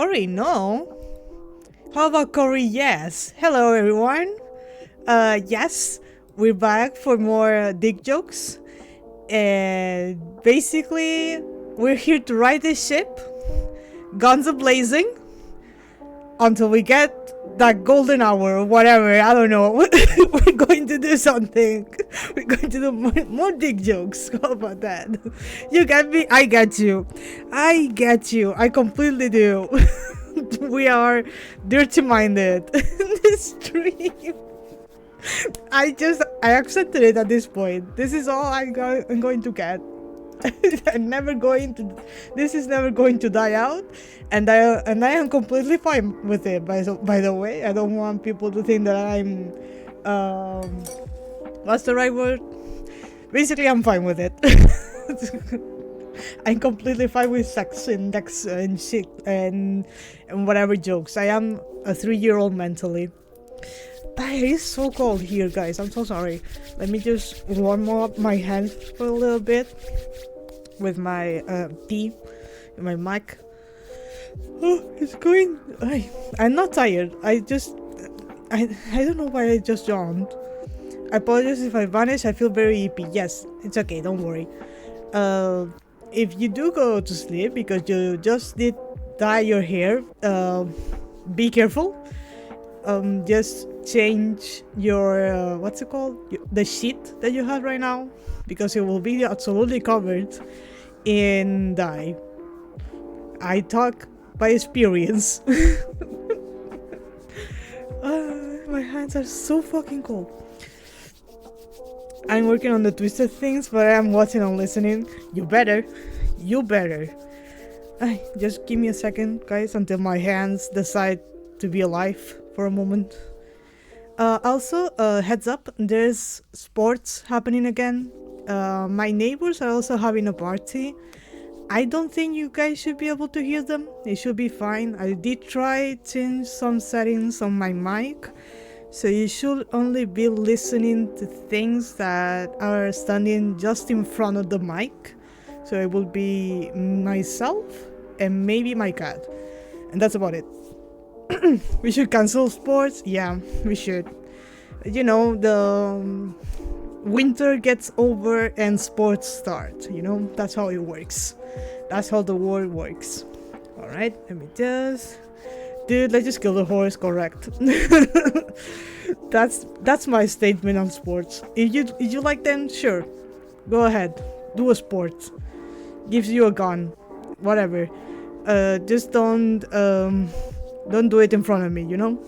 Corey, no. How about Corey? Yes. Hello, everyone. Yes, we're back for more dick jokes. And basically, we're here to ride this ship, guns a-blazing, until we get that golden hour or whatever. I don't know. We're going to do something. We're going to do more dick jokes. How about that? You get me? I get you. I get you. I completely do. We are dirty-minded in this stream. I accepted it at this point. This is all I'm going to get. I'm never going to. This is never going to die out, and I am completely fine with it. By the way, I don't want people to think that I'm. What's the right word? Basically, I'm fine with it. I'm completely fine with sex and sex and shit and whatever jokes. I am a 3-year-old mentally. It is so cold here, guys. I'm so sorry. Let me just warm up my hands for a little bit with my tea, my mic. Oh, it's going. I'm not tired. I don't know why I just yawned. I apologize if I vanish. I feel very yippy. Yes, it's okay. Don't worry. If you do go to sleep because you just did dye your hair, be careful. Just change your what's it called, the sheet that you have right now, because it will be absolutely covered in dye. I talk by experience. My hands are so fucking cold. I'm working on the twisted things, but I'm watching and listening. You better. Just give me a second, guys, until my hands decide to be alive for a moment. Also, heads up, there's sports happening again. My neighbors are also having a party. I don't think you guys should be able to hear them. It should be fine. I did try change some settings on my mic, so you should only be listening to things that are standing just in front of the mic. So it will be myself and maybe my cat, and that's about it. We should cancel sports. Yeah, we should. You know, the winter gets over and sports start. You know, that's how it works. That's how the world works. All right, let me just. Dude, let's just kill the horse. Correct. That's my statement on sports. If you like them, sure, go ahead, do a sport. Gives you a gun, whatever. Just don't do it in front of me, you know?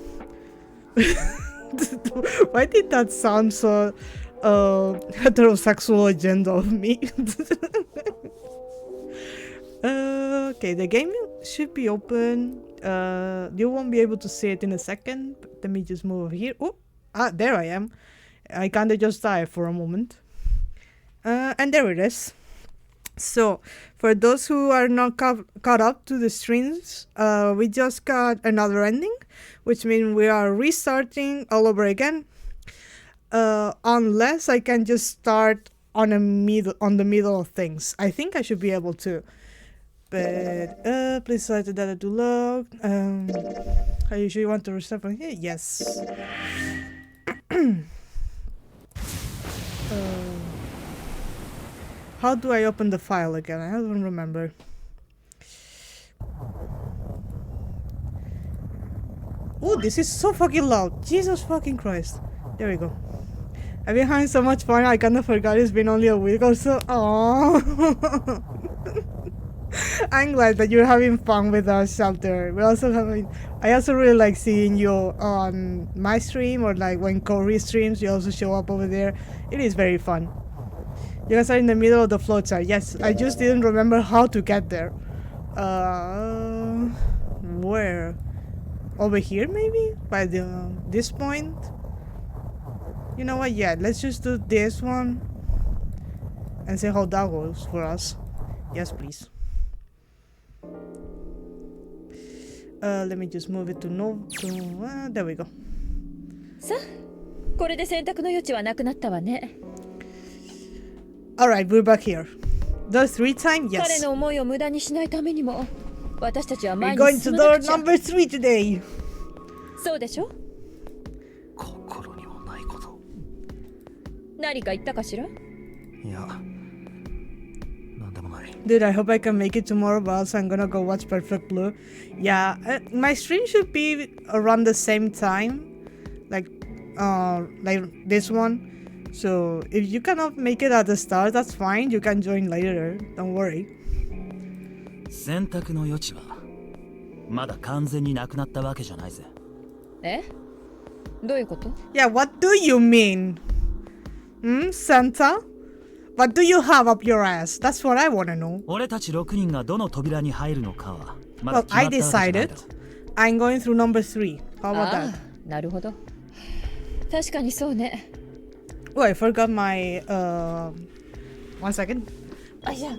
Why did that sound so heterosexual agenda of me? Okay, the game should be open. You won't be able to see it in a second. Let me just move over here. Oh, there I am. I kinda just died for a moment. And there it is. So, for those who are not caught up to the streams, we just got another ending, which means we are restarting all over again. Unless I can just start on the middle of things. I think I should be able to. But please select the data to log. Are you sure you want to restart from here? Yes. How do I open the file again? I don't remember. Oh, this is so fucking loud. Jesus fucking Christ. There we go. I've been having so much fun, I kinda forgot it's been only a week or so. Aww. I'm glad that you're having fun with us, Shelter. I also really like seeing you on my stream, or like when Corey streams, you also show up over there. It is very fun. You guys are in the middle of the flowchart. Yes, I just didn't remember how to get there. Where? Over here, maybe? By this point? You know what? Yeah, let's just do this one and see how that goes for us. Yes, please. Let me just move it to no. There we go. さあ、これで選択の余地はなくなったわね。Alright, we're back here. The 3 time? Yes. 彼の思いを無駄にしないためにも、私たちは前 We're に going 進 to まな door くちゃ。 number 3 today. そうでしょ。心にもないこと。何か言ったかしら。いや、なんでもない。 Dude, I hope I can make it tomorrow, but also I'm gonna go watch Perfect Blue. Yeah, my stream should be around the same time, like this one. So if you cannot make it at the start, that's fine. You can join later. Don't worry. 選択の余地はまだ完全になくなったわけじゃないぜ。え、どういうこと。 Yeah, what do you mean? Santa? What do you have up your ass? That's what I wanna know. 俺たち6人がどの扉に入るのかはまだ Well, 決ま I ったわけじゃないだ decided ろ。I'm going through number 3. How about あ that? あ、なるほど。確かにそうね。 Oh, I forgot my one second. あ、いや。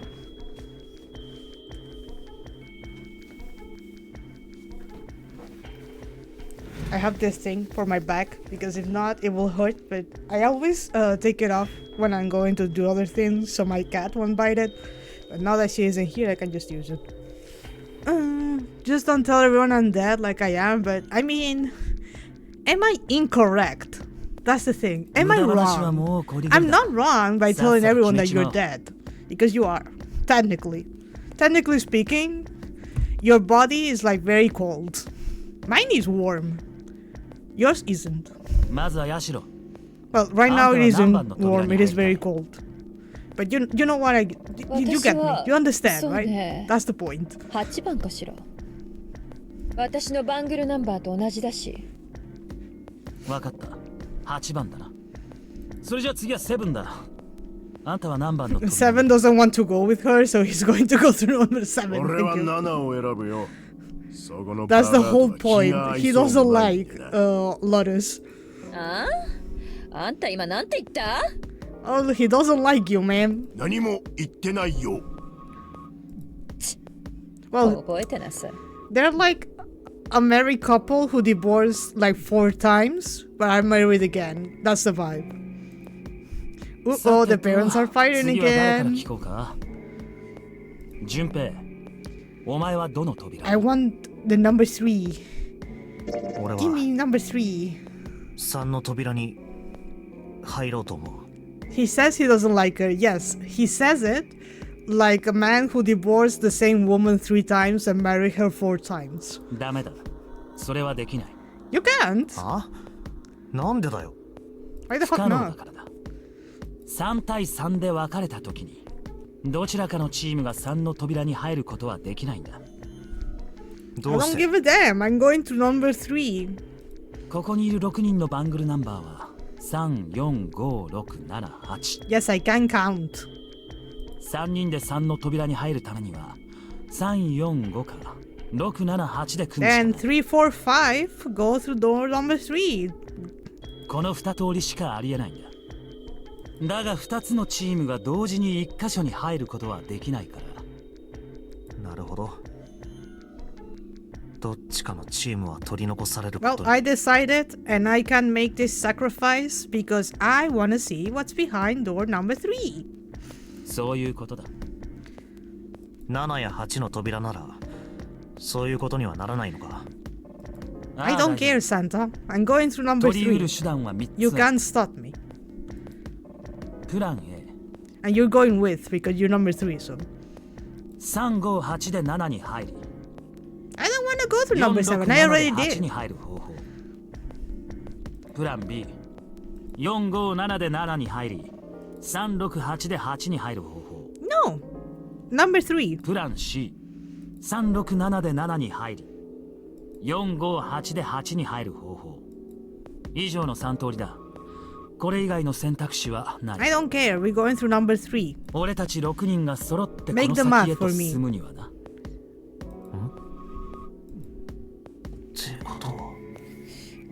I have this thing for my back because if not, it will hurt. But I always take it off when I'm going to do other things so my cat won't bite it. But now that she isn't here, I can just use it. Just don't tell everyone I'm dead like I am. But I mean, am I incorrect? That's the thing. Am I wrong? I'm not wrong by telling everyone that you're dead. Because you are. Technically. Technically speaking, your body is like very cold. Mine is warm. Yours isn't. まずはヤシロ。 Well, right now it isn't warm. It is very cold. But you know what? You get me. You understand, right? That's the point. 8番かしら。私のバングルナンバーと同じだし。わかった。8番だな。それじゃ次は7だ。あんたは何番の扉？ 7 doesn't want to go with her, so he's going to go through number 7. 俺は Thank you. 7を選ぶよ。That's the whole point. He doesn't like letters. ああ、あんた今なんて言った？ Oh, he doesn't like you, man. 何も言ってないよ。Well, 覚えてなさい。 they're like a married couple who divorced like 4 times, but are married again. That's the vibe. Oh, the parents are fighting 次は誰から again. 聞こうか。順平、お前はどの扉？ I want the number 3. 俺 Give は me number 3. 3の扉に入ろうと思う。 He says he doesn't like her. Yes, he says it like a man who divorced the same woman 3 times and married her 4 times. ダメだ。それはできない。 You can't. あ？なんでだよ。 Why the 不 fuck 可能だ not? からだ。3対3で分かれた時にどちらかのチームが3の扉に入ることはできないんだ。 I どうし don't て？ give a damn. I'm going to number 3. ここにいる6人のバングルナンバーは3456788。 Yes, I can count. 3人で3の扉に入るためには345か678で組むしか And ない。 3, 4, 5 go through door number 3. この2通りしかありえないんだ。だが2つのチームが同時に1箇所に入ることはできないから。なるほど。どっちかのチームは取り残されるこ Well, とに。 I decided, and I can make this sacrifice because I want to see what's behind door number 3. そういうことだ。 7や8の扉ならそういうことにはならないのか。 I don't care, Santa. I'm going through number 取り得る 3. 手段は3 You つ。 can't stop me. プラン A。 And you're going with because you're number 3, so. 358で7に入り。 I don't want to go through number 7. I already 8 did. に入る方法。プラン B。457で7に入り、368で8に入る方法。 No. Number 3. プラン C。367で7に入り、458で8に入る方法。以上の3通りだ。これ以外の選択肢はない。 I don't care. We're going through number 3. 俺たち6人が揃ってこ Make の the 先 math へ for と me. 進むにはな。ってことは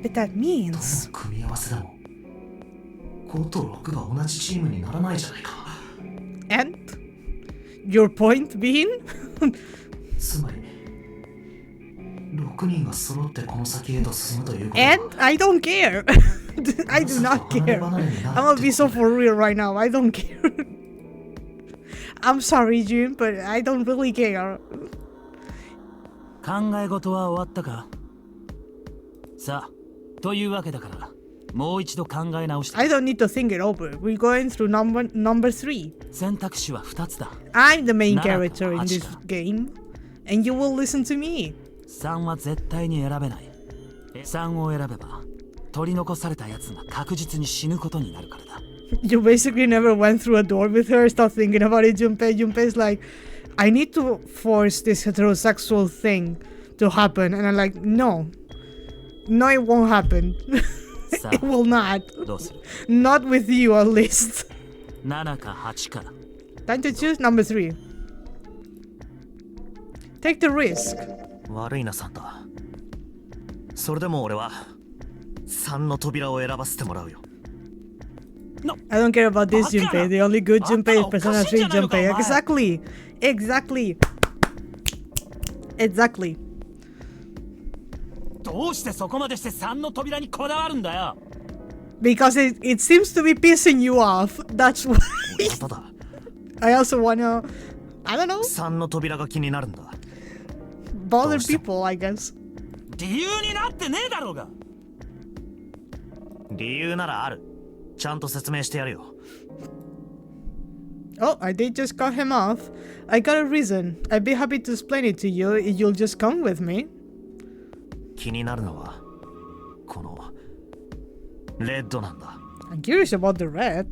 But that means. 組み合わせでも5と6が同じチームにならないじゃないか。 And? Your point being? つまり6人が揃ってこの先へと進むということ And I don't care. I do not care. I'm gonna be so for real right now. I don't care. I'm sorry, Jun, but I don't really care. 考え事は終わったか？さあ、というわけだから、もう一度考え直して。I don't need to think it over. We're going through number 3. 選択肢は2つだ。I'm the main character in this game, and you will listen to me. 3は絶対に選べない。3を選べば、取り残された奴が確実に死ぬことになるからだ。You basically never went through a door with her. Stop thinking about it, Junpei. Junpei's like, I need to force this heterosexual thing to happen. And I'm like, no. No, it won't happen. It will not. どうする？ Not with you, at least. 7か8か。 Time to choose number 3. Take the risk. 悪いなサンタ。それでも俺は3の扉を選ばせてもらうよ。I don't care about this Junpei. The only good Junpei is Persona 3 Junpei. Exactly. Exactly. Exactly. どうしてそこまでして3の扉にこだわるんだよ。 Because it seems to be pissing you off. That's why. 俺はただ I also wanna, I don't know, 3の扉が気になるんだ。 bother people, I guess. 理由になってねえだろうが。理由ならある。ちゃんと説明してやるよ。Oh, I did just cut him off. I got a reason. I'd be happy to explain it to you if you'll just come with me. 気になるのはこのレッドなんだ。 I'm curious about the red.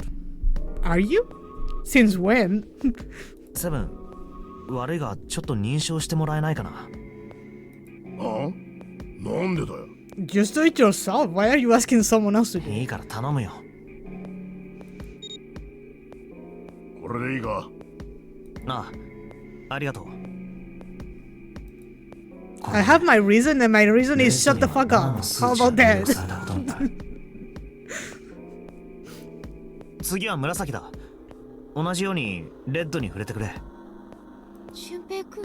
Are you? Since when? セブン、悪いがちょっと認証してもらえないかな。なんでだよ。 Just do it yourself. Why are you asking someone else to do it? いいから頼むよ。これでいいか。ああ、ありがとう。I have my reason, and my reason is shut the fuck up. How about that? 次は紫だ。同じようにレッドに触れてくれ。俊平君、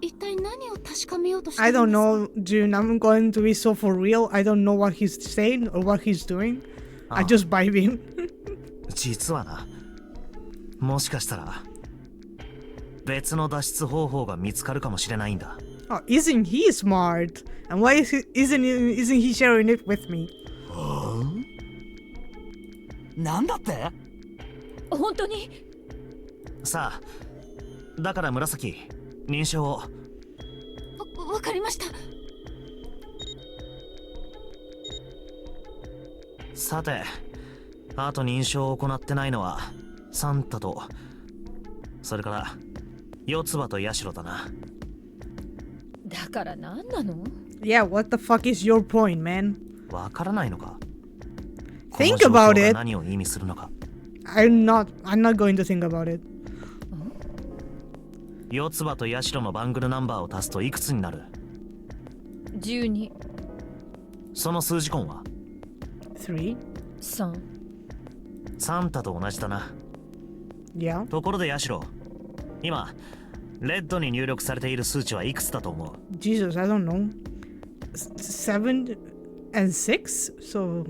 一体何を確かめようとして I るん don't ですか？ know, June. I'm going to be so for real. I don't know what he's saying or what he's doing. I just vibe in. 実はな、もしかしたら別の脱出方法が見つかるかもしれないんだ。Oh, isn't he smart? And why isn't he sharing it with me? なんだって？本当に？さあ、だから紫、認証を。わかりました。さて、あと認証を行ってないのはサンタと、それから四つ葉とヤシロだな。だから何なの？ Yeah, what the fuck is your point, man? わからないのか？ Think about この状況が it. 何を意味するのか。I'm not going to think about it. 四つ葉とヤシロのバングルナンバーを足すといくつになる？ 12、その数字根は？ 3? 3。サンタと同じだな。 Yeah. ところでヤシロ、今レッドに入力されている数値はいくつだと思う？ Jesus, I don't know. 7 and 6? So,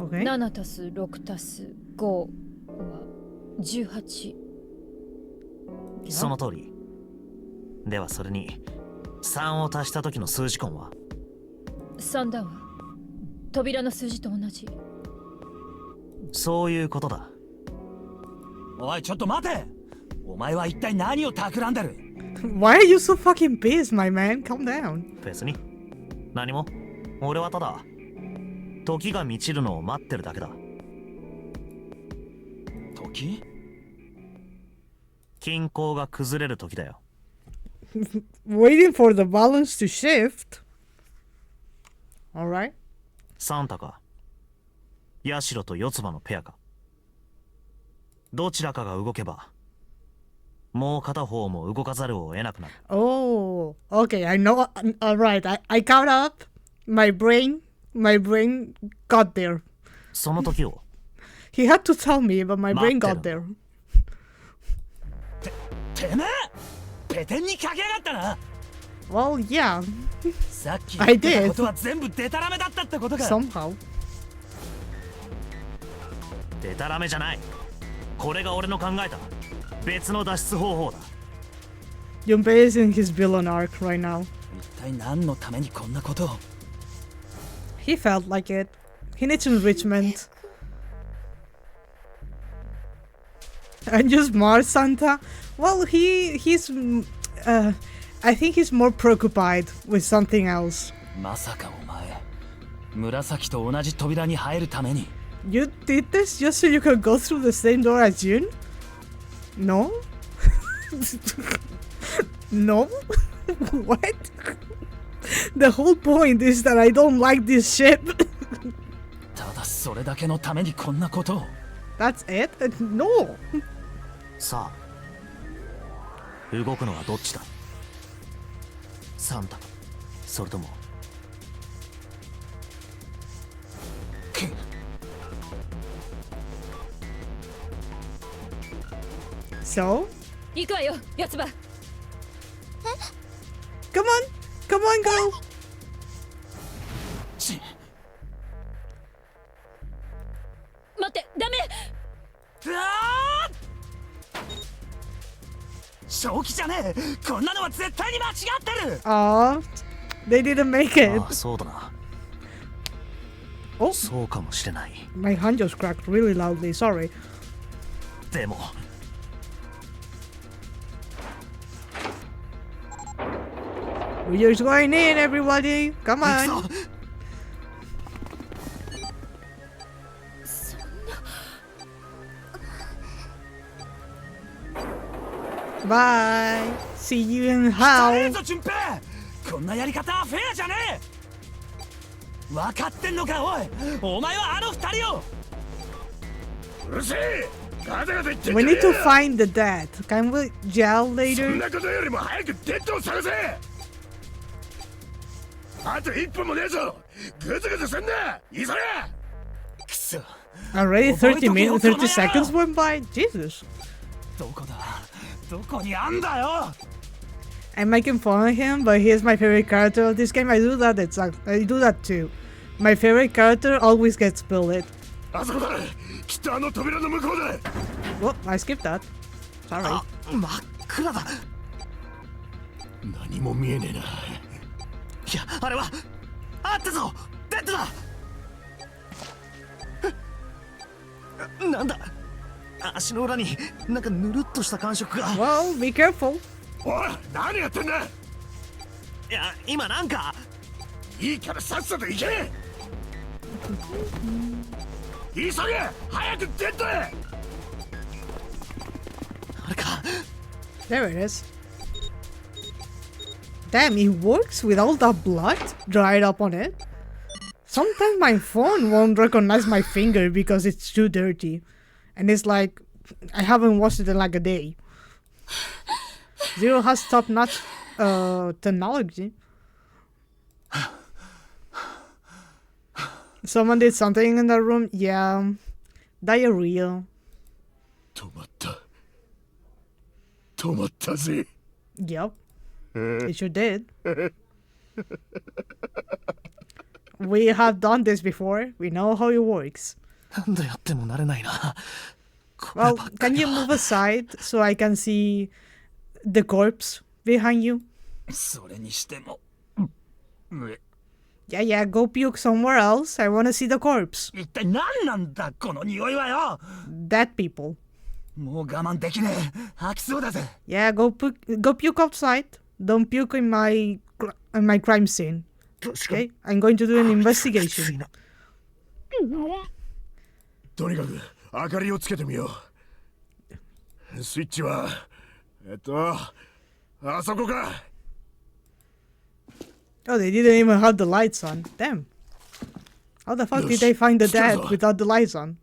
okay. 7たす6たす5は18。その通り。ではそれに3を足した時の数字根は？ 3だわ。扉の数字と同じ。そういうことだ。おい、ちょっと待て！お前は一体何を企んでる？ Why are you so fucking pissed, my man? Calm down. 別に何も。俺はただ時が満ちるのを待ってるだけだ。時？均衡が崩れる時だよ。Waiting for the balance to shift. Alright. サンタかヤシロと四つ葉のペアか、どちらかが動けばもう片方も動かざるを得なくなる。 Oh, okay. I know. Alright. I caught up. My brain got there. その時を He had to tell me, but my brain got 待ってる。 there. てめえ！ペテンにかけやがったな！ Well, yeah. さっき I 言っ did. たことは全部デタラメだったってことか。 Somehow. デタラメじゃない。これが俺の考えた別の脱出方法だ。 Junpei is in his villain arc right now. 一体何のためにこんなことを。 He felt like it. He needs enrichment. And you smart, Santa? Well, I think he's more preoccupied with something else. まさかお前紫と同じ扉に入るために。 You did this just so you could go through the same door as June? No? No? What? The whole point is that I don't like this ship. ただそれだけのためにこんなことを。 That's it? No. さあ動くのはどっちだ。サンタそれとも。 So? 行くわよ四つ葉。 Come on! Come on, go! 待ってダメ。正気じゃねえ。こんなのは絶対に間違ってる。 Aw, they didn't make it. ああそうだな。 Oh, そうかもしれない。 my hand just cracked really loudly, sorry. でも We're just going in, everybody! Come 行 on! くぞ。 Bye! See you in ダメ hell! ぞ順平。こんなやり方はフェアじゃねえ。分かってんのかおい。お前はあの二人を。うるせえ。ガタガタ言ってん We じゃね need え to よ。 find the dad. Can we gel そん later? なことよりも早くデッドを探せ。あと一分もねえぞ。グズグズすんな。急げ。くそ。 Already 30 minutes, 30 Come on. seconds went by? Jesus. どこだ。どこにあんだよ。 I'm making fun of him, but he is my favorite character of this game. I do that. I do that too. My favorite character always gets bullied. あそこだ。きっとあの扉の向こうだ。 Well, I skipped that. Sorry. あ真っ暗だ。何も見えねえな。いやあれはあったぞ。デッドだ。なんだ足の裏になんかぬるっとした感触が。 Well, be careful. おい、何やってんだ。いや今なんか。いいからさっさと行け。急げ。早くデッドへ。あれか。 There it is. Damn, it works with all that blood dried up on it. Sometimes my phone won't recognize my finger because it's too dirty. And it's like, I haven't washed it in like a day. Zero has top-notch technology. Someone did something in that room? Yeah. Diarrhea. 止まった。止まったぜ。 Yep. It sure did. We have done this before. We know how it works. 何度やっても慣れないな。これ Well, ばっか can り you は move aside so I can see the corpse behind you? それにしても。Yeah, yeah, go puke somewhere else. I want to see the corpse. 一体何なんだこの匂いはよ。 Dead people. もう我慢できねえ。吐きそうだぜ。 Yeah, go puke outside. Don't puke in my crime scene. 確かに Okay? I'm going to do an きつい investigation. な。とにかく明かりをつけてみよう。スイッチはあそこか。 Oh, they didn't even have the lights on. Damn. How the fuck did they find the dead without the lights on?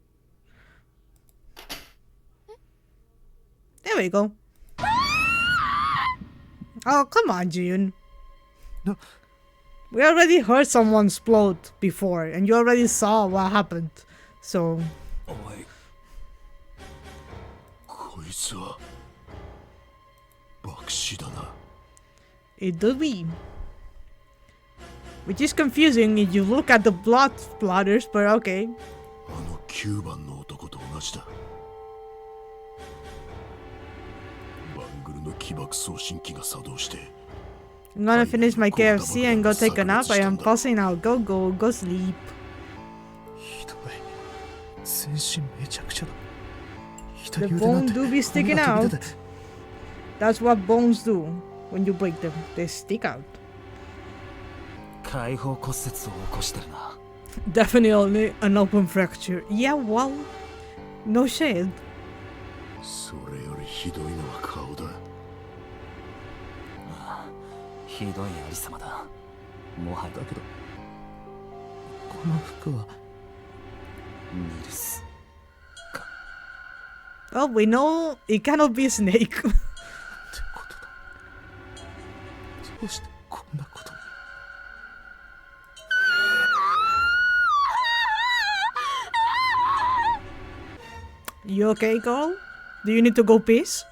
There we go. Oh, come on, June. No. We already heard someone explode before, and you already saw what happened. So, おい、こいつは爆死だな。 it do be. Which is confusing if you look at the blood splatters, but okay. あの9番の男と同じだ。バングルの起爆送信機が作動して I'm gonna finish my KFC and go take a nap. I am passing out. Go sleep. ひどい。全身めちゃくちゃだ。 The bone do be sticking out. That's what bones do when you break them. They stick out. 開放骨折を起こしてるな。 Definitely an open fracture. Yeah, well, no shade. それよりひどいのは顔だ。ひどいありさまだ。もはやだけど、この服はミルス。 Oh, we know it cannot be a snake. ってことだ。どうしてこんなことに。 You okay, girl? Do you need to go piss?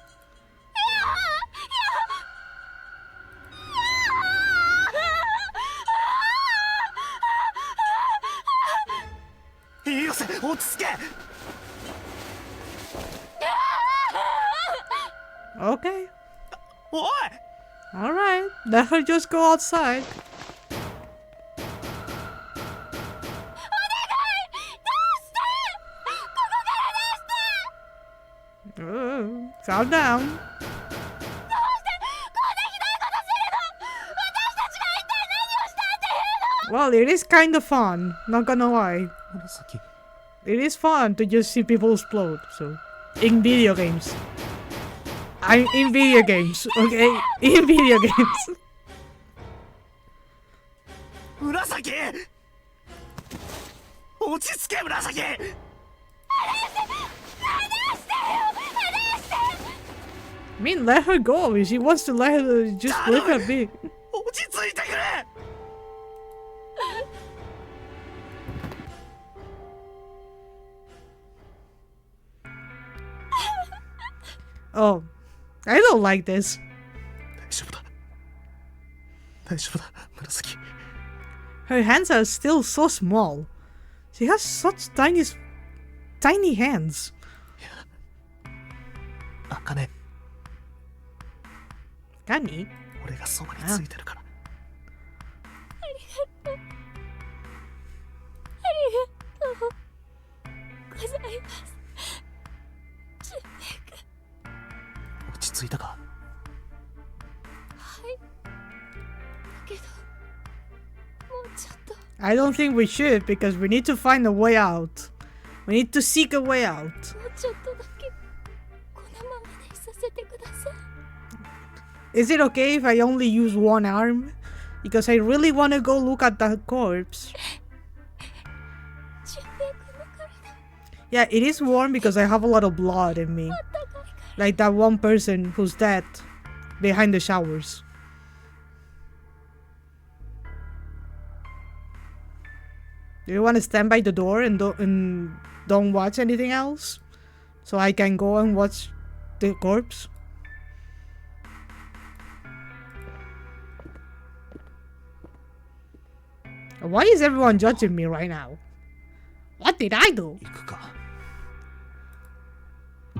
Okay. Alright, let her just go outside. Calm down. Well, it is kind of fun, not gonna lie. 紫。 It is fun to just see people explode, so... In video games. I'm in video games, okay? In video games. 紫。落ち着け紫。 I mean, let her go. If she wants to let her, just let her be. 落ち着いてくれ。 Oh, I don't like this. 大丈夫だ。大丈夫だ、紫。 Her hands are still so small. She has such tiny hands. あかね、 Kani? 俺がそばについてるから。落ち着いたか。 I don't think we should because we need to find a way out. We need to seek a way out. Is it okay if I only use one arm? Because I really want to go look at that corpse. Yeah, it is warm because I have a lot of blood in me. Like that one person who's dead behind the showers. Do you want to stand by the door and don't watch anything else? So I can go and watch the corpse? Why is everyone judging me right now? What did I do? 行くか。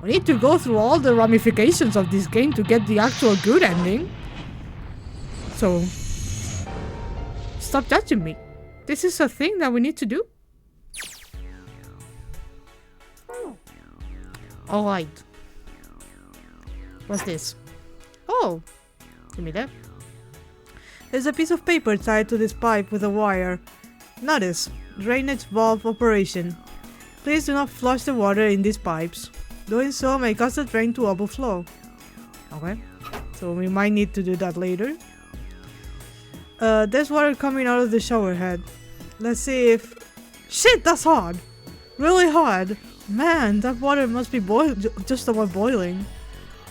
We need to go through all the ramifications of this game to get the actual good ending. So, stop judging me. This is a thing that we need to do. Alright. What's this? Oh, give me that. There's a piece of paper tied to this pipe with a wire. Notice, drainage valve operation. Please do not flush the water in these pipes. Doing so may cause the drain to overflow. Okay, so we might need to do that later. There's water coming out of the shower head. Let's see if... Shit, that's hot! Really hot! Man, that water must be just about boiling.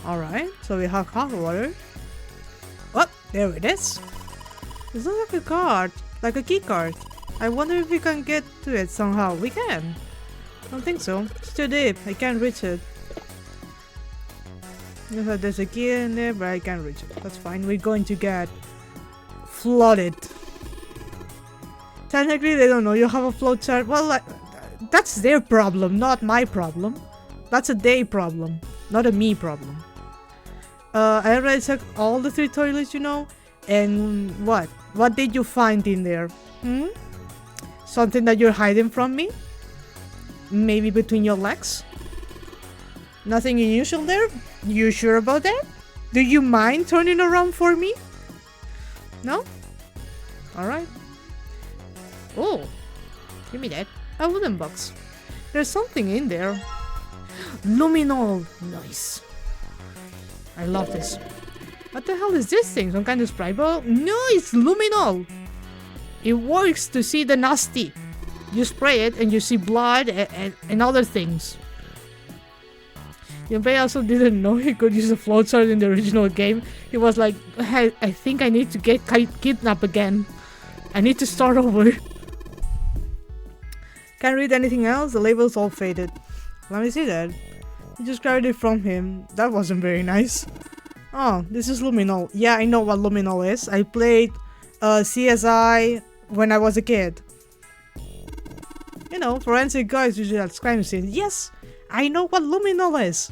Alright, so we have hot water. Oh, there it is. It looks like a card, like a key card. I wonder if we can get to it somehow. We can. I don't think so. It's too deep. I can't reach it. There's a key in there, but I can't reach it. That's fine. We're going to get flooded. Technically, they don't know you have a flowchart. Well, that's their problem, not my problem. That's a they problem, not a me problem. I already checked all the 3 toilets, you know. And what? What did you find in there? Hmm? Something that you're hiding from me? Maybe between your legs? Nothing unusual there? You sure about that? Do you mind turning around for me? No? Alright. Oh, give me that. A wooden box. There's something in there. Luminol. Nice. I love this. What the hell is this thing? Some kind of spray bottle? No, it's luminol. It works to see the nasty. You spray it and you see blood and other things. Junpei also didn't know he could use a flowchart in the original game. He was like, hey, I think I need to get kidnapped again. I need to start over. Can't read anything else, the label's all faded. Let me see that. You just grabbed it from him. That wasn't very nice. Oh, this is luminol. Yeah, I know what luminol is. I played CSI when I was a kid. You know, forensic guys usually at crime scene. Yes, I know what luminol is.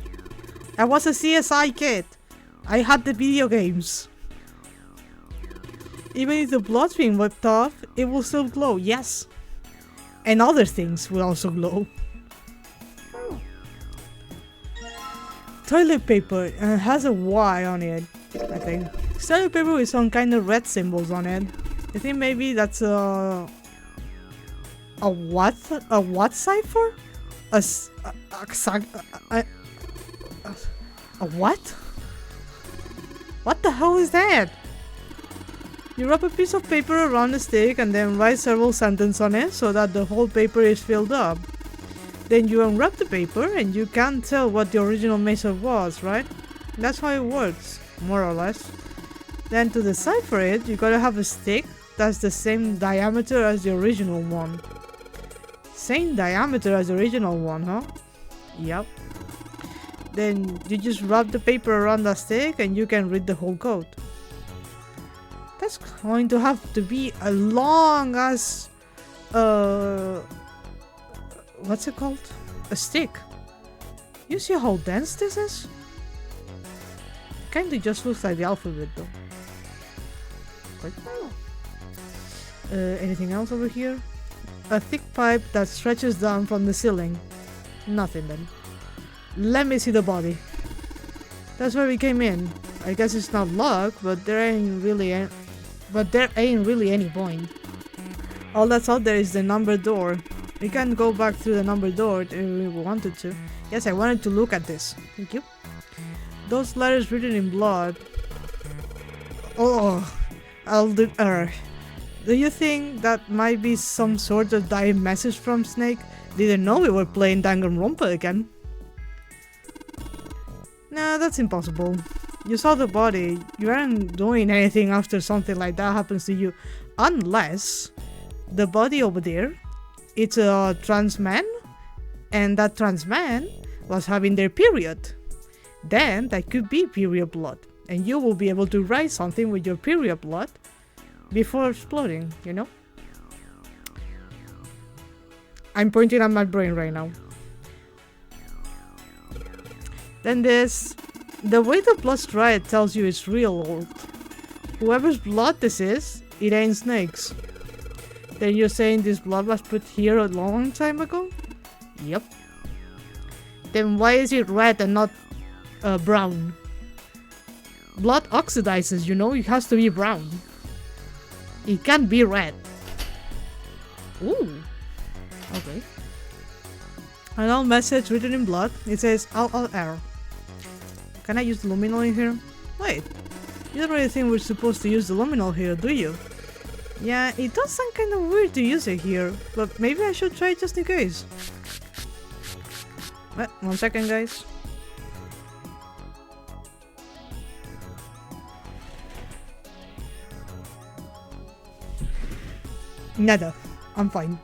I was a CSI kid. I had the video games. Even if the blood's being wiped off, it will still glow, yes. And other things will also glow. Toilet paper has a Y on it, I think. Toilet paper with some kind of red symbols on it. I think maybe that's a what? A what cipher? A what? What the hell is that? You wrap a piece of paper around the stick and then write several sentences on it so that the whole paper is filled up. Then you unwrap the paper and you can't tell what the original message was, right? That's how it works, more or less. Then to decipher it, you gotta have a stick that's the same diameter as the original one. Same diameter as the original one, huh? Yep. Then you just wrap the paper around the stick and you can read the whole code. That's going to have to be a long as what's it called? A stick. You see how dense this is? Kinda just looks like the alphabet though. Anything else over here? A thick pipe that stretches down from the ceiling. Nothing then. Let me see the body. That's where we came in. I guess it's not locked, but there ain't really any point. All that's out there is the numbered door. We can go back through the numbered door if we wanted to. Yes, I wanted to look at this. Thank you. Those letters written in blood. Oh, I'll do. Do you think that might be some sort of dying message from Snake? Didn't know we were playing Danganronpa again. Nah, that's impossible. You saw the body. You aren't doing anything after something like that happens to you. Unless the body over there, it's a trans man, and that trans man was having their period. Then that could be period blood, and you will be able to write something with your period blood before exploding, you know? I'm pointing at my brain right now. Then there's the way the blood's dried tells you it's real old. Whoever's blood this is, it ain't Snake's. Then you're saying this blood was put here a long time ago? Yep. Then why is it red and not brown? Blood oxidizes, you know, it has to be brown. It can't be red. Ooh. Okay. A long message written in blood. It says LLR. Can I use the luminol in here? Wait. You don't really think we're supposed to use the luminol here, do you? Yeah, it does sound kind of weird to use it here, but maybe I should try it just in case. Wait, 1 second, guys. Nada. I'm fine.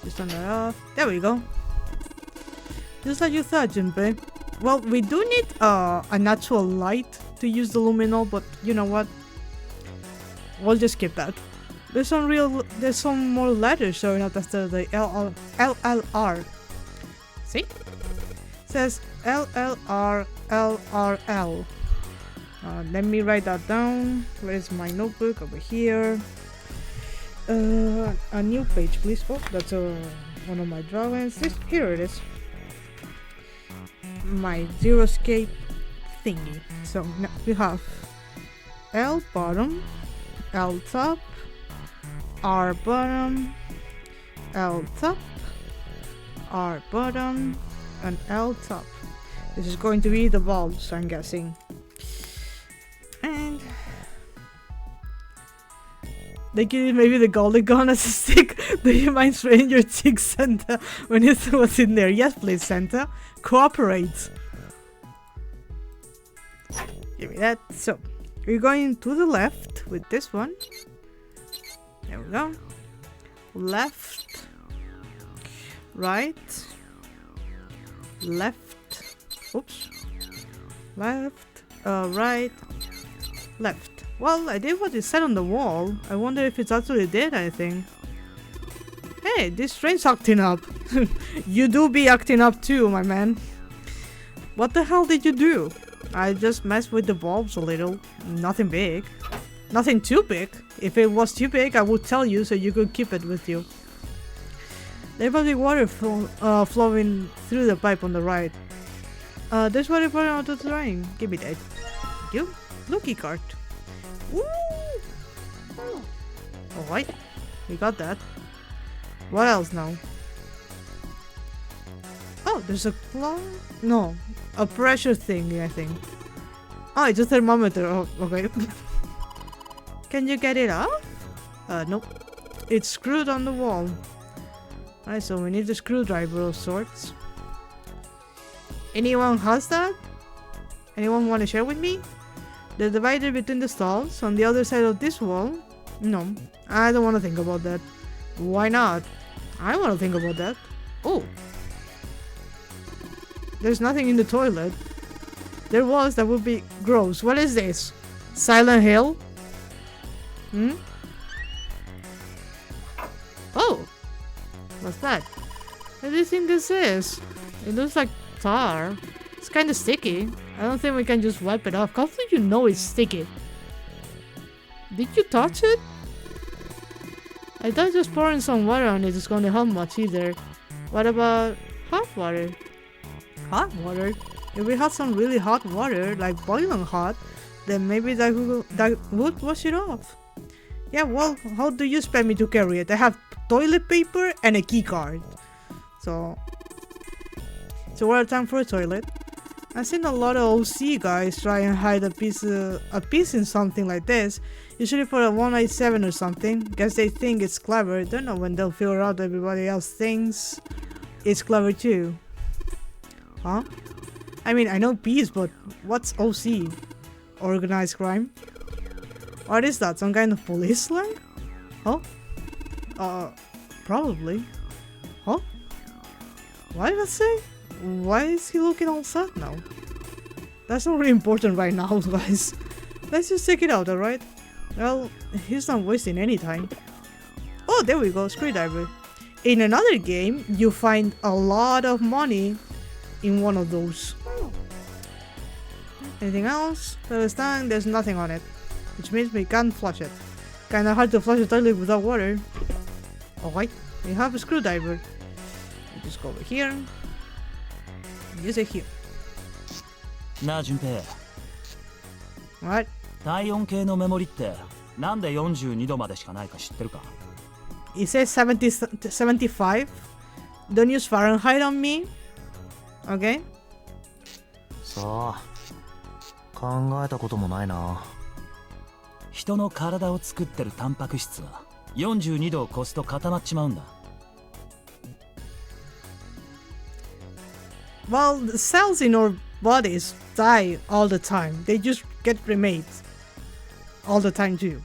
Just turn that off. There we go. Just like you thought, Junpei. Well, we do need a natural light to use the luminol, but you know what? We'll just skip that. There's some more letters showing up after the LLR. See? It says LLR LRL. Let me write that down. Where is my notebook? Over here. A new page, please. Oh, that's one of my drawings. Here it is. My zero escape thingy. So now we have L bottom, L top, R bottom, L top, R bottom, and L top. This is going to be the bulbs, I'm guessing. And they give you maybe the golden gun as a stick. Do you mind spraying your cheek, Santa, when you see what's in there? Yes, please, Santa. Cooperate. Give me that. So, we're going to the left with this one. There we go. Left. Right. Left. Oops. Left. Right. Left. Well, I did what it said on the wall. I wonder if it's actually did anything. Hey, this train's acting up. You do be acting up too, my man. What the hell did you do? I just messed with the bulbs a little. Nothing big. Nothing too big. If it was too big, I would tell you so you could keep it with you. There's probably water flowing through the pipe on the right. There's water pouring out of the drain. Give me that. Thank you. Looky cart. Woo! Alright. We got that. What else now? Oh, there's a claw? No. A pressure thing, I think. Oh, it's a thermometer. Oh, okay. Can you get it off? Nope. It's screwed on the wall. Alright, so we need a screwdriver of sorts. Anyone has that? Anyone want to share with me? The divider between the stalls on the other side of this wall? No, I don't want to think about that. Why not? I want to think about that. Oh. There's nothing in the toilet. There was, that would be gross. What is this? Silent Hill? Hmm? Oh! What's that? What do you think this is? It looks like tar. It's kind of sticky. I don't think we can just wipe it off. How do you know it's sticky? Did you touch it? I thought just pouring some water on it is going to help much either. What about hot water? Hot water? If we had some really hot water, like boiling hot, then maybe that would wash it off. Yeah, well, how do you expect me to carry it? I have toilet paper and a key card. So we're out of time for a toilet. I've seen a lot of OC guys try and hide a piece in something like this. Usually for a 197 or something. Guess they think it's clever. Don't know when they'll figure out everybody else thinks it's clever too. Huh? I mean, I know peace, but what's OC? Organized crime? What is that? Some kind of police slang? Huh? Probably. Huh? What did I say? Why is he looking all sad now? That's not really important right now, guys. Let's just check it out, alright? Well, he's not wasting any time. Oh, there we go, screwdriver. In another game, you find a lot of money in one of those. Anything else? This time, there's nothing on it. Which means we can't flush it. Kinda hard to flush a toilet without water. Alright, we have a screwdriver. We just go over here. Use it here. なあ、順平。 What? 体温計のメモリってなんで42度までしかないか知ってるか？ It says 75. Don't use Fahrenheit on me. Okay? さあ、考えたこともないな。人の体を作ってるタンパク質は42度を越すと固まっちまうんだ。Well, the cells in our bodies die all the time. They just get remade all the time too.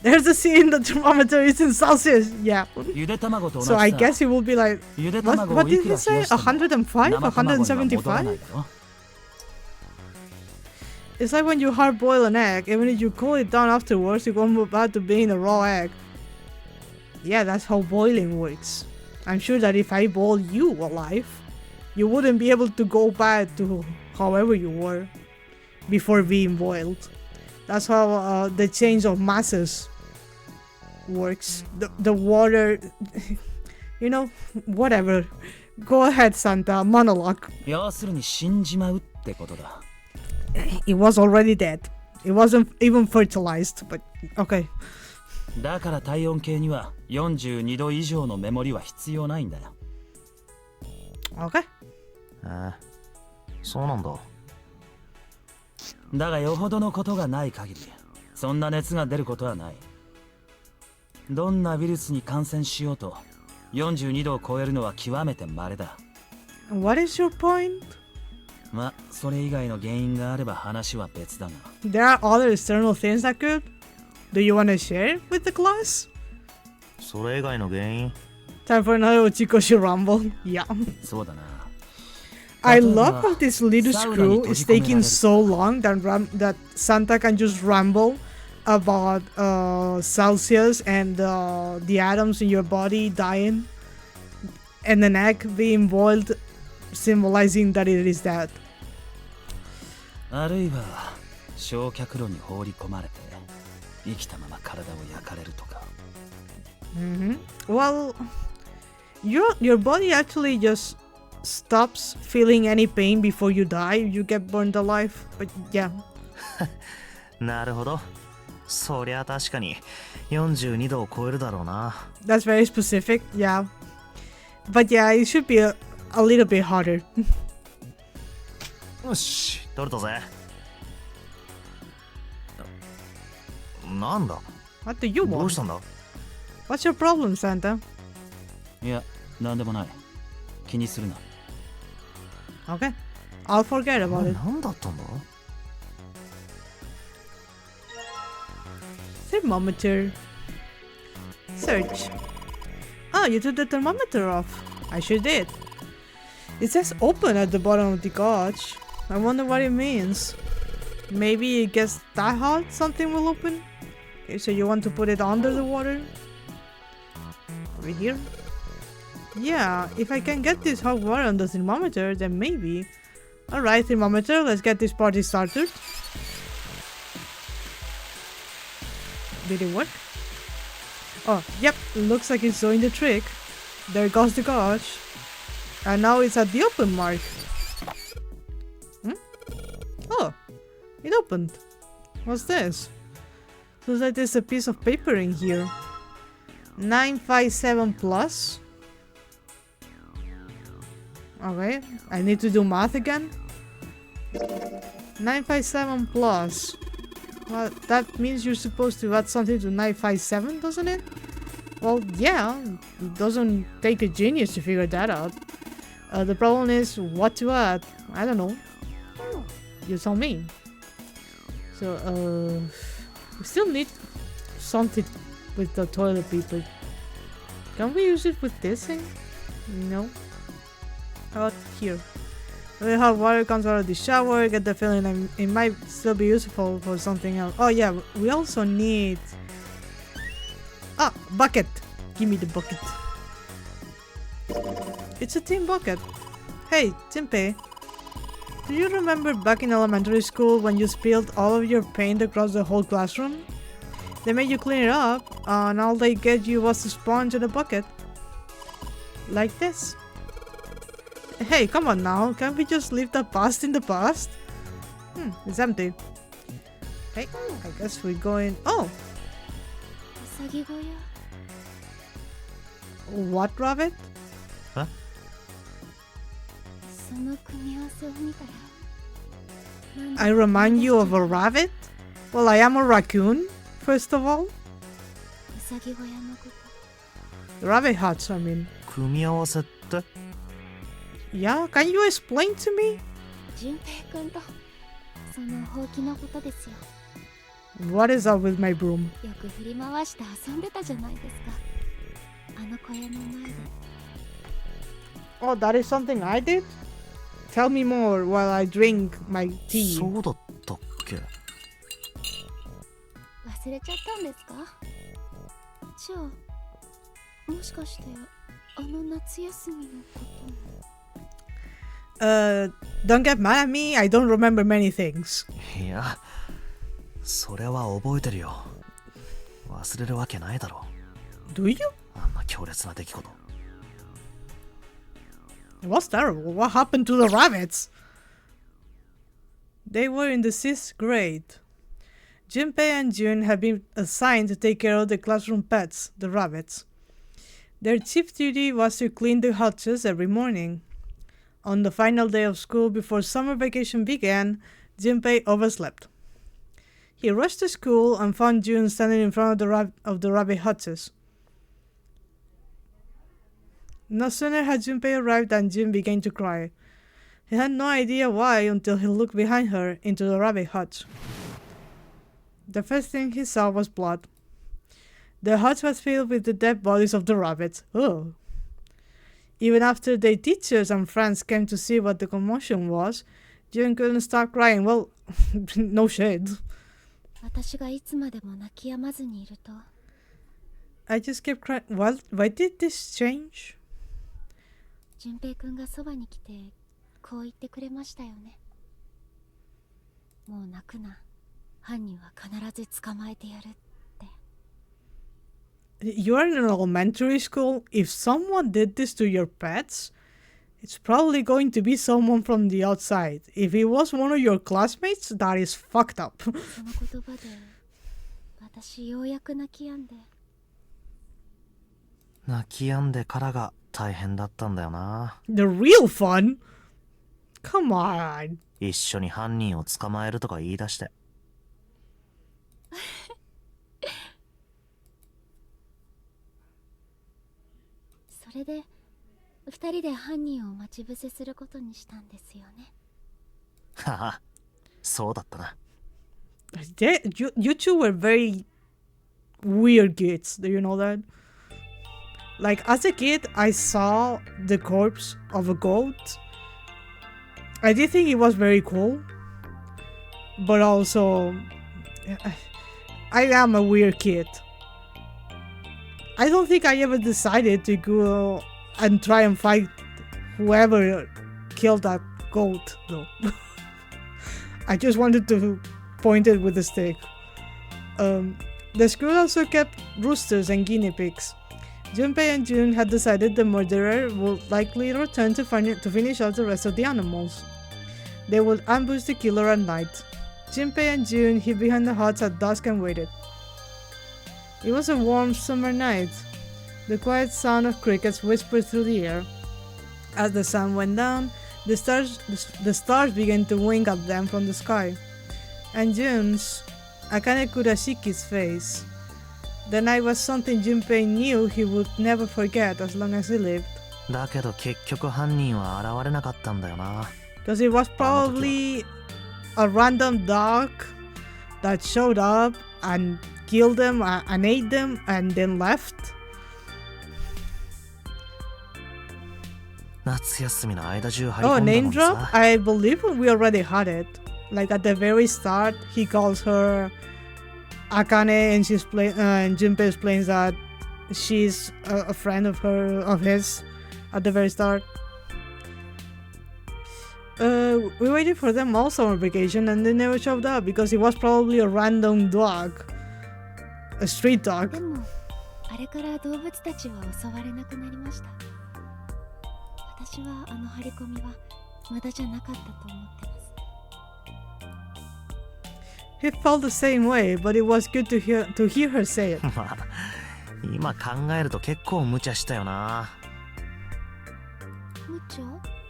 There's a scene the thermometer is in Celsius. Yeah. ゆで卵と同じ So さ。 I guess it will be like ゆで what, 卵を what い did く he ら冷 say? やしても 105? 生卵には戻らない 175? だろ。 It's like when you hard boil an egg, even if you cool it down afterwards, you won't move back to being a raw egg. Yeah, that's how boiling works. I'm sure that if I boil you alive, you wouldn't be able to go back to however you were. before being boiled. That's how the change of masses works. The water, you know, whatever. Go ahead, Santa. Monologue. 要するに死んじまうってことだ。It was already dead. It wasn't even fertilized, but okay. だから体温計には42度以上のメモリは必要ないんだよ。Okay. そうなんだ。だがよほどのことがない限り、そんな熱が出ることはない。どんなウイルスに感染しようと、42度を超えるのは極めて稀だ。What is your point? まあ、それ以外の原因があれば話は別だが。There are other external things that could. Do you want to share with the class? それ以外の原因 Time for another Ochikoshi Rumble. Yeah. そうだな。I love how this little screw is taking so long that Santa can just ramble about Celsius and the atoms in your body dying and an egg being boiled, symbolizing that it is that. あるいは焼却炉に放り込まれて生きたまま体を焼かれるとか。Well, your body actually just stops feeling any pain before you die. You get burned alive. But yeah. なるほど。そりゃ確かに42度を超えるだろうな。That's very specific, yeah. But yeah, it should be a little bit harder. よし、取れたぜ。なんだ What do you どう want? したんだ What's your problem, Santa? いや、なんでもない。気にするな。Okay, I'll forget about it. なんだったんだ Thermometer. Search. Oh, you took the thermometer off. I sure did. It says open at the bottom of the gauge. I wonder what it means. Maybe it gets that hot, something will open? Okay, so you want to put it under the water? Over here? Yeah, if I can get this hot water on the thermometer, then maybe. Alright, thermometer, let's get this party started. Did it work? Oh, yep, looks like it's doing the trick. There goes the gauge. And now it's at the open mark. Oh, it opened. What's this? Looks like there's a piece of paper in here. 957 plus. Okay, I need to do math again. 957 plus. Well, that means you're supposed to add something to 957, doesn't it? Well, yeah, it doesn't take a genius to figure that out. The problem is what to add. I don't know. You tell me. So, we still need something with the toilet paper. Can we use it with this thing? No. How about here? Really hot water comes out of the shower. Get the feeling it might still be useful for something else. Oh yeah, we also need... Ah, bucket. Give me the bucket. It's a tin bucket. Hey, Junpei. Do you remember back in elementary school when you spilled all of your paint across the whole classroom? They made you clean it up, and all they gave you was a sponge and a bucket. Like this. Hey, come on now, can't we just leave the past in the past? It's empty. Hey, I guess we're going... Oh! What, rabbit? Huh? I remind you of a rabbit? Well, I am a raccoon, first of all. The rabbit huts, I mean. 組み合わせって Yeah, can you explain to me? 純平君とそのほうきのことですよ。 What is up with my broom? よく振り回して遊んでたじゃないですか。あの小屋の前で。 Oh, that is something I did? Tell me more while I drink my tea. そうだったっけ忘れちゃったんですか？じゃあもしかしてあの夏休みのことも。Don't get mad at me, I don't remember many things. いや、それは覚えてるよ。忘れるわけないだろ。Do you? あんな強烈な出来事。It was terrible. What happened to the rabbits? They were in the 6th grade. Junpei and June had been assigned to take care of the classroom pets, the rabbits. Their chief duty was to clean the hutches every morning. On the final day of school before summer vacation began, Junpei overslept. He rushed to school and found June standing in front of the rabbit hutches. No sooner had Junpei arrived than June began to cry. He had no idea why until he looked behind her into the rabbit hutch. The first thing he saw was blood. The hutch was filled with the dead bodies of the rabbits. Oh. Even after their teachers and friends came to see what the commotion was, June couldn't stop crying. Well, no shade. 私がいつまでも泣き止まずにいると I just kept crying. Why did this change? 淳平くんがそばに来てこう言ってくれましたよね。もう泣くな。犯人は必ず捕まえてやるって。You are in an elementary school. If someone did this to your pets, it's probably going to be someone from the outside. If it was one of your classmates, that is fucked up. その言葉で私ようやく泣き止んで。泣き止んでからが大変だったんだよな。The real fun? Come on. 一緒に犯人を捕まえるとか言い出して。それで二人で犯人を待ち伏せすることにしたんですよね。はは、そうだったな。You two were very weird kids. Do you know that? Like, as a kid, I saw the corpse of a goat. I did think it was very cool. But also, I am a weird kid. I don't think I ever decided to go and try and fight whoever killed that goat, though. I just wanted to point it with a stick. The school also kept roosters and guinea pigs. Junpei and June had decided the murderer would likely return to finish off the rest of the animals. They would ambush the killer at night. Junpei and June hid behind the huts at dusk and waited. It was a warm summer night. The quiet sound of crickets whispered through the air. As the sun went down, the stars began to wink at them from the sky. And June's, Akane Kurashiki's face. The night was something Junpei knew he would never forget as long as he lived. だけど結局犯人は現れなかったんだよな。Because it was probably a random dog that showed up and killed them and ate them and then left. 夏休みの間中張り Oh, 込んだ name もん drop? さ。I believe we already had it. Like at the very start, he calls her Akane, and and Junpei explains that she's a friend of his at the very start. We waited for them all summer vacation and they never showed up because it was probably a random dog. A street dog. でもあれから動物たちは襲われなくなりました。私はあの張り込みは無駄じゃなかったと思ってます。He felt the same way, but it was good to hear her say it. まあ、今考えると結構無茶したよな。無茶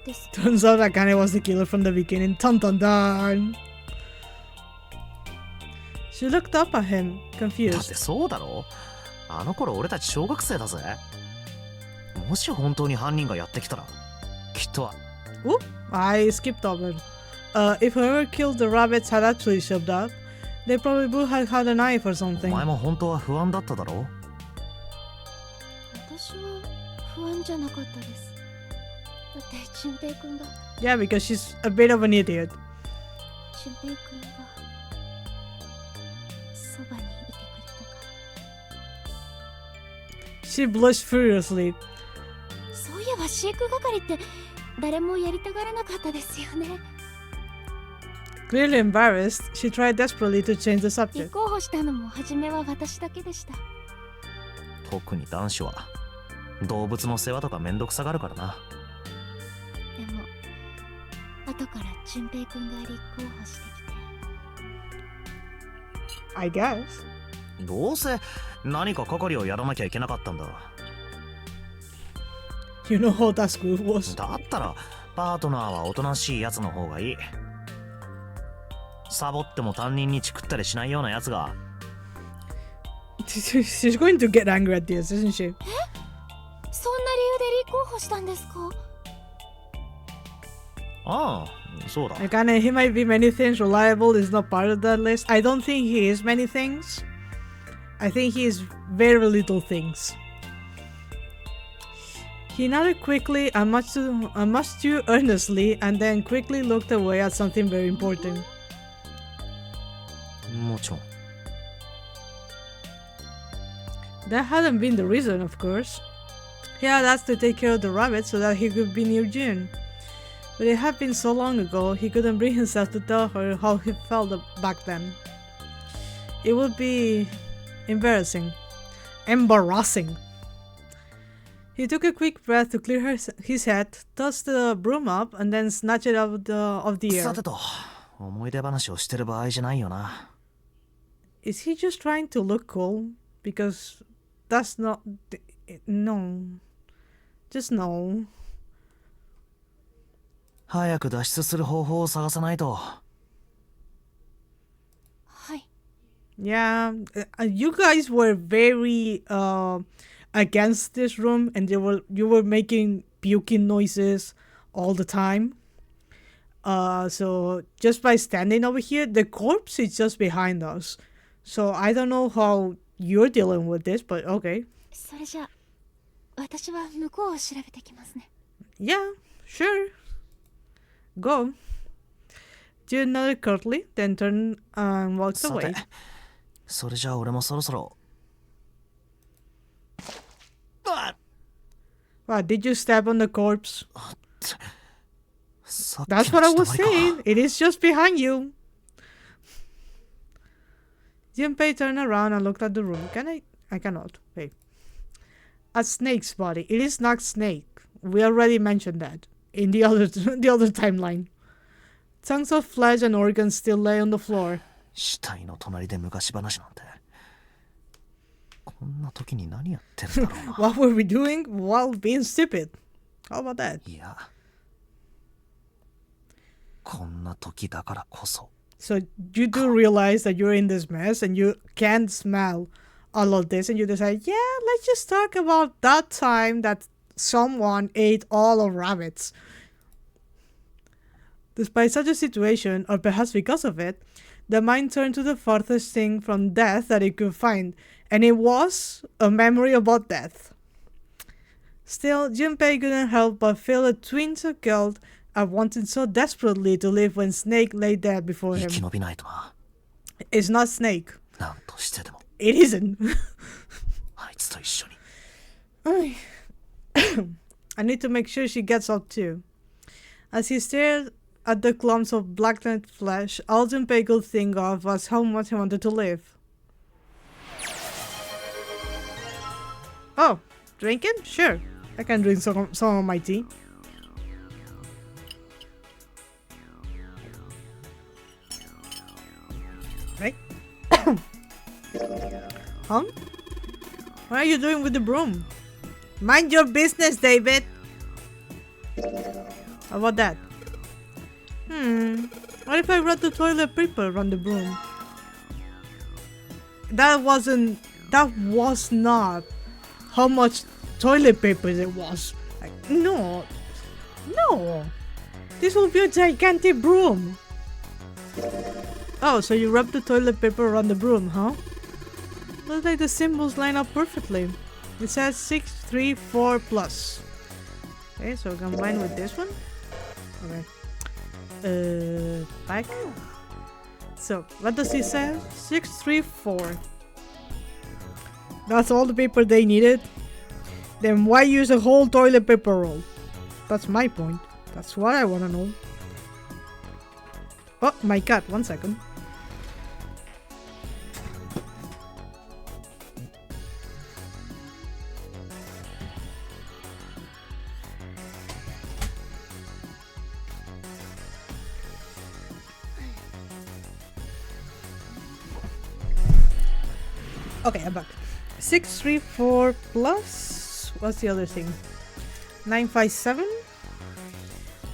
ですか？ Turns out Akane was the killer from the beginning. Dun dun dun. She looked up at him, だって confused. そうだろ？あの頃俺たち小学生だぜ。もし本当に犯人がやってきたら、きっとは。Oop, I skipped over. If whoever killed the rabbits had actually showed up, they probably would have had a knife or お something. 前も本当は不安だっただろ？私は不安じゃなかったです。だって俊平くんが Yeah, because she's a bit of an idiot. 俊平くんがそばにいてくれたから。 She blushed furiously. そういえば飼育係って誰もやりたがらなかったですよね。 Clearly embarrassed, she tried desperately to change the 立 subject. 候補したのも初めは私だけでした。特に男子は動物の世話とかめんどくさがるからな。でも後から淳平くんが立候補してきて。 I guess. どうせ何か係をやらなきゃいけなかったんだ。 You know how that school was. だったらパートナーはおとなしいやつの方がいい。サボっても担任にチクったりしないようなやつが。She's going to get angry at this, isn't she? そんな理由で立候補したんですか？ああ、そうだ。 Like, he might be many things. Reliable is not part of that list. I don't think he is many things. I think he is very little things. He nodded quickly and much too earnestly, and then quickly looked away at something very important. もちろん。 That hadn't been the reason, of course. He had asked to take care of the rabbit so that he could be near June. But it had been so long ago, he couldn't bring himself to tell her how he felt back then. It would be embarrassing. Embarrassing. He took a quick breath to clear his head, tossed the broom up, and then snatched it out of the air. さてと、思い出話をしてる場合じゃないよな。 Is he just trying to look cool? Because that's not... No. Just no. 早く脱出する方法を探さないと。はい。 Yeah, you guys were very against this room, and you were making puking noises all the time. So just by standing over here, the corpse is just behind us. So I don't know how you're dealing with this, but okay. それじゃあ私は向こうを調べてきますね。 Yeah, sure. Go. June nodded curtly, then turned and walked さ away. て、それじゃあ俺もそろそろ。Wow, did you stab on the corpse? さっき That's の what I 血 was だまり saying. か。 It is just behind you. Junpei turned around and looked at the room. Can I cannot. Wait. A snake's body. It is not snake. We already mentioned that in the other timeline. Chunks of flesh and organs still lay on the floor. 死体の隣で昔話なんて。こんな時に何やってるんだろうな。 What were we doing while being stupid? How about that? いや、こんな時だからこそ。 So you do realize that you're in this mess and you can't smell all of this, and you decide, yeah, let's just talk about that time that someone ate all of rabbits. Despite such a situation, or perhaps because of it, the mind turned to the farthest thing from death that it could find, and it was a memory about death. Still, Junpei couldn't help but feel a twinge of guilt at wanting so desperately to live when Snake lay dead before 生 him. き延びないとな。 It's not Snake. なんとしてでも It isn't. あいつと一緒に。 I need to make sure she gets up too. As he stared at the clumps of blackened flesh, all Junpei could think of was how much he wanted to live. Oh, drinking? Sure. I can drink some of my tea. Right? Huh? What are you doing with the broom? Mind your business, David! How about that? What if I run the toilet paper around the broom? That was not how much toilet paper it was. Like, no. This will be a gigantic broom. Oh, so you rub the toilet paper around the broom, huh? Looks like the symbols line up perfectly. It says 634 plus. Okay, so combine with this one. Okay. Back. So, what does it say? 634. That's all the paper they needed? Then why use a whole toilet paper roll? That's my point. That's what I want to know. Oh, my cat. 1 second. Okay, I'm back. 634 plus. What's the other thing? 957.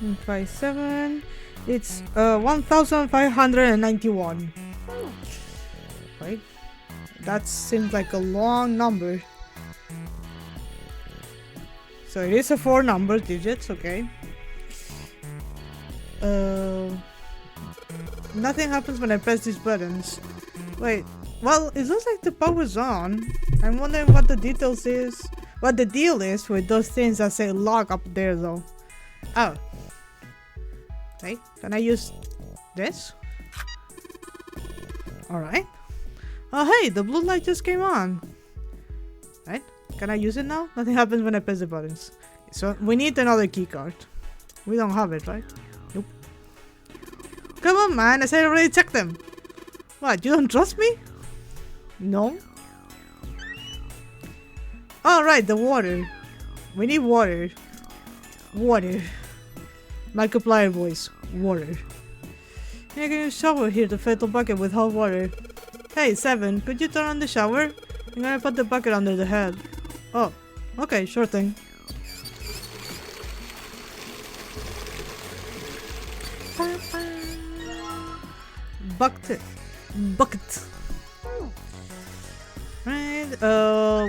957. It's 1591. Right? That seems like a long number. So it is a 4 number digits, okay. Nothing happens when I press these buttons. Wait. Well, it looks like the power's on. I'm wondering what the details is. What the deal is with those things that say lock up there though. Oh. Wait, can I use this? Alright. Oh hey, the blue light just came on. Right? Can I use it now? Nothing happens when I press the buttons. So we need another keycard. We don't have it, right? Nope. Come on man, I said I already checked them. What, you don't trust me? No? Alright, the water. We need water. Water. Markiplier voice. Water. I can use shower here to fill the bucket with hot water. Hey, 7, could you turn on the shower? I'm gonna put the bucket under the head. Oh, okay, sure thing. Bucket. Bucket. Right,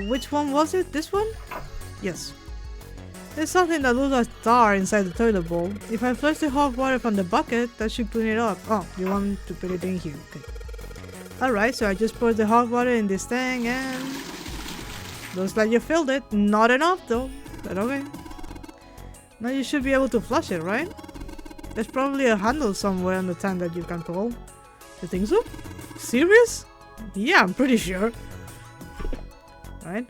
which one was it? This one? Yes. There's something that looks like a star inside the toilet bowl. If I flush the hot water from the bucket, that should clean it up. Oh, you want to put it in here. Okay. Alright, so I just poured the hot water in this thing and... looks like you filled it. Not enough though, but okay. Now you should be able to flush it, right? There's probably a handle somewhere on the tank that you can pull. You think so? Serious? Yeah, I'm pretty sure. Right?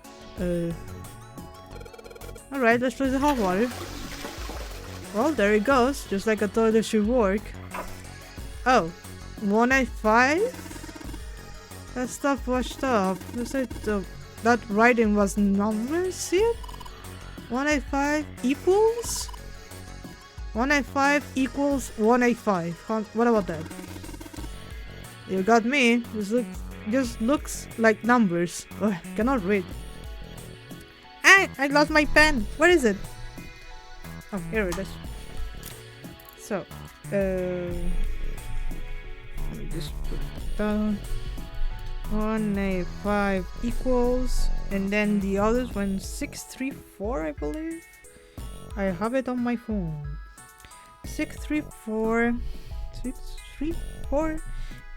Alright, let's flush the hot water. Well, there it goes. Just like a toilet should work. Oh, 185? That stuff washed up. Looks like that writing was numbers. See it? 185 equals? 185 equals 185. What about that? You got me. Just looks like numbers. Oh, I cannot read. I lost my pen. Where is it? Oh, here it is. So, let me just put it down. 185 equals, and then the others went 634, I believe. I have it on my phone. 634, 634,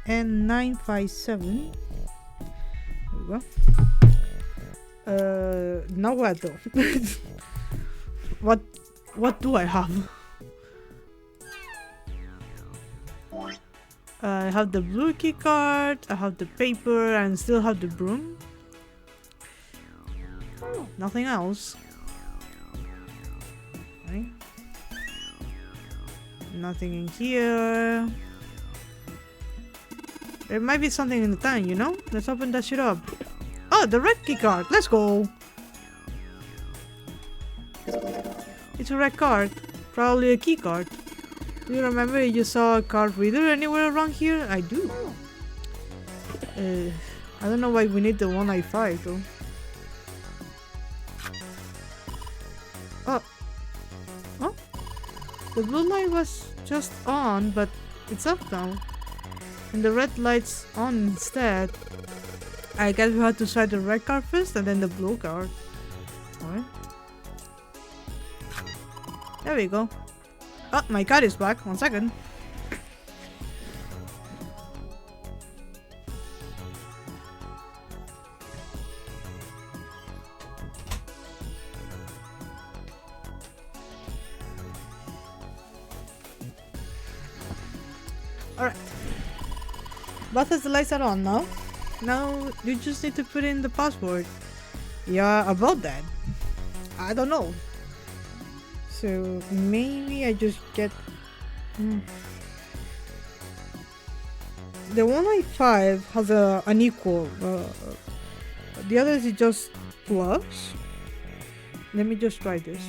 and 957. There we go. Now what though? What do I have? I have the blue key card, I have the paper, and still have the broom. Nothing else. Right? Nothing in here. There might be something in the tank, you know? Let's open that shit up. Oh, the red key card. Let's go. It's a red card. Probably a key card. Do you remember you saw a card reader anywhere around here? I do. I don't know why we need the 195 though. Oh. Oh. The blue light was just on, but it's off now. And the red light's on instead. I guess we had to try the red card first and then the blue card. Alright. There we go. Oh, my card is back. 1 second. Alright. Both of the lights are on now. Now you just need to put in the password. Yeah, about that. I don't know. So maybe I just get the 195 has an equal. The others is just plus. Let me just try this.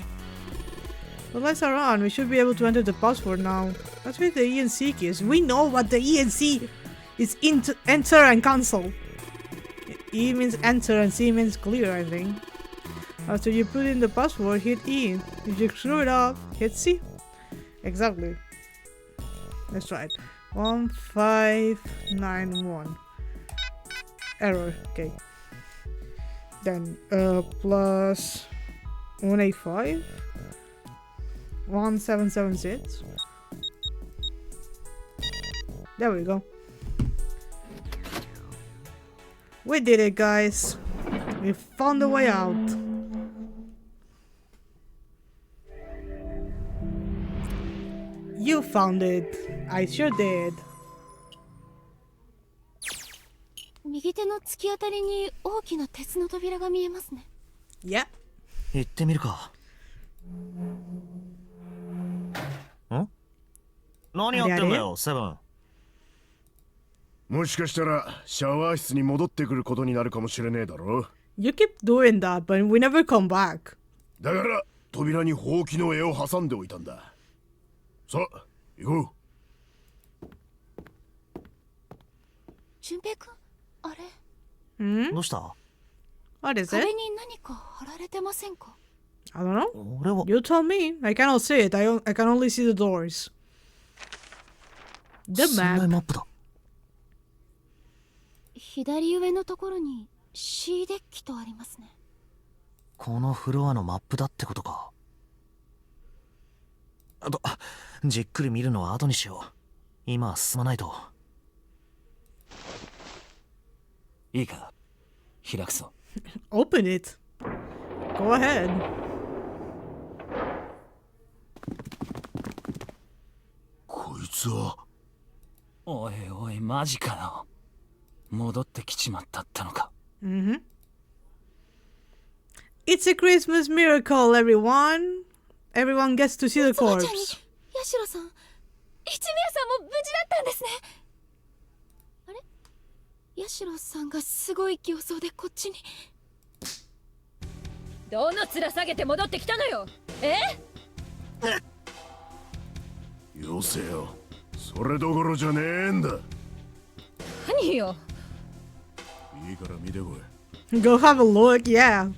Well, let's around. We should be able to enter the password now. Let's read the ENC keys. We know what the ENC is. Enter and cancel. E means enter and C means clear, I think. After you put in the password, hit E. If you screw it up, hit C. Exactly. Let's try it. 1591. Error. Okay. Then plus 185. 1776. There we go. We did it, guys. We found a way out. You found it. I sure did. 右手の突き当たりに大きな鉄の扉が見えますね。Yep. 行ってみるか。ん？何やってんだよ、セブン。もしかしたらシャワー室に戻ってくることになるかもしれねえだろ。You keep doing that, but we never come back. だから扉にほうきの絵を挟んでおいたんだ。さあ、行こう。純平くん、あれ。どうした？ What is 壁 it? に何か貼られてませんか？ I don't know. 俺は You tell me. I cannot see it. I can only see the doors. The 船内 map. マップだ。左上のところに C デッキとありますね。このフロアのマップだってことか。あと、じっくり見るのは後にしよう。今は進まないと。いいか、開くぞ。Open it. Go ahead. こいつは。おいおい、マジかよ。戻ってきちまったってのか。Mm-hmm. It's a Christmas miracle, everyone. Everyone gets to see the 妻ちゃんに corpse. ヤシロさん、一宮さんも無事だったんですね。あれ、ヤシロさんがすごい形相でこっちに。どの面下げて戻ってきたのよ。よせよ。それどころじゃねえんだ。何よ。いいから見てこい。 Go have a look, yeah.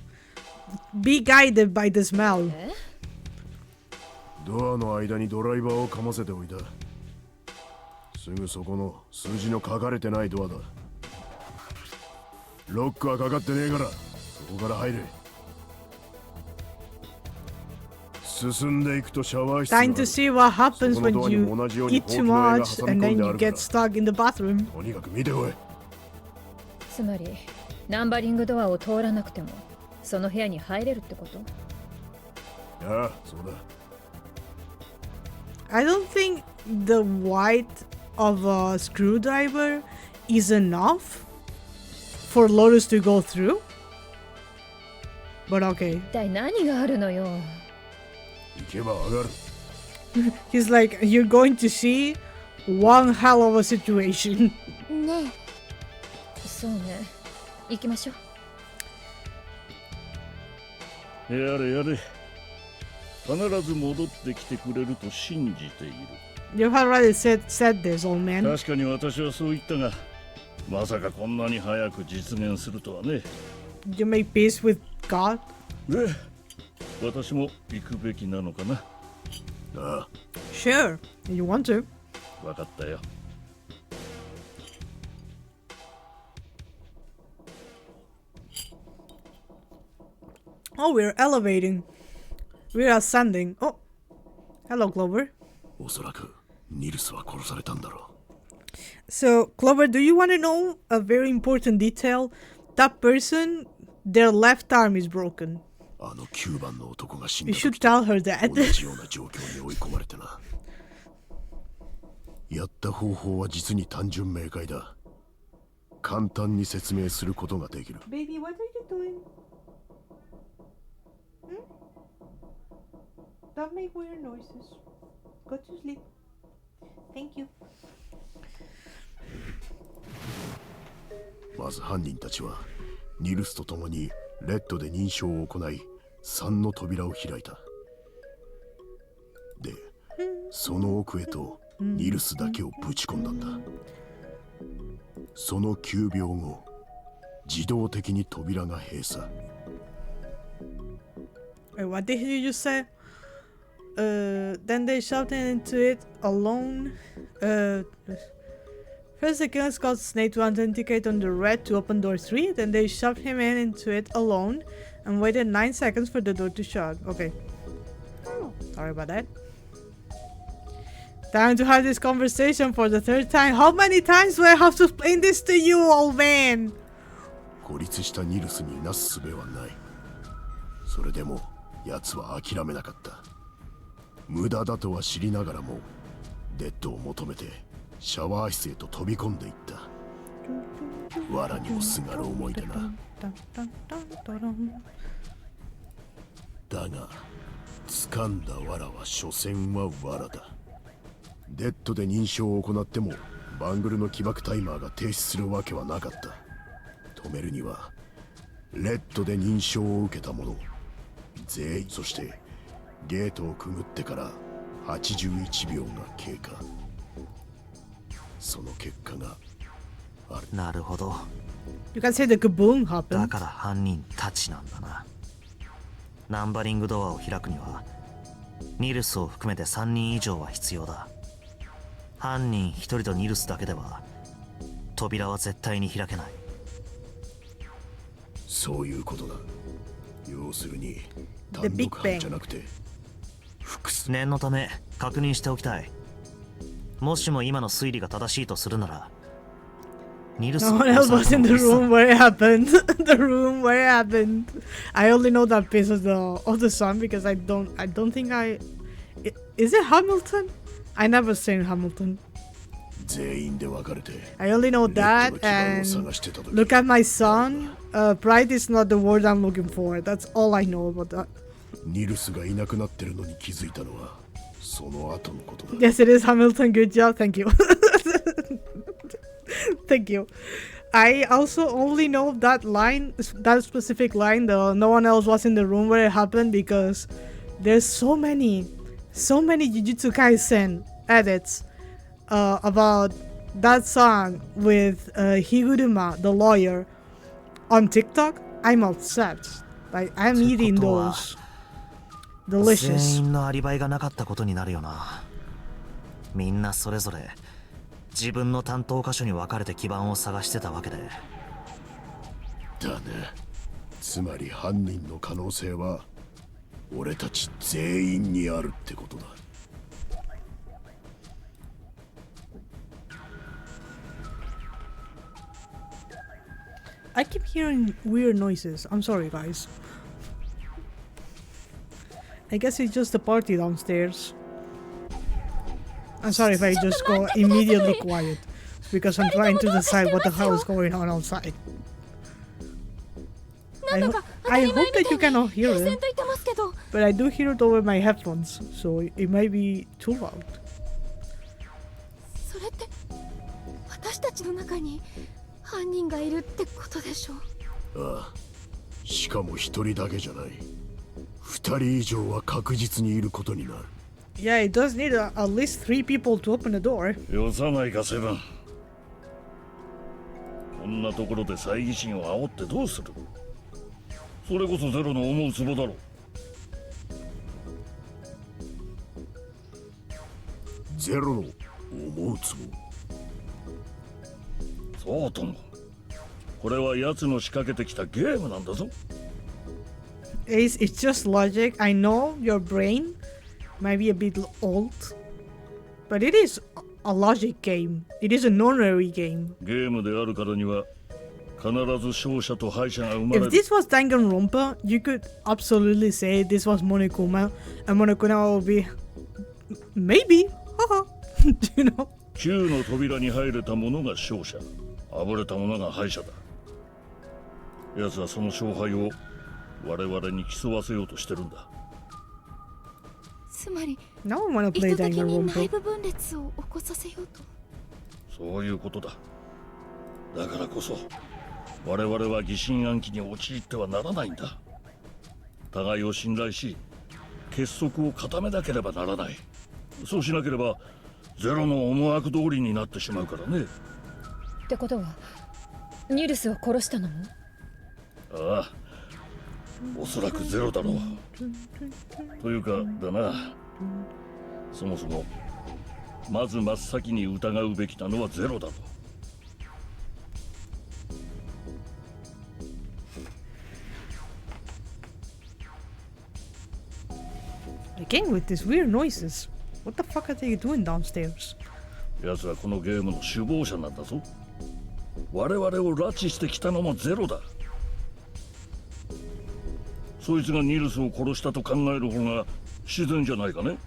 Be guided by the smell. ドアの間にドライバーをかませておいた。すぐそこの数字の書かれてないドアだ。ロックはかかってねえから、そこから入れ。進んでいくとシャワー室がある。 Time to see what happens そこの when ドアに you も同じように eat ほうき too の絵が much 挟み and 込ん then であ you るから get stuck in the bathroom. とにかく見てこい。つまりナンバリングドアを通らなくてもその部屋に入れるってこと？ああ、そうだ。I don't think the weight of a screwdriver is enough for Lotus to go through. But okay. 一体何があるのよ。行けば上がる。He's like, you're going to see one hell of a situation. ねそうね。行きましょう。やれやれ。必ず戻ってきてくれると信じている。You've already said this, old man. 確かに私はそう言ったが、まさかこんなに早く実現するとはね。You make peace with God? で、私も行くべきなのかな。ああ、 Sure, you want to. わかったよ。Oh, we're elevating. We're ascending. Oh, hello, Clover. おそらくニルスは殺されたんだろう。 So, Clover, do you want to know a very important detail? That person, their left arm is broken. あの9番の男が死ん You だ should 時 tell her 同 that. じような状況に追い込まれてな。やった方法は実に単純明快だ。簡単に説明することができる。 Baby, what are you doing? Don't make weird noises. Go to sleep. Thank you. まず犯人たちはニルスと共にレッドで認証を行い3の扉を開いた。で、その奥へとニルスだけをぶち込んだんだ。その9秒後、自動的に扉が閉鎖。What did you just say? Then they shoved into it alone. First the killers caused Snake to authenticate on the red to open door 3. Then they shoved him into it alone and waited 9 seconds for the door to shut. Okay. Sorry about that. Time to have this conversation for the 3rd time. How many times do I have to explain this to you, old man? 孤立したニルスになす術はない。それでも奴は諦めなかった。無駄だとは知りながらもデッドを求めてシャワー室へと飛び込んでいった。藁にもすがる思いでな。だが掴んだ藁は所詮は藁だ。デッドで認証を行ってもバングルの起爆タイマーが停止するわけはなかった。止めるにはレッドで認証を受けた者全員、そしてゲートをくぐってから81秒が経過。その結果がある。なるほど。 You can say the kaboom だ happened. から犯人たちなんだな。ナンバリングドアを開くにはニルスを含めて3人以上は必要だ。犯人1人とニルスだけでは扉は絶対に開けない。そういうことだ。要するに The 単 Big 独 Bang 犯じゃなくて複数。念のため確認しておきたい。もしも今の推理が正しいとするならニルス No one else was in the room where it happened. The room where it happened. I only know that piece of the song because I don't think is it Hamilton? I never seen Hamilton. 全員で分かれて I only know レッド that の基盤を and 探してた時 look at my son. Pride is not the word I'm looking for. That's all I know about that. ニルスがいなくなってるのに気づいたのはその後のことだ。 Yes, it is Hamilton. Good job. Thank you. Thank you. I also only know that line, that specific line, though no one else was in the room where it happened because there's so many Jujutsu Kaisen edits about that song with Higuruma, the lawyer, on TikTok. I'm obsessed. Like, I'm eating those. 全 Delicious. 員のアリバイがなかったことになるよな。みんなそれぞれ自分の担当箇所に分かれて基盤を探してたわけで。だね。つまり犯人の可能性は俺たち全員にあるってことだ。I keep hearing weird noises. I'm sorry, guys. I guess it's just the party downstairs. I'm sorry if I just go immediately quiet. It's because I'm trying to decide what the hell is going on outside. I hope that you cannot hear it, but I do hear it over my headphones, so it might be too loud. それって私たちの中に犯人がいるってことでしょ。ああ、しかも一人だけじゃない。二人以上は確実にいることになる。Yeah, it does need at least 3 people to open the door. よさないかセブン。こんなところで猜疑心を煽ってどうする。それこそゼロの思うツボだろ。ゼロの思うツボ。そうとも。これは奴の仕掛けてきたゲームなんだぞ。Ace, it's just logic. I know your brain might be a bit old, but it is a logic game. It is an honorary game. ゲームであるからには必ず勝者と敗者が生まれ If る。 this was Danganronpa, you could absolutely say this was Monokuma, and Monokuma would be maybe, haha, you know. 9の扉に入れた者が勝者、あぶれた者が敗者だ。奴はその勝敗を我々に競わせようとしてるんだ。つまり No one wanna 意 play 図 that 的 in your に room, 内 bro. 部分裂を起こさせようと。そういうことだ。だからこそ我々は疑心暗鬼に陥ってはならないんだ。互いを信頼し結束を固めなければならない。そうしなければゼロの思惑通りになってしまうからね。ってことはニルスを殺したのも？ああ、おそらくゼロだろう。というかだな、そもそもまず真っ先に疑うべきなのはゼロだろう。Again with these weird noises. What the fuck are they doing downstairs? 奴はこのゲームの首謀者なんだぞ。我々を拉致してきたのもゼロだ。そいつがニルスを殺したと考える方が自然じゃないかね。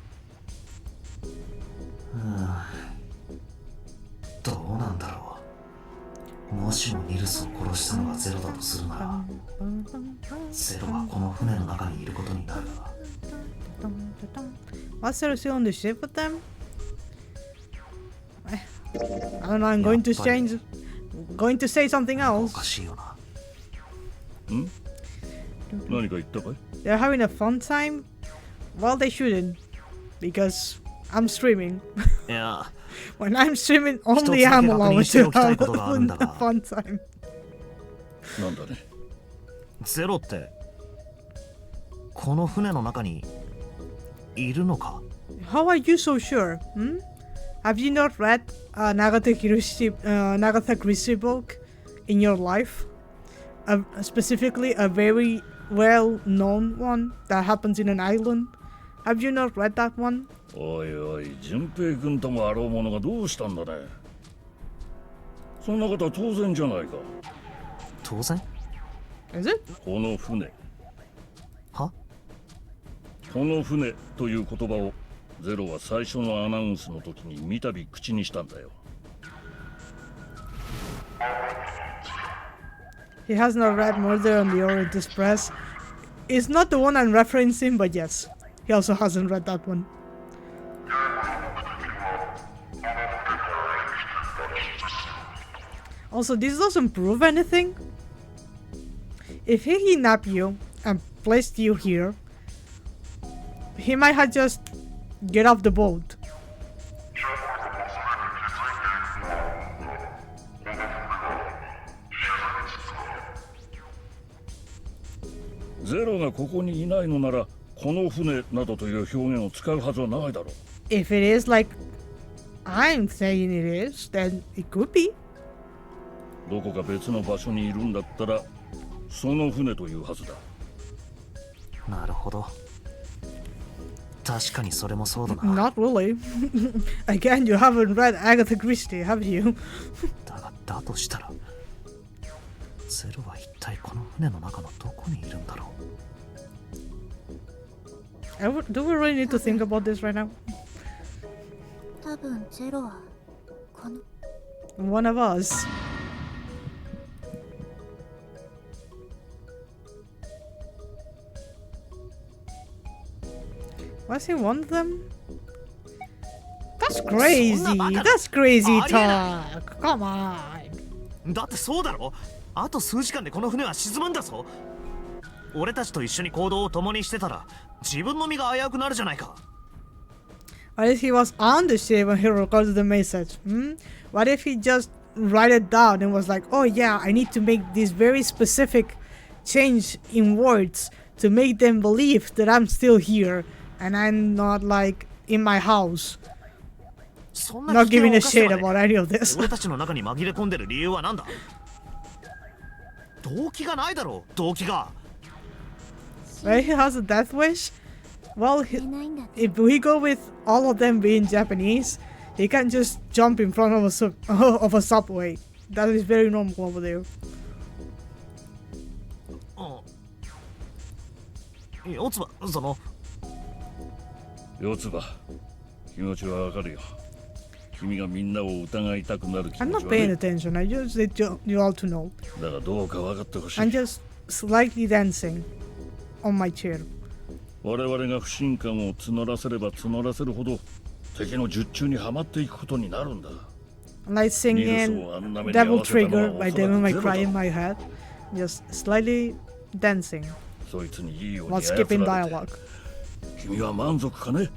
どうなんだろう。もしもニルスを殺したのがゼロだとするなら、ゼロはこの船の中にいることになるが。Was Zero still on the ship with them? I don't know, I'm going to change. Going to say something お else. かしいよな。何か言ったかい？ They're having a fun time? Well, they shouldn't. Because I'm streaming. いや、 When I'm streaming, 一つ only だ I'm け確 allowed 認して to おきたい have ことがあるんだ a が、 fun time. なんだね。ゼロってこの船の中にいるのか？ How are you so sure? Have you not read Nagata Christie book in your life? Specifically, a very well-known one that happens in an island. Have you not read that one? おいおい、純平君ともあろうものがどうしたんだね。そんなことは当然じゃないか。当然 Is it? この船。は？この船という言葉をゼロは最初のアナウンスの時に三度口にしたんだよ。He has not read Murder on the Orient Express. It's not the one I'm referencing, but yes, he also hasn't read that one. Also, this doesn't prove anything. If he kidnapped you and placed you here, he might have just get off the boat. ゼロがここにいないのなら、この船などという表現を使うはずはないだろう。If it is like I'm saying it is, then it could be. どこか別の場所にいるんだったら、その船というはずだ。なるほど。確かにそれもそうだな。 Not really. Again, you haven't read Agatha Christie, have you? だが、だとしたら、ゼロは一体この船の中のどこにいるんだろう。Do we really need to think about this right now? 多分ゼロはこの One of us. Was he one of them? That's crazy. That's crazy talk. Come on. だってそうだろ。あと数時間でこの船は沈むんだぞ。俺たちと一緒に行動を共にしてたら自分の身が危うくなるじゃないか。What if he was on the ship when he recorded the message? What if he just write it down and was like, oh yeah, I need to make this very specific change in words to make them believe that I'm still here and I'm not like in my house. Not giving a shit about any of this. 俺たちの中に紛れ込んでる理由は何だ？動機がないだろう。動機が。Right? He has a death wish. Well, いないんだって if we go with all of them being Japanese, he can't just jump in front of of a subway. That is very normal over there. 四つ葉、その四つ葉、気持ちはわかるよ。君がみんなを疑いたくなる気 I'm 持ち not は、paying ね、 attention. I just need you all to know. だがどうか分かってほしい。 I'm just slightly dancing on my chair. 我々が不信感を募らせれば募らせるほど敵の術中にはまっていくことになるんだ。 Like singing Devil Trigger by Devil May Cry in my head, just slightly dancing そいつにいいように while 操 skipping られて dialogue. 君は満足かね？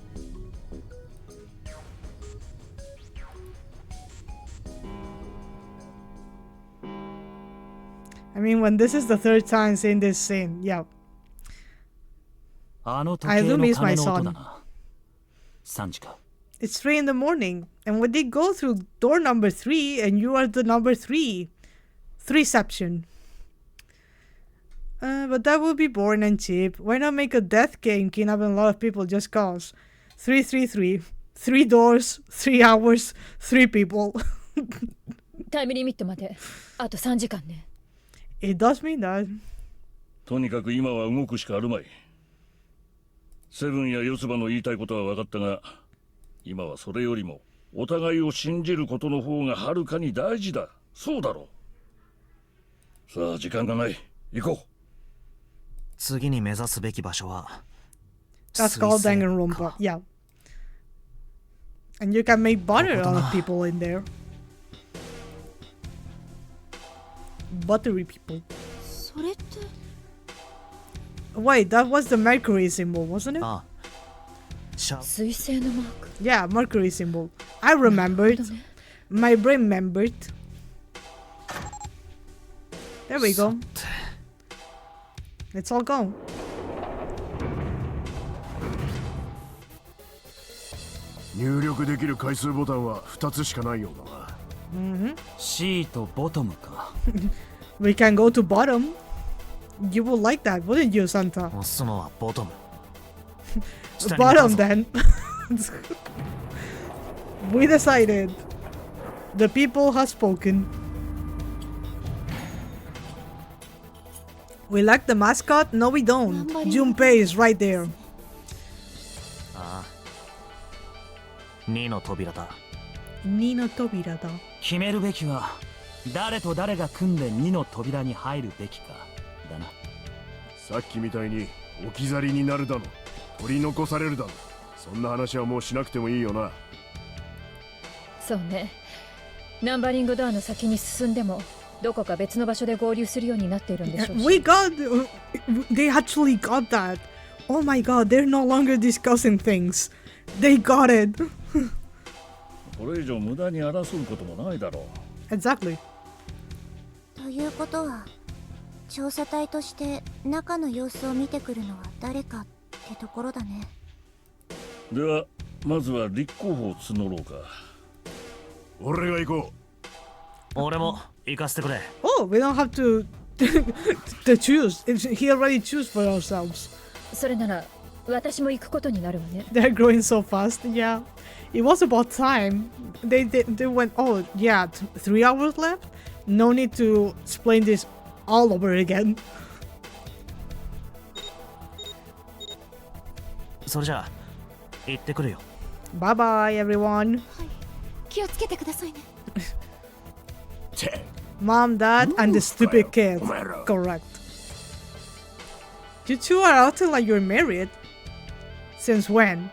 I mean, when this is the third time seeing this scene, yeah. あの時 I 計 do の miss my 鐘の音 son. だな。3時か。 It's 3 in the morning, and when they go through door number 3, and you are the number 3, threeception. But that would be boring and cheap. Why not make a death game kidnapping a lot of people just cause? 333. 3 doors, 3 hours, 3 people. タイムリミットまであと3時間ね。 It does mean that. とにかく今は動くしかあるまい。セブンや四つ葉の言いたいことは分かったが、今はそれよりもお互いを信じることの方がはるかに大事だ。そうだろう。さあ時間がない。行こう。次に目指すべき場所は That's called 水星 Danganronpa. か Yeah. And you can make butter out of people in there. Buttery people. それって Wait, that was the Mercury symbol, wasn't it? ああシャ水星のマーク。 Yeah, Mercury symbol. I remembered. My brain remembered. There we go. Let's all go. 入力できる回数ボタンは2つしかないようだな。C とボトムか。 We can go to bottom. You would like that, wouldn't you, Santa? 押すのはボトム下に向か Bottom うぞ then. We decided. The people have spoken. We like the mascot? No, we don't. Junpei is right there. ああ2の扉だ Nino Tobira da. 決めるべきは誰と誰が組んで2の扉に入るべきかだな。さっきみたいに置き去りになるだの、取り残されるだの、そんな話はもうしなくてもいいよな。そうね。ナンバリングドアの先に進んでもどこか別の場所で合流するようになっているんでしょうし。 We got. They actually got that. Oh my god, they're no longer discussing things. They got it. これ以上無駄に争うこともないだろう。 Exactly. ということは調査隊として中の様子を見てくるのは誰かってところだね。ではまずは立候補を募ろうか。俺が行こ俺も行かせてくれ Oh, we don't have to to choose. He already choose for ourselves. それなら私も行くことになるわね。 They're growing so fast. Yeah, it was about time. They went. Oh yeah, 3 hours left. No need to explain this all over again. それじゃあ行ってくるよ Bye bye, everyone. 気をつけてくださいね。う。て Mom, Dad, and the stupid kid. Correct. You two are acting like you're married. Since when?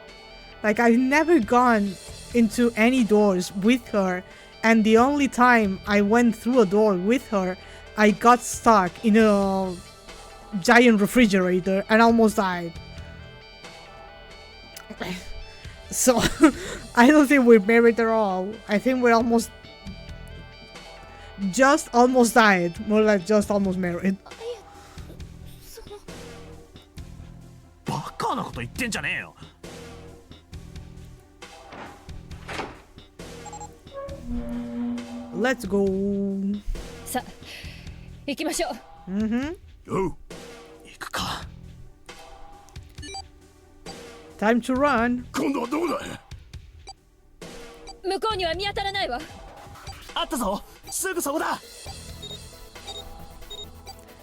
Like, I've never gone into any doors with her, and the only time I went through a door with her, I got stuck in a giant refrigerator and almost died. So, I don't think we're married at all. I think we're almost died. More like just almost married. そのバカなこと言ってんじゃねえよ Let's go. さあ行きましょう。よう。行くか Time to run. 今度はどこだ。向こうには見当たらないわ。あったぞ、すぐそこだ。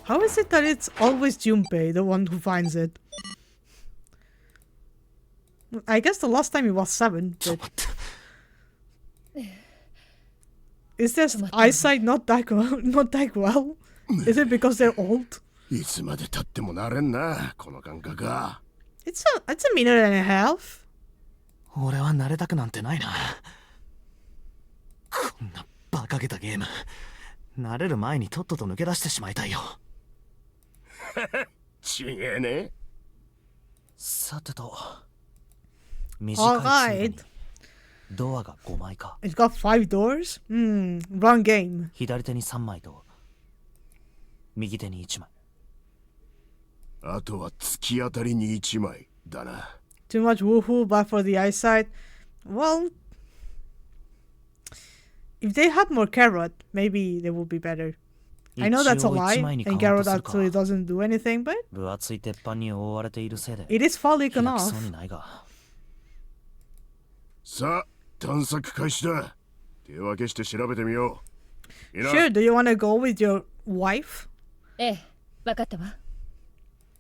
How is it that it's always Junpei, the one who finds it? I guess the last time it was 7, but... Is their eyesight not that well? Is it because they're old? いつまで経ってもなれんな、この感覚が。It's a minute and a half. 俺は慣れたくなんてないな。こんな馬鹿げたゲーム。慣れる前にとっとと抜け出してしまいたいよ。ちげえね。さてと、短いついでに Alright. ドアが5枚か。 It's got 5 doors? Wrong game. 左手に3枚と、右手に1枚。あとは突き当たりに1枚だな。Too much woohoo, bad for the eyesight. Well, if they had more carrot, maybe they would be better. I know that's a lie, and carrot actually doesn't do anything, but 分厚い鉄板に覆われているせいで、 it is phallic 開き enough. そうにないが。さあ、探索開始だ。手分けして調べてみよう。いいな。 Sure, do you want to go with your wife ええ、分かったわ。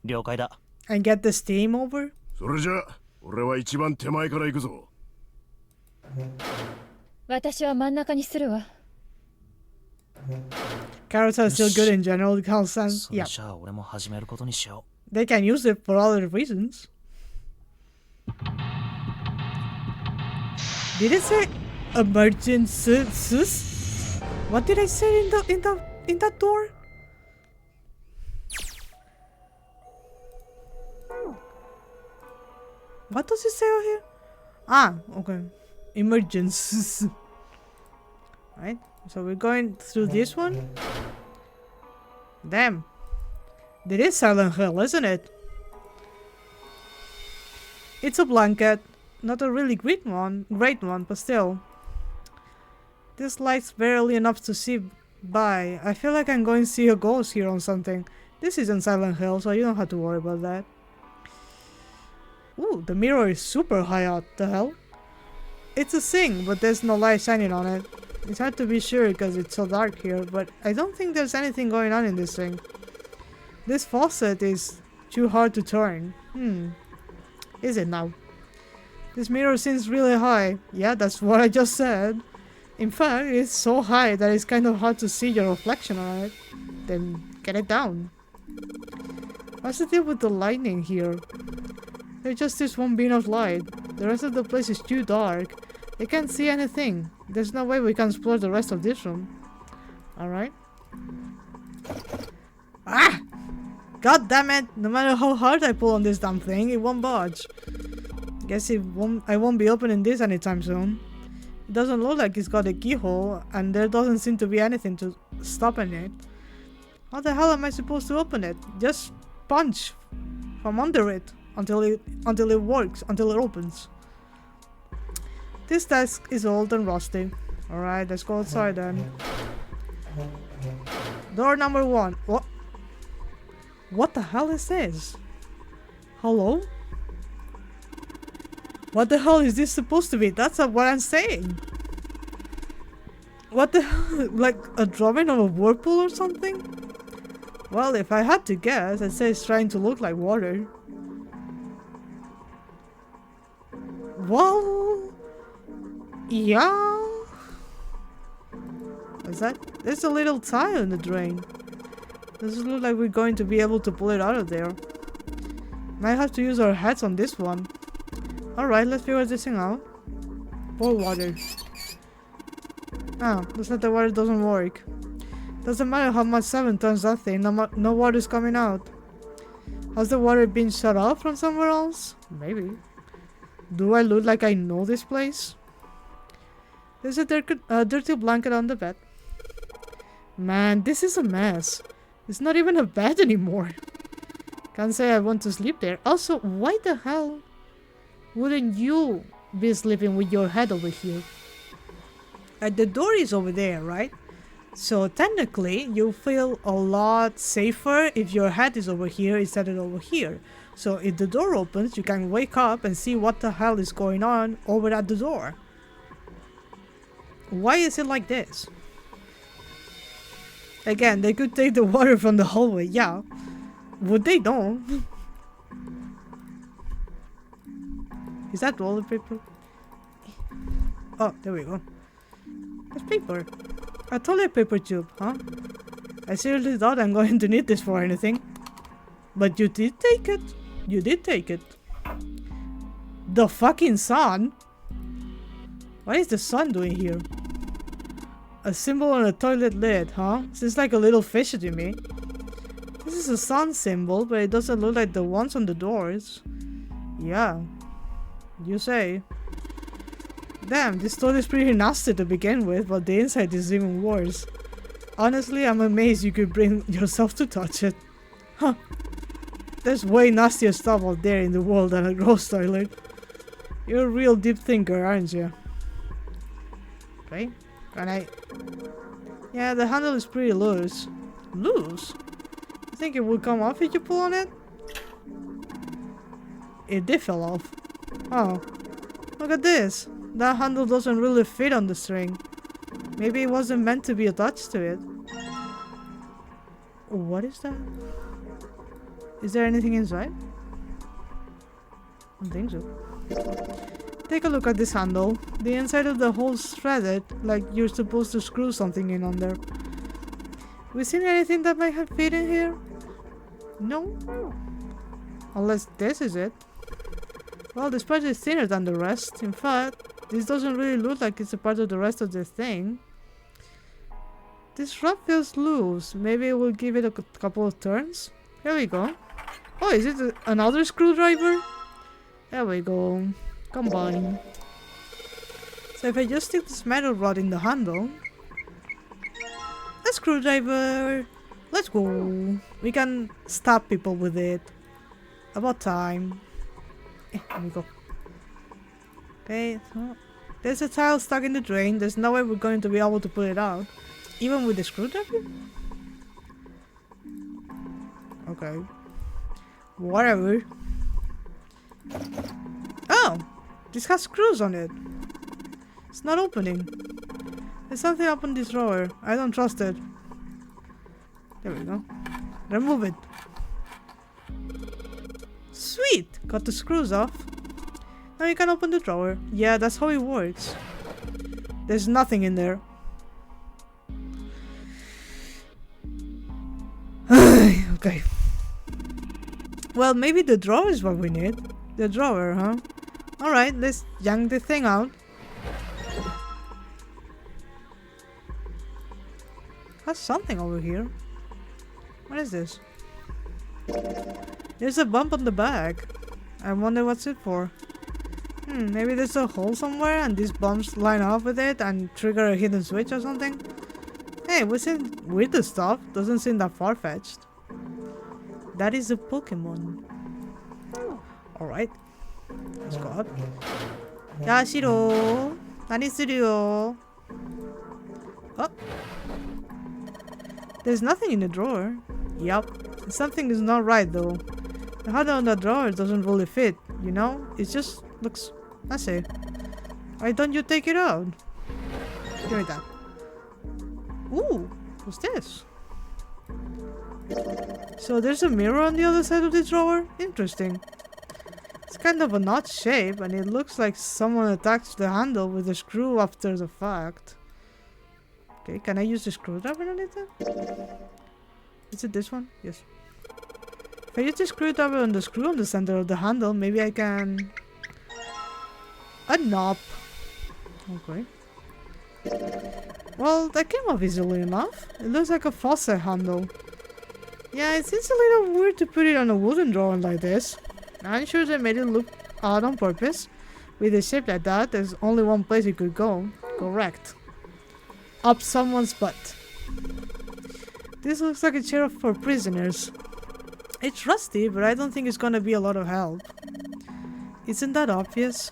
了解だ。 and get the steam over? それじゃあ、俺は一番手前から行くぞ。私は真ん中にするわ。Carrots are still good in general, Carlson. それ Yeah, じゃあ俺も始めることにしよ they can use it for other reasons. Did it say emergencies? What did I say in that door? What does it say over here? Ah, okay. Emergencies. Right, so we're going through this one. Damn. It is Silent Hill, isn't it? It's a blanket. Not a really great one, but still. This light's barely enough to see by. I feel like I'm going to see a ghost here or something. This isn't Silent Hill, so you don't have to worry about that. Ooh, the mirror is super high up. The hell? It's a thing, but there's no light shining on it. It's hard to be sure because it's so dark here, but I don't think there's anything going on in this thing. This faucet is too hard to turn. Is it now? This mirror seems really high. Yeah, that's what I just said. In fact, it's so high that it's kind of hard to see your reflection on it. Then get it down. What's the deal with the lightning here? There's just this one beam of light. The rest of the place is too dark. I can't see anything. There's no way we can explore the rest of this room. Alright. Ah! God damn it! No matter how hard I pull on this damn thing, it won't budge. Guess I won't be opening this anytime soon. It doesn't look like it's got a keyhole, and there doesn't seem to be anything to stopping it. How the hell am I supposed to open it? Just punch from under it until it works, until it opens. This desk is old and rusty. Alright, let's go outside then. Door number 1. What? What the hell is this? Hello? What the hell is this supposed to be? That's what I'm saying. What the hell? Like a drawing of a whirlpool or something? Well, if I had to guess, I'd say it's trying to look like water. Well, yeah. What's that? There's a little tile in the drain. Doesn't look like we're going to be able to pull it out of there. Might have to use our heads on this one. Alright, let's figure this thing out. Pour water. Ah, looks like the water doesn't work. Doesn't matter how much 7 turns that thing, no water's coming out. Has the water been shut off from somewhere else? Maybe. Do I look like I know this place? There's a dirty blanket on the bed. Man, this is a mess. It's not even a bed anymore. Can't say I want to sleep there. Also, why the hell wouldn't you be sleeping with your head over here? The door is over there, right? So technically, you feel a lot safer if your head is over here instead of over here. So if the door opens, you can wake up and see what the hell is going on over at the door. Why is it like this? Again, they could take the water from the hallway, yeah. Would they though? Is that toilet paper? Oh, there we go. That's paper. A toilet paper tube, huh? I seriously thought I'm going to need this for anything. But you did take it. You did take it. The fucking sun? What is the sun doing here? A symbol on a toilet lid, huh? Seems like a little fishy to me. This is a sun symbol, but it doesn't look like the ones on the doors. Yeah. You say. Damn, this toilet is pretty nasty to begin with, but the inside is even worse. Honestly, I'm amazed you could bring yourself to touch it. Huh. There's way nastier stuff out there in the world than a gross toilet. You're a real deep thinker, aren't you? Okay. Can I... Yeah, the handle is pretty loose. Loose? You think it will come off if you pull on it? It did fall off. Oh. Look at this. That handle doesn't really fit on the string. Maybe it wasn't meant to be attached to it. What is that? Is there anything inside? I don't think so. Take a look at this handle. The inside of the hole's threaded, like you're supposed to screw something in on there. We seen anything that might have fit in here? No? Unless this is it. Well, this part is thinner than the rest. In fact, this doesn't really look like it's a part of the rest of the thing. This rod feels loose. Maybe we'll give it a couple of turns. Here we go. Oh, is it another screwdriver? There we go. Combine. So if I just stick this metal rod in the handle. A screwdriver. Let's go. We can stab people with it. About time. There we go. Okay, so there's a tile stuck in the drain. There's no way we're going to be able to pull it out. Even with the screwdriver? Okay. Whatever. Oh! This has screws on it. It's not opening. There's something up in this drawer. I don't trust it. There we go. Remove it. Sweet! Got the screws off. Now you can open the drawer. Yeah, that's how it works. There's nothing in there. Okay. Well, maybe the drawer is what we need. The drawer, huh? Alright, let's yank the thing out. Has something over here. What is this? There's a bump on the back. I wonder what's it for. Maybe there's a hole somewhere and these bumps line up with it and trigger a hidden switch or something? Hey, what's it with the stuff? Doesn't seem that far-fetched. That is a Pokemon. Alright. Let's go up. Yashiro! Nani suru yo? Oh. There's nothing in the drawer. Yup. Something is not right though. The handle on the drawer doesn't really fit, you know? It just looks messy. Why don't you take it out? Give me that. Ooh, what's this? So there's a mirror on the other side of the drawer? Interesting. It's kind of an odd shape and it looks like someone attached the handle with a screw after the fact. Okay, can I use the screwdriver on it then? Is it this one? Yes. If I use the screwdriver on the screw on the center of the handle, maybe I can... A knob. Okay. Well, that came off easily enough. It looks like a faucet handle. Yeah, it seems a little weird to put it on a wooden drawer like this. I'm sure they made it look odd on purpose. With a shape like that, there's only one place it could go. Correct. Up someone's butt. This looks like a chair for prisoners. It's rusty, but I don't think it's gonna be a lot of help. Isn't that obvious?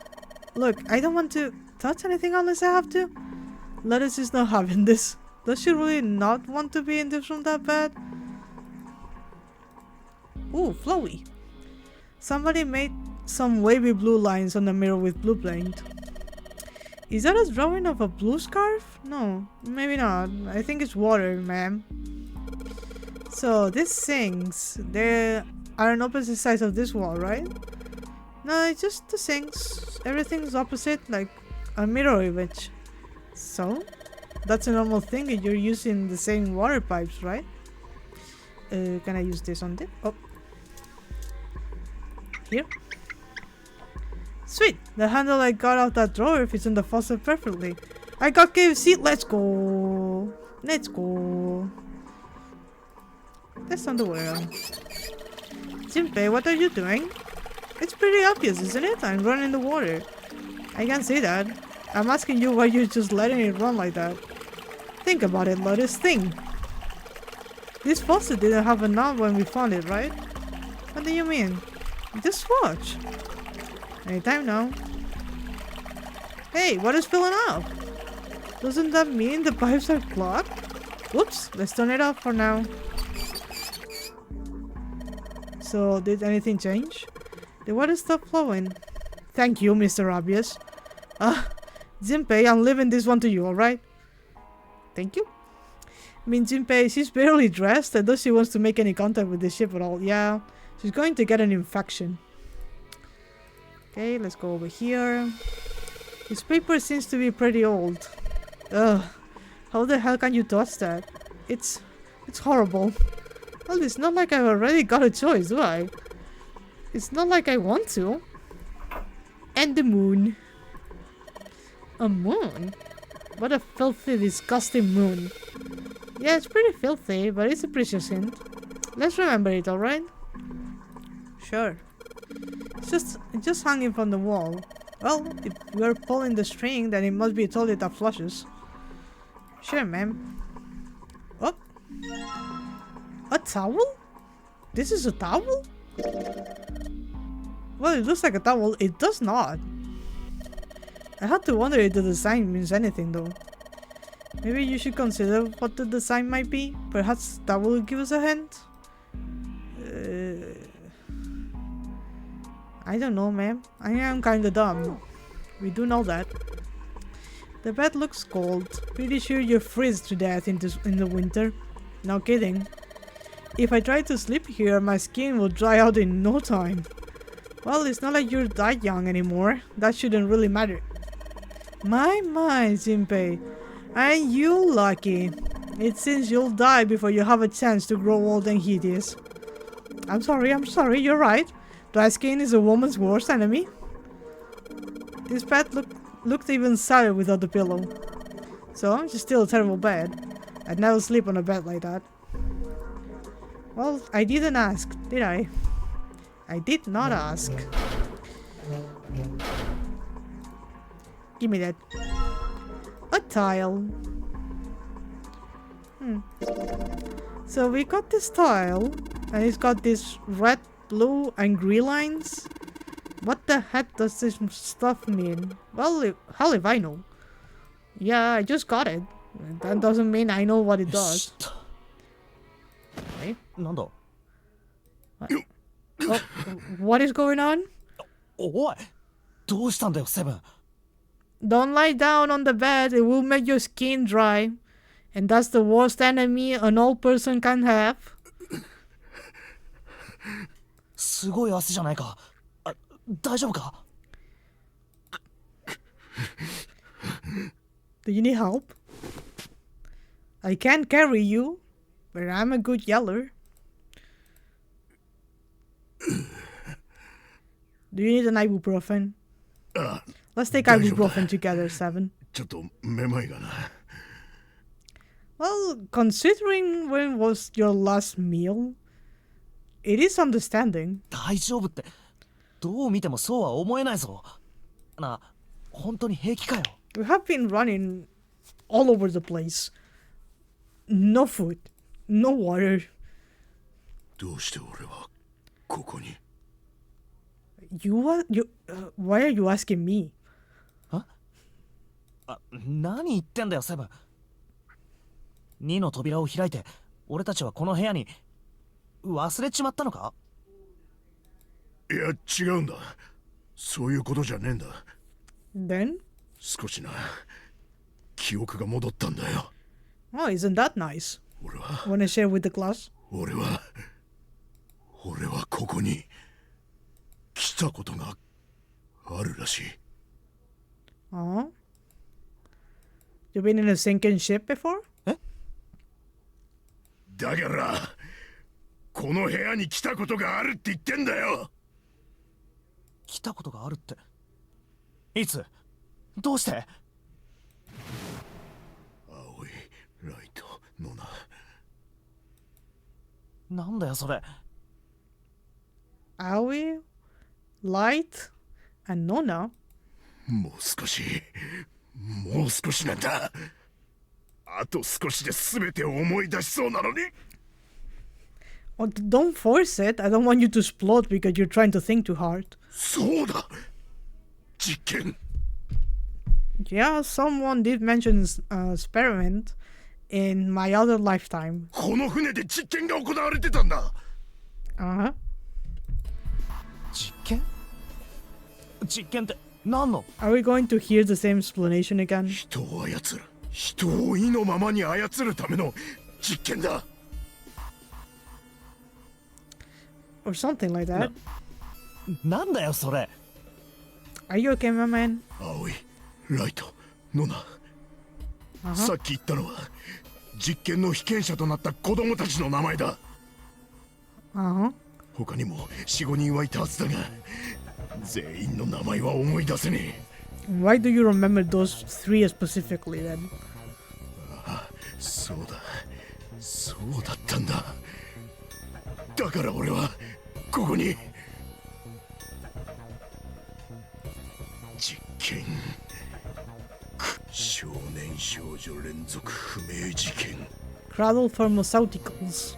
Look, I don't want to touch anything unless I have to. Lettuce is not having this. Does she really not want to be in this room that bad? Ooh, flowy. Somebody made some wavy blue lines on the mirror with blue paint. Is that a drawing of a blue scarf? No, maybe not. I think it's water, ma'am. So, these sinks, they are on opposite sides of this wall, right? No, it's just the sinks. Everything's opposite, like a mirror image. So, that's a normal thing if you're using the same water pipes, right? Can I use this on this? Oh. Here. Sweet! The handle I got out that drawer fits in the faucet perfectly. I got KFC! Let's go! Let's go! That's underwear. Junpei, what are you doing? It's pretty obvious, isn't it? I'm running the water. I can't say that. I'm asking you why you're just letting it run like that. Think about it, Lotus. Think. This faucet didn't have a knob when we found it, right? What do you mean? Just watch. Anytime now. Hey, what is filling up? Doesn't that mean the pipes are clogged? Whoops, let's turn it off for now. So, did anything change? The water stopped flowing. Thank you, Mr. Obvious. Junpei, I'm leaving this one to you, alright? Thank you. I mean, Junpei, she's barely dressed. I doubt she wants to make any contact with the ship at all. Yeah, she's going to get an infection. Okay, let's go over here. This paper seems to be pretty old. Ugh, how the hell can you touch that? It's horrible. Well, it's not like I've already got a choice, do I? It's not like I want to. And the moon. A moon? What a filthy, disgusting moon. Yeah, it's pretty filthy, but it's a precious hint. Let's remember it, alright? Sure. It's just hanging from the wall. Well, if we're pulling the string, then it must be a toilet that flushes. Sure, ma'am. Oh. A towel? This is a towel? Well, it looks like a towel. It does not. I had to wonder if the design means anything, though. Maybe you should consider what the design might be. Perhaps that will give us a hint? I don't know, ma'am. I am kinda dumb. We do know that. The bed looks cold. Pretty sure you freeze to death in the winter. No kidding. If I try to sleep here, my skin will dry out in no time. Well, it's not like you're that young anymore. That shouldn't really matter. My, Junpei. Aren't you lucky? It seems you'll die before you have a chance to grow old and hideous. I'm sorry, you're right. Dry skin is a woman's worst enemy. This bed looked even sadder without the pillow. So, it's still a terrible bed. I'd never sleep on a bed like that. Well, I didn't ask, did I? I did not ask. Give me that. A tile. So we got this tile, and it's got this red, blue, and green lines. What the heck does this stuff mean? Well, hell if I know. Yeah, I just got it. That doesn't mean I know what it does. Okay. なんだ Oh, what is going on? おいどうしたんだよセブン Don't lie down on the bed, it will make your skin dry. And that's the worst enemy an old person can have. すごい汗じゃないか大丈夫か Do you need help? I can't carry you, but I'm a good yeller. Do you need an ibuprofen? Let's take ibuprofen together, Seven. ちょっとめまいがな。 Well, considering when was your last meal, it is understanding. 大丈夫ってどう見てもそうは思えないぞな本当に平気かよ We have been running all over the place. No food, no water. どうして俺はここに Why are you asking me? 何言ってんだよセブン2の扉を開いて俺たちはこの部屋に忘れちまったのかいや違うんだそういうことじゃねえんだ Then? 少しな記憶が戻ったんだよ Oh, isn't that nice? 俺は Wanna share with the class? 俺はここに来たことがあるらしい Oh? You've been in a sinking ship before? だからこの部屋に来たことがあるって言ってんだよ来たことがあるっていつどうして？青いライトのな。なんだよそれ。Aoi, Light, and Nona. もう少しなんだ。あと少しで全てを思い出しそうなのに。Oh, don't force it. I don't want you to explode because you're trying to think too hard. そうだ。実験。Yeah, someone did mention experiment in my other lifetime. この船で実験が行われてたんだ。Uh-huh. 実験？実験って何の？ Are we going to hear the same explanation again? 人を操る。人を意のままに操るための実験だ。Or something like that. なんだよそれ。Are you okay, my man? 青いライトノナ。さっき言ったのは実験の被験者となった子供たちの名前だ。Uh-huh. 他にも 4,5 人はいたはずだが全員の名前は思い出せねえ。 Why do you remember those three specifically then? そうだったんだ。だから俺はここに。実験少年少女連続不明事件。 Cradle Pharmaceuticals.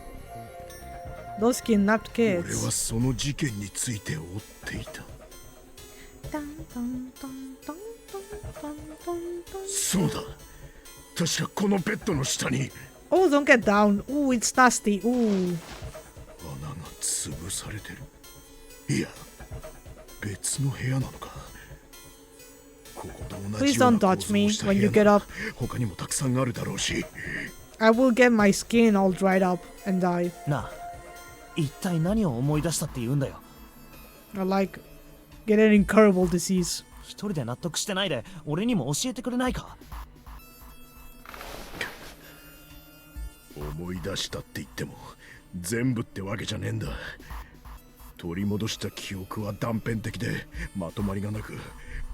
Those kidnapped 俺は kids. その事件について追っていた。そうだ。確かこのベッドの下に Oh, don't get down. Ooh, it's nasty. Ooh. 穴が潰されてる。いや別の部屋なのか。ここと同 Please じよう don't な構 touch 造 me をした when 部 you 屋 get な up. 他にもたくさんあるだろうし。 I will get my skin all dried up and die. なあ、一体何を思い出したって言うんだよ。 Or like, get an incurable disease. 一人で納得してないで俺にも教えてくれないか？思い出したって言っても全部ってわけじゃねえんだ。取り戻した記憶は断片的でまとまりがなく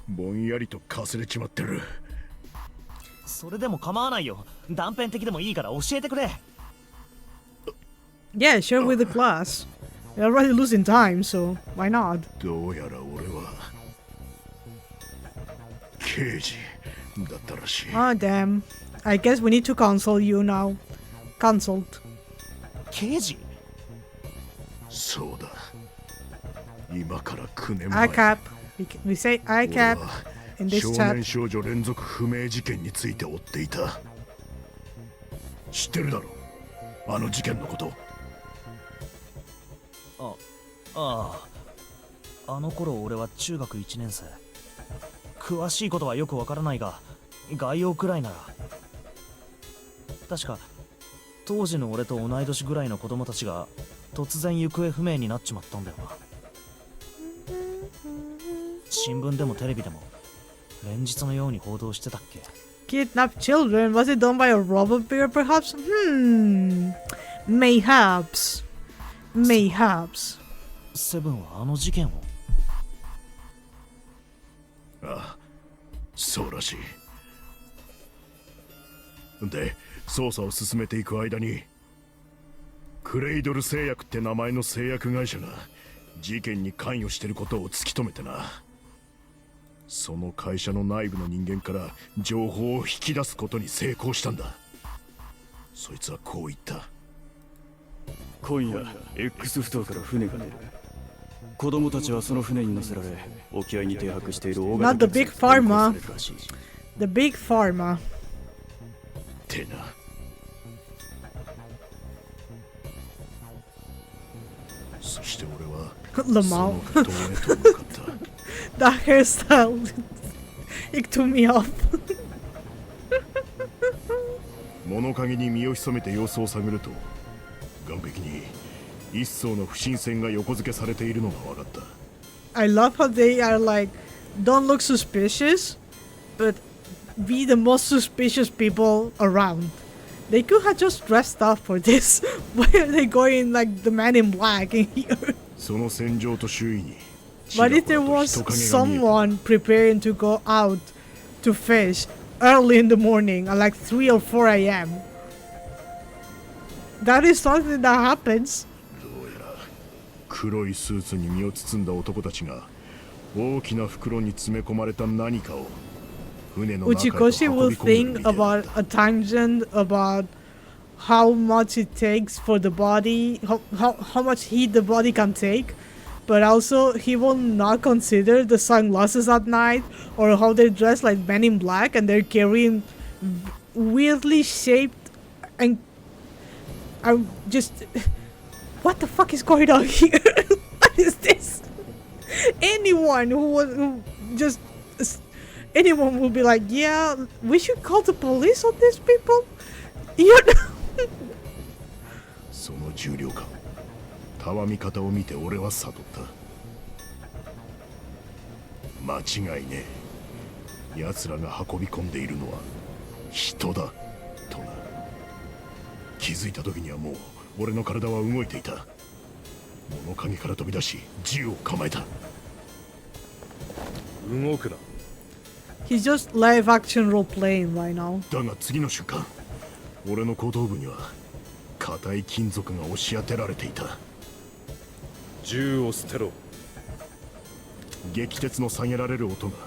ぼんやりとかすれちまってる。それでも構わないよ。断片的でもいいから教えてくれ。 Yeah, share with the class. We're already losing time, so why not? どうやら俺は刑事だったらしい。 Oh, damn. I guess we need to console you now. Consult. 刑事？そうだ。今から9年前。 ICAP. We say 俺 ICAP は in this 少 chat. 年少女連続不明事件について追っていた。知ってるだろあの事件のこと。あの頃俺は中学1年生。詳しいことはよくわからないが概要くらいなら。確か当時の俺と同い年ぐらいの子供たちが突然行方不明になっちまったんだよな。新聞でもテレビでも連日のように報道してたっけ。 Kidnapped children? Was it done by a robber bear, perhaps? Mayhaps. Mayhaps. セブンはあの事件を。ああ、そうらしい。で、捜査を進めていく間にクレイドル製薬って名前の製薬会社が事件に関与してることを突き止めてな。その会社の内部の人間から情報を引き出すことに成功したんだ。そいつはこう言った。今夜 X 埠頭から船が出る。子供たちはその船に乗せられ沖合に停泊している大型 Not the big pharma. 連行されるらしい。 The big pharma. てな。そして俺は Lamau. その埠頭へと向かった。 That hairstyle. It took me off. 物陰に身を潜めて様子を探ると岸壁に一艘の不審船が横付けされているのが分かった。 I love how they are like, don't look suspicious, but be the most suspicious people around. They could have just dressed up for this. Why are they going like the man in black in here? その船上と周囲に What if there was someone preparing to go out to fish early in the morning at like 3 or 4 a.m.? That is something that happens. どうやら黒いスーツに身を包んだ男たちが大きな袋に詰め込まれた何かを船の中へと Uchikoshi 運 will び込んでる think みたいだ。 about a tangent about how much it takes for the body, how much heat the body can take, but also he will not consider the sunglasses at night or how they're dressed like men in black and they're carrying weirdly shaped and I'm just what the fuck is going on here? What is this? Anyone who just anyone will be like, yeah, we should call the police on these people. You know. その重量感、たわみ方を見て俺は悟った。間違いねえ。奴らが運び込んでいるのは人だとな。気づいた時にはもう俺の体は動いていた。物陰から飛び出し銃を構えた。動くな。 He's just live action role playing right now. だが次の瞬間、俺の後頭部には硬い金属が押し当てられていた。銃を捨てろ。撃鉄の下げられる音が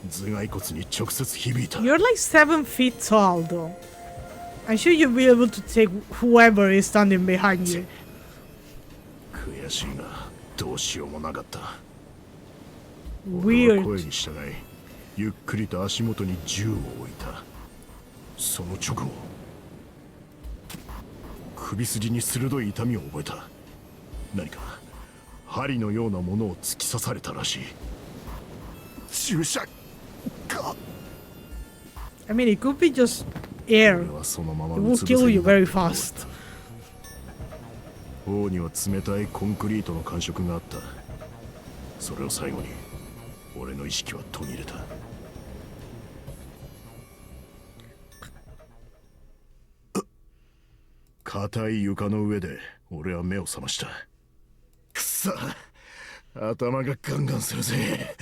頭蓋骨に直接響いた。 You're like 7 feet tall though. I'm sure you'll be able to take whoever is standing behind you. 悔しいがどうしようもなかった。 Weird. 声に従いゆっくりと足元に銃を置いた。その直後、首筋に鋭い痛みを覚えた。何か針のようなものを突き刺されたらしい。注射か。 I mean, it could be just air. 俺はそのまま It う will つ伏 kill せに you なって very fast. 頬には冷たいコンクリートの感触があった。それを最後に俺の意識は途切れた。硬い床の上で俺は目を覚ました。くそ、頭がガンガンするぜ。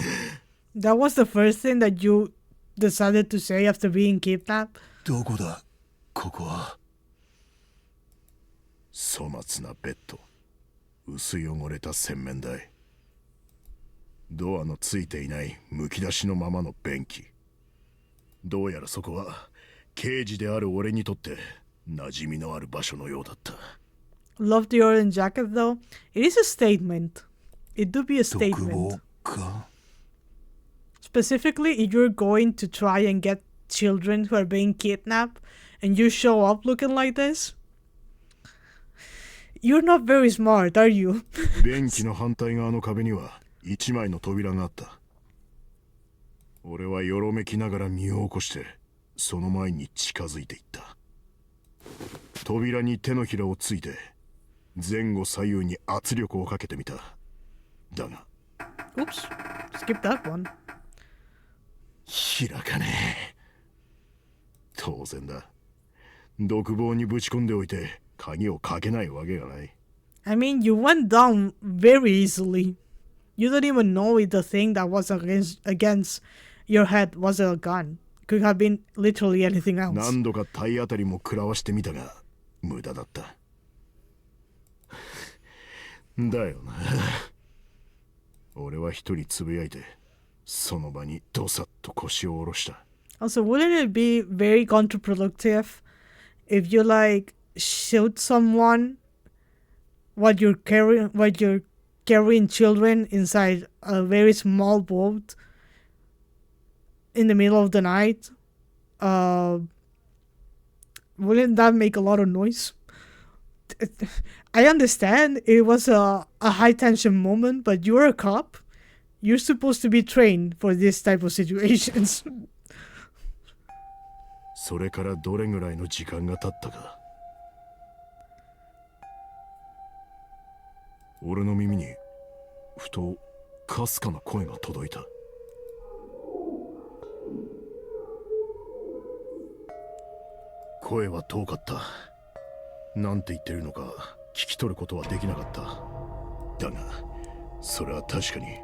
That was the first thing that you decided to say after being kidnapped? どこだここは。粗末なベッド、薄汚れた洗面台、ドアのついていないむき出しのままの便器。どうやらそこは刑事である俺にとって馴染みのある場所のようだった。 Love the orange jacket though. It is a statement. It do be a statement. か Specifically, if you're going to try and get children who are being kidnapped and you show up looking like this, you're not very smart, are you? 便器の反対側の壁には一枚の扉があった。俺はよろめきながら身を起こしてその前に近づいていった。扉に手のひらをついて前後左右に圧力をかけてみた。だが Oops, skip that one. 開かねえ。当然だ。独房にぶち込んでおいて鍵をかけないわけがない。 I mean, you went down very easily. You don't even know if the thing that was against your head was a gun. Could have been literally anything else. 何度か体当たりも食らわしてみたが無駄だった。だよな。俺は一人つぶやいてその場にどさっと腰を下ろした。 Also, wouldn't it be very counterproductive if you like shoot someone while you're carrying children inside a very small boat in the middle of the night? Wouldn't that make a lot of noise? I understand it was a high tension moment, but you're a cop. You're supposed to be trained for this type of situations. それからどれぐらいの時間が経ったか。俺の耳にふとかすかな声が届いた。声は遠かった。なんて言ってるのか聞き取ることはできなかった。だがそれは確かに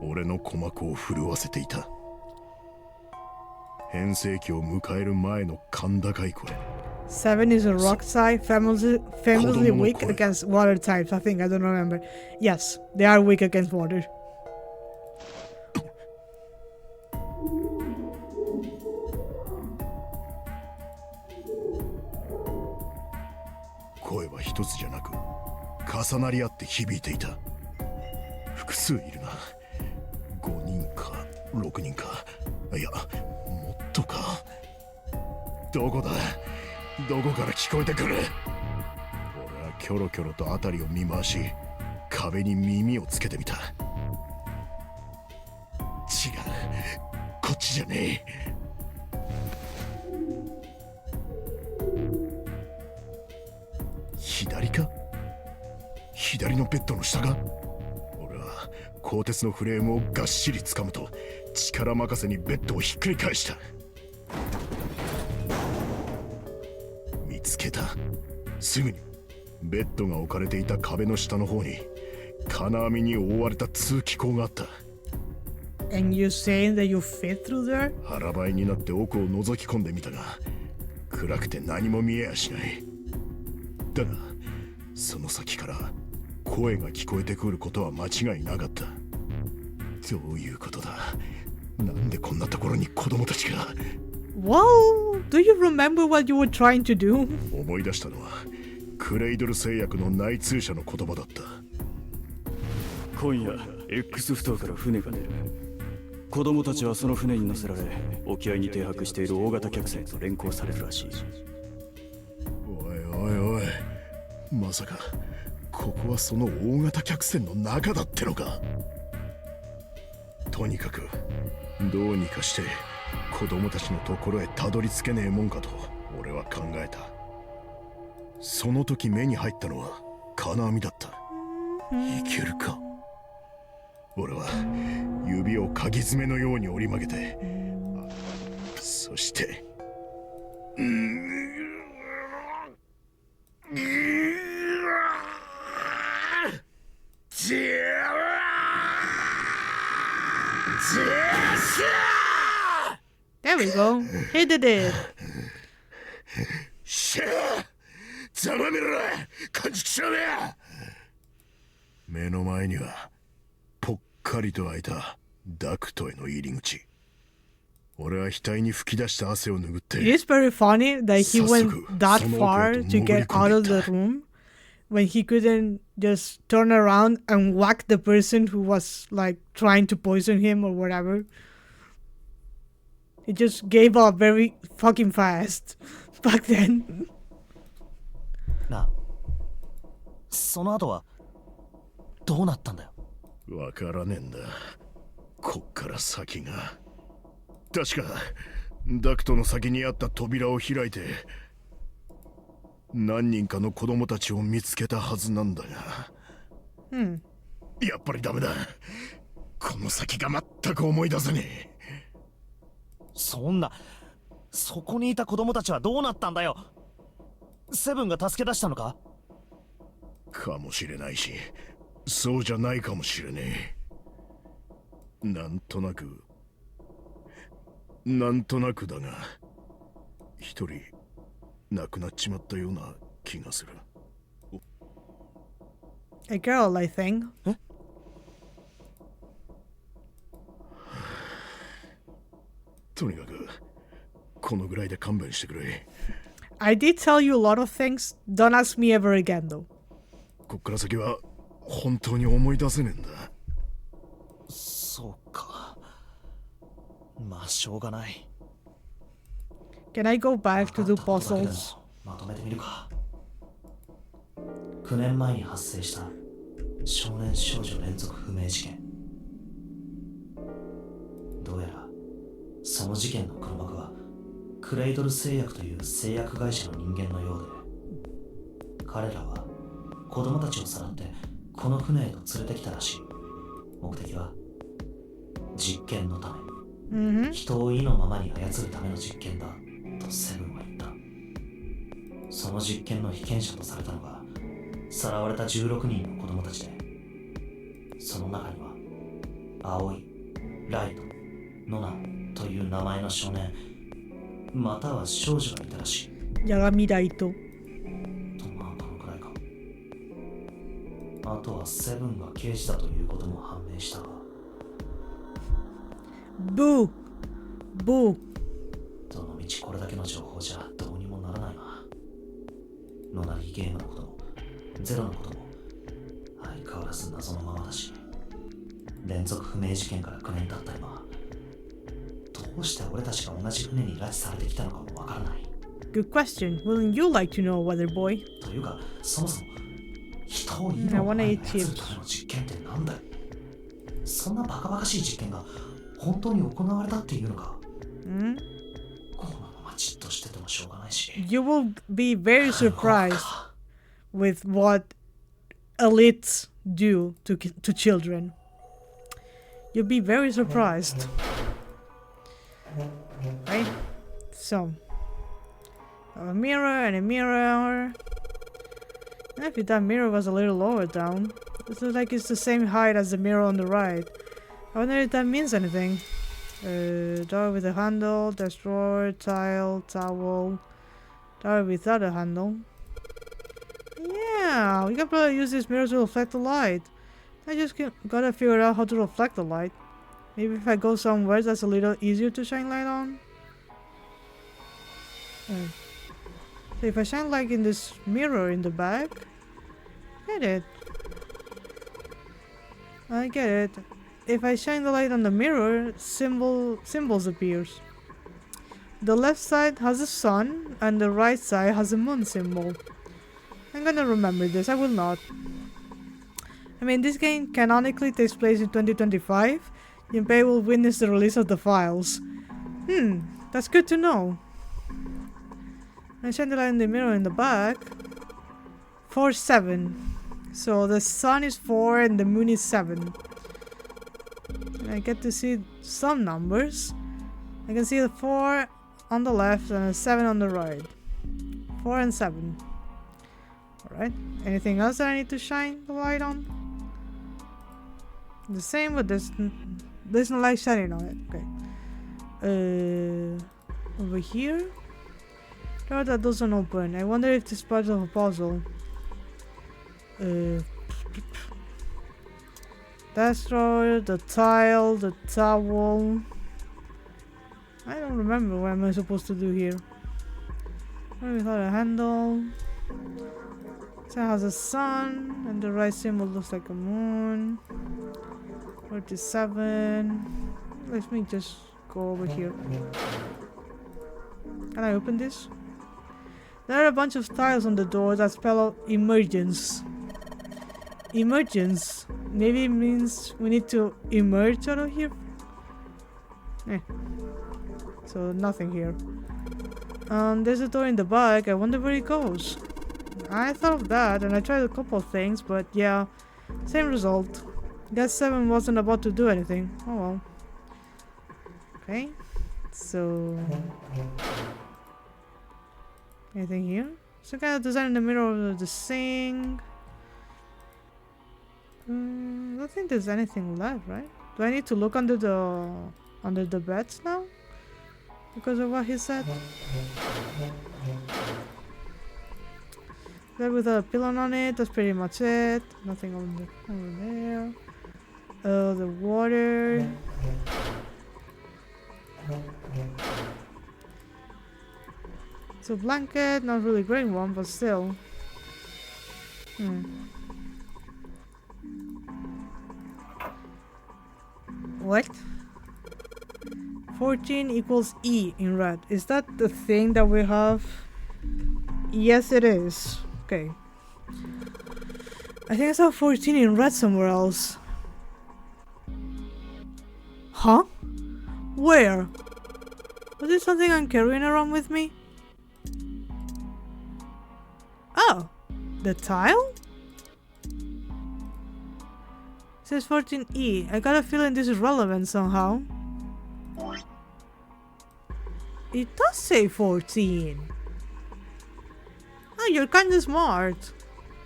俺の鼓膜を震わせていた。変声期を迎える前の甲高い声。Seven is a rock type, famously weak against water types. I think I don't remember. Yes, they are weak against water. 声は一つじゃなく重なり合って響いていた。複数いるな。5人か6人か、いやもっとか。どこだ、どこから聞こえてくる。俺はキョロキョロと辺りを見回し、壁に耳をつけてみた。違う、こっちじゃねえ。左か？左のベッドの下か？俺は鋼鉄のフレームをがっしり掴むと力任せにベッドをひっくり返した。見つけた。すぐにベッドが置かれていた壁の下の方に金網に覆われた通気口があった。And you saying that you fit through there? 腹ばいになって奥を覗き込んでみたが、暗くて何も見えやしない。だがその先から声が聞こえてくることは間違いなかった。どういうことだ。なんでこんなところに子供たちが。 Well, do you remember what you were trying to do? 思い出したのはクレイドル製薬の内通者の言葉だった。今夜 X 埠頭から船が出る。子供たちはその船に乗せられ沖合に停泊している大型客船と連行されるらしい。おいおいおい、まさかここはその大型客船の中だってのか。とにかくどうにかして子供たちのところへたどり着けねえもんかと俺は考えた。その時目に入ったのは金網だった。いけるか。俺は指を鍵爪のように折り曲げて、そしてThere we go. He did it. しゃあ、ざまめろ、こんちきしょうめ。目の前にはぽっかりと開いたダクトへの入り口。俺は額に吹き出した汗を拭って。It's very funny that he went that far to get out of the room when he couldn't just turn around and whack the person who was like trying to poison him or whatever. He just gave up very fucking fast back then. なあ、その後はどうなったんだよ。わからねえんだ、こっから先が。確かダクトの先にあった扉を開いて何人かの子供たちを見つけたはずなんだが、やっぱりダメだ。この先が全く思い出せねえ。そんな、そこにいた子供たちはどうなったんだよ。セブンが助け出したのか？かもしれないし、そうじゃないかもしれねえ。なんとなくだが、一人亡くなっちまったような気がする。A girl, I think. とにかくこのぐらいで勘弁してくれ。I did tell you a lot of things. Don't ask me ever again, though. こっから先は本当に思い出せねえんだ。そうか。まあしょうがない。Can I go back to do puzzles? まとめてみるか。9年前に発生した少年少女連続不明事件。どうやらその事件の黒幕はクレイドル製薬という製薬会社の人間のようで、彼らは子供たちをさらってこの船へと連れてきたらしい。目的は実験のため、人を意のままに操るための実験だとセブンは言った。その実験の被験者とされたのがさらわれた16人の子供たちで、その中には青い、ライト、ノナという名前の少年、または少女がいたらしい。Yagami Raito. とまあこのくらいか。あとはセブンが刑事だということも判明したが。Boo! Boo! どの道これだけの情報じゃどうにもならないな。ノナリゲームのことも、ゼロのことも、相変わらず謎のままだし、連続不明事件から9年経った今、どうして俺たちが同じ船に拉致されてきたのかもわからない。Good question. Wouldn't you like to know, Weather Boy? というか、そもそも人を医 I 療 wanna に eat 操るための実験ってなんだよ。そんなバカバカしい実験が本当に行われたっていうのか。このままじっとしててもしょうがないし。You will be very surprised with what elites do to children. You'll be very surprised. Right? So, a mirror and a mirror. And if that mirror was a little lower down, it looks like it's the same height as the mirror on the right. I wonder if that means anything. Door with a handle, destroyer, tile, towel. Door without a handle. Yeah, we can probably use this mirror to reflect the light. I just gotta figure out how to reflect the light. Maybe if I go somewhere that's a little easier to shine light on. So if I shine light in this mirror in the back, get it. I get it. If I shine the light on the mirror, symbols appears. The left side has a sun and the right side has a moon symbol. I'm gonna remember this, I will not. I mean, this game canonically takes place in 2025. Junpei will witness the release of the files. That's good to know. I shine the light in the mirror in the back. 4, 7. So the sun is 4 and the moon is 7. And I get to see some numbers. I can see the 4 on the left and a 7 on the right. 4 and 7. Alright. Anything else that I need to shine the light on? The same, but there's no light shining on it. Okay. Over here? Door that doesn't open. I wonder if this is part of a puzzle. Destroyer, the tile, the towel. I don't remember what am I supposed to do here. Without a handle. So it has a sun, and the right symbol looks like a moon. 47. Let me just go over here. Can I open this? There are a bunch of tiles on the door that spell out emergence. Emergence? Maybe it means we need to emerge out of here? So nothing here. There's a door in the back. I wonder where it goes. I thought of that and I tried a couple of things, but yeah, same result. Guess 7 wasn't about to do anything. Oh well. Okay, so anything here? Some kind of design in the middle of the sink. I don't think there's anything left, right? Do I need to look under the beds now? Because of what he said? Bed with a pillow on it, that's pretty much it. Nothing over there. The water. It's a blanket, not really great one, but still. What? 14 equals E in red. Is that the thing that we have? Yes, it is. Okay. I think I saw 14 in red somewhere else. Huh? Where? Was it something I'm carrying around with me? Oh, the tile? It says 14E. I got a feeling this is relevant somehow. It does say 14. Oh, you're kinda smart.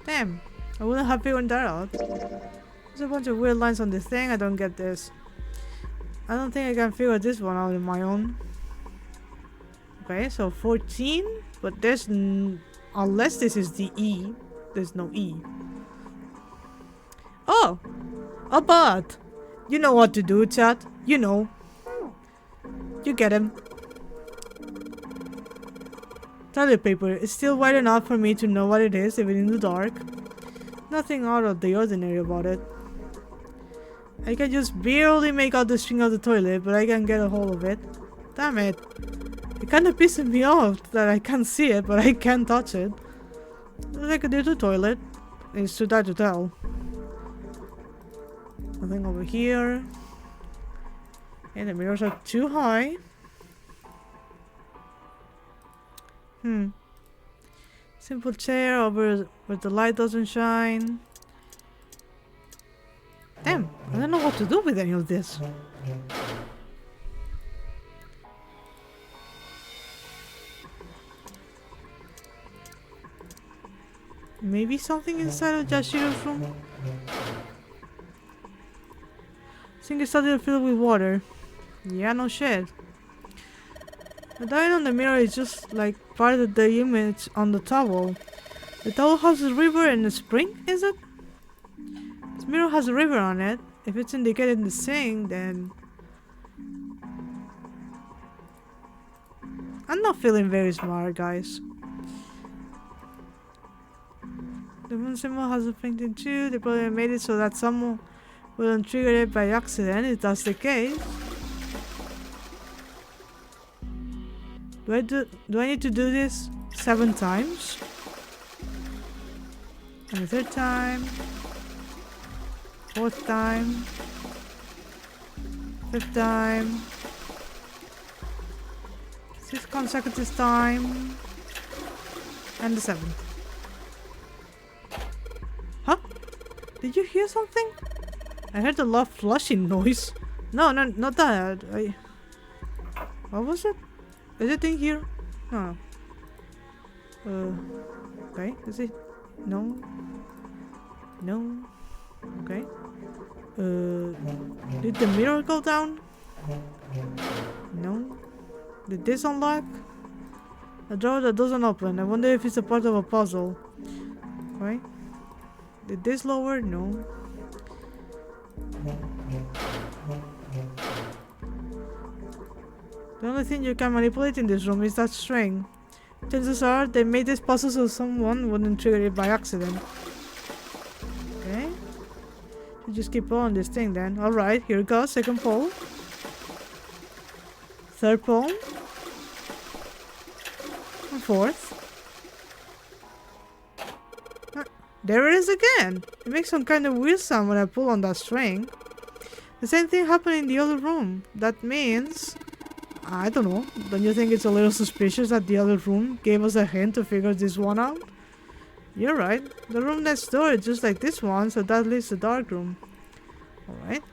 Damn, I wouldn't have figured that out. There's a bunch of weird lines on this thing, I don't get this. I don't think I can figure this one out on my own. Okay, so 14, but there's unless this is the E, there's no E. Oh, a bot. You know what to do, chat. You know. You get him. Toilet paper is still white enough for me to know what it is, even in the dark. Nothing out of the ordinary about it. I can just barely make out the string of the toilet, but I can get a hold of it. Damn it. It kinda pisses me off that I can't see it, but I can't touch it. Looks like a little toilet. It's too dark to tell. Nothing over here. And the mirrors are too high. Simple chair over where the light doesn't shine. Damn, I don't know what to do with any of this. Maybe something inside of Jashiro's room? Sink is started filled with water. Yeah, no shit. The dial on the mirror is just like part of the image on the towel. The towel has a river and a spring, is it? This mirror has a river on it. If it's indicated in the sink, then... I'm not feeling very smart, guys. The moon symbol has a painting too. They probably made it so that someone wouldn't trigger it by accident if that's the case. Do I need to do this 7 times? And the 3rd time. 4th time. 5th time. 6th consecutive time. And the 7th. Huh? Did you hear something? I heard a loud flushing noise. No, not that. What was it? Is it in here? No. Okay. Is it? No. No. Okay. Did the mirror go down? No. Did this unlock? A drawer that doesn't open. I wonder if it's a part of a puzzle. Okay. Did this lower? No. The only thing you can manipulate in this room is that string. Chances are they made this puzzle so someone wouldn't trigger it by accident. Okay. You just keep on this thing then. Alright, here it goes. 2nd pole. 3rd pole. And 4th. There it is again! It makes some kind of weird sound when I pull on that string. The same thing happened in the other room. That means... I don't know. Don't you think it's a little suspicious that the other room gave us a hint to figure this one out? You're right. The room next door is just like this one, so that leaves the dark room. Alright.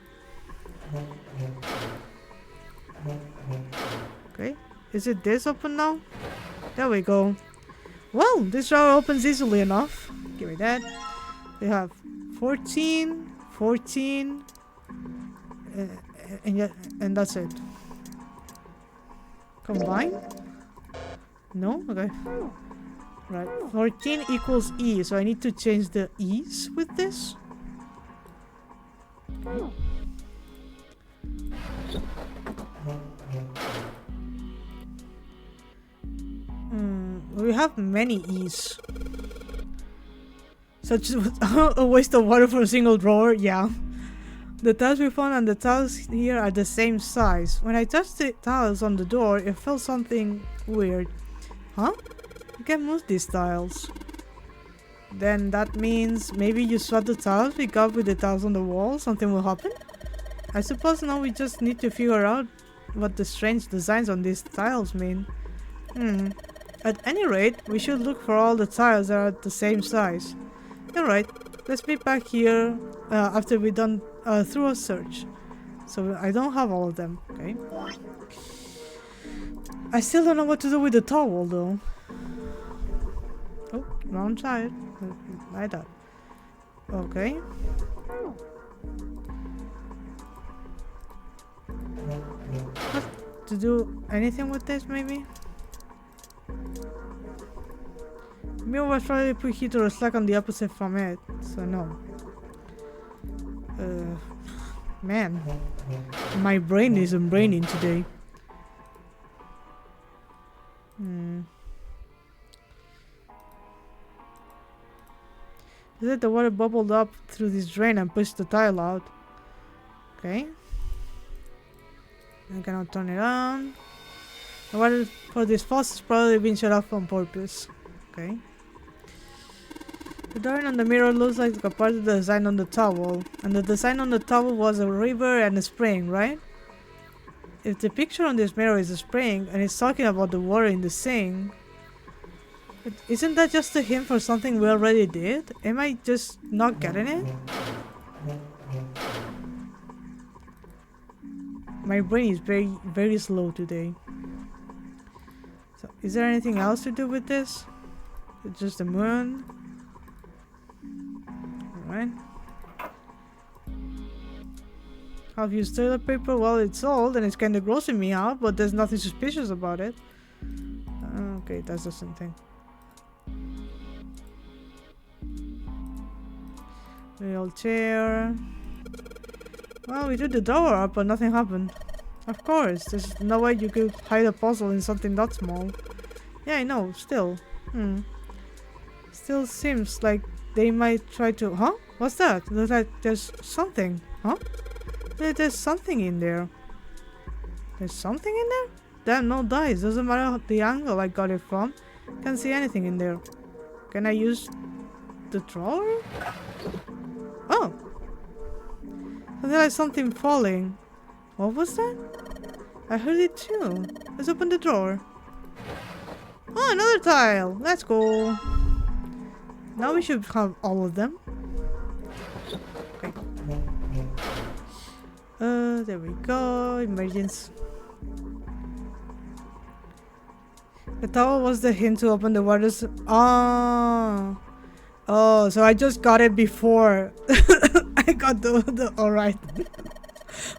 Okay. Is it this open now? There we go. Well, this drawer opens easily enough. Give me that. We have 14, 14, and that's it. Combine? No? Okay. Right. 14 equals E, so I need to change the E's with this. Okay. We have many E's. Such a waste of water for a single drawer, yeah. The tiles we found and the tiles here are the same size. When I touched the tiles on the door, it felt something weird. Huh? You can move these tiles. Then that means maybe you swap the tiles we got with the tiles on the wall, something will happen? I suppose now we just need to figure out what the strange designs on these tiles mean. At any rate, we should look for all the tiles that are the same size. Alright, let's be back here after we're done through a search. So I don't have all of them, okay? I still don't know what to do with the towel though. Oh, wrong side. Like that. Okay. to do anything with this, maybe? Mirror was probably put here to reflect on the opposite from it, so no. Man, my brain isn't braining today. Is it the water bubbled up through this drain and pushed the tile out? Okay. I cannot turn it on. The water for this faucet has probably been shut off on purpose. Okay. The drawing on the mirror looks like a part of the design on the towel. And the design on the towel was a river and a spring, right? If the picture on this mirror is a spring and it's talking about the water in the sink, but isn't that just a hint for something we already did? Am I just not getting it? My brain is very slow today. So, is there anything else to do with this? It's just the moon. Alright. I've used toilet paper. Well, it's old and it's kind of grossing me out, but there's nothing suspicious about it. Okay, that's the same thing. Real chair. Well, we did the door up, but nothing happened. Of course, there's no way you could hide a puzzle in something that small. Yeah, I know, still. Still seems like they might try to... Huh? What's that? Looks like there's something. Huh? There's something in there. There's something in there? Damn, no dice. Doesn't matter the angle I got it from. Can't see anything in there. Can I use the drawer? Oh! Something like something falling. What was that? I heard it too. Let's open the drawer. Oh, another tile! Let's go! Now we should have all of them. Okay. There we go. Emergency. The towel was the hint to open the waters. Oh, so I just got it before. I got the alright.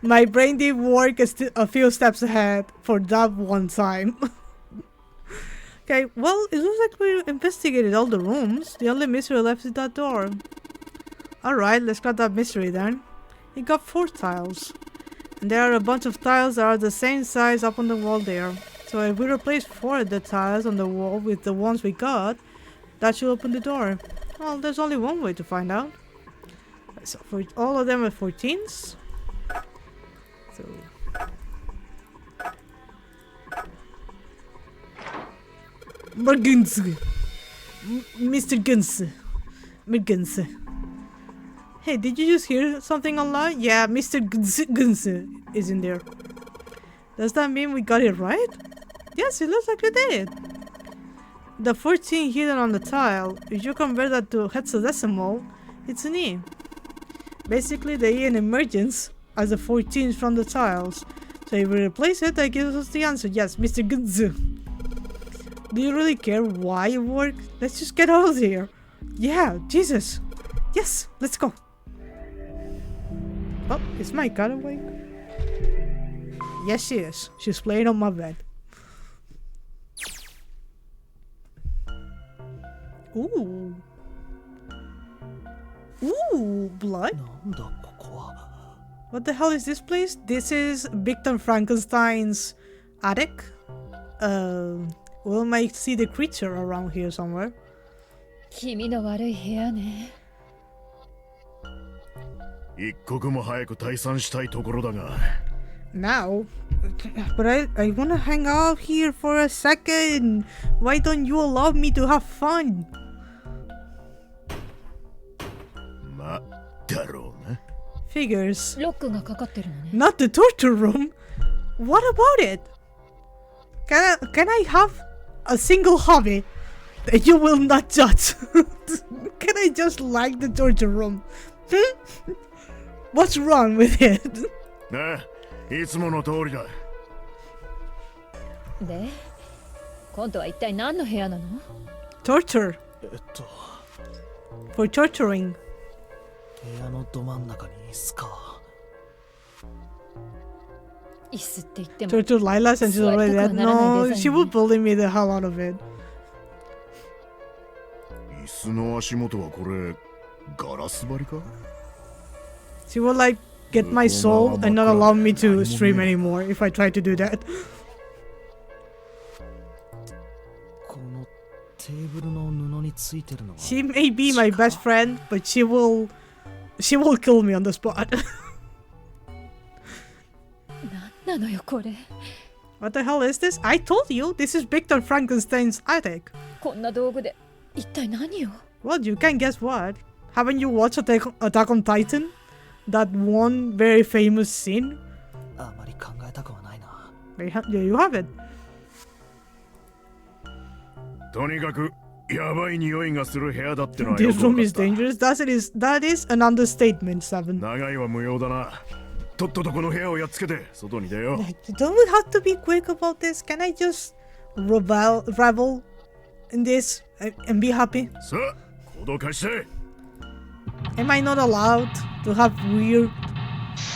My brain did work a few steps ahead for that one time. Okay, well, it looks like we investigated all the rooms. The only mystery left is that door. Alright, let's cut that mystery then. We got 4 tiles. And there are a bunch of tiles that are the same size up on the wall there. So if we replace 4 of the tiles on the wall with the ones we got, that should open the door. Well, there's only one way to find out. So for all of them are 14s. So Mergens. Mr. Guns. Mergens. Hey, did you just hear something online? Yeah, Mr. Guns is in there. Does that mean we got it right? Yes, it looks like we did. The 14 hidden on the tile, if you convert that to hexadecimal, it's an E. Basically, the E in emergence as the 14s from the tiles. So if we replace it, that gives us the answer. Yes, Mr. Gunzu. Do you really care why it worked? Let's just get out of here. Yeah, Jesus. Yes, let's go. Oh, is my cat awake? Yes, she is. She's playing on my bed. Ooh. Ooh, blood? What the hell is this place? This is Victor Frankenstein's attic. We might see the creature around here somewhere. 君の悪い部屋ね。一刻も早く退散したいところだが。Now? But I wanna hang out here for a second. Why don't you allow me to have fun? ま、だろうな。Figures. ロックがかかってるのね。 Not the torture room. What about it? Can I have a single hobby that you will not judge? Can I just like the torture room? What's wrong with it? なあ、いつもの通りだ。で、今度は一体何の部屋なの？ Torture. For torturing. 部屋のど真ん中に椅子か。椅子って言っても To Lila's and she's already dead. No, she would bully me the hell out of it. 椅子の足元はこれガラス張りか？ She would like get my soul and not allow me to stream anymore if I try to do that. このテーブルの布についてるのは She may be my best friend, but she will kill me on the spot. なんなのよこれ What the hell is this? I told you, this is Victor Frankenstein's attic. こんな道具で一体何を Well, you can guess what. Haven't you watched Attack on Titan? That one very famous scene? あまり考えたくはないな。 Yeah, you have it. とにかくやばい匂いがする部屋だってのはよ This くわ room かっ is た。 dangerous. That is an understatement, Seven. 長いは無用だな。とっととこの部屋をやっつけて外に出よう。 Don't we have to be quick about this? Can I just revel in this and be happy? さあ、行動開始せ。 Am I not allowed to have weird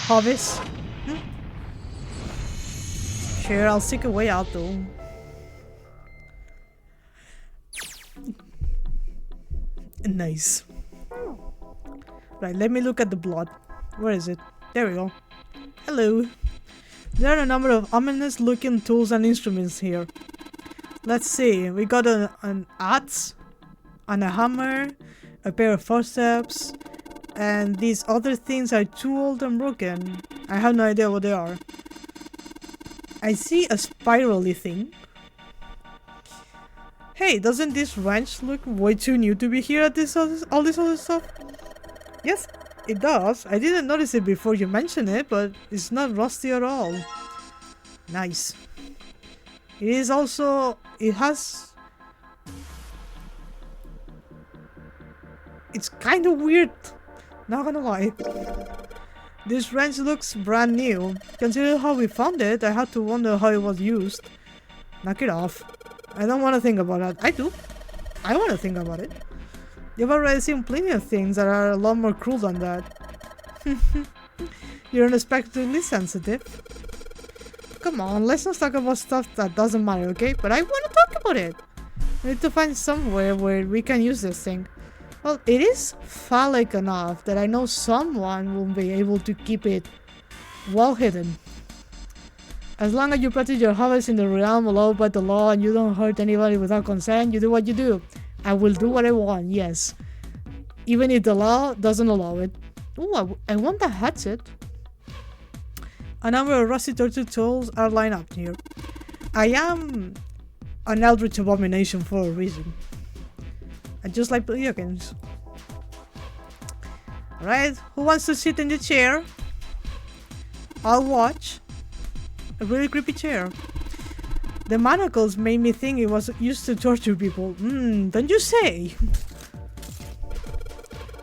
hobbies? Sure, I'll seek a way out though. Nice. Right, let me look at the blood. Where is it? There we go. Hello. There are a number of ominous looking tools and instruments here. Let's see. We got an axe and a hammer, a pair of forceps, and these other things are too old and broken. I have no idea what they are. I see a spirally thing. Hey, doesn't this wrench look way too new to be here at all this other stuff? Yes, it does. I didn't notice it before you mentioned it, but it's not rusty at all. Nice. It is also... It's kind of weird. Not gonna lie. This wrench looks brand new. Considering how we found it, I had to wonder how it was used. Knock it off. I don't want to think about that. I do. I want to think about it. You've already seen plenty of things that are a lot more cruel than that. You're unexpectedly sensitive. Come on, let's not talk about stuff that doesn't matter, okay? But I want to talk about it. We need to find somewhere where we can use this thing. Well, it is phallic enough that I know someone will be able to keep it well hidden. As long as you practice your hobbies in the realm allowed by the law and you don't hurt anybody without consent, you do what you do. I will do what I want, yes. Even if the law doesn't allow it. Ooh, I want the hatchet. A number of rusty torture tools are lined up here. I am an eldritch abomination for a reason. I just like video games. Alright, who wants to sit in the chair? I'll watch. A really creepy chair. The manacles made me think it was used to torture people. Don't you say?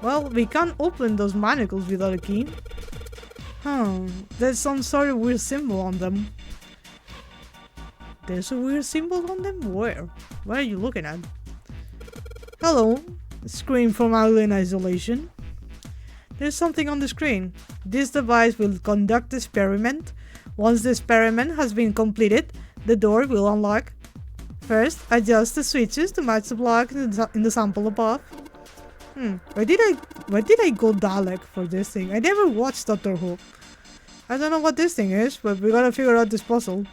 Well, we can't open those manacles without a key. There's some sort of weird symbol on them. There's a weird symbol on them? Where? What are you looking at? Hello. Screen from Alien Isolation. There's something on the screen. This device will conduct the experiment. Once the experiment has been completed, the door will unlock. First, adjust the switches to match the block in the sample above. Why did I go Dalek for this thing? I never watched Doctor Who. I don't know what this thing is, but we gotta figure out this puzzle.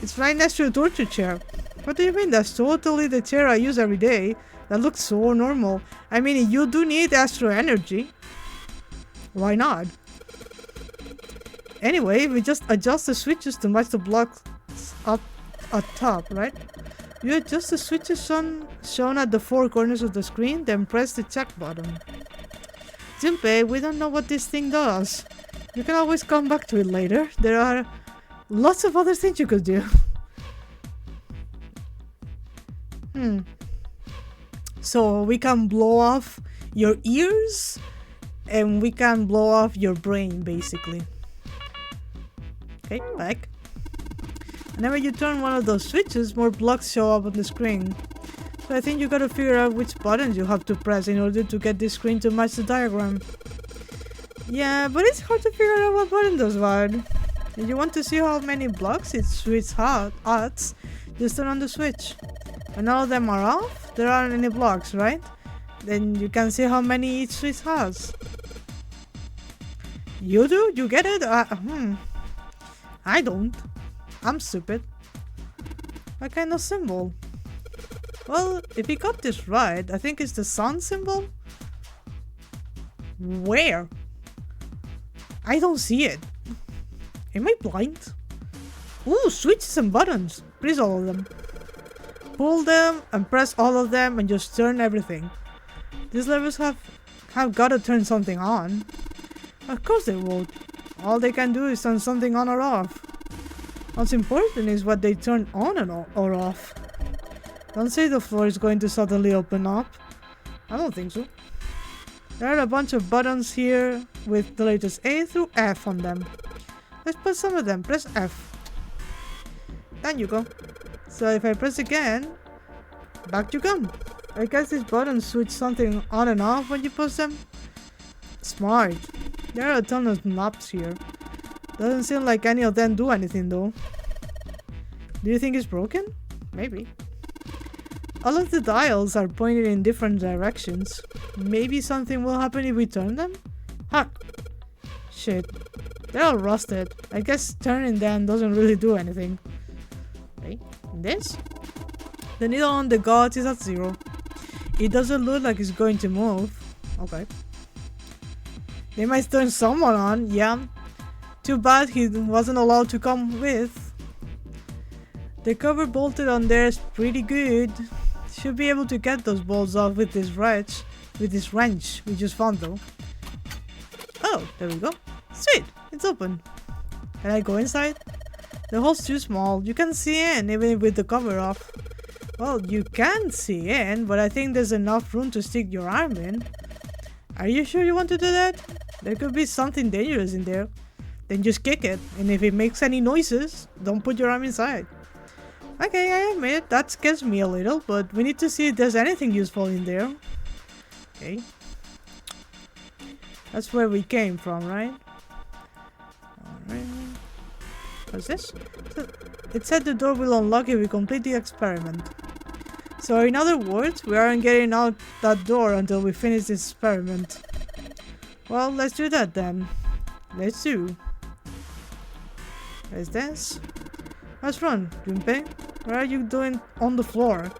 It's right next to the torture chair. What do you mean? That's totally the chair I use every day. That looks so normal. I mean, you do need astral energy. Why not? Anyway, we just adjust the switches to match the blocks up at top, right? You adjust the switches shown at the four corners of the screen, then press the check button. Junpei, we don't know what this thing does. You can always come back to it later. There are lots of other things you could do. So we can blow off your ears and we can blow off your brain, basically. Okay, back. Whenever you turn one of those switches, more blocks show up on the screen. So I think you gotta figure out which buttons you have to press in order to get this screen to match the diagram. Yeah, but it's hard to figure out what button does what. If you want to see how many blocks it switches out, just turn on the switch. When all of them are off, there aren't any blocks, right? Then you can see how many each switch has. You do? You get it? I don't. I'm stupid. What kind of symbol? Well, if we got this right, I think it's the sun symbol? Where? I don't see it. Am I blind? Ooh, switches and buttons. Press all of them. Pull them and press all of them and just turn everything. These levels have gotta turn something on. Of course they won't. All they can do is turn something on or off. What's important is what they turn on and or off. Don't say the floor is going to suddenly open up. I don't think so. There are a bunch of buttons here with the letters A through F on them. Let's put some of them. Press F. Then you go. So if I press again, back you come. I guess these buttons switch something on and off when you push them. Smart. There are a ton of knobs here. Doesn't seem like any of them do anything though. Do you think it's broken? Maybe. All of the dials are pointed in different directions. Maybe something will happen if we turn them? Huh. Shit. They're all rusted. I guess turning them doesn't really do anything. Okay. This? The needle on the gauge is at 0. It doesn't look like it's going to move. Okay. They might turn someone on, yeah. Too bad he wasn't allowed to come with. The cover bolted on there is pretty good. Should be able to get those bolts off with this wrench we just found though. Oh, there we go. Sweet, it's open. Can I go inside? The hole's too small. You can see in even with the cover off. Well, you can see in, but I think there's enough room to stick your arm in. Are you sure you want to do that? There could be something dangerous in there. Then just kick it, and if it makes any noises, don't put your arm inside. Okay, I admit, that scares me a little, but we need to see if there's anything useful in there. Okay. That's where we came from, right? Alright. What's this? It said the door will unlock if we complete the experiment. So in other words, we aren't getting out that door until we finish this experiment. Well, let's do that then. Let's do. Where's this? What's wrong, Junpei? What are you doing on the floor?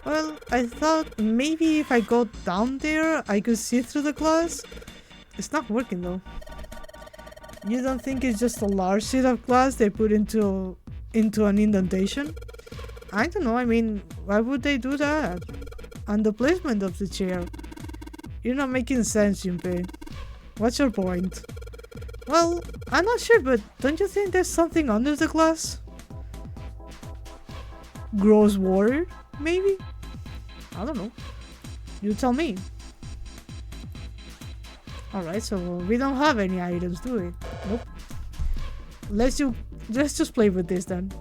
Well, I thought maybe if I go down there, I could see through the glass. It's not working though. You don't think it's just a large sheet of glass they put into an indentation? I don't know, I mean, why would they do that? And the placement of the chair. You're not making sense, Junpei. What's your point? Well, I'm not sure, but don't you think there's something under the glass? Gross water, maybe? I don't know. You tell me. Alright, so we don't have any items, do we? Nope. Let's just play with this then.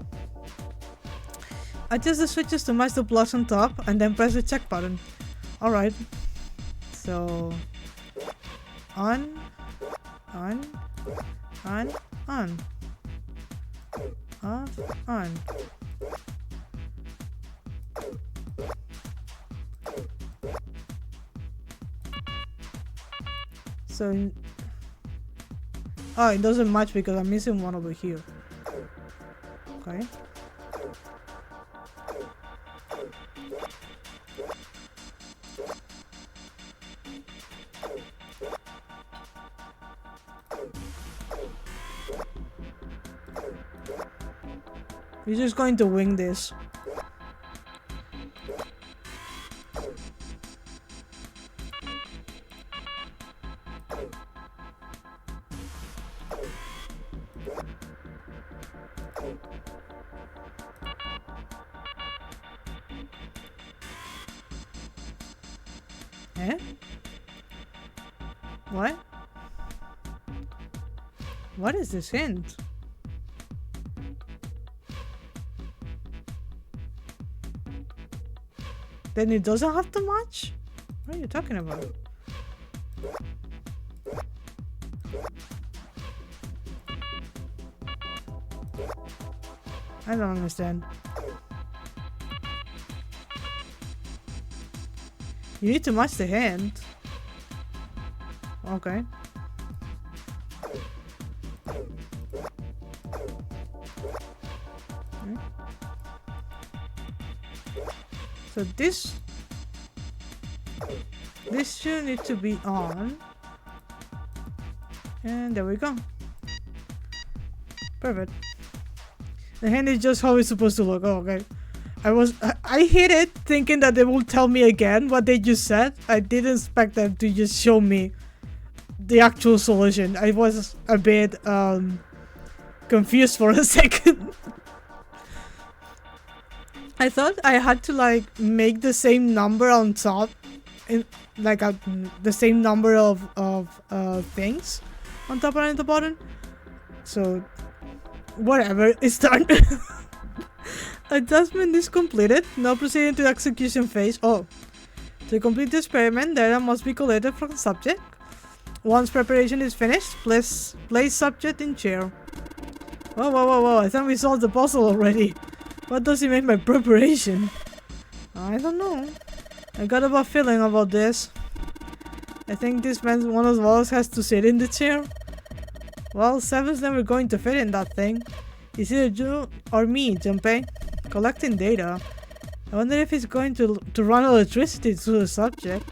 Adjust the switches to match the blocks on top and then press the check button. Alright. So... On. Off, on. So... Oh, it doesn't match because I'm missing one over here. Okay. We're just going to wing this. Eh? What? What is this hint? Then it doesn't have to match? What are you talking about? I don't understand. You need to match the hand. Okay. So this should need to be on. And there we go. Perfect. The hand is just how it's supposed to look. Oh, okay. I hit it thinking that they will tell me again what they just said. I didn't expect them to just show me the actual solution. I was a bit confused for a second. I thought I had to like make the same number on top, in like the same number of things on top and at the bottom. So whatever, it's done. Adjustment is completed. Now proceeding to the execution phase. Oh, to complete the experiment, data must be collected from subject. Once preparation is finished, place subject in chair. Whoa! I thought we solved the puzzle already. What does he mean by preparation? I don't know. I got a bad feeling about this. I think this means one of us has to sit in the chair. Well, Seven's never going to fit in that thing. It's either you or me, Junpei. Collecting data. I wonder if it's going to run electricity to the subject.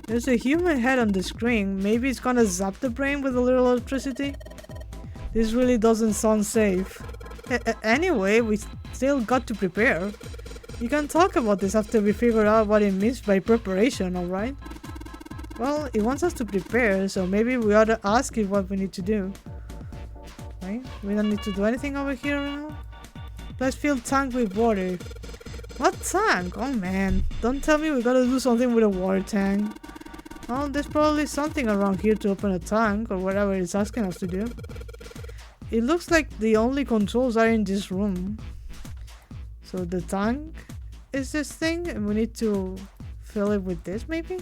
There's a human head on the screen. Maybe it's gonna zap the brain with a little electricity? This really doesn't sound safe. Anyway, we still got to prepare. You can talk about this after we figure out what it means by preparation, alright? Well, it wants us to prepare, so maybe we ought to ask it what we need to do. Right? We don't need to do anything over here now? Let's fill tank with water. What tank? Oh man, don't tell me we gotta do something with a water tank. Oh, there's probably something around here to open a tank or whatever it's asking us to do. It looks like the only controls are in this room. So the tank is this thing and we need to fill it with this maybe?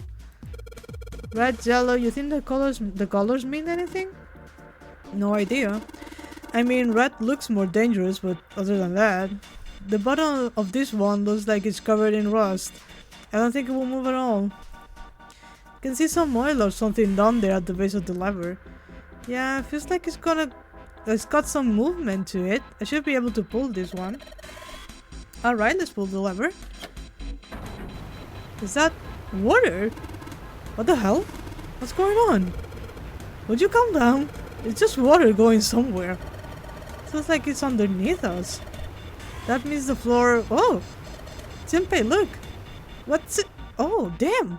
Red, yellow, you think the colors mean anything? No idea. I mean, red looks more dangerous, but other than that, the bottom of this one looks like it's covered in rust. I don't think it will move at all. I can see some oil or something down there at the base of the lever. Yeah, it feels like it's got some movement to it. I should be able to pull this one. Alright, let's pull the lever. Is that water? What the hell? What's going on? Would you calm down? It's just water going somewhere. Feels like it's underneath us. That means the floor... Oh! Junpei, look! What's it? Oh, damn!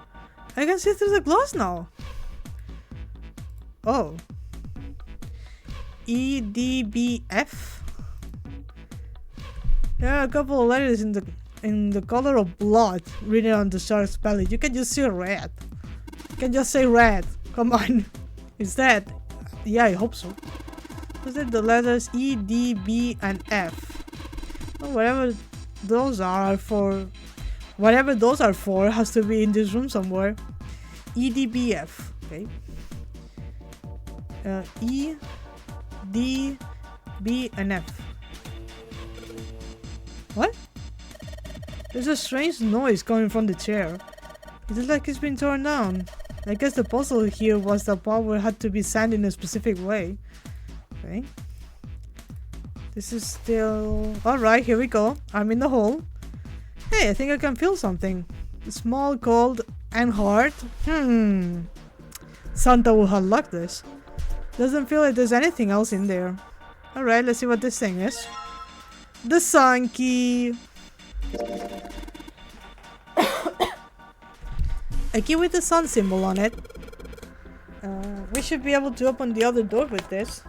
I can see through the glass now. Oh. EDBF? There are a couple of letters in the color of blood written on the shark's belly. You can just see red. You can just say red. Come on. Is that? Yeah, I hope so. Those are the letters E, D, B, and F. Well, whatever those are for has to be in this room somewhere. EDBF. Okay. E, D, B, and F. What? There's a strange noise coming from the chair. It looks like it's been torn down. I guess the puzzle here was that power had to be sent in a specific way. Okay. This is still... Alright, here we go. I'm in the hole. Hey, I think I can feel something. Small, cold, and hard. Santa will have liked this. Doesn't feel like there's anything else in there. Alright, let's see what this thing is. The sun key. A key with the sun symbol on it. We should be able to open the other door with this.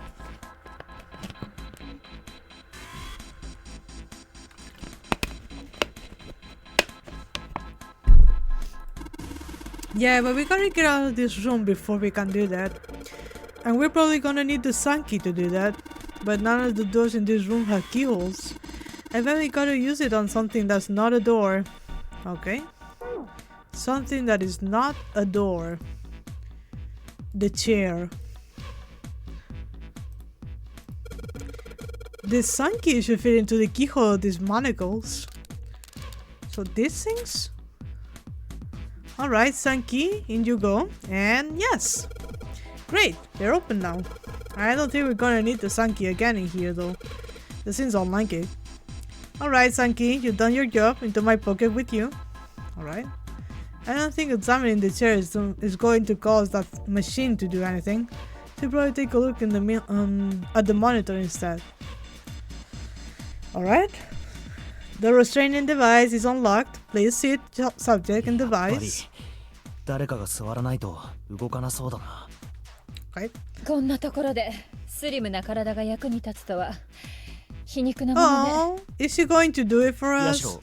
Yeah, but we gotta get out of this room before we can do that. And we're probably gonna need the sun key to do that. But none of the doors in this room have keyholes. I bet we gotta use it on something that's not a door. Okay. Something that is not a door. The chair. this Sankey should fit into the keyhole of these manacles. So these things? Alright, Sankey, in you go. And yes! Great, they're open now. I don't think we're gonna need the Sankey again in here though. This seems unlikely. Alright, Sankey, you've done your job. Into my pocket with you. Alright. I don't think examining the chair is going to cause that machine to do anything. Should probably take a look in the at the monitor instead. Alright. The restraining device is unlocked. Please sit subject and やっぱり device. 誰かが座らないと動かなそうだな。 Okay. こんなところでスリムな体が役に立つとは皮肉なものね。 Oh, is she going to do it for ヤ us? シロ、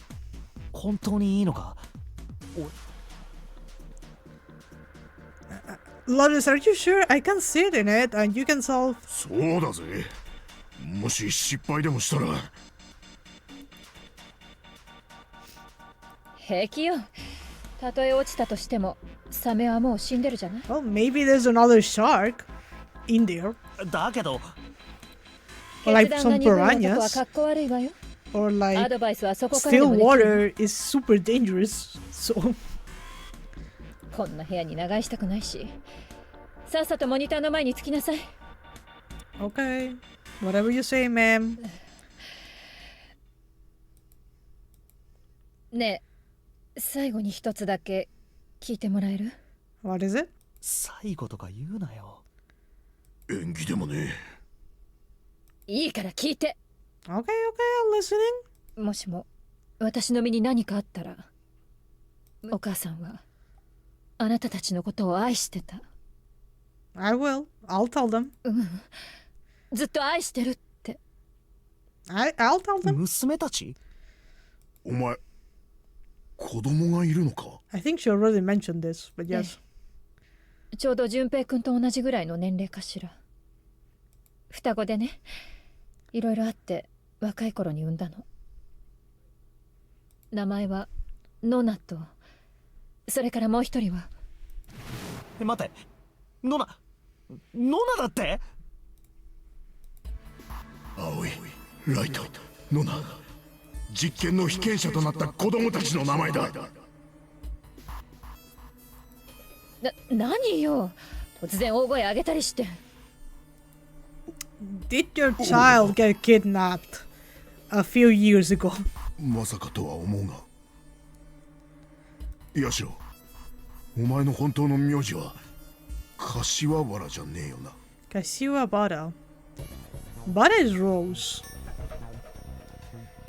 本当にいいのか？ Lotus, are you sure? I can sit in it and you can solve. そうだぜ。もし失敗でもしたら。平気よ。たとえ落ちたとしてもサメはもう死んでるじゃない。 Oh, maybe there's another shark in there. だけど、 Or like 決断が some 鈍い男は piranhas. かっこ悪いわよ。 Or ア like ドバイスはそこからで still もできる。 water is super dangerous. So こんな部屋に長居したくないし、さっさとモニターの前につきなさい。 okay. Whatever you say, ma'am. ねえ、最後に一つだけ聞いてもらえる？ What is it? 最後とか言うなよ。演技でもね。いいから聞いて。 Okay, okay, I'm listening. もしも私の身に何かあったら、お母さんはあなたたちのことを愛してた。 I will. I'll tell them. ずっと愛してるって。 I'll tell them. 娘たち？お前、子供がいるのか？ I think she already mentioned this, but yes. ちょうど純平くんと同じぐらいの年齢かしら。双子でね、いろいろあって若い頃に産んだの。名前はノナと、それからもう一人は。待って、ノナだって？青い、ライト、ノナ。実験の被験者となった子供たちの名前だ。何よ、突然大声上げたりして。 Did your child get kidnapped a few years ago? まさかとは思うが。ヤシロ、お前の本当の名字は柏原じゃねえよな。Kashiwa Bada. Bada is Rose.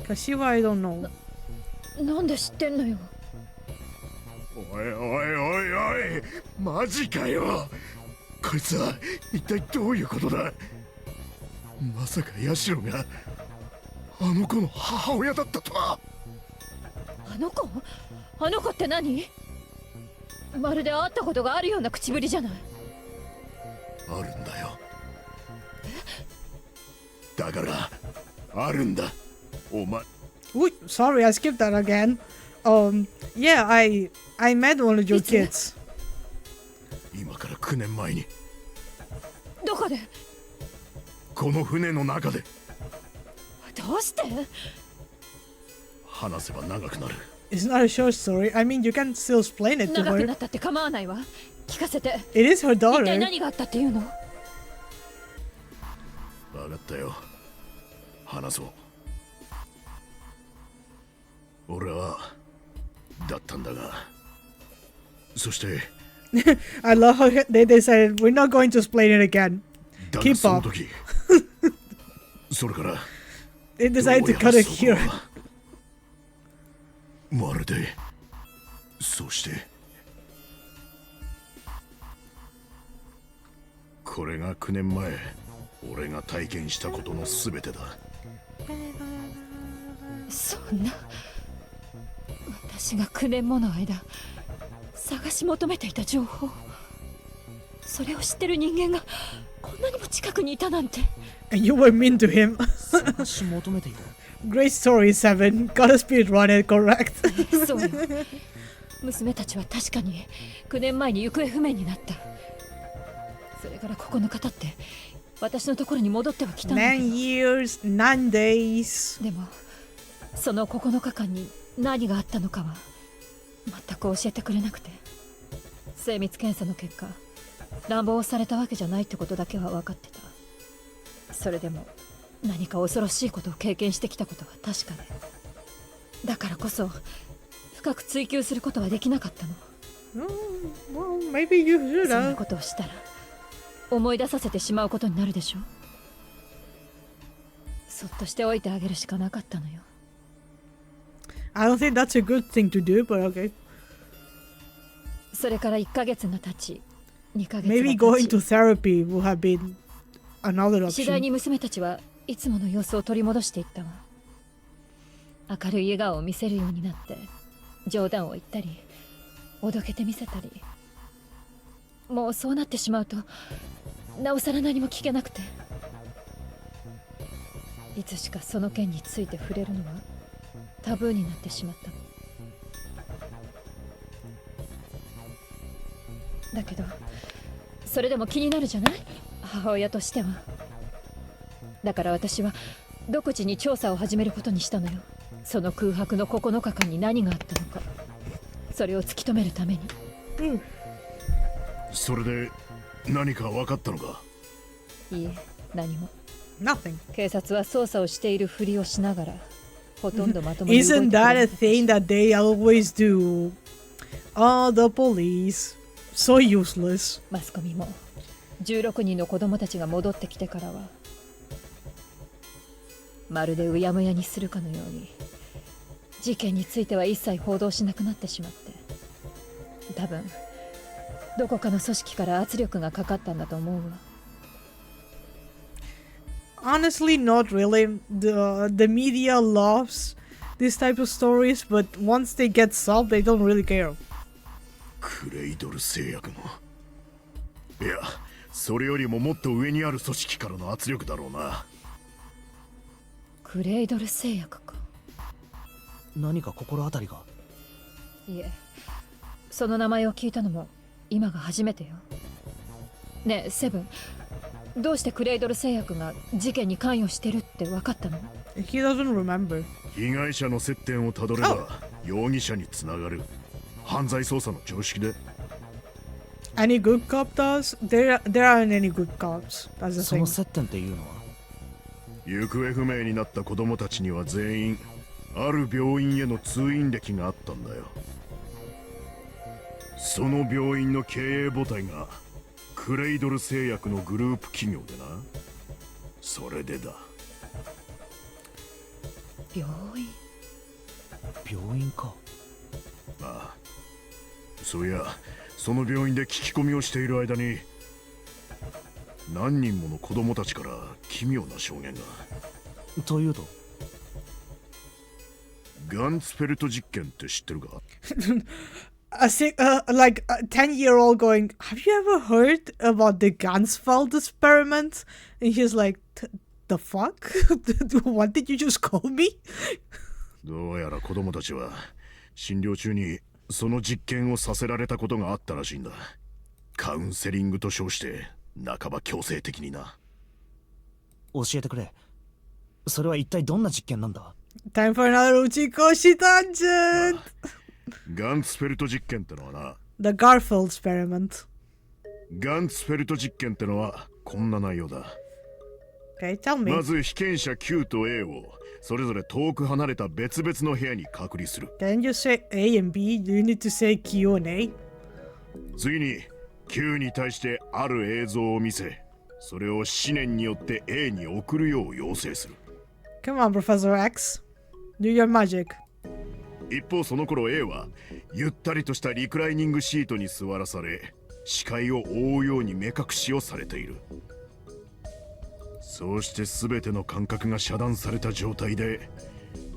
Kashiwa, I don't know. なんで知ってんのよ。おいおいおいおい、マジかよ。こいつは一体どういうことだ。まさかヤシロがあの子の母親だったとは。あの子？あの子って何？まるで会ったことがあるような口ぶりじゃない。あるんだよ。だからあるんだ。お前。 Ooh, sorry, I skipped that again. Yeah, I met one of your kids. 今から9年前にどこで？この船の中で。どうして？話せば長くなる。 It's not a short story. I mean, you can still explain it to 長く her. なったって構わないわ。聞かせて。 It is her 一体 daughter. 何があったっていうの？分かったよ。話そう。俺はだったんだが、そして I love how they decided we're not going to explain it again. だが Keep その up. 時それから They decided to cut it here. まるでそしてこれが9年前俺が体験したことの全てだ。そんな、私が9年もの間探し求めていた情報、それを知ってる人間がこんなにも近くにいたなんて。 And you were mean to him. 探し求めていた。 Great story, Seven. Gotta speedrun it, correct? そうよ。娘たちは確かに9年前に行方不明になった。それから9日経って私のところに戻ってはきたんだけど。 9 years, 9 days. でもその9日間に何があったのかは全く教えてくれなくて、精密検査の結果乱暴されたわけじゃないってことだけは分かってた。それでも何か恐ろしいことを経験してきたことは確かで、だからこそ深く追求することはできなかったの。Well, maybe you should そんな have. ことをしたら思い出させてしまうことになるでしょ。そっとしておいてあげるしかなかったのよ。 I don't think that's a good thing to do, but okay. それから1ヶ月が経ち、2ヶ月が Maybe 経 going ち、 to therapy would have been another 次第 option. に娘たちはいつもの様子を取り戻していったわ。明るい笑顔を見せるようになって、冗談を言ったりおどけてみせたり。もうそうなってしまうとなおさら何も聞けなくて、いつしかその件について触れるのはタブーになってしまったの。だけどそれでも気になるじゃない、母親としては。だから私は独自に調査を始めることにしたのよ。その空白の9日間に何があったのか、それを突き止めるために。それで何か分かったのか？いいえ、何も。 Nothing. 警察は捜査をしているふりをしながらほとんどまともに動いて Isn't くれ that な a かった thing that they always do? Oh, the police. So useless. マスコミも16人の子供たちが戻ってきてからはまるでうやむやにするかのように事件については一切報道しなくなってしまって、多分どこかの組織から圧力がかかったんだと思うわ。 Honestly, not really. The media loves this type of stories, but once they get solved, they don't really care. クレイドル製薬の。いや、それよりももっと上にある組織からの圧力だろうな。クレイドル製薬か。何か心当たりが？いえ、その名前を聞いたのも今が初めてよ。ねえセブン、どうしてクレイドル製薬が事件に関与してるって分かったの？ He doesn't remember. 被害者の接点をたどれば容疑者につながる。犯罪捜査の常識で。Any good cop does? There aren't any good cops. That's the そ thing. の接点っていうのは？行方不明になった子供たちには全員ある病院への通院歴があったんだよ。その病院の経営母体がクレイドル製薬のグループ企業でな。それでだ。病院？病院か。ああ、そういや、その病院で聞き込みをしている間に何人もの子供たちから奇妙な証言が。というと？ガンツフェルト実験って知ってるか？ Like a 10-year-old going, have you ever heard about the Gansfeld experiment? And he's like, the fuck? What did you just call me? どうやら子供たちは診療中にその実験をさせられたことがあったらしいんだ。カウンセリングと称して半ば強制的にな。教えてくれ。それは一体どんな実験なんだ？ Time for another Uchikoshi tangent! ガンツフェルト実験ってのはな。 The Garfield experiment. ガンツフェルト実験ってのはこんな内容だ。 Okay, tell me. まず被験者 Q と A をそれぞれ遠く離れた別々の部屋に隔離する。 Can you say A and B? Do you need to say Q and A? 次に Q に対してある映像を見せ、それを思念によって A に送るよう要請する。 Come on, Professor X. Do your magic. 一方その頃 A はゆったりとしたリクライニングシートに座らされ、視界を覆うように目隠しをされている。そうして全ての感覚が遮断された状態で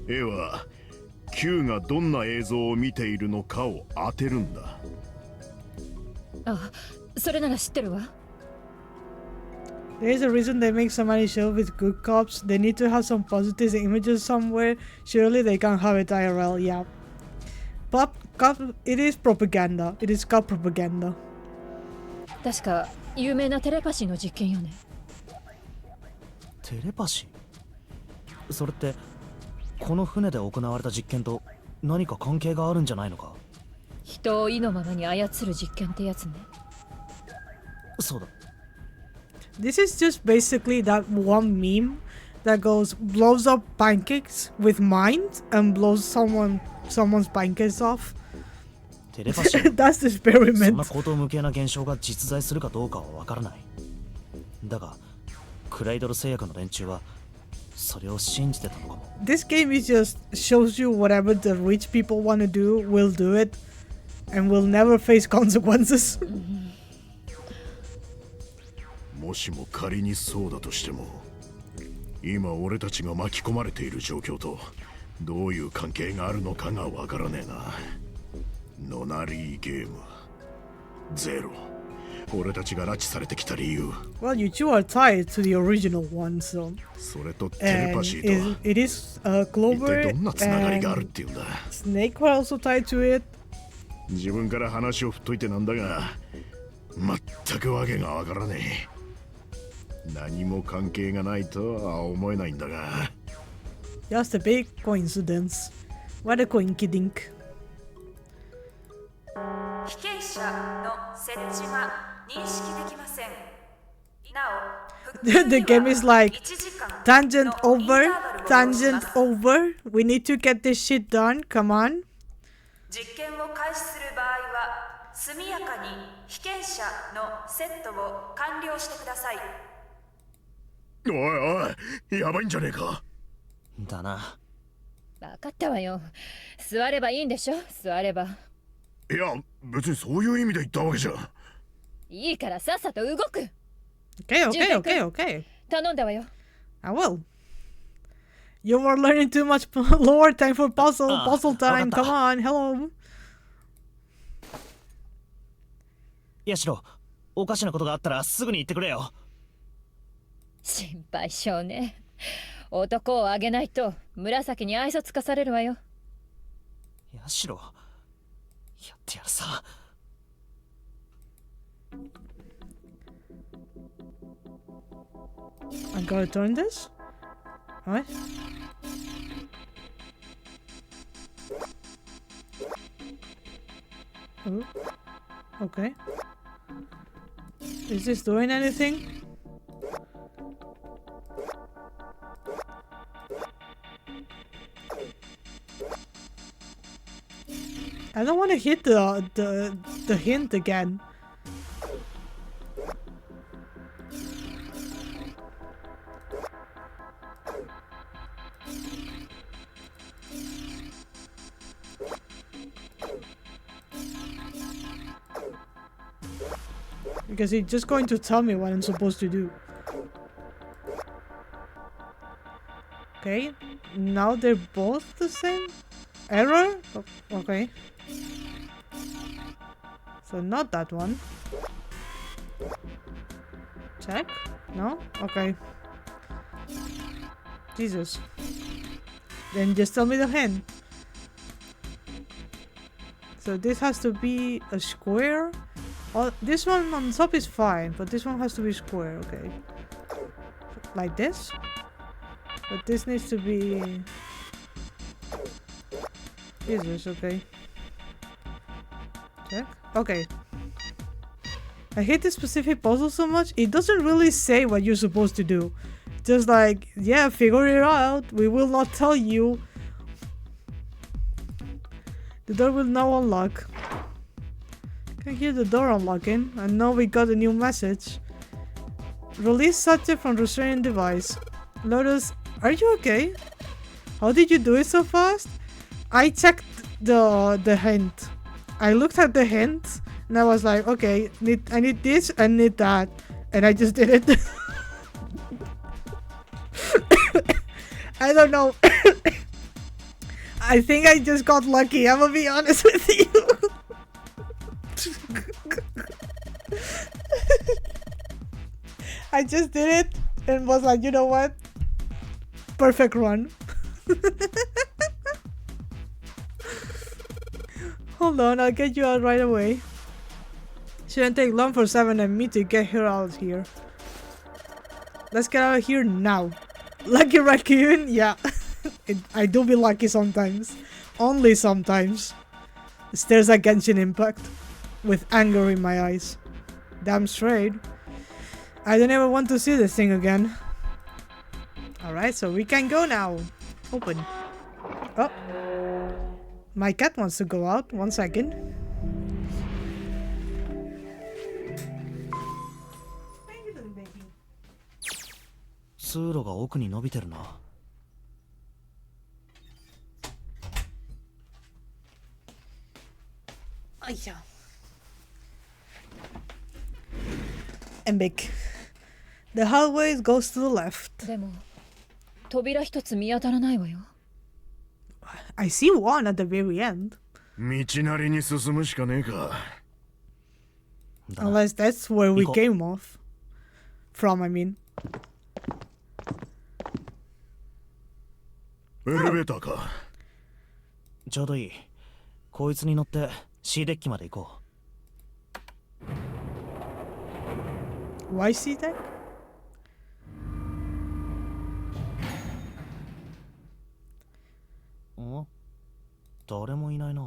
A は Q がどんな映像を見ているのかを当てるんだ。あ、それなら知ってるわ。There's a reason they make so many shows with good cops. They need to have some positive images somewhere. Surely they can't have it IRL, yeah. It is propaganda. It is cop propaganda. 確か有名なテレパシーの実験よね。テレパシー？それってこの船で行われた実験と何か関係があるんじゃないのか？人を意のままに操る実験ってやつね。そうだ。 This is just basically that one meme that goes blows up pancakes with mind and blows someone's pancakes off. テレパシー That's the そんな experiment. 高等無形な現象が実在するかどうかはわからない。だがクライドル製薬の連中はそれを信じてたのかも。 This game is just shows you whatever the rich people want to do, will do it, and will never face consequences. もしも仮にそうだとしても、今俺たちが巻き込まれている状況とどういう関係があるのかがわからねえな。ノナリーゲームゼロ。俺たちが拉致されてきた理由、 Well, you two are tied to the original one, so それとテレ and パシーとは it is 一体 Clover どんなつながりがあるっ and ていうんだ。 Snake were also tied to it. 自分から話を振っといてなんだが、全くわけがわからねえ。何も関係がないとは思えないんだが。 Just a big coincidence. What a coinkydink. 被験者の設置が認識できません。なお、 The game is like 1時間 tangent の over, インターバルを要し tangent ます。 over. We need to get this shit done. Come on. 実験を開始する場合は、速やかに被験者のセットを完了してください。おいおい、やばいんじゃねえか。だな。分かったわよ。座ればいいんでしょ。座ればいや、別にそういう意味で言ったわけじゃ。いいからさっさと動く。 Okay, okay, Junpei-kun. okay, okay. 頼んだわよ。 I will. You were learning too much lore. Time for puzzle. Ah, Puzzle time. wakata. Come on. Hello. ヤシロ、おかしなことがあったらすぐに言ってくれよ。心配性ね。男をあげないと紫に愛想つかされるわよ。ヤシロ、やってやるさ。I gotta turn this. What? Oh. Okay. Is this doing anything? I don't want to hit the hint again. Because he's just going to tell me what I'm supposed to do. Okay, now they're both the same? Error? Okay. So not that one. Check? No? Okay. Jesus. Then just tell me the hint. So this has to be a square? Oh, this one on top is fine, but this one has to be square, okay. Like this? But this needs to be... Jesus, okay. Check. Okay. I hate this specific puzzle so much, it doesn't really say what you're supposed to do. Just like, yeah, figure it out, we will not tell you. The door will now unlock. I hear the door unlocking, and now we got a new message. Release subject from restraining device. Lotus, are you okay? How did you do it so fast? I checked the hint. I looked at the hint, and I was like, okay, I need this and need that, and I just did it. I don't know. I think I just got lucky, I'm gonna be honest with you. I just did it and was like, you know what? Perfect run. Hold on, I'll get you out right away. Shouldn't take long for 7 and me to get her out here. Let's get out of here now. Lucky raccoon? Yeah. I do be lucky sometimes. Only sometimes. Stares at Genshin Impact. With anger in my eyes. Damn straight. I don't ever want to see this thing again. Alright, so we can go now. Open. Oh. My cat wants to go out. 1 second.通路が奥に伸びてるな。あいや。And big. The hallway goes to the left. でも扉一つ見当たらないわよ。I see one at the very end. 道なりに進むしかねえか。Unless that's where we came off. From, I mean. エレベーターか。ちょうどいい。こいつに乗って C デッキまで行こう。Why C deck? ん？誰もいないな。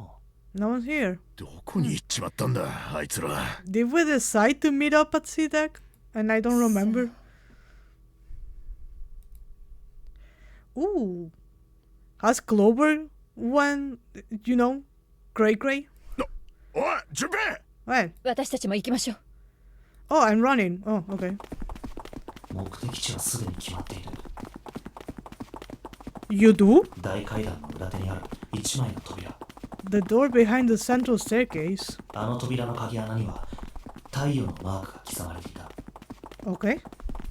No one's here. どこに行っちまったんだ、あいつら。Did we decide to meet up at C deck? And I don't remember. Ooh. Has Clover one, you know, gray? おい、順平! What? 私たちも行きましょう。Oh, I'm running. Oh, okay. 目的地はすでに決まっている。You do? 大階段の裏手にある一枚の扉。The door behind the central staircase. あの扉の鍵穴には太陽のマークが刻まれていた。Okay.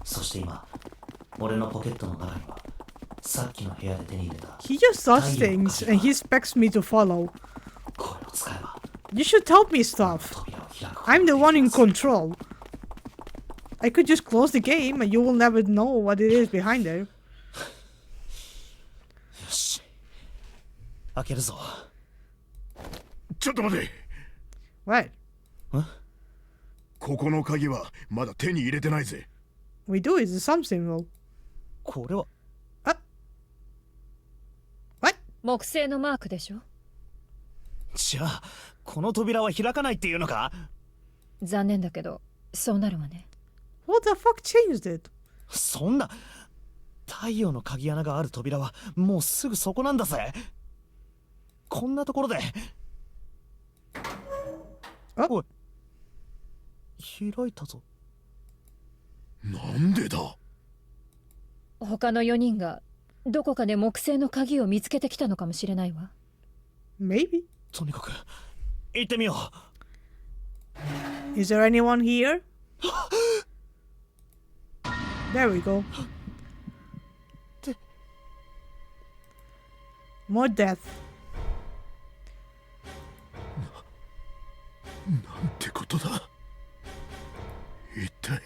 そして今、俺のポケットの中にはさっきの部屋で手に入れた。He just does things and he expects me to follow. これを使えば。You should tell me stuff. I'm the one in control. I could just close the game and you will never know what it is behind there. よし。開けるぞ。ちょっと待て。What? ここの鍵はまだ手に入れてないぜ。We do is the sum symbol. これは。What? 木製のマークでしょ。じゃあこの扉は開かないっていうのか？残念だけどそうなるわね。What the fuck changed it? そんな太陽の鍵穴がある扉はもうすぐそこなんだぜ。こんなところで。おい、開いたぞ。なんでだ？他の4人がどこかで木製の鍵を見つけてきたのかもしれないわ。Maybe. とにかく行ってみよう。Is there anyone here? There we go. More death. なんてことだ。一体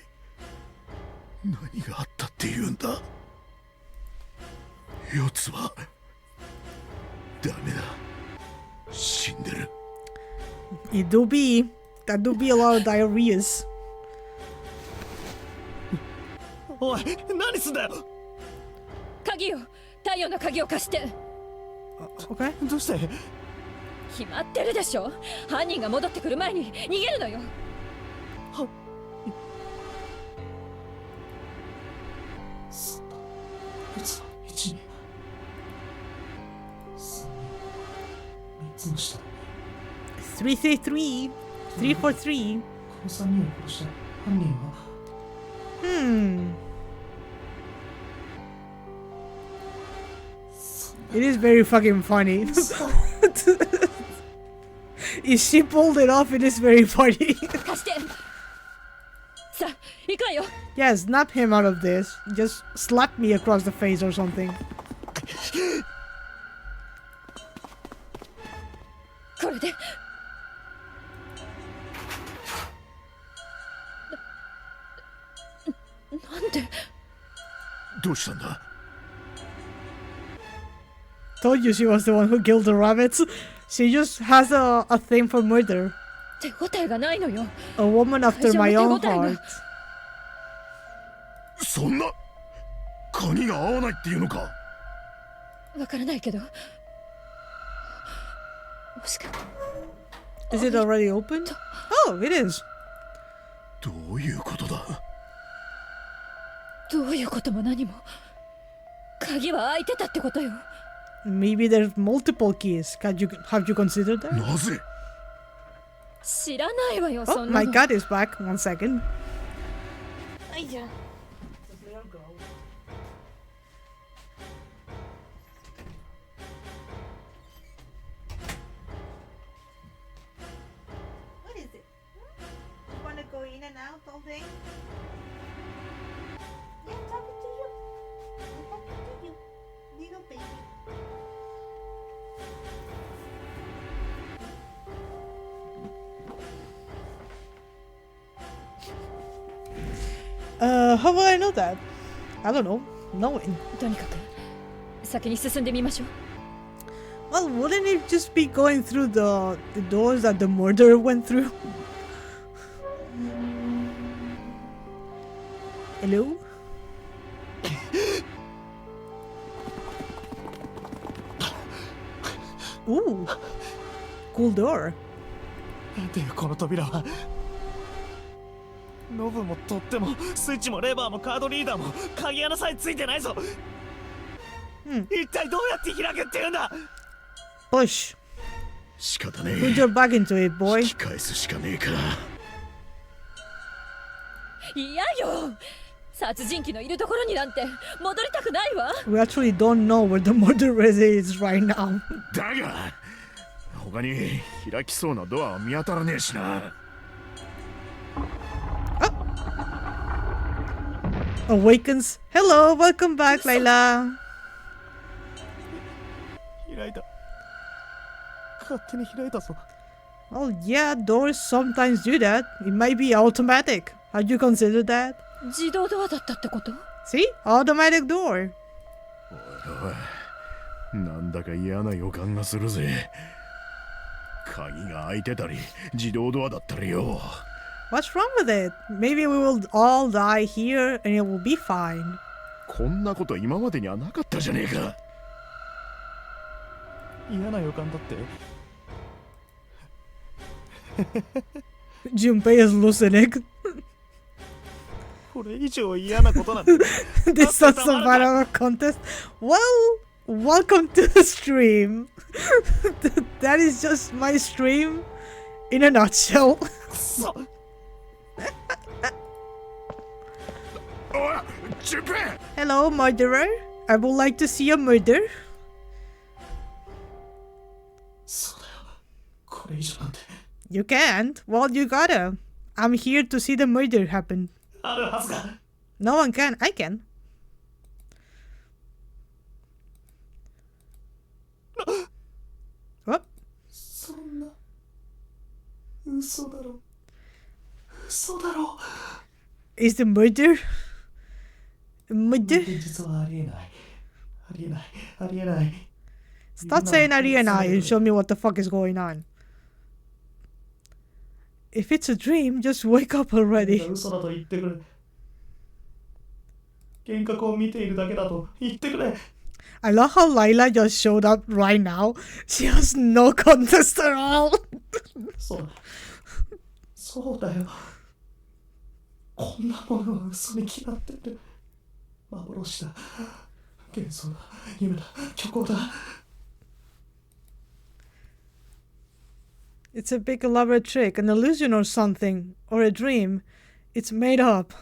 何があったっていうんだ。四つはダメだ。死んでる。It do be. That do be a lot of diarrheas. おい、何すんだよ。鍵よ、太陽の鍵を貸して。Okay. どうして？決まってるでしょ。犯人が戻ってくる前に逃げるのよ。は。1、2、3つの下。333. 343. この3人を殺した犯人は。It is very fucking funny. If she pulled it off, it is very funny. 貸して。さあ、行くわよ。Yeah, snap him out of this. Just slap me across the face or something. これで。なんで？どうしたんだ？ Told you she was the one who killed the rabbits. She just has a thing for murder. 手応えがないのよ。 A woman after my own heart. そんな鍵が合わないっていうのか。わからないけど、もしか Is it already open? Oh, it is. どういうことだ。どういうことも何も、鍵は開いてたってことよ。Maybe there's multiple keys. Have you considered that? なぜ。知らないわよ、 Oh, そんな my の。 cat is back. 1 second. What is it? You want to go in and out all day? Yeah, I'm talking to you. I'm talking to you, little baby. How will I know that? I don't know. Knowing. とにかく先に進んでみましょう。 Well, wouldn't it just be going through the doors that the murderer went through? Hello? Ooh. Cool door. なんていうこの扉は。ノブも取ってもスイッチもレバーもカードリーダーも鍵穴さえついてないぞ。一体どうやって開けっていうんだ。 Push. 仕方ね Put え。 your back into it, boy. 引き返すしかねえか。嫌よ、殺人鬼のいるところになんて戻りたくないわ。 We actually don't know where the murderer is right now. だが他に開きそうなドアは見当たらねえしな。Awakens. Hello, welcome back, Layla. 開いた。勝手に開いたぞ。 Oh yeah, doors sometimes do that. It might be automatic. Had you considered that? 自動ドアだったってこと？ See? Automatic door. おいおい、なんだか嫌な予感がするぜ。鍵が開いてたり自動ドアだったりよ。 What's wrong with it? Maybe we will all die here and it will be fine. こんなこと今までにはなかったじゃねえか。嫌な予感だって。 Junpei is hallucinating. これ以上嫌なことなんて。 This is a battle of contest. Well, welcome to the stream. That is just my stream in a nutshell. そう。おい、ジュンペイ。 Hello, murderer. I would like to see a murder. そうだよ。これ以上なんて。 You can't. Well, you gotta. I'm here to see the murder happen. あるはずが。 No one can. I can. そんな。嘘だろ。嘘だろ。 Is the murder? Murder? 実はありえない。ありえない。ありえない。 Stop saying Ariana and show me what the fuck is going on. If it's a dream, just wake up already. 嘘だと言ってくれ。幻覚を見ているだけだと言ってくれ。 I love how Layla just showed up right now. She has no contest at all. そうだ。そうだよ。こんなものは嘘に決まってる。幻だ。幻想だ。夢だ。虚構だ。 It's a big elaborate trick, an illusion or something, or a dream. It's made up.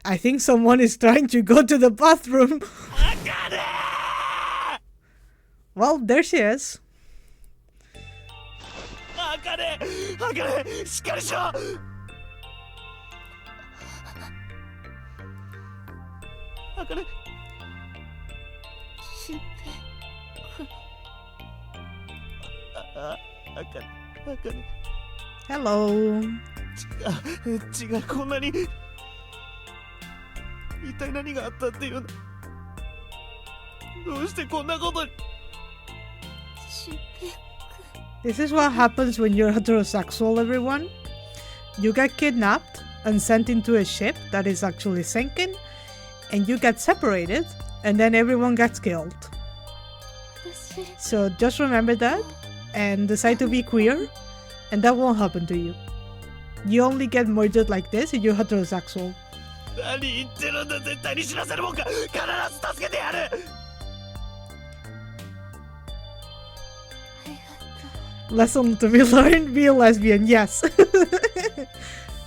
I think someone is trying to go to the bathroom. Well, there she is. あかね、あかね、しっかりしろ。あかね。あかね、あかね。 Hello. 血がこんなに。一体何があったっていうの。どうしてこんなことに。 This is what happens when you're heterosexual, everyone. you get kidnapped and sent into a ship that is actually sinking, and you get separated, and then everyone gets killed. 私 So just remember that and decide to be queer, and that won't happen to you. You only get murdered like this if you're heterosexual. 何言ってるんだ。絶対に死なせるもんか。必ず助けてやる。Lesson to be learned: be a lesbian. Yes.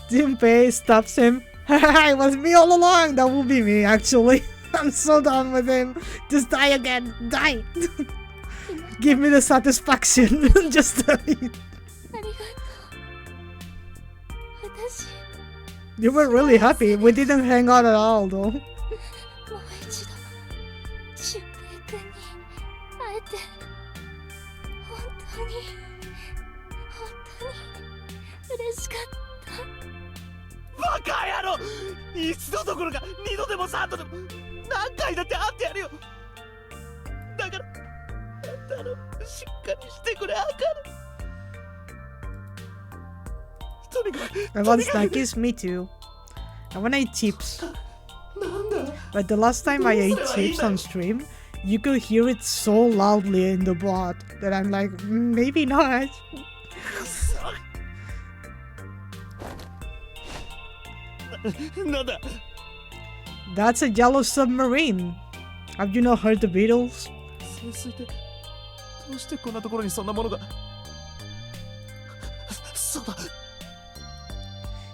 Junpei stops him. It was me all along. That will be me, actually. I'm so done with him. Just die again. Die. Give me the satisfaction. Just die. ありがとう。私 You were really happy. We didn't hang out at all, though. もう一度俊平君に会えて本当に嬉しかった。バカ野郎。一度どころか二度でも三度でも何回だって会ってやるよ。だからしっかりしてくれ。あかる。とにかく I want snackies, me too. I wanna eat chips. But the last time I ate chips on stream, you could hear it so loudly in the bot that I'm like, maybe not. That's a yellow submarine. Have you not heard the Beatles? 潜水艇どうしてこんなところにそんなものが。そうだ。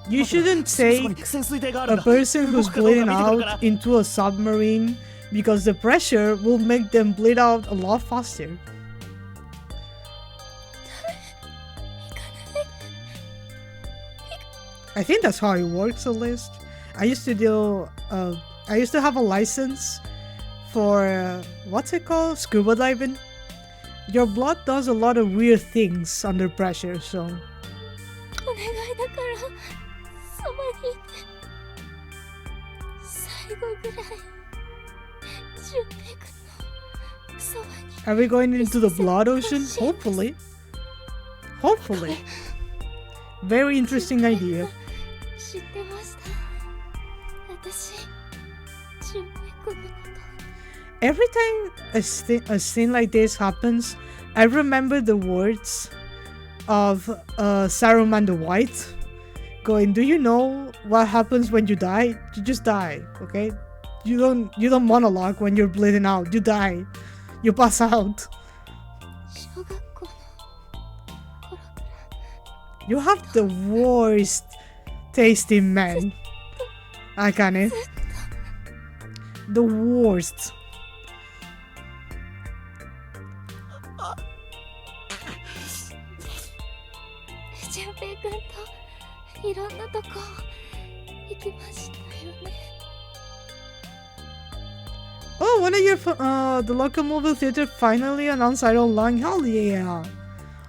You shouldn't そこ take に潜水艇があるん a だ。 person who's 動くかどうか bleeding 見てくるから out into a submarine because the pressure will make them bleed out a lot faster. I think that's how it works, at least. I used to have a license for what's it called? Scuba diving. Your blood does a lot of weird things under pressure, so お願いだからそばにいて最後ぐらい俊平君のそばに are we going into the blood ocean? Hopefully. Hopefully. Very interesting idea. 知ってました。私俊平君のこと Every time a scene like this happens, I remember the words of Saruman the White going, do you know what happens when you die? You just die, okay? You don't monologue when you're bleeding out. You die. You pass out. 小学校の頃から You have the worst tasting man. Akane. The worst. 俊平君といろんなとこ行きましたよね。 Oh, one of your the local movie theater finally announced it online. Hell yeah!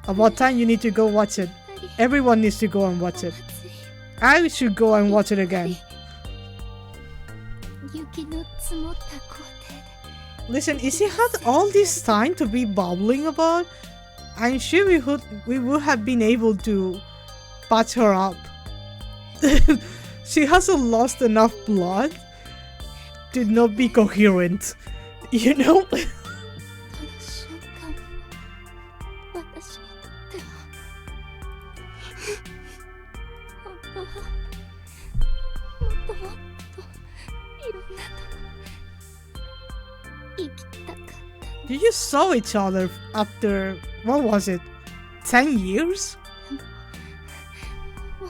About time you need to go watch it. Everyone needs to go and watch it. I should go and watch it again. 雪の積もった校庭で Listen, if she had all this time to be babbling about, I'm sure we would have been able to patch her up. She hasn't lost enough blood to not be coherent, you know? どの瞬間も私にとっては本当はもっともっといろんなとこ行きたかった。 You just saw each other after, what was it, 10 years? もう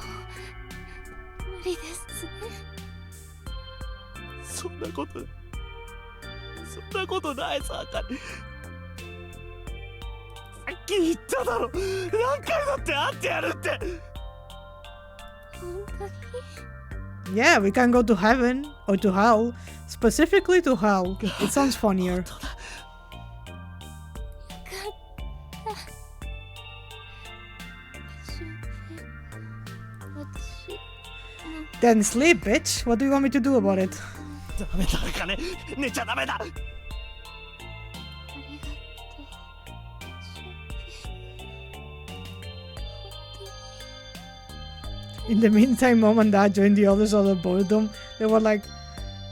無理ですね。そんなことないさ、あかり。さっき言っただろ。何回だって会ってやるって。本当に Yeah, we can go to heaven or to hell. Specifically to hell. It sounds funnier. よかった俊平私 Then sleep, bitch. What do you want me to do about it? ダメだ、あかね。寝ちゃダメだ。ありがとう俊平本当に In the meantime, Mom and Dad joined the others out of boredom. They were like,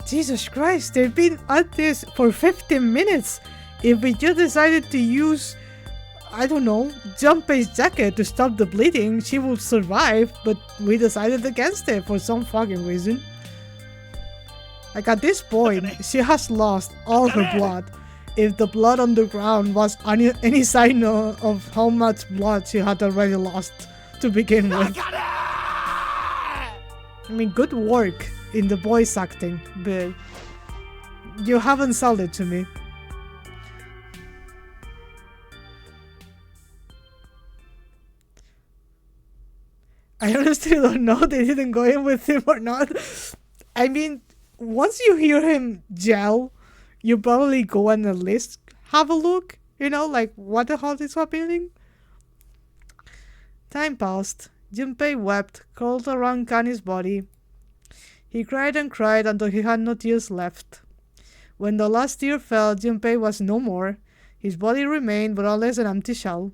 Jesus Christ, they've been at this for 15 minutes. If we just decided to use, I don't know, Junpei's jacket to stop the bleeding, she would survive, but we decided against it for some fucking reason. Like at this point, she has lost all her blood. If the blood on the ground was any sign of how much blood she had already lost to begin with. I mean, good work in the voice acting, but you haven't sold it to me. I honestly don't know they didn't go in with him or not. I mean, once you hear him yell, you probably go and at least have a look, you know, like what the hell is happening? Time passed. Junpei wept, curled around Kani's body. He cried and cried until he had no tears left. When the last tear fell, Junpei was no more. His body remained but only an empty shell.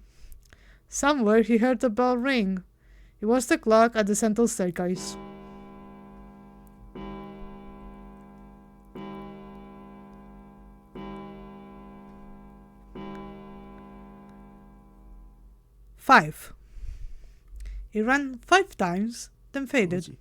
Somewhere he heard a bell ring. It was the clock at the central staircase. Five. It ran 5 times, then faded.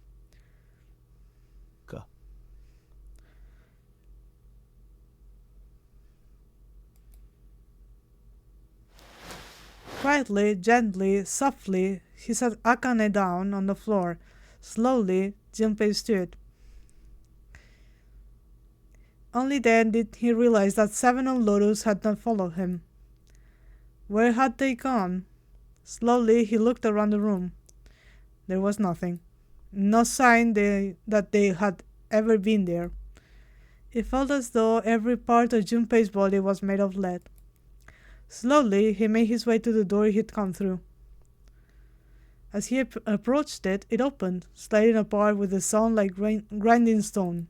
Quietly, gently, softly, he set Akane down on the floor. Slowly, Junpei stood. Only then did he realize that 7 on Lotus had not followed him. Where had they gone? Slowly, he looked around the room. There was nothing. No sign that they had ever been there. It felt as though every part of Junpei's body was made of lead. Slowly, he made his way to the door he'd come through. As he approached it, it opened, sliding apart with a sound like grinding stone.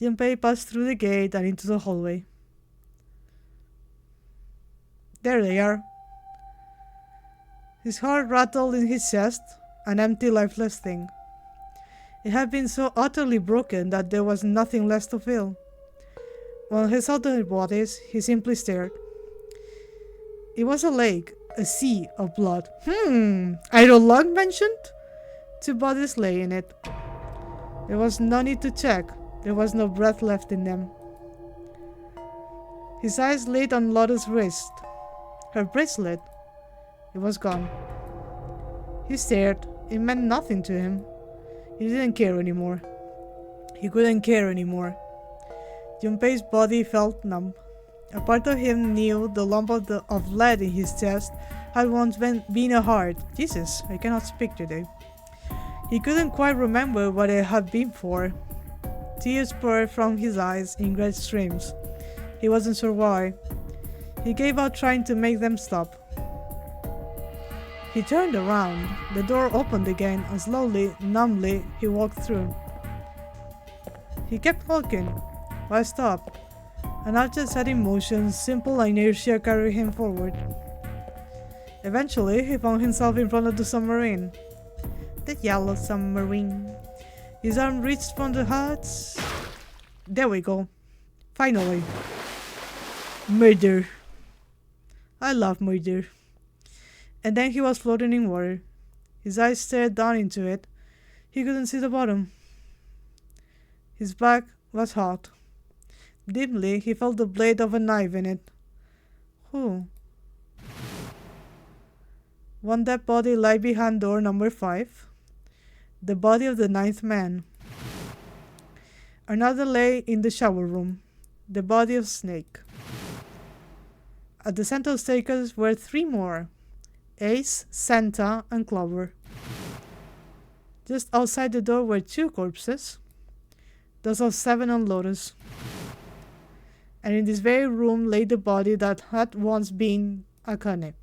Junpei passed through the gate and into the hallway. There they are. His heart rattled in his chest, an empty, lifeless thing. It had been so utterly broken that there was nothing left to feel. When he saw their bodies, he simply stared. It was a lake, a sea of blood. Iron Lung mentioned? 2 bodies lay in it. There was no need to check. There was no breath left in them. His eyes lit on Lotus' wrist. Her bracelet. It was gone. He stared. It meant nothing to him. He didn't care anymore. He couldn't care anymore. Junpei's body felt numb. A part of him knew the lump of lead in his chest had once been a heart. Jesus, I cannot speak today. He couldn't quite remember what it had been for. Tears poured from his eyes in great streams. He wasn't sure why. He gave up trying to make them stop. He turned around. The door opened again and slowly, numbly, he walked through. He kept walking. Why stop? An object set in motion, simple inertia carried him forward. Eventually, he found himself in front of the submarine. The yellow submarine. His arm reached from the hatch. There we go. Finally. Murder. I love murder. And then he was floating in water. His eyes stared down into it. He couldn't see the bottom. His back was hot. Dimly, he felt the blade of a knife in it. Who? One dead body lay behind door number 5. The body of the 9th man. Another lay in the shower room. The body of Snake. At the central staircase were 3 more. Ace, Santa, and Clover. Just outside the door were 2 corpses. Those of 7 on Lotus. And in this very room lay the body that had once been Akane.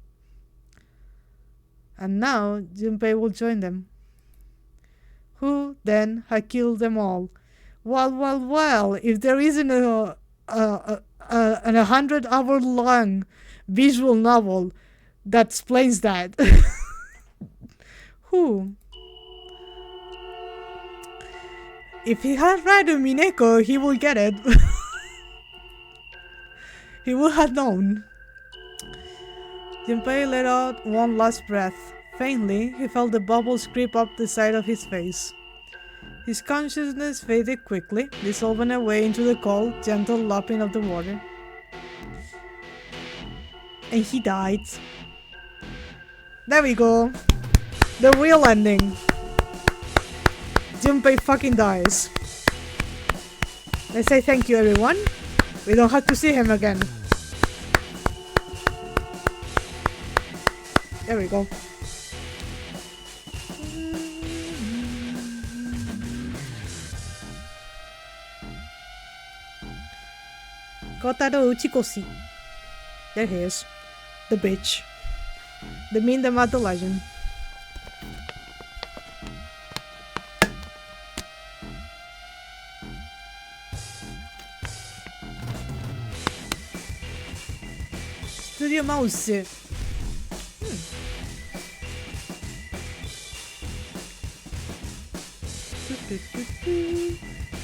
And now Junpei will join them. Who, then, had killed them all? Well, if there isn't an 100-hour-long visual novel that explains that. Who? If he had read Mineko, he will get it. He would have known. Junpei let out one last breath. Faintly, he felt the bubbles creep up the side of his face. His consciousness faded quickly, dissolving away into the cold, gentle lapping of the water. And he died. There we go. The real ending. Junpei fucking dies. Let's say thank you, everyone. We don't have to see him again. There we go. Kotaro Uchikoshi. There he is. The bitch. The mean the mad the legend. Studio Mouse.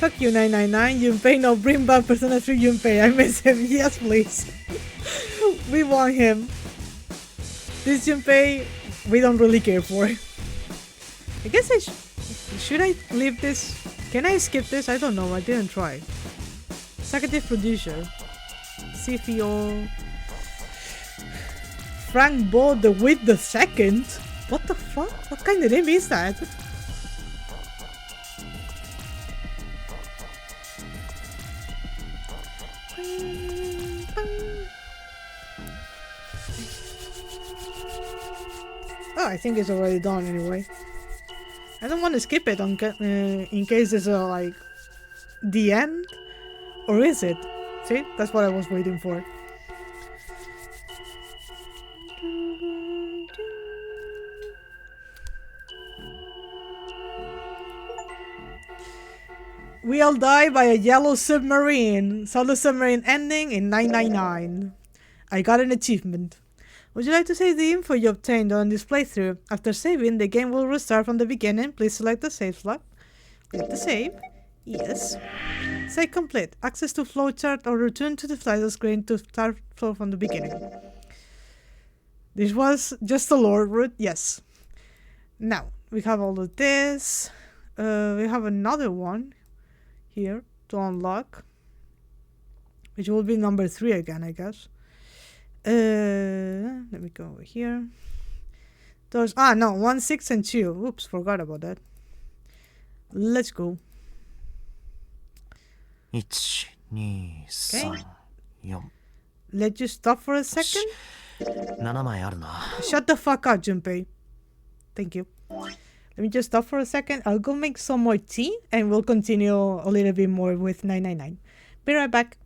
Fuck you 999, Junpei, no, bring back Persona 3 Junpei, I miss him, yes please. We want him. This Junpei, we don't really care for. I guess should I leave this? Can I skip this? I don't know, I didn't try. Executive producer. CFO. Frank Bo the Wit the Second? What the fuck? What kind of name is that? Oh, I think it's already done anyway. I don't want to skip it in case it's like the end, or is it? See, that's what I was waiting for. We all die by a yellow submarine. Saw the submarine ending in 999. I got an achievement. Would you like to save the info you obtained on this playthrough? After saving, the game will restart from the beginning. Please select the save slot. Click the save. Yes. Save complete. Access to flowchart or return to the title screen to start flow from the beginning. This was just the lore route. Yes. Now, we have all of this. We have another one here to unlock, which will be number 3 again, I guess. Let me go over here. Those no, 1, 6, and 2. Oops, forgot about that. Let's go. 1、2、3、4。 Let you stop for a second. 7枚あるな。 Shut the fuck up, Junpei. Thank you. Let me just stop for a second. I'll go make some more tea and we'll continue a little bit more with 999. Be right back.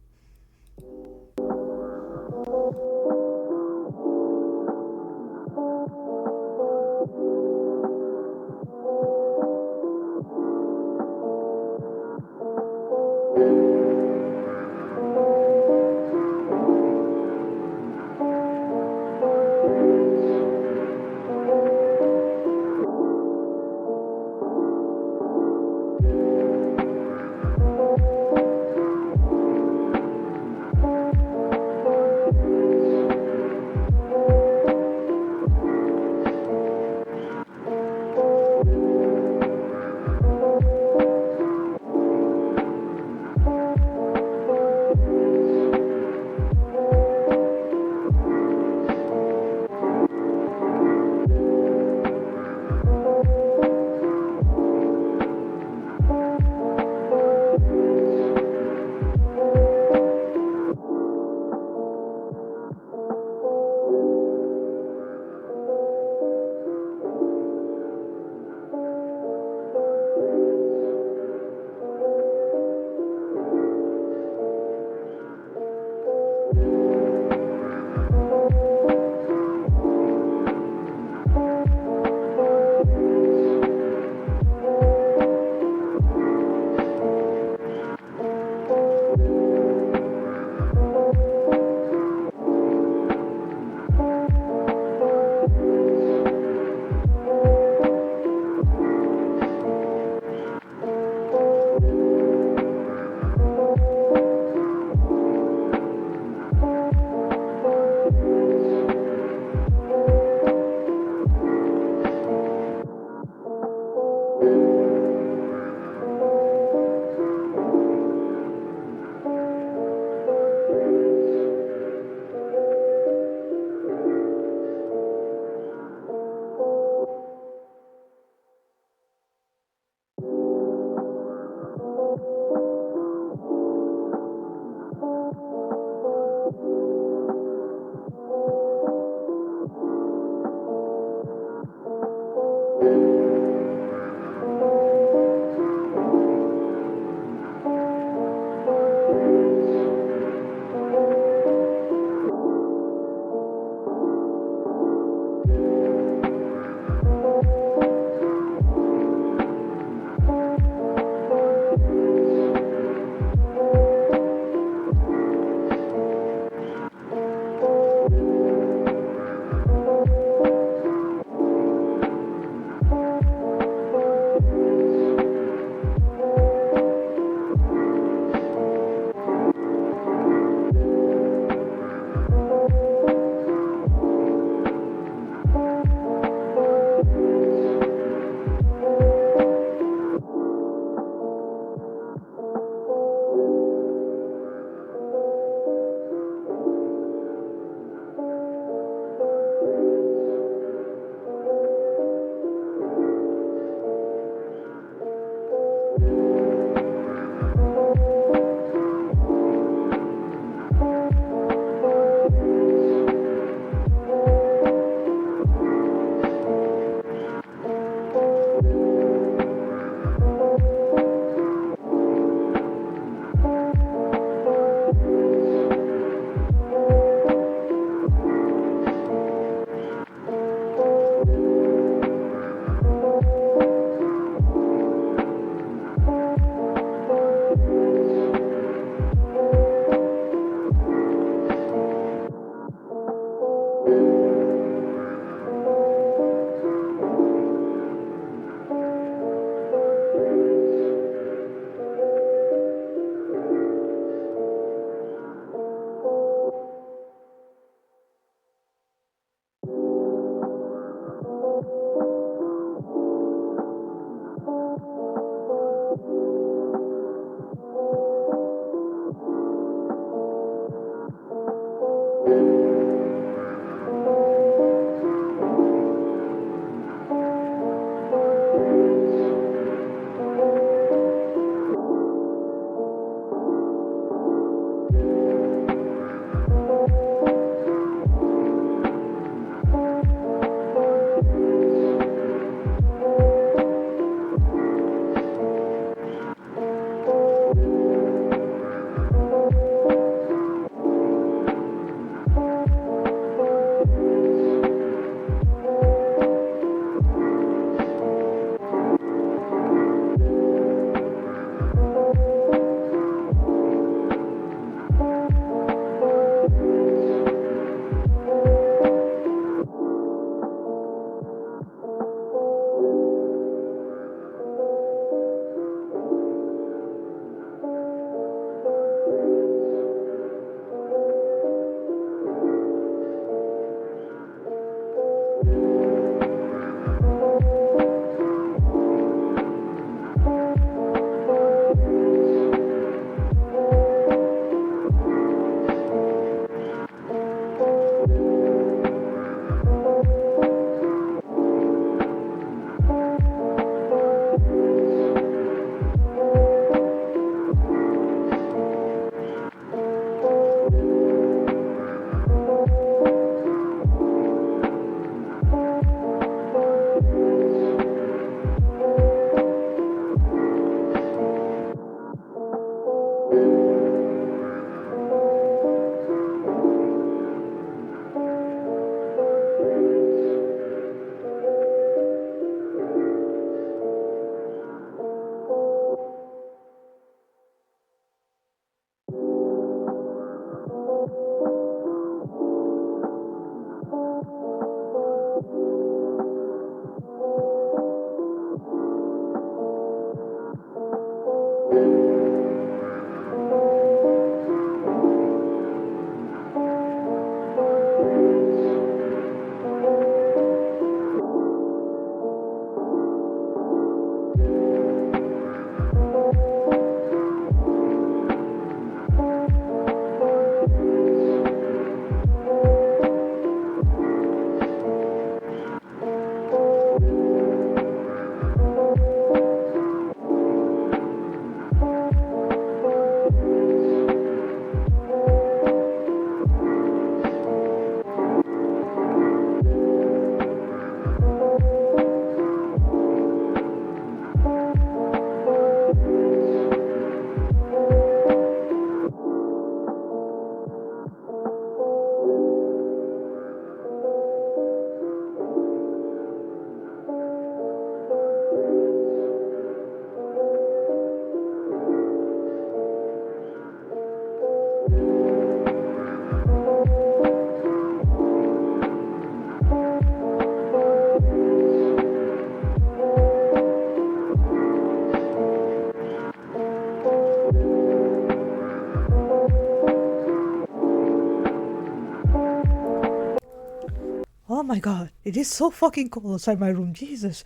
Oh my god, it is so fucking cold outside my room. Jesus,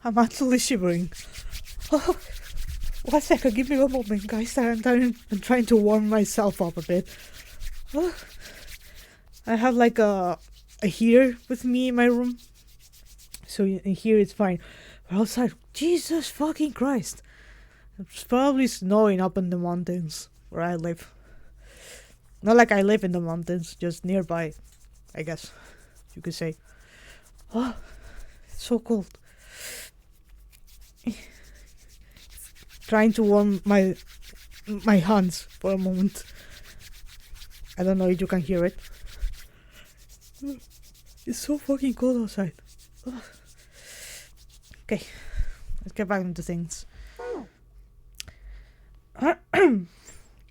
I'm actually shivering. Oh, 1 second, give me a moment, guys. I'm trying to warm myself up a bit. Oh, I have like a heater with me in my room, so in here it's fine. But outside, Jesus fucking Christ, it's probably snowing up in the mountains where I live. Not like I live in the mountains, just nearby, I guess you could say. Oh, it's so cold. Trying to warm my hands for a moment. I don't know if you can hear it. It's so fucking cold outside. Ugh. Okay, let's get back into things. I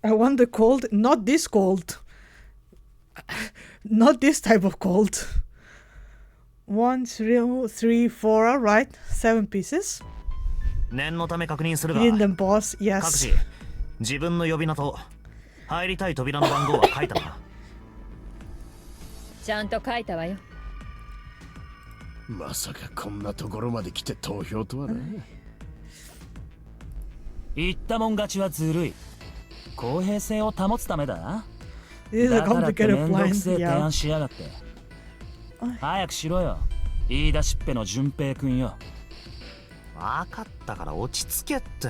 want the cold, not this cold. Not this type of cold. 1, 2, 3, 4, alright. 7 pieces. 念のため確認するが、 In the boss, 各 yes. 自自分の呼び名と入りたい扉の番号は書いたな。ちゃんと書いたわよ。まさかこんなところまで来て投票とはな。言ったもん勝ちはずるい。公平性を保つためだな。 This is a だからって complicated めんどく plan. せえ提 Yeah. 案しやがって。早くしろよ。言い出しっぺの順平くんよ。分かったから落ち着けって。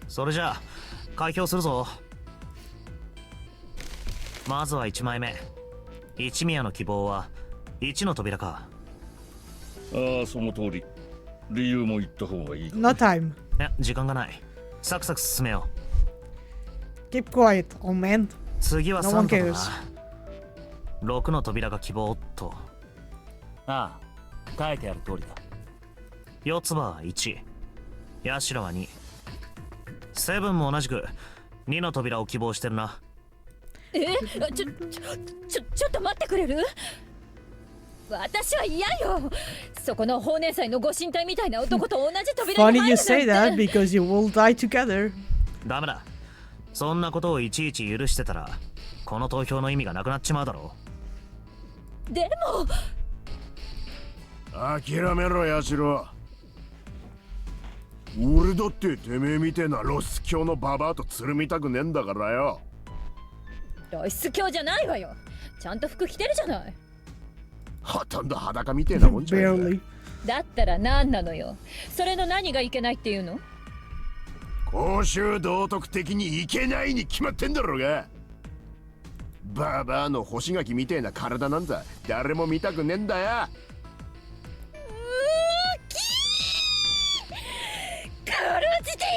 それじゃあ開票するぞ。まずは1枚目。一宮の希望は1の扉か。ああ、その通り。理由も言った方がいい。 No time. いや時間がない。サクサク進めよ Keep quiet, old man. う。次は No one 3だな。 cares. 6の扉が希望と。ああ、書いてある通りだ。四つ葉は1、ヤシロは2、セブンも同じく2の扉を希望してるな。ちょっと待ってくれる？私は嫌よ。そこの法年祭のご神体みたいな男と同じ扉に Funny 入 you る say な that んて。 because you will die together. ダメだ。そんなことをいちいち許してたらこの投票の意味がなくなっちまうだろでも諦めろヤシロ。俺だっててめえみてえなロス教のババアとつるみたくねえんだからよ。露出狂じゃないわよ。ちゃんと服着てるじゃない。ほとんど裸みてえなもんじゃねえか。 Barely. だったら何なのよ。それの何がいけないっていうの？公衆道徳的にいけないに決まってんだろうが。ババアの干し柿みてえな体なんざ誰も見たくねえんだよ。殺してや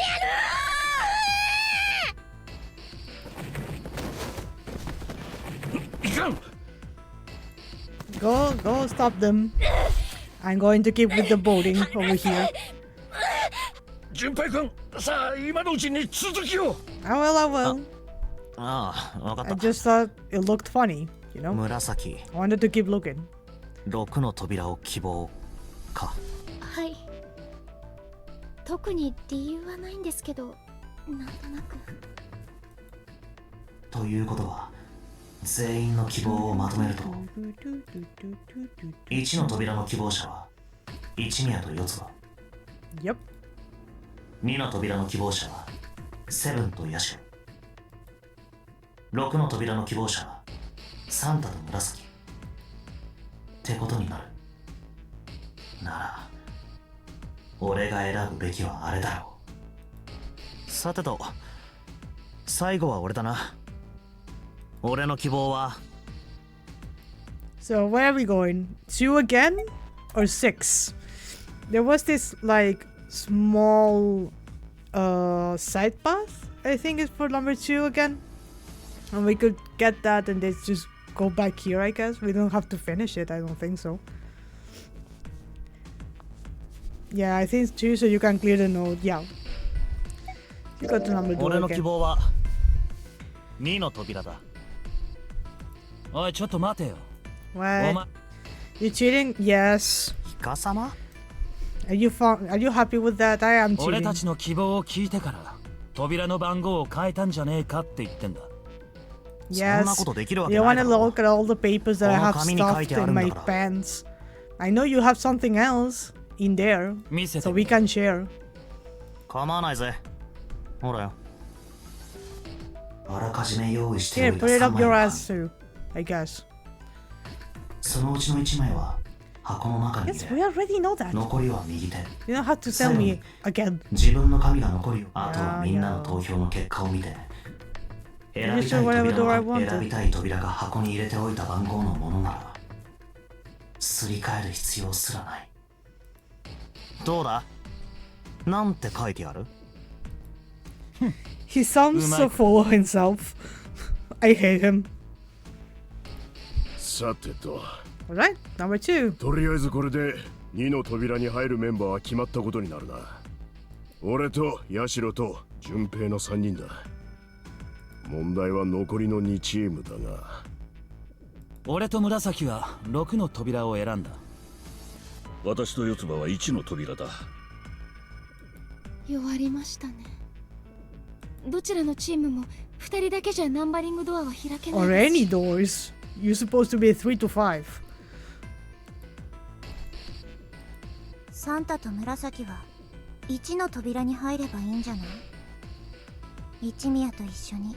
る！いかん。 Go, stop them. I'm going to keep with the voting over here. 順平君、さあ今のうちに続きを。I will. ああ、わかっ I た。 just thought it looked funny, you know? 紫、 I wanted to keep looking. 6の扉を希望か。はい。特に理由はないんですけど、なんとなく。ということは全員の希望をまとめると1の扉の希望者は一宮と四つ葉。 Yep. 2の扉の希望者はセブンとヤシロ。6の扉の希望者はサンタと紫ってことになる。なら俺が選ぶべきはあれだろう。さてと最後は俺だな。俺の希望は So where are we going? 2 again or 6? There was this like small side path, I think is for number 2 again. And we could get that and then just go back here, I guess. We don't have to finish it, I don't think so. Yeah, I think it's 2, so you can clear the node. Yeah. You got the number 2俺の希 again. 望は2の扉だ。おい、ちょっと待てよ。お What? 前、 You cheating? Yes. イカ様 Are you happy with that? I am 俺 cheating. たちの希望を聞いてから扉の番号を変えたんじゃねえかって言ってんだ。そんな Yes. ことできるわけ You ない wanna だろ。 look at all the papers that I have この紙に書い stuffed てある in んだ my から pants. I know you have something else in there, 見せて so く we れ。 can share. 構わないぜ。ほらよ。あらかじめ用意してお Here, いた put it 3 up 枚 your は ass too, I guess. そのうちの1枚は箱の中に Yes, 入 we れ already know that. 残りは右手。 You don't have to tell me again. 自分の紙が残るよ。あとはあーみんなの投票の結果を見て選 You びた should い whatever 扉 door I が wanted. 選びたい扉が箱に入れておいた番号のものならすり替える必要すらない。どうだなんて書いてある He sounds so full of himself. I hate him. さてと Alright, number 2. とりあえずこれで2の扉に入るメンバーは決まったことになるな。俺とヤシロと順平の3人だ。問題は残りの2チームだが。俺と紫は6の扉を選んだ。私と四つ葉は1の扉だ。弱りましたね。どちらのチームも2人だけじゃナンバリングドアは開けない Or です any doors. You're supposed to be 3 to 5. サンタと紫は1の扉に入ればいいんじゃない？一宮と一緒に。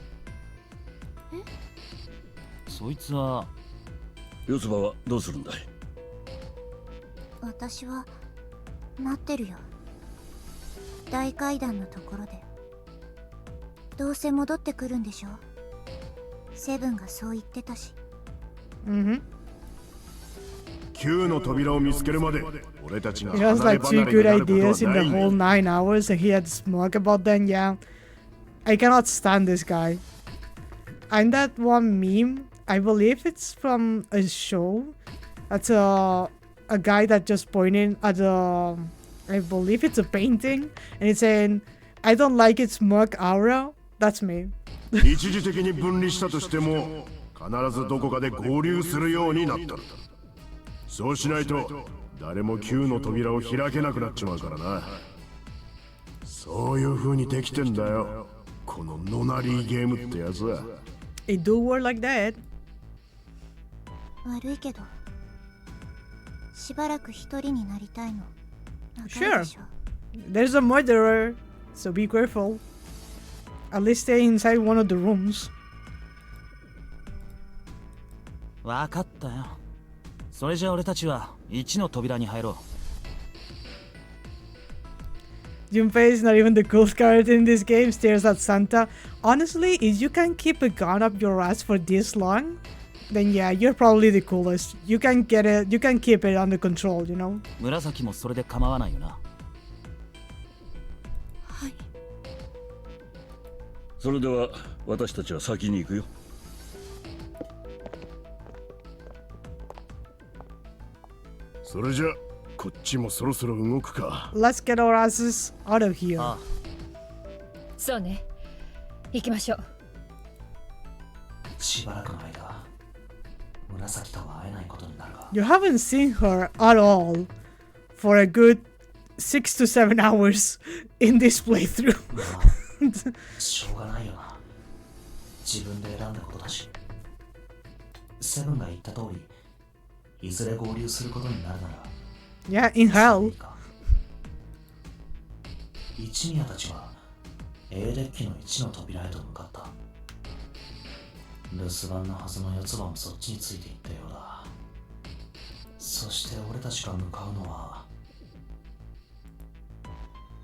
そいつは四つ葉はどうするんだい？私は待ってるよ。大階段のところで。どうせ戻ってくるんでしょ？セブンがそう言ってたし。9の扉を見つけるまで俺たちが He has 離れ like 離 two れ good になることは ideas in な the い whole ね。 9 hours, and he had smug about them. Yeah, I cannot stand this guy. And that one meme, I believe it's from a show. That's a guy that just pointed at a, I believe it's a painting, and it's saying, "I don't like its smug aura." That's me. 一時的に分離したとしても必ずどこかで合流するようになったのだ。そうしないと誰も9の扉を開けなくなっちまうからな。そういう風にできてんだよ、このノナリーゲームってやつは。 It do work like that. 悪いけど、しばらく一人になりたいの。わかる Sure. でしょ？ There's a murderer, so be careful. At least stay inside one of the rooms. 分かったよ。それじゃ俺たちは1の扉に入ろう。Junpei is not even the coolest character in this game, stares at Santa. Honestly, if you can keep a gun up your ass for this long, then yeah, you're probably the coolest. You can get it, you can keep it under control, you know? 紫もそれで構わないよな。はい。それでは私たちは先に行くよ。それじゃこっちもそろそろ動くか。 Let's get our asses out of here. ああ、そうね、行きましょう。しばらくの間紫とは会えないことになるが You haven't seen her at all for a good 6 to 7 hours in this playthrough. まあしょうがないよな。自分で選んだことだし。セブンが言った通りいずれ合流することになるなら Yeah, in hell. 一宮たちは A デッキの1の扉へと向かった。留守番のはずの四つ葉もそっちについていったようだ。そして俺たちが向かうのは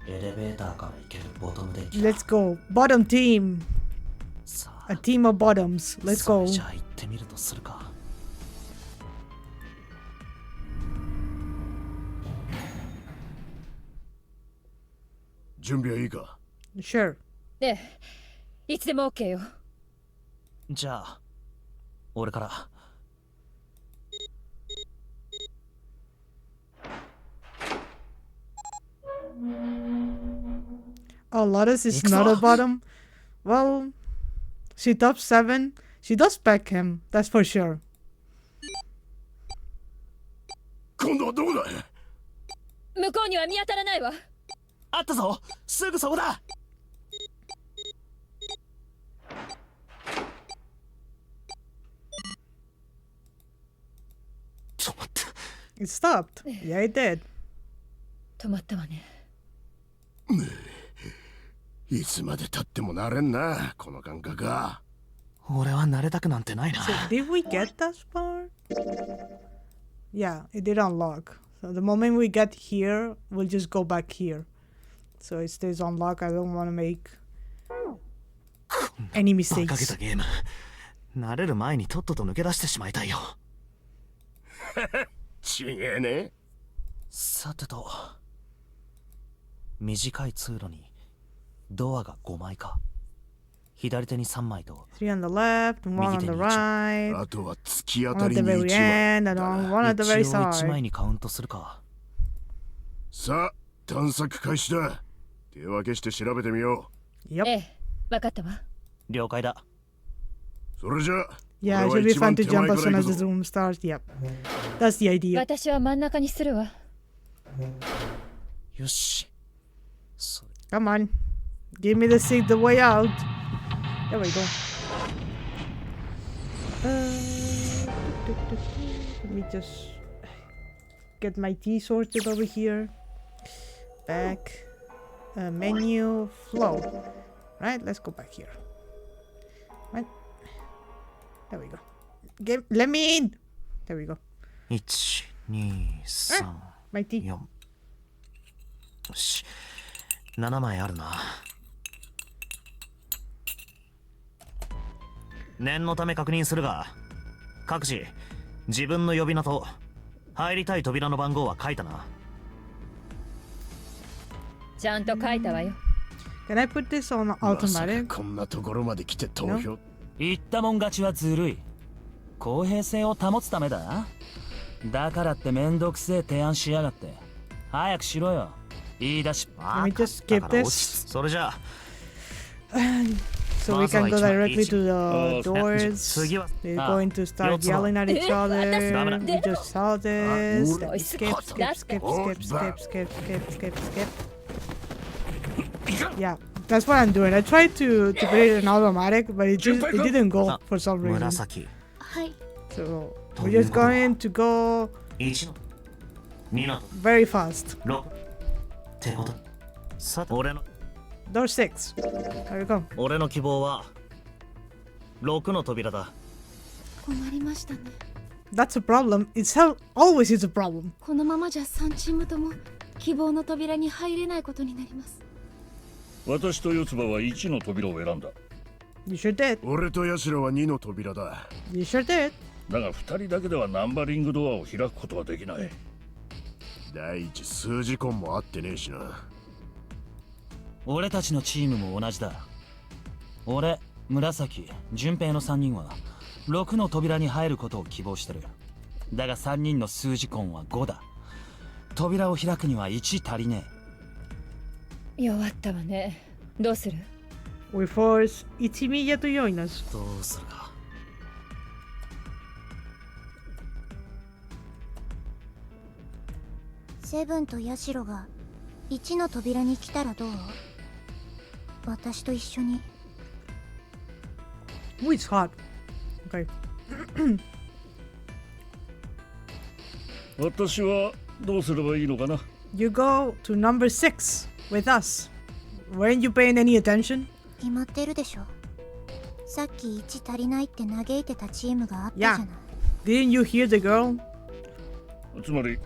エレベーターから行けるボトムデッキだ。 Let's go. Bottom team. さ A あ team of bottoms. Let's そ go. れじゃあ行ってみるとするか。準備はいいか？ Sure. ええ、いつでも OK よ。じゃあ俺から。 Oh, Lotus is not a bottom. Well, she top 7. She does back him, that's for sure. 今度はどこだ？向こうには見当たらないわ。あったぞ、すぐそこだ。止まった。 It stopped. Yeah, it did. 止まったわね。いつまで経っても慣れんな、この感覚は。俺は慣れたくなんてないな。 So, did we get that far? Yeah, it did unlock. So, the moment we get here, we'll just go back here. So, it stays unlocked. I don't want to make any バカげ mistakes. たゲーム。慣れる前にとっとと抜け出してしまいたいよ。ちげえね。さてと、短い通路にドアが5枚か。左手に3枚と 3 on the left, 1 on the right, あとは突き当 one た at り the に very 1は。 end, and on one at the 一 very 応1枚 side. にカウントするか。さあ、探索開始だ。手分けして調べてみよ Yep. ええ、分かったわ。了解だ。う。それじゃあ、 Yeah, it 俺は should be 一 fun 番 to 手 jump 前 as か soon ら as 行 the くぞ。 zoom starts. Yep. That's the idea. 私は真ん中にするわ。よし。それ Come on. Give me the way out. There we go. Let me just get my tea sorted over here. Back. Menu flow. Right, let's go back here. Right. There we go. Let me in! There we go. 1、2、3、My T. 4。よし。7枚あるな。念のため確認するが、各自、自分の呼び名と入りたい扉の番号は書いたな。ちゃんと書いたわよ。Can I put this on まさか automatic? こんなところまで来て投票。言ったもん勝ちはずるい。公平性を保つためだ。だからってめんどくせえ提案しやがって。早くしろよ。言い出しっぱ。 Let me just skip だから落 this. ち着それじゃあ、 So we can go directly to the doors. 次は They're going to start yelling at each other. We just saw this. Skip, skip, skip, skip, skip, skip, skip, skip, skip. Yeah, that's what I'm doing. I tried to put it in automatic, but it didn't go for some reason. 紫。はい。 So we're just going to go 1の2の very fast. 6ってこと。さて、Door 6. There we go. 俺の希望は6の扉だ。困りましたね。 That's a problem. Always is a problem. このままじゃ3チームとも希望の扉に入れないことになります。私と四つ葉は1の扉を選んだ。 You sure did. 俺とヤシロは2の扉だ。You sure did. だが2人だけではナンバリングドアを開くことはできない。第一数字コンも合ってねえしな。俺たちのチームも同じだ。俺、紫、順平の3人は6の扉に入ることを希望してる。だが3人の数字コンは5だ。扉を開くには1足りね弱ったわね。どうする？ We force Ichimiya to join us. どうするか。セブンとヤシロが1の扉に来たらどう？私と一緒に。Oh, it's hot. Okay. 私はどうすればいいのかな。 You go to number 6 with us. Weren't you paying any attention? 決まってるでしょ。さっき1足りないって嘆いてたチームがあったじゃない。Didn't you hear the girl? つまり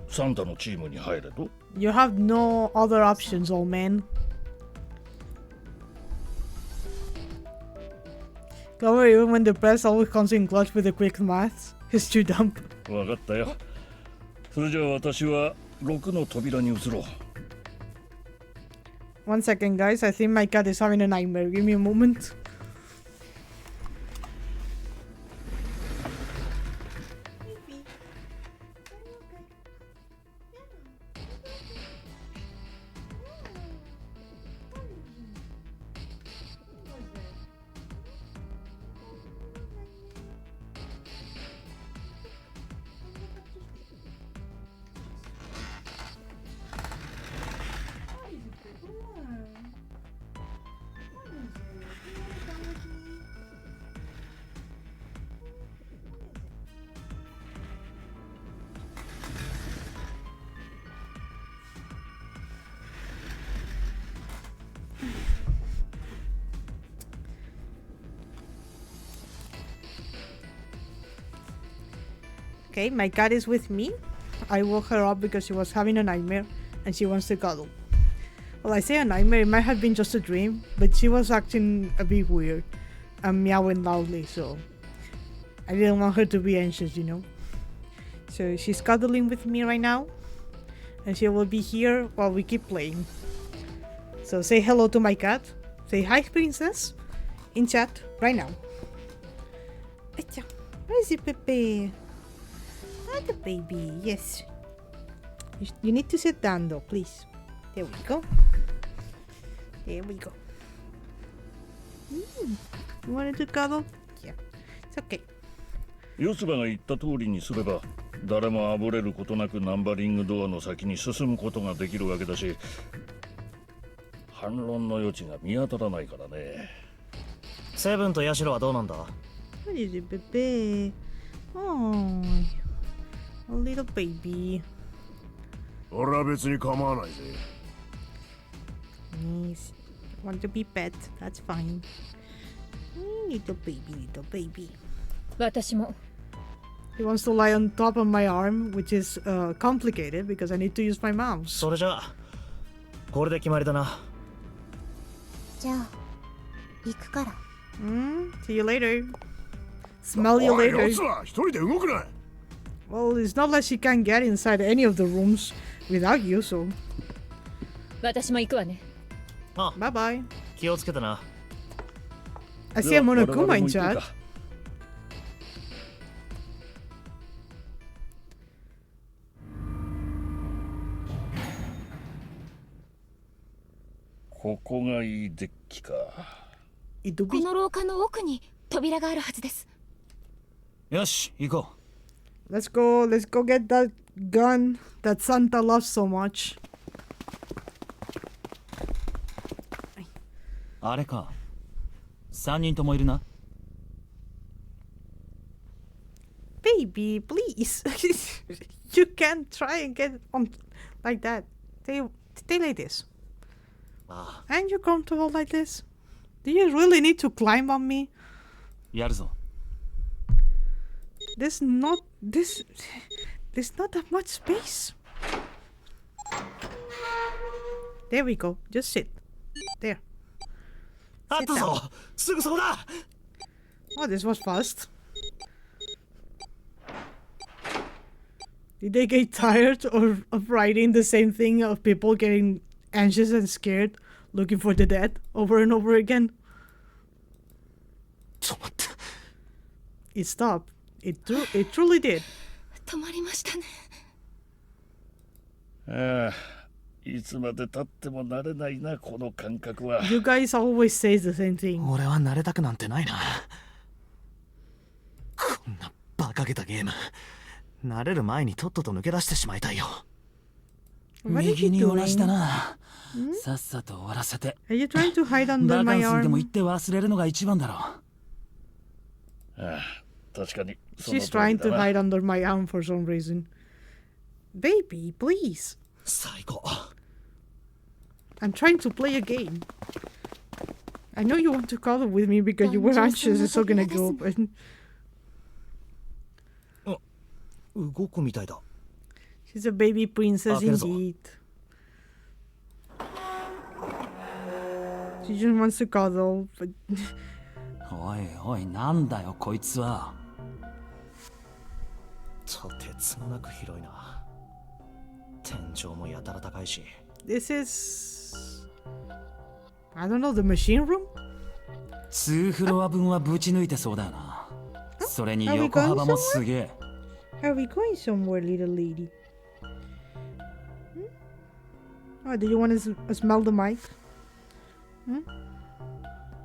サンタのチームに入れと。 You have no other options, old man. Don't worry, even when depressed, always comes in clutch with a quick math. It's too dumb. 分かったよ。それじゃあ私は6の扉に移ろう。 One second, guys. I think my cat is having a nightmare. Give me a moment. Okay, my cat is with me. I woke her up because she was having a nightmare and she wants to cuddle. Well, I say a nightmare, it might have been just a dream, but she was acting a bit weird and meowing loudly, so I didn't want her to be anxious, you know. So she's cuddling with me right now, and she will be here while we keep playing. So say hello to my cat. Say hi, princess, in chat right now. Acha, where is it, Pepe? Ah, the baby, yes. You need to sit down though, please. There we go. There we go. You wanted to cuddle? Yeah, it's okay. 四つ葉が言った通りにすれば誰もあぶれることなくナンバリングドアの先に進むことができるわけだし、反論の余地が見当たらないからね。セブンとヤシロはどうなんだ？ What is it, baby? Oh, a little baby. 俺は別に構わないぜ。nice. Want to be pet? That's fine. Little baby. 私も He wants to lie on top of my arm, which is complicated because I need to use my mouse. それじゃあこれで決まりだな。じゃあ行くから。 See you later. Smell you おい later. 奴は一人で動くな。 Well, it's not like she can get inside any of the rooms without you, so 私も行くわね。あ、 bye bye. 気をつけてな。 I see a Monokuma in chat. ここがいいデッキか。この廊下の奥に扉があるはずです。よし、行こう。Let's go get that gun that Santa loves so much. あれか。3人ともいるな。Baby, please. You can't try and get on like that. Stay like this. And you're comfortable like this? Do you really need to climb on me? やるぞ。There's not that much space. There we go. Just sit. There. あったぞ。すぐそこだ。Oh, this was fast. Did they get tired of writing the same thing of people getting anxious and scared, looking for the dead over and over again? It stopped. It truly did. 止まりましたね。ああ、いつまで経っても慣れないな、この感覚は。You guys always say the same thing. 俺は慣れたくなんてないな。こんな馬鹿げたゲーム。慣れる前にとっとと抜け出してしまいたいよ。右に同じだな。さっさと終わらせて。Are you trying to hide under my バカンスにでも arm? 行って忘れるのが一番だろう。ああ、確かに。She's trying to hide under my arm for some reason. Baby, please. 最高。I'm trying to play a game. I know you want to cuddle with me because you were anxious a second ago, but 動くみたいだ。 she's a baby princess indeed. She just wants to cuddle, but おいおい、なんだよこいつは。とてつもなく広いな。天井もやたら高いし。this is I don't know, the machine room? 2フロア分はぶち抜いてそうだよな。それに横幅もすげえ。Are we going somewhere, little lady? Oh, do you want to smell the mic?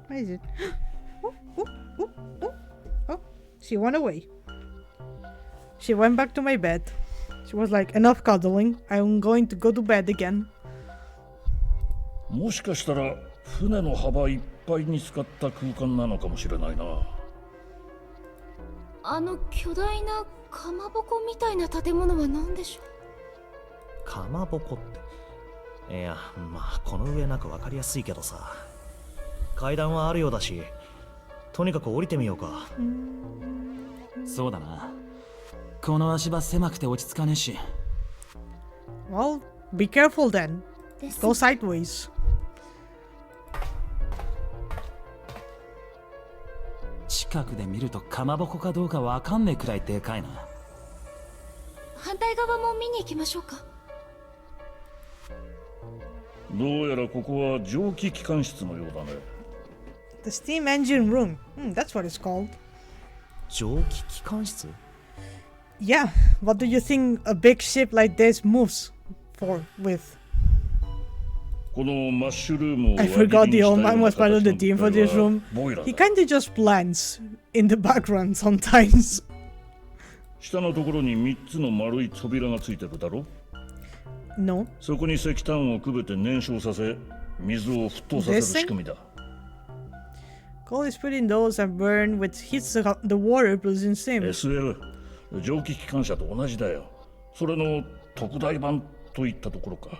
What is it? Oh, she went away. She went back to my bed. She was like, enough cuddling. I'm going to go to bed again. もしかしたら船の幅いっぱいに使った空間なのかもしれないな。あの巨大なかまぼこみたいな建物は何でしょう。かまぼこって。いや、まあこの上なく分かりやすいけどさ。階段はあるようだし、とにかく降りてみようか。そうだな。この足場狭くて落ち着かねえし。Well, be careful then. Go sideways. 近くで見るとかまぼこかどうかわかんねえくらいでかいな。反対側も見に行きましょうか。どうやらここは蒸気機関室のようだね。The steam engine room. That's what it's called. 蒸気機関室？ Yeah. What do you think a big ship like this moves with? このマッシュルームを I forgot the old man was part of the team for this room. He kinda just plants in the background sometimes. 下のところに3つの丸い扉がついてるだろ。 No. そこに石炭をくべて燃焼させ、水を沸騰させる仕組みだ。Coal is put in those and burned, which heats the water producing steam. SL、蒸気機関車と同じだよ。それの特大版といったところか。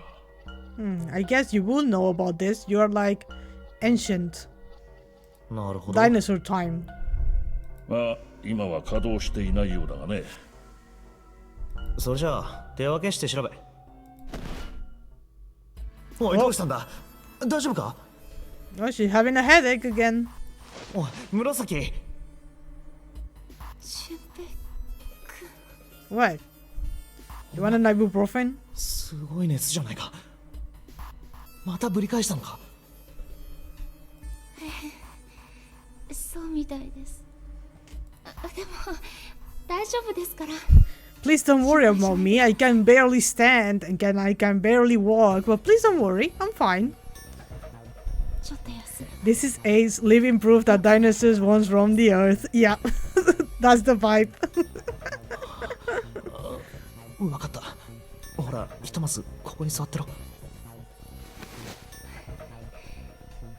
I guess you will know about this. You're like ancient なるほど。 dinosaur time. まあ今は稼働していないようだがね。それじゃあ手分けして調べ。おい、どうしたんだ？大丈夫か？ Oh, she's having a headache again. おい、紫。俊平 What? You want an ibuprofen? すごい熱じゃないか。またぶり返したのか？そうみたいです。でも大丈夫ですから。 Please don't worry about me. I can barely stand and I can barely walk. But please don't worry. I'm fine. ちょっと休む。 This is Ace, living proof that dinosaurs once roamed the earth. Yeah, that's the vibe. わかった。ほら、ひとまずここに座ってろ。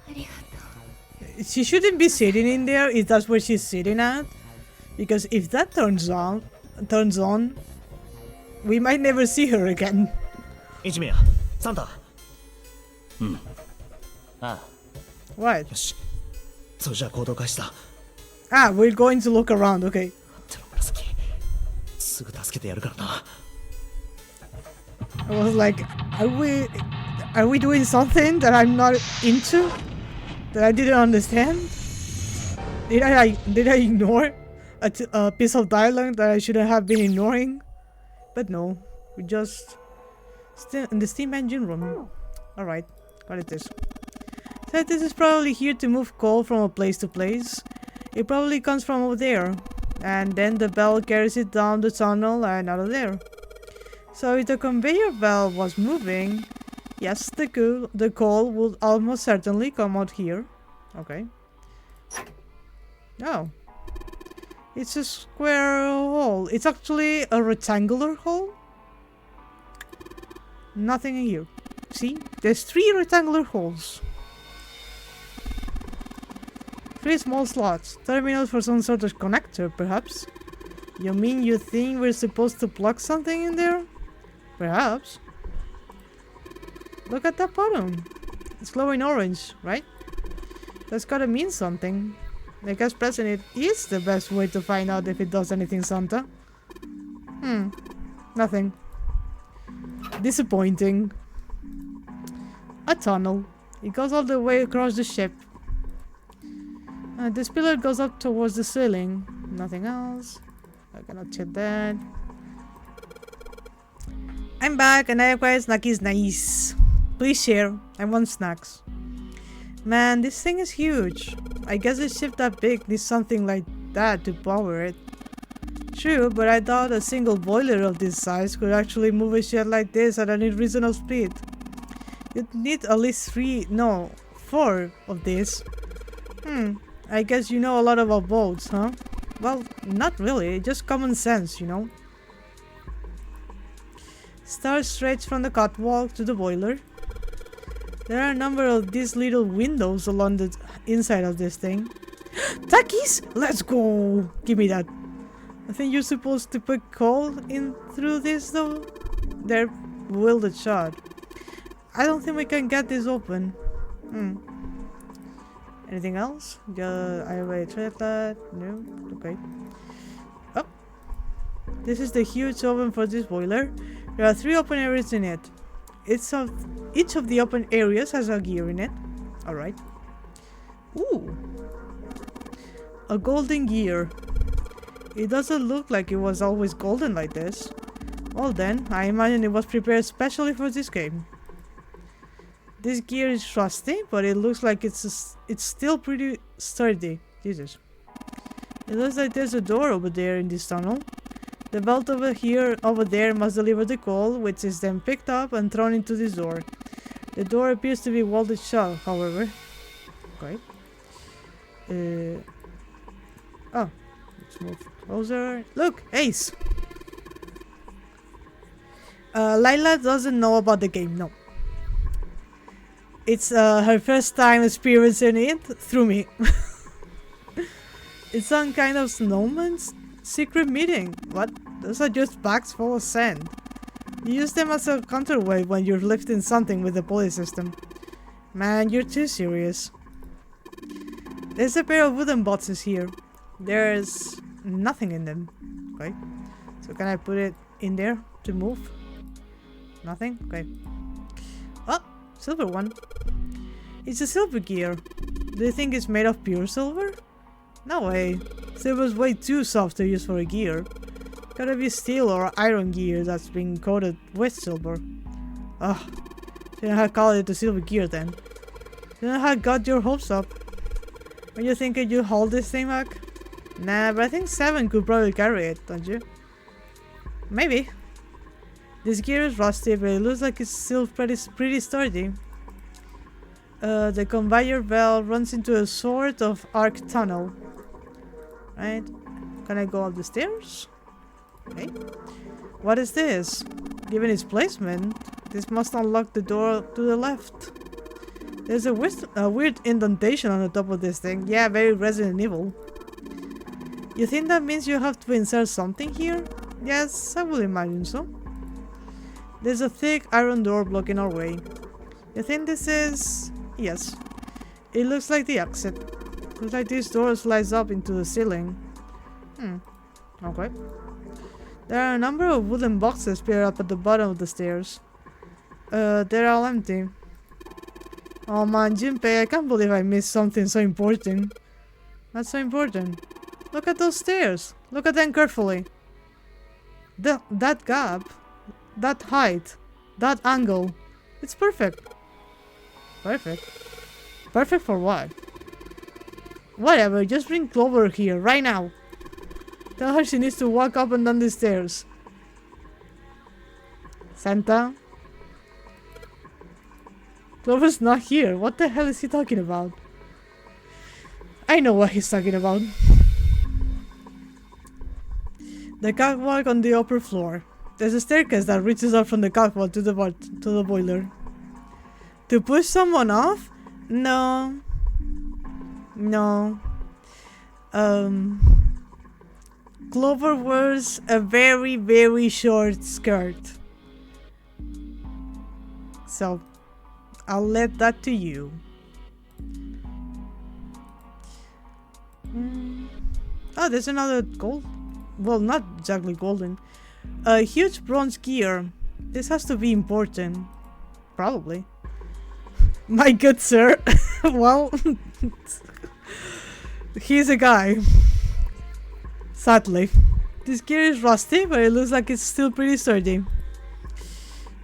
ありがと She shouldn't be sitting in there if that's where she's sitting at. Because if that turns on, we might never see her again. 一宮、サンタ。あ What? あ、よし。それじゃあ行動開始だ。 Ah, we're going to look around, okay. ての紫。すぐ助けてやるからな。I was like, are we doing something that I'm not into? That I didn't understand? Did I ignore a piece of dialogue that I shouldn't have been ignoring? But no, we just still in the steam engine room. Alright, what is this? So this is probably here to move coal from a place to place. It probably comes from over there. And then the bell carries it down the tunnel and out of there. So if the conveyor belt was moving, yes, the coal would almost certainly come out here. Okay. Oh. It's a square hole. It's actually a rectangular hole. Nothing in here. See? There's 3 rectangular holes. 3 small slots. Terminals for some sort of connector, perhaps. You mean you think we're supposed to plug something in there? Perhaps. Look at that bottom. It's glowing orange, right? That's gotta mean something. I guess pressing it is the best way to find out if it does anything, Santa. Nothing. Disappointing. A tunnel. It goes all the way across the ship. This pillar goes up towards the ceiling. Nothing else. I cannot check that. I'm back and I acquired snackies. Nice. Please share. I want snacks. Man, this thing is huge. I guess a ship that big needs something like that to power it. True, but I thought a single boiler of this size could actually move a ship like this at any reasonable speed. You'd need at least 4 of these. I guess you know a lot about boats, huh? Well, not really, just common sense, you know. Start straight from the catwalk to the boiler. There are a number of these little windows along the inside of this thing. Takis! Let's go! Give me that. I think you're supposed to put coal in through this though. There, wielded shot. I don't think we can get this open. Anything else? I already tried that. No? Okay. Oh. This is the huge oven for this boiler. There are 3 open areas in it. Each of the open areas has a gear in it. Alright. Ooh. A golden gear. It doesn't look like it was always golden like this. Well then, I imagine it was prepared specially for this game. This gear is rusty, but it looks like it's still pretty sturdy. Jesus. It looks like there's a door over there in this tunnel. The belt over there must deliver the coal, which is then picked up and thrown into this door. The door appears to be welded shut, however. Okay. Oh. Let's move closer. Look! Ace! Layla doesn't know about the game, no. It's her first time experiencing it through me. It's some kind of snowman's secret meeting. What? Those are just bags full of sand. You use them as a counterweight when you're lifting something with the pulley system. Man, you're too serious. There's a pair of wooden boxes here. There's nothing in them. Okay. So can I put it in there to move? Nothing? Okay. Oh, silver one. It's a silver gear. Do you think it's made of pure silver? No way. Silver's way too soft to use for a gear. Gotta be steel or iron gear that's been coated with silver. Ugh. Shouldn't have called it a silver gear then. Shouldn't have got your hopes up. Are you thinking you hold this thing back? Nah, but I think 7 could probably carry it, don't you? Maybe. This gear is rusty, but it looks like it's still pretty sturdy. The conveyor belt runs into a sort of arc tunnel. Right? Can I go up the stairs? Okay. What is this? Given its placement, this must unlock the door to the left. There's a weird indentation on the top of this thing. Yeah, very Resident Evil. You think that means you have to insert something here? Yes, I would imagine so. There's a thick iron door blocking our way. You think this is... Yes. It looks like the exit. Looks like this door slides up into the ceiling. Okay. There are a number of wooden boxes paired up at the bottom of the stairs. They're all empty. Oh man, Junpei, I can't believe I missed something so important. That's so important. Look at those stairs. Look at them carefully. That gap, that height, that angle. It's perfect. Perfect? Perfect for what? Whatever, just bring Clover here, right now. Tell her she needs to walk up and down the stairs. Santa? Clover's not here. What the hell is he talking about? I know what he's talking about. The catwalk on the upper floor. There's a staircase that reaches up from the catwalk to the boiler. To push someone off? No. No. Clover wears a very, very short skirt. So, I'll let that to you. Oh, there's another gold. Well, not exactly golden. A huge bronze gear. This has to be important. Probably. My good sir. Well, he's a guy. Sadly. This gear is rusty, but it looks like it's still pretty sturdy.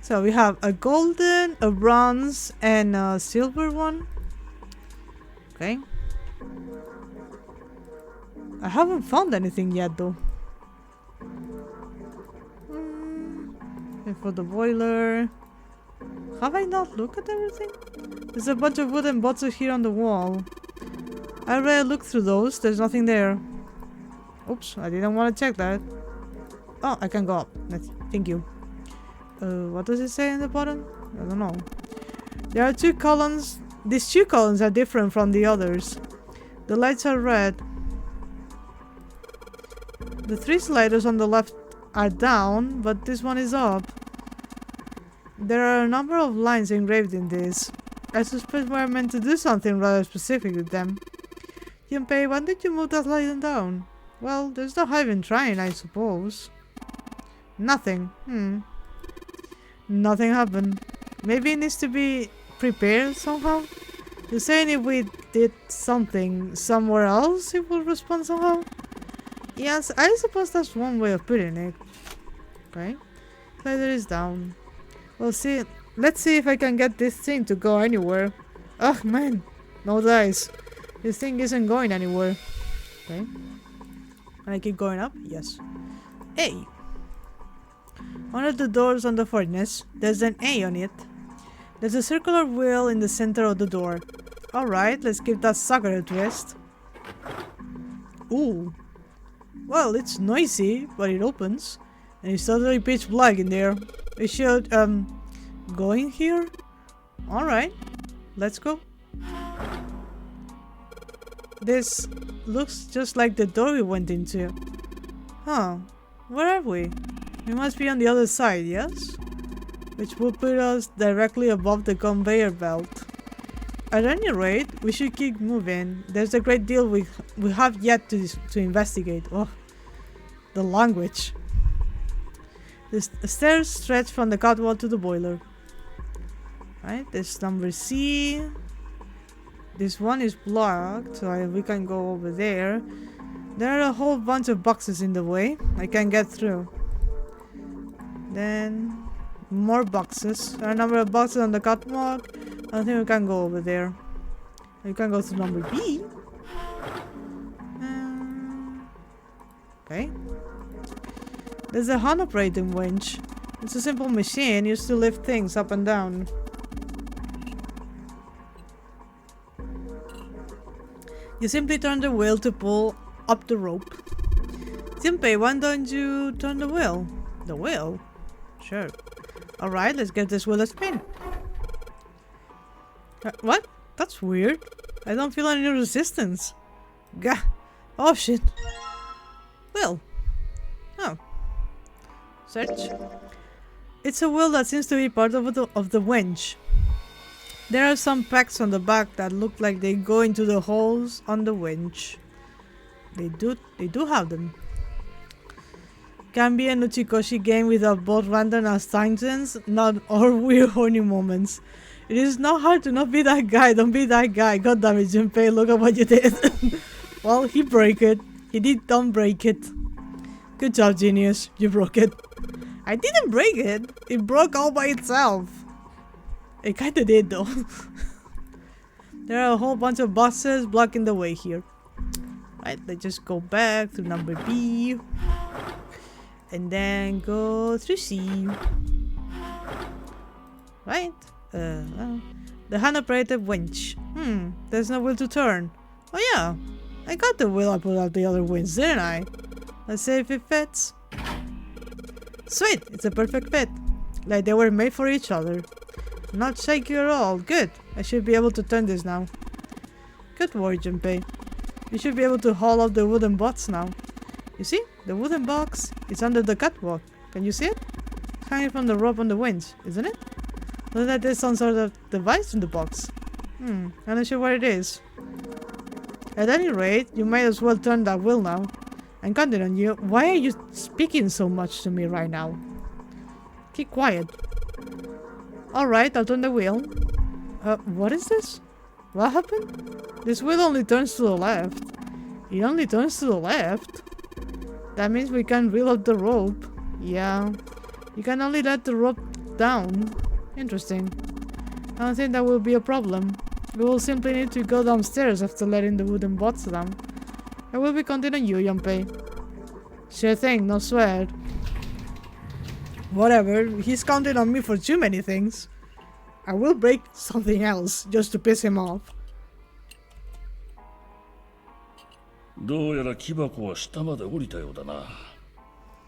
So we have a golden, a bronze, and a silver one. Okay. I haven't found anything yet though. And for the boiler. Have I not looked at everything? There's a bunch of wooden boxes here on the wall. I already looked through those. There's nothing there. Oops, I didn't want to check that. Oh, I can go up. Thank you. What does it say in the bottom? I don't know. There are 2 columns. These 2 columns are different from the others. The lights are red. The 3 sliders on the left are down, but this one is up. There are a number of lines engraved in this. I suspect we're meant to do something rather specific with them. Junpei, why did you move that light down? Well, there's no harm in trying, I suppose. Nothing. Nothing happened. Maybe it needs to be prepared somehow? You're saying if we did something somewhere else, it will respond somehow? Yes, I suppose that's one way of putting it. Okay. Slider is down. Well, let's see if I can get this thing to go anywhere. Ugh, man. No dice. This thing isn't going anywhere. Okay. Can I keep going up? Yes. A. One of the doors on the furnace, there's an A on it. There's a circular wheel in the center of the door. Alright, let's give that sucker a twist. Ooh. Well, it's noisy, but it opens. And it's totally pitch black in there. We should, go in here? Alright. Let's go. This looks just like the door we went into. Huh. Where are we? We must be on the other side, yes? which will put us directly above the conveyor belt. At any rate, we should keep moving. There's a great deal we have yet to investigate. Oh, the language. The stairs stretch from the catwalk to the boiler. Right, there's number C. This one is blocked, so we can go over there. There are a whole bunch of boxes in the way. I can't get through. Then more boxes. There are a number of boxes on the catwalk. I think we can go over there. We can go to number B. Okay. There's a hand operating winch. It's a simple machine used to lift things up and down. You simply turn the wheel to pull up the rope. Junpei, why don't you turn the wheel? The wheel? Sure. Alright, let's get this wheel a spin. What? That's weird. I don't feel any resistance. Gah. Oh shit. Wheel. Oh. Search. It's a wheel that seems to be part of the winch. There are some packs on the back that look like they go into the holes on the winch. They do have them. Can be a Nuchikoshi game without both random as tangents, not or weird horny moments. It is not hard to not be that guy. Don't be that guy. God damn it, Junpei, look at what you did. Well, he broke it. He don't break it. Good job, genius. You broke it. I didn't break it. It broke all by itself. It kinda did though. There are a whole bunch of boxes blocking the way here. Right, let's just go back to number B. And then go through C. Right. The hand-operated winch. There's no wheel to turn. Oh yeah, I got the wheel I put out the other winch, didn't I? Let's see if it fits. Sweet, it's a perfect fit. Like they were made for each other. Not shaky at all. Good. I should be able to turn this now. Good work, Junpei. You should be able to haul up the wooden box now. You see? The wooden box is under the catwalk. Can you see it? It's hanging from the rope on the winch, isn't it? Looks like there's some sort of device in the box. I'm not sure what it is. At any rate, you might as well turn that wheel now. I'm counting on you. Why are you speaking so much to me right now? Keep quiet. Alright, I'll turn the wheel. What is this? What happened? This wheel only turns to the left. It only turns to the left? That means we can reel up the rope. Yeah. You can only let the rope down. Interesting. I don't think that will be a problem. We will simply need to go downstairs after letting the wooden box down. I will be counting on you, Junpei. Sure thing, no sweat. Whatever, he's counting on me for too many things. I will break something else just to piss him off. どうやら木箱は下まで降りたようだな。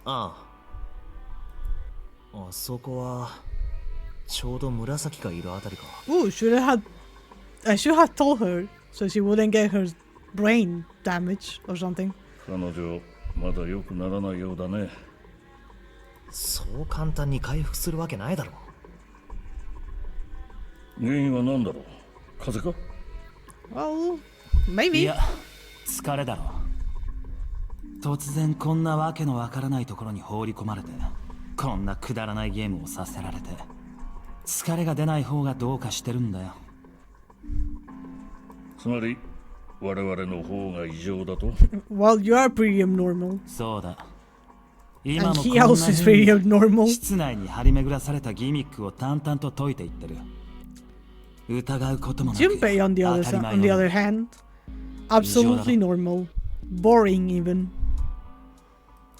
あそこはちょうど紫がいるあたりか。Ooh, I should have told her so she wouldn't get her brain damage or something. 彼女まだ良くならないようだね。そう簡単に回復するわけないだろう。原因は何だろう。風邪か？ Well, maybe. いや、疲れだろ。突然こんなわけのわからないところに放り込まれて、こんなくだらないゲームをさせられて、疲れが出ない方がどうかしてるんだよ。つまり我々の方が異常だと？ Well, you are pretty abnormal. そうだ。今も And こん he な also is 風 pretty に abnormal. 室内に張り巡らされたギミックを淡々と解いていってる。疑うこともなく Junpei, on the 当たり前 other hand, absolutely normal. Boring even.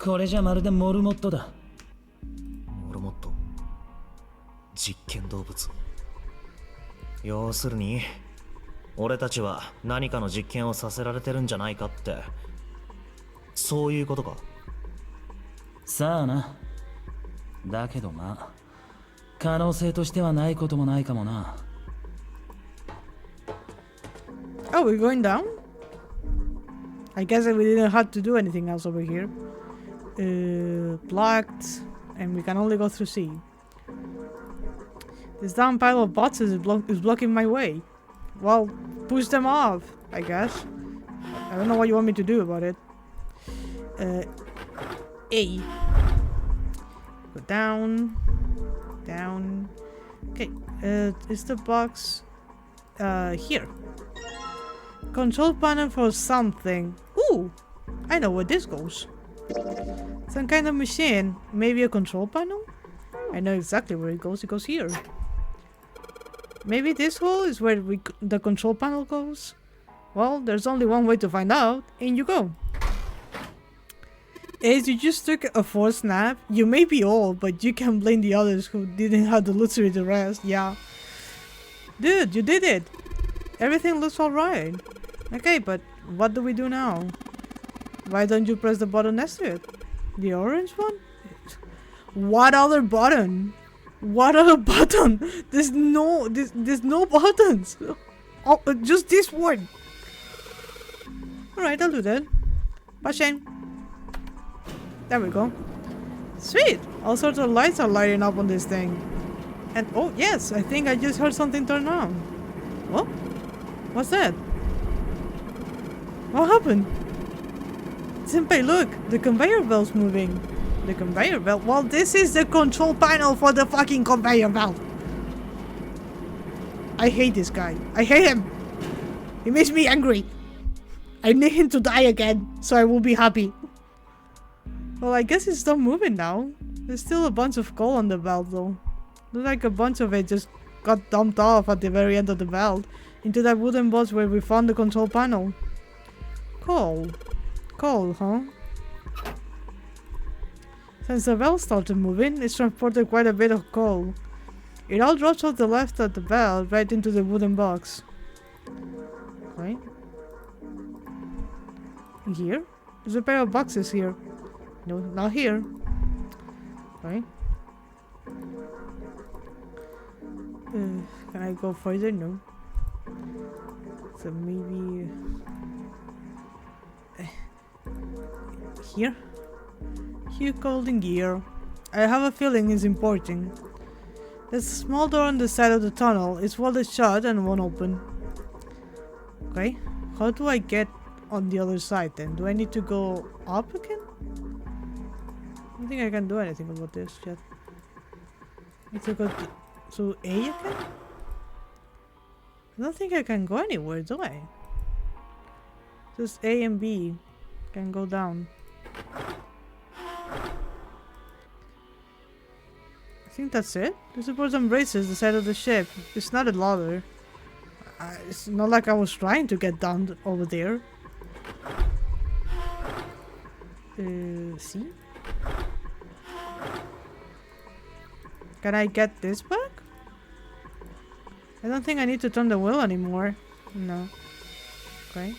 これじゃまるでモルモットだ。モルモット。実験動物。要するに俺たちは何かの実験をさせられてるんじゃないかって、そういうことか。さあな。だけどまあ可能性としてはないこともないかもな。Oh, we're going down? I guess that we didn't have to do anything else over here. Blocked, and we can only go through C. This damn pile of boxes is blocking my way. Well, push them off, I guess. I don't know what you want me to do about it. A. Go down. Down. Okay, is the box here? Control panel for something. Ooh, I know where this goes. Some kind of machine. Maybe a control panel? I know exactly where it goes. It goes here. Maybe this hole is where the control panel goes? Well, there's only one way to find out. In you go. Ace, you just took a forced nap. You may be old, but you can blame the others who didn't have the luxury to rest. Yeah. Dude, you did it. Everything looks alright. Okay, but what do we do now? Why don't you press the button next to it? The orange one? What other button? What other button? There's no buttons. Oh, just this one. Alright, I'll do that. Bye, Shane. There we go. Sweet! All sorts of lights are lighting up on this thing. And oh yes, I think I just heard something turn on. What? What's that? What happened? Junpei, look! The conveyor belt's moving. The conveyor belt? Well, this is the control panel for the fucking conveyor belt. I hate this guy. I hate him. He makes me angry. I need him to die again, so I will be happy. Well, I guess it's not moving now. There's still a bunch of coal on the belt though. Looks like a bunch of it just got dumped off at the very end of the belt into that wooden box where we found the control panel. Coal. Coal, huh? Since the belt started moving, it's transported quite a bit of coal. It all drops off the left of the belt right into the wooden box. Okay. Here? There's a pair of boxes here. No, not here. Okay. Can I go further? No. So maybe... here? Here, golden gear. I have a feeling it's important. There's a small door on the side of the tunnel. It's welded shut and won't open. Okay. How do I get on the other side then? Do I need to go up again? I don't think I can do anything about this yet. I need to go to A again? I don't think I can go anywhere, do I? Just A and B can go down. I think that's it. The support embraces the side of the ship. It's not a ladder. It's not like I was trying to get down over there. See? Can I get this back? I don't think I need to turn the wheel anymore. No. Okay.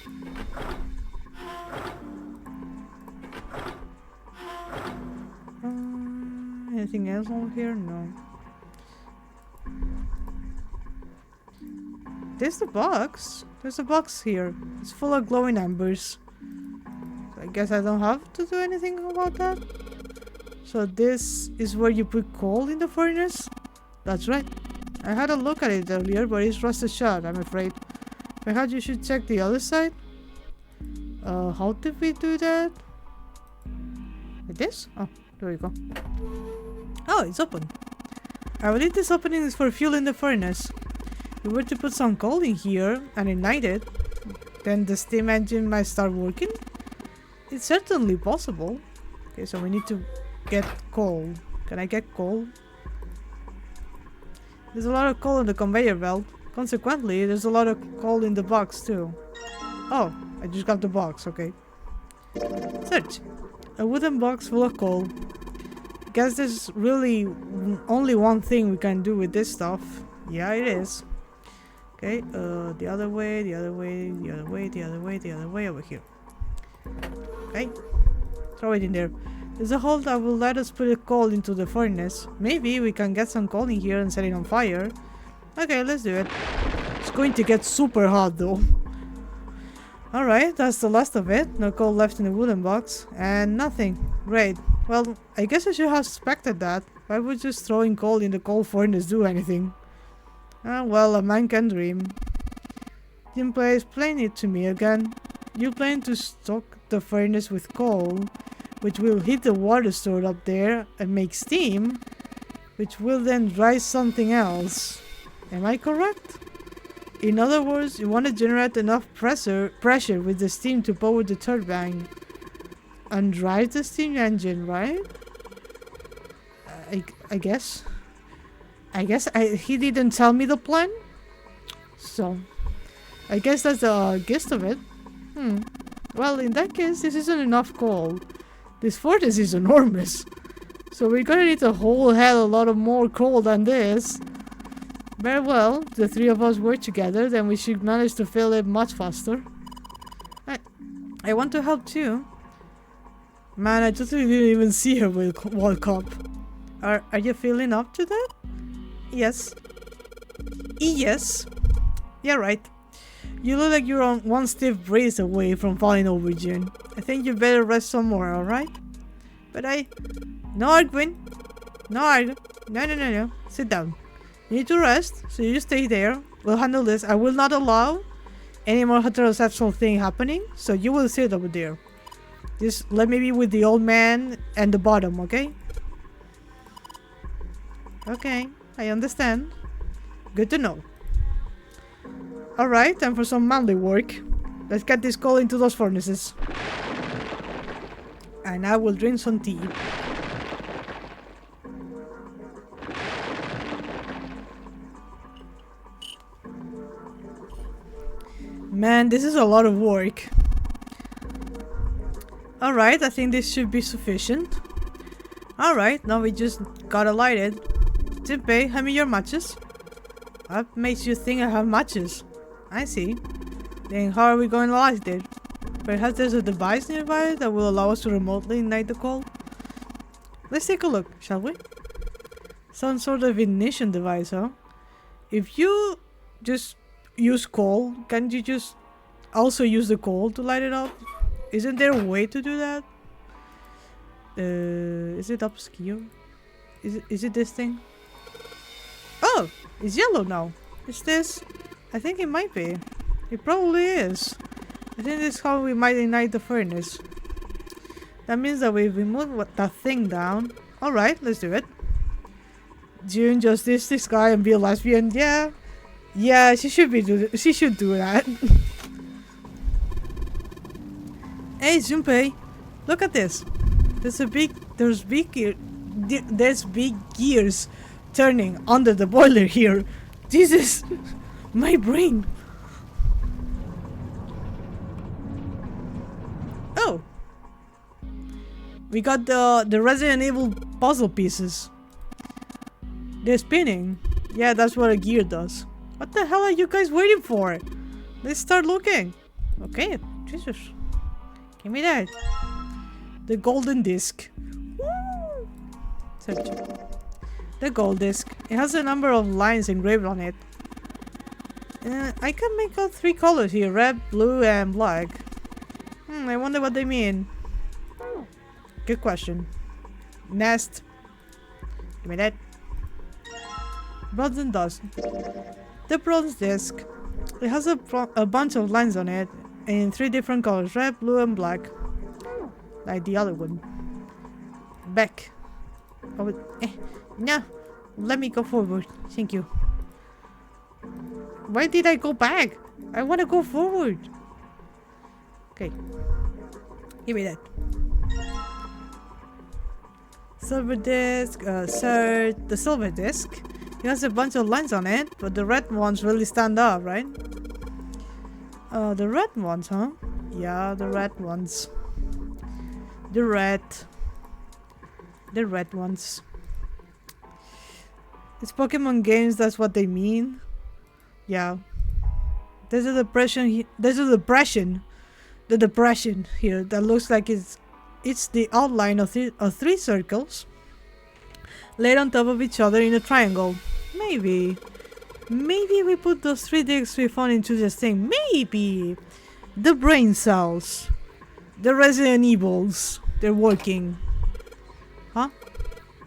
Anything else over here? No. There's the box. There's a box here. It's full of glowing embers. So I guess I don't have to do anything about that. So this is where you put coal in the furnace? That's right. I had a look at it earlier, but it's rusted shut, I'm afraid. Perhaps you should check the other side? How did we do that? Like this? Oh, there we go. Oh, it's open. I believe this opening is for fuel in the furnace. If we were to put some coal in here and ignite it, then the steam engine might start working? It's certainly possible. Okay, so we need to get coal. Can I get coal? There's a lot of coal in the conveyor belt. Consequently, there's a lot of coal in the box too. Oh, I just got the box, okay. Search. A wooden box full of coal. Guess there's really only one thing we can do with this stuff. Yeah, it is. Okay, the other way, the other way, the other way, the other way, the other way, over here. Okay, throw it in there. There's a hole that will let us put a coal into the furnace. Maybe we can get some coal in here and set it on fire. Okay, let's do it. It's going to get super hot though. Alright, that's the last of it. No coal left in the wooden box. And nothing. Great. Well, I guess I should have suspected that. Why would just throwing coal in the coal furnace do anything? Ah, well, a man can dream. Junpei, explain it to me again. You plan to stock the furnace with coal, which will heat the water stored up there and make steam, which will then dry something else. Am I correct? In other words, you want to generate enough pressure with the steam to power the turbine and drive the steam engine, right? I guess. He didn't tell me the plan, so I guess that's the gist of it. Well, in that case, this isn't enough coal. This fortress is enormous, so we're gonna need a whole hell of a lot of more coal than this. Very well, if the three of us work together, then we should manage to fill it much faster. I want to help too. Man, I totally didn't even see her walk up. Are you feeling up to that? Yes. Yes. Yeah, right. You look like you're on one stiff breeze away from falling over, June. I think you better rest some more, alright? But no arguing. No arguing. No. Sit down. You need to rest, so you stay there. We'll handle this. I will not allow any more heterosexual thing happening, so you will sit over there. Just let me be with the old man and the bottom, okay? Okay, I understand. Good to know. Alright, time for some manly work. Let's get this coal into those furnaces. And I will drink some tea. Man, this is a lot of work. Alright, I think this should be sufficient. Alright, now we just gotta light it. Junpei, hand me your matches. What makes you think I have matches? I see. Then how are we going to light it? Perhaps there's a device nearby that will allow us to remotely ignite the coal? Let's take a look, shall we? Some sort of ignition device, huh? If you just use coal, can't you just also use the coal to light it up? Isn't there a way to do that? Is it obscure? Is it this thing? Oh, it's yellow now. Is this? I think it might be. It probably is. I think this is how we might ignite the furnace. That means that we remove that thing down. Alright, let's do it. June just ditch this guy and be a lesbian. Yeah, she should do that. Hey Junpei, look at this. There's big gears turning under the boiler here. Jesus, my brain. Oh, we got the Resident Evil puzzle pieces. They're spinning. Yeah, that's what a gear does. What the hell are you guys waiting for? Let's start looking. Okay, Jesus. Give me that. The golden disc. Woo! Search. The gold disc. It has a number of lines engraved on it. I can make out 3 colors here. Red, blue, and black. I wonder what they mean. Good question. Nest. Give me that. Bronze and dust. The bronze disc. It has a bunch of lines on it in 3 different colors. Red, blue, and black. Like the other one. Back. Oh, no. Let me go forward. Thank you. Why did I go back? I want to go forward. Okay. Give me that. Silver disc. Search. The silver disc. It has a bunch of lines on it, but the red ones really stand out, right? The red ones, huh? Yeah, the red ones. The red ones. It's Pokemon games, that's what they mean. Yeah. There's a depression here that looks like it's the outline of 3 circles laid on top of each other in a triangle. Maybe we put those 3 discs we found into this thing. Maybe the brain cells, the Resident Evils, they're working. Huh?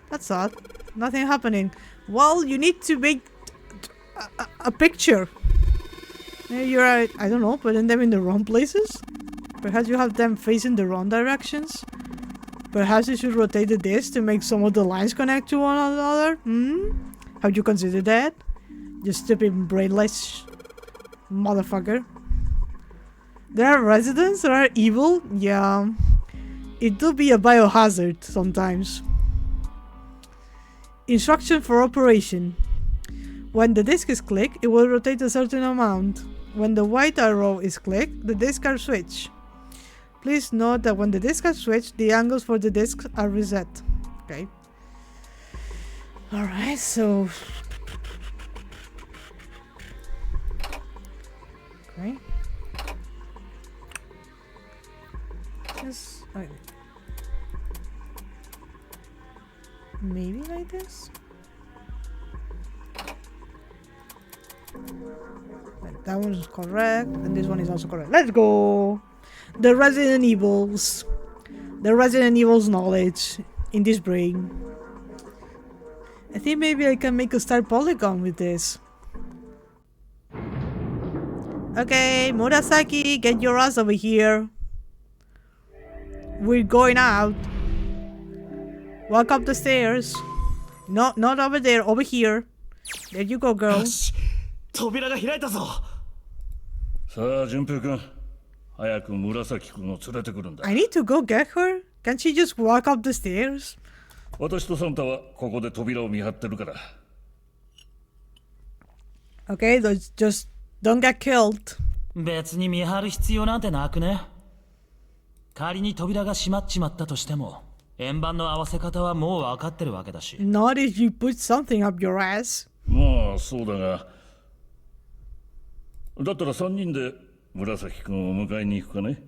That's odd. Nothing happening. Well, you need to make a picture. Maybe you're, I don't know, putting them in the wrong places? Perhaps you have them facing the wrong directions? Perhaps you should rotate the disc to make some of the lines connect to one another? Have you considered that? You stupid brainless motherfucker. There are residents that are evil? Yeah. It do be a biohazard sometimes. Instruction for operation. When the disc is clicked, it will rotate a certain amount. When the white arrow is clicked, the disc are switched. Please note that when the disc are switched, the angles for the discs are reset. Okay. Alright, so... Okay. Just... Okay. Maybe like this? Right, that one's correct, and this one is also correct. Let's go! The Resident Evils. The Resident Evils knowledge in this brain. I think maybe I can make a star polygon with this. Okay, Murasaki, get your ass over here. We're going out. Walk up the stairs. No, not over there, over here. There you go, girl. 扉が開いたぞ。さあ、順平君。早く紫君を連れてくるんだ。I need to go get her? Can't she just walk up the stairs? 私とサンタはここで扉を見張ってるから。Okay, just don't get killed. 別に見張る必要なんてなくね。仮に扉が閉まっちまったとしても、円盤の合わせ方はもう分かってるわけだし。Not if you put something up your ass. まあそうだが、だったら3人で紫君を迎えに行くかね。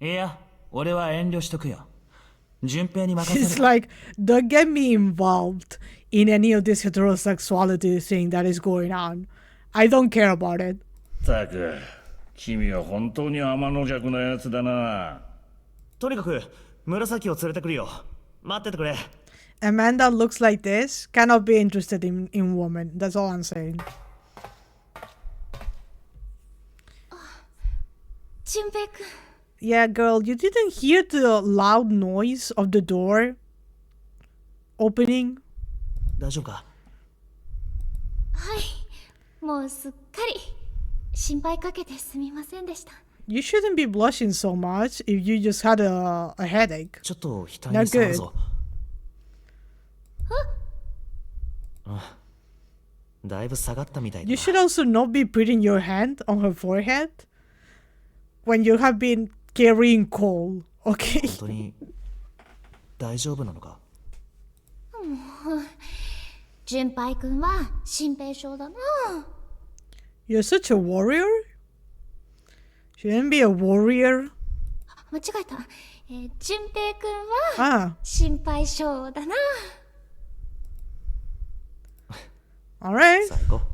いや、俺は遠慮しとくよ。順平に任せる。It's like, don't get me involved in any of this heterosexuality thing that is going on. I don't care about it. たく、君は本当に天の弱なやつだな。とにかく紫を連れてくるよ。待っててくれ。A man that looks like this cannot be interested in women. That's all I'm saying. Junpei-kun. Yeah, girl, you didn't hear the loud noise of the door opening? 大丈夫か？はい、もうすっかり心配かけてすみませんでした。You shouldn't be blushing so much if you just had a headache. ちょっと額に触るぞ。だいぶ下がったみたいだ。 You should also not be putting your hand on her forehead when you have been carrying coal, okay? 本当に大丈夫なのか？純平くんは心配性だな。You're such a warrior? Shouldn't be a warrior? 間違えた。純平くんは心配性だな。Alright. さあ行こ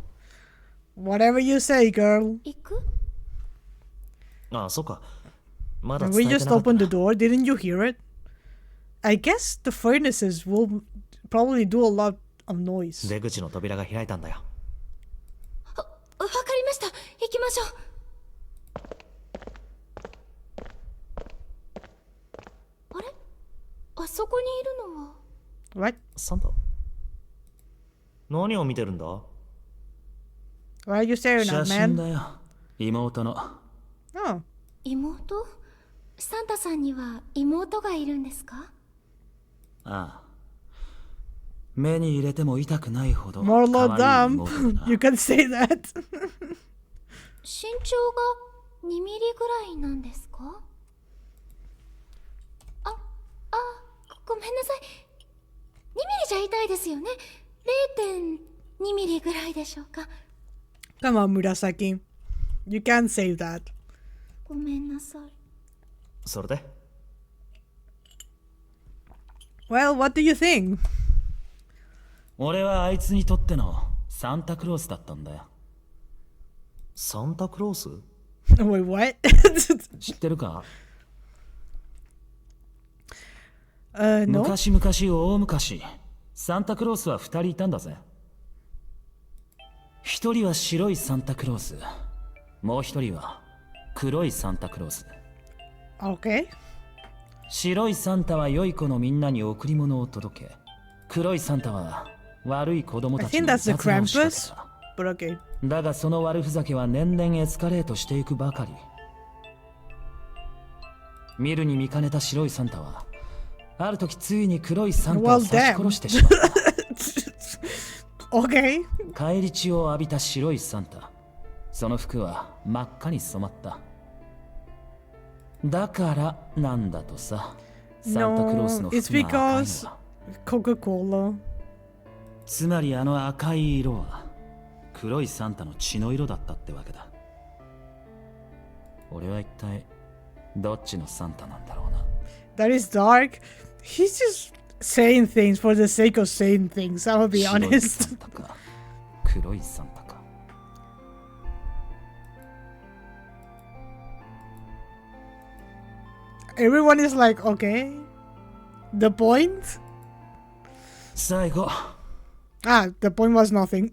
う。 Whatever you say, girl. 行く？ああ、そうか。まだ And 伝 we えて just なかった。 opened the door. Didn't you hear it? I guess the furnaces will probably do a lot of noise. 出口の扉が開いたんだよ。わかりました。行きましょう。あれ？あそこにいるのは。What? サンタ？何を見てるんだ？ Why are you staring 写 at, 真 man? だよ。妹の。Oh. 妹？サンタさんには妹がいるんですか？ああ。目に入れても痛くないほど。 More 可 low 愛い dumb. 妹だな。You can say that. 身長が2ミリぐらいなんですか？ごめんなさい。2ミリじゃ痛いですよね。0.2 ミリぐらいでしょうか。 Come on, Murasaki. You can't say that. ごめんなさい。それで？ Well, what do you think? 俺はあいつにとってのサンタクロースだったんだよ。サンタクロース？ Wait, what? 知ってるか？ No. 昔々大昔、サンタクロースは2人いたんだぜ。一人は白いサンタクロース、もう一人は黒いサンタクロース。 Okay. 白いサンタは良い子のみんなに贈り物を届け、黒いサンタは悪い子供 I たち think に that's the 雑談を仕掛 Krampus. けた。 But okay. だがその悪ふざけは年々エスカレートしていくばかり。見るに見かねた白いサンタはある時ついに黒いサンタを Well, 刺し殺してしまった。 Okay. 返り血を浴びた白いサンタ、その服は真っ赤に染まった。だからなんだとさ、サンタクロース No, の it's 服が赤いの because は。 Coca-Cola. つまりあの赤い色は黒いサンタの血の色だったってわけだ。俺は一体どっちのサンタなんだろうな。 That is dark. He's just saying things for the sake of saying things. I'll be 白い honest. サンタか黒いサンタか。 Everyone is like, okay. The point? 最後、 Ah, the point was nothing.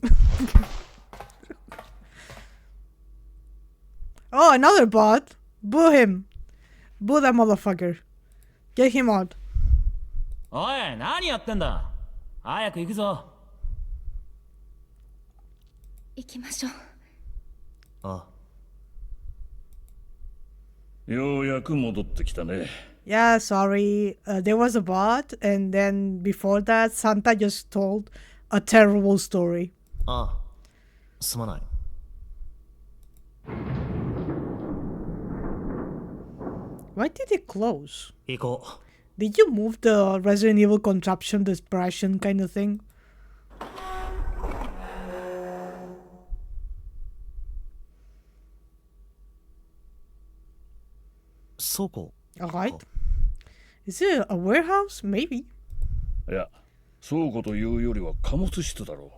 Oh, another bot. Boo him. Boo that motherfucker. Get him out. おい、何やってんだ。早く行くぞ。行きましょう。あようやく戻ってきたね。 Yeah, sorry. There was a bot, and then before that, Santa just told a terrible story. あ、すまない。 Why did it close? 行こう。 Did you move the Resident Evil contraption, the expression kind of thing? Soko. Alright. Is it a warehouse? Maybe. いや、倉庫というよりは貨物室だろう。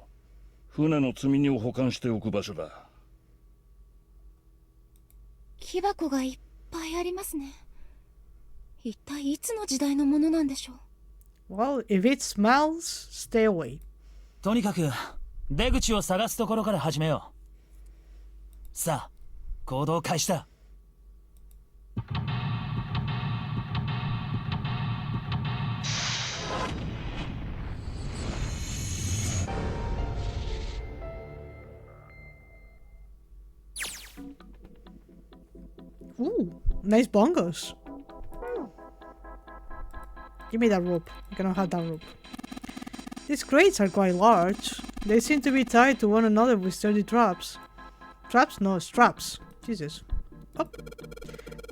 船の積み荷を保管しておく場所だ。木箱がいっぱいありますね。一体いつの時代のものなんでしょう。 Well, if it smells, stay away. とにかく出口を探すところから始めよう。さあ、行動開始だ。 Ooh, nice bongos. Give me that rope. I cannot have that rope. These crates are quite large. They seem to be tied to one another with sturdy traps. Traps? No, straps. Jesus. Oh.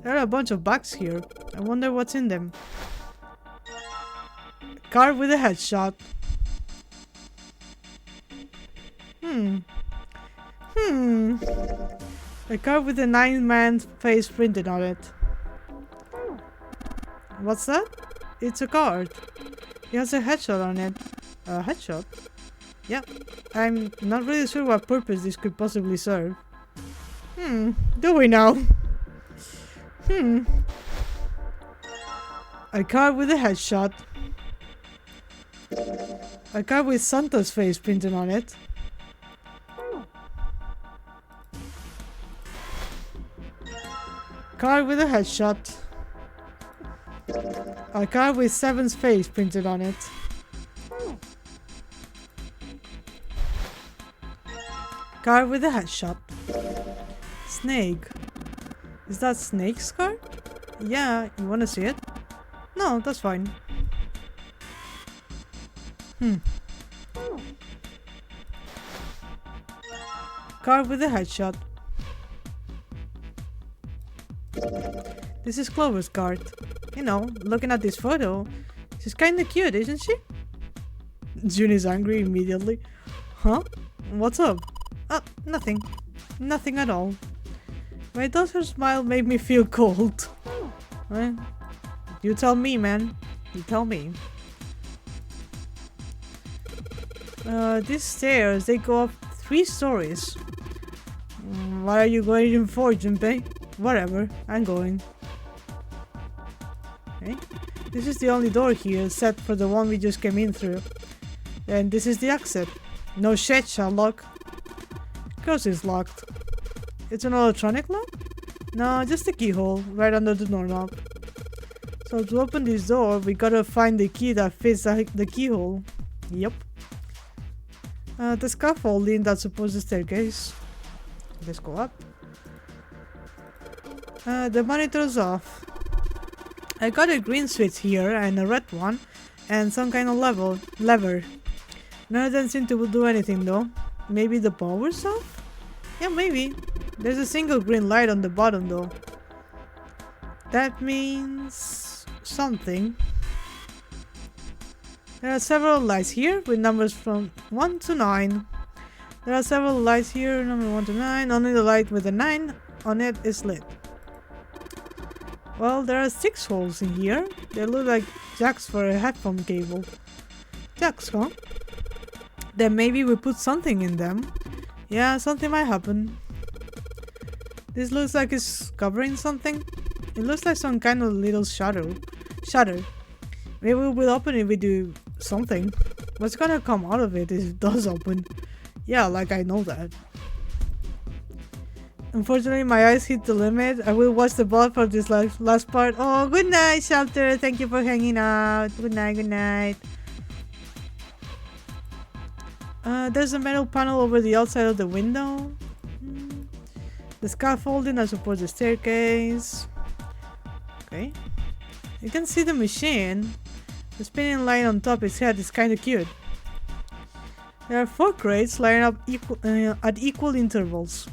There are a bunch of bags here. I wonder what's in them. Car with a headshot. A car with a 9-man face printed on it. What's that? It's a card. It has a headshot on it. A headshot? Yeah. I'm not really sure what purpose this could possibly serve. Do we know? A card with a headshot. A card with Santa's face printed on it. Card with a headshot. A card with Seven's face printed on it. Card with a headshot. Snake. Is that Snake's card? Yeah, you wanna see it? No, that's fine. Card with a headshot. This is Clover's card. You know, looking at this photo, she's kinda cute, isn't she? June is angry immediately. Huh? What's up? Nothing. Nothing at all. Why does her smile make me feel cold? Well, you tell me, man. You tell me. These stairs, they go up 3 stories. What are you going in for, Junpei? Whatever, I'm going. Okay. This is the only door here, except for the one we just came in through. And this is the exit. No shit, Sherlock. Of course it's locked. It's an electronic lock? No, just a keyhole right under the doorknob. So to open this door, we gotta find the key that fits the keyhole. Yep. The scaffolding that supports the staircase. Let's go up. The monitor's off. I got a green switch here and a red one and some kind of lever. None of them seem to do anything though. Maybe the power's off? Yeah, maybe. There's a single green light on the bottom though. That means something. There are several lights here with numbers from 1 to 9. There are several lights here, number 1 to 9. Only the light with a 9 on it is lit. Well, there are 6 holes in here. They look like jacks for a headphone cable. Jacks, huh? Then maybe we put something in them. Yeah, something might happen. This looks like it's covering something. It looks like some kind of little shutter. Maybe we will open it if we do something. What's gonna come out of it if it does open? Yeah, like I know that. Unfortunately, my eyes hit the limit. I will watch the ball for this last part. Oh, good night, Shelter. Thank you for hanging out. Good night, good night. There's a metal panel over the outside of the window. The scaffolding that supports the staircase. Okay. You can see the machine. The spinning line on top of its head is kinda cute. There are 4 crates lined up at equal intervals.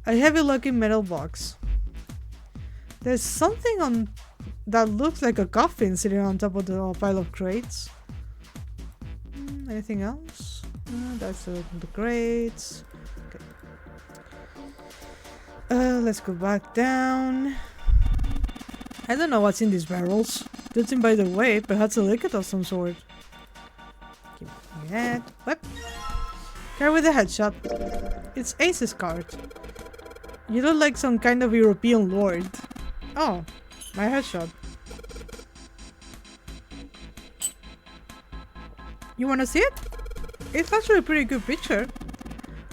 A heavy looking metal box. There's something on that looks like a coffin sitting on top of the pile of crates. Anything else? That's the crates. Okay. Let's go back down. I don't know what's in these barrels. Judging by the weight, perhaps a liquid of some sort. Give me that. What? Card with a headshot. It's Ace's card. You look like some kind of European lord. Oh, my headshot. You wanna see it? It's actually a pretty good picture.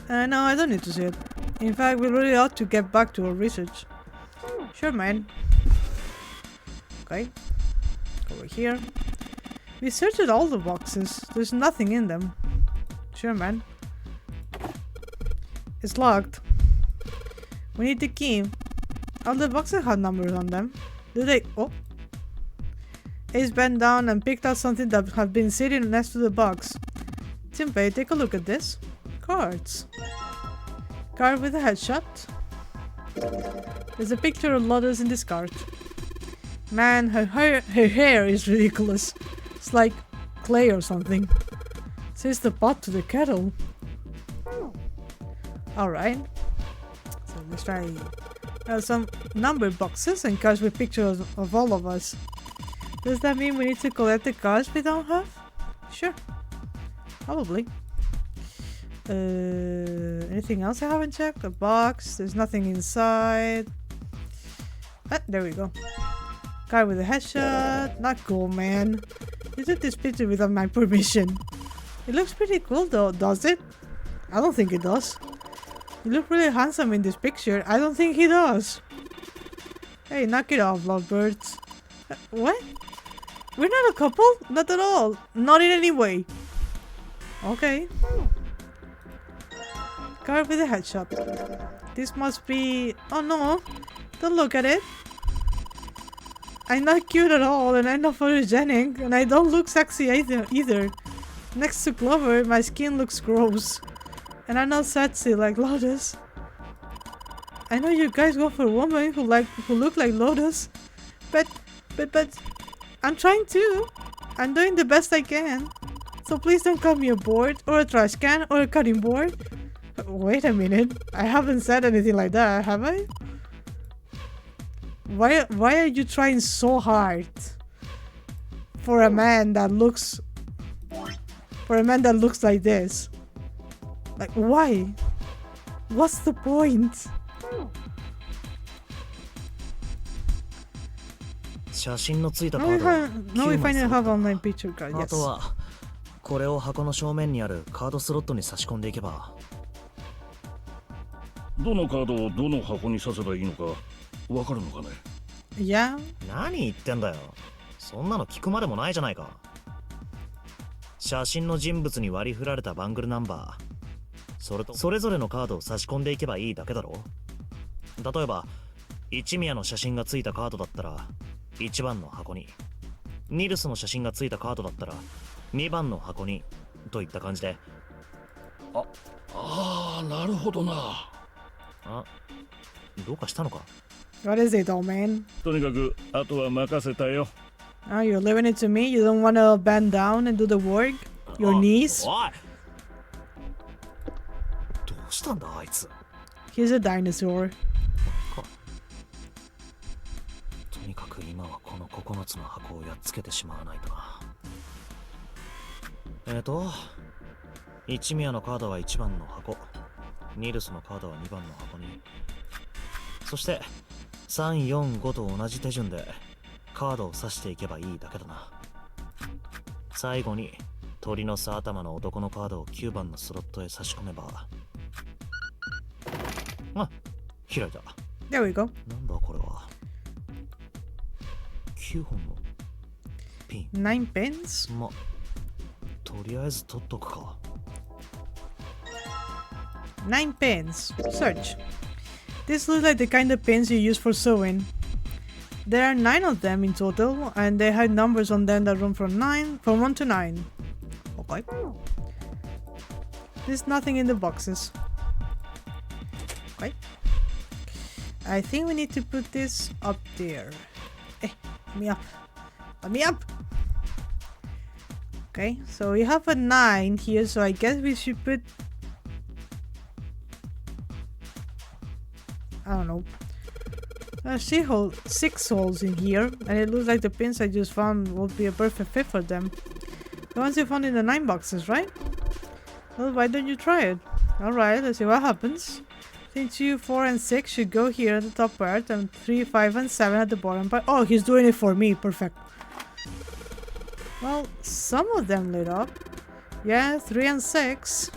No, I don't need to see it. In fact, we really ought to get back to our research. Sure, man. Okay. Over here. We searched all the boxes. There's nothing in them. Sure, man. It's locked. We need the key. All the boxes have numbers on them. Do they? Oh. Ace bent down and picked out something that had been sitting next to the box. Junpei, take a look at this. Cards. Card with a headshot. There's a picture of Lotus in this card. Man, her hair is ridiculous. It's like clay or something. Says the pot to the kettle. Alright. So let's try some numbered boxes and cards with pictures of all of us. Does that mean we need to collect the cards we don't have? Sure. Probably. Anything else I haven't checked? A box. There's nothing inside. Ah, there we go. Card with a headshot. Not cool, man. You took this picture without my permission. It looks pretty cool though, does it? I don't think it does. You look really handsome in this picture. I don't think he does. Hey, knock it off, lovebirds. What? We're not a couple? Not at all. Not in any way. Okay. Card with a headshot. This must be... Oh no. Don't look at it. I'm not cute at all and I'm not photogenic and I don't look sexy either. Next to Clover, my skin looks gross. And I'm not sexy like Lotus. I know you guys go for women who look like Lotus. But I'm trying to. I'm doing the best I can. So please don't call me a board or a trash can or a cutting board. Wait a minute. I haven't said anything like that, have I? Why are you trying so hard for a man that looks like this? Like, why? What's the point? 写真のついたカ Now ー we, ドは now we 9枚 finally 揃 have った online picture card. あ Yes. とはこれを箱の正面にあるカードスロットに差し込んでいけばどのカードをどの箱に刺せばいいのかわかるのかね。 Yeah. 何言ってんだよ。そんなの聞くまでもないじゃないか。写真の人物に割り振られたバングルナンバー、それぞれのカードを差し込んでいけばいいだけだろ。例えば一宮の写真がついたカードだったら1番の箱に、ニルスの写真がついたカードだったら2番の箱にといった感じで。なるほどな。あ、どうかしたのか。 What is it, old man? とにかくあとは任せたよ。 Oh, you're leaving it to me? You don't want to bend down and do the work? Your knees? おい、どうしたんだあいつ。 He's a dinosaur. とにかく今はこの9つの箱をやっつけてしまわないとな。一宮のカードは1番の箱、ニルスのカードは2番の箱に、そして3、4、5と同じ手順でカードを刺していけばいいだけだな。最後に鳥の巣頭の男のカードを9番のスロットへ差し込めば、あ、開いた。 There we go. なんだこれは。9本のピン。 9 pins? ま、とりあえず取っとくか。 9 pins. Search. This looks like the kind of pins you use for sewing. There are 9 of them in total, and they have numbers on them that run from 1 to 9. Okay. There's nothing in the boxes. Okay. I think we need to put this up there. Hey, let me up. Let me up! Okay, so we have a 9 here, so I guess we should put... I don't know. 6 holes in here, and it looks like the pins I just found would be a perfect fit for them. The ones you found in the 9 boxes, right? Well, why don't you try it? Alright, let's see what happens. I think 2, 4, and 6 should go here at the top part, and 3, 5, and 7 at the bottom part. Oh, he's doing it for me. Perfect. Well, some of them lit up. Yeah, 3 and 6.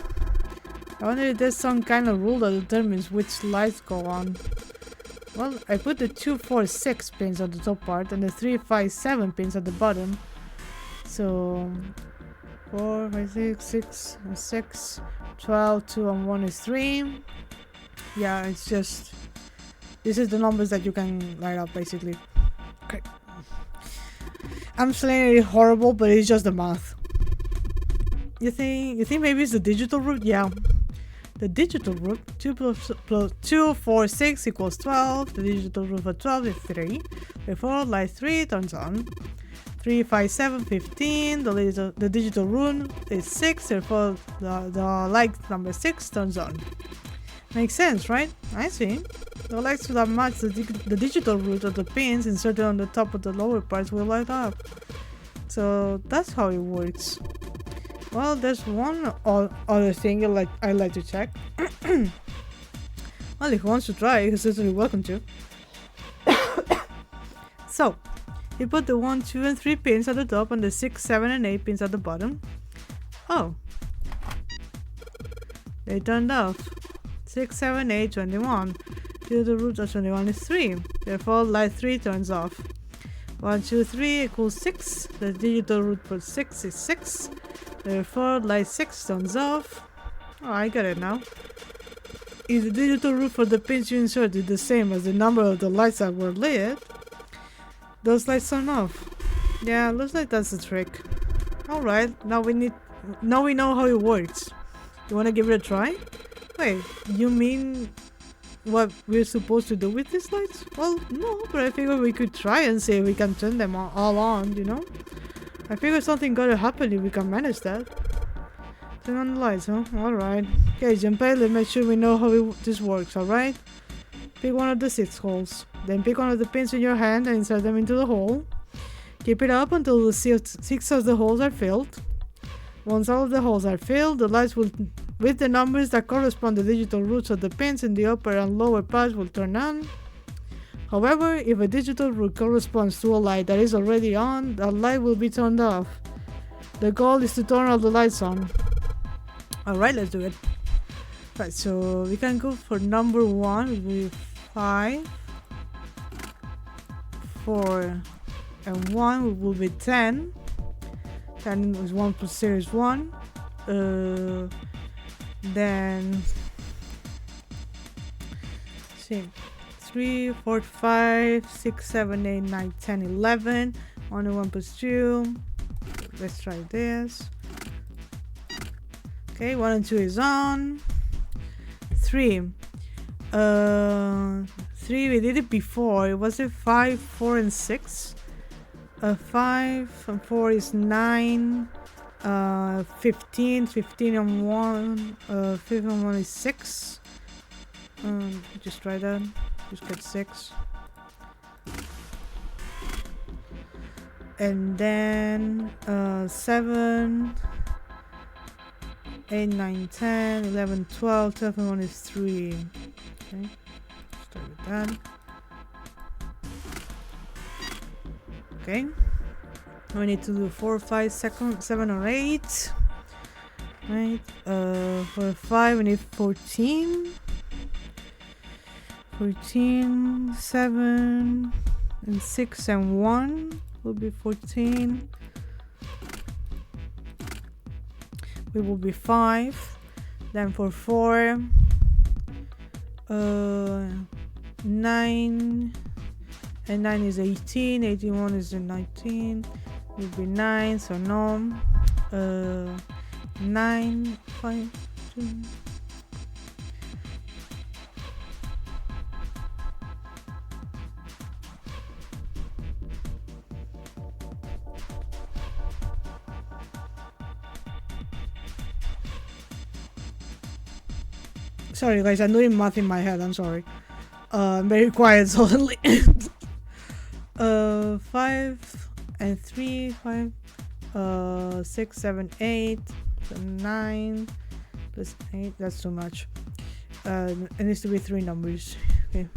I wonder if there's some kind of rule that determines which lights go on. Well, I put the 2, 4, 6 pins at the top part and the 3, 5, 7 pins at the bottom. So 4, 5, 6, 6, and 6, 12, 2, and 1 is 3. Yeah, it's just... This is the numbers that you can light up, basically. Okay. I'm saying it's horrible, but it's just the math. You think maybe it's the digital route? Yeah. The digital route, 2 plus 2, 4, 6 equals 12. The digital route for 12 is 3. Therefore, light 3 turns on. 3, 5, 7, 15. The digital route is 6. Therefore, the light number 6 turns on. Makes sense, right? I see. The lights that match the digital route of the pins inserted on the top of the lower parts will light up. So that's how it works. Well, there's one other thing I'd like to check. Well, if he wants to try, he's certainly welcome to. So, he put the 1, 2, and 3 pins at the top and the 6, 7, and 8 pins at the bottom. Oh. They turned off. 6, 7, 8, 21. The root of 21 is 3. Therefore, light 3 turns off. 1, 2, 3 equals 6. The digital root for 6 is 6. Therefore, light 6 turns off. Oh, I got it now. If the digital root for the pins you insert is the same as the number of the lights that were lit, those lights turn off. Yeah, looks like that's the trick. Alright, now we know how it works. You wanna give it a try? Wait, you mean what we're supposed to do with these lights? Well, no, but I figured we could try and see if we can turn them all on, you know? I figured something gotta happen if we can manage that. Turn on the lights, huh? Alright. Okay, Junpei, let's make sure we know how this works, alright? Pick one of the 6 holes. Then pick one of the pins in your hand and insert them into the hole. Keep it up until the 6 of the holes are filled. Once all of the holes are filled, the lights will, with the numbers that correspond to the digital roots of the pins in the upper and lower parts, will turn on. However, if a digital root corresponds to a light that is already on, that light will be turned off. The goal is to turn all the lights on. Alright, let's do it. Right, so we can go for number 1, it will be 5, 4, and 1, it will be 10. 10 is 1 plus 0 is 1. Then see 3, 4, 5, 6, 7, 8, 9, 10, 11. Only 1 plus 2. Let's try this. Okay, 1 and 2 is on. 3. 3, we did it before. It was 5, 4, and 6. 5 and 4 is 9. 15. 15 and 1. 15 and 1 is 6. Just try that. Just get 6. And then 7, 8, 9, 10, 11, 12, 12 and 1 is 3. Okay, start with that. Okay, we need to do 4, 5, 7 or 8. Right, for 5 we need 14. 14, 7, and 6 and 1 will be 14. We will be 5. Then for 4, 9, and 9 is 18. 81 is 19. Will be 9. So no. 9, 5, 2. Sorry guys, I'm doing math in my head, I'm sorry. I'm very quiet suddenly. 5 and 3, 5, 6, 7, 8, 9, plus 8, that's too much. It needs to be 3 numbers. Okay.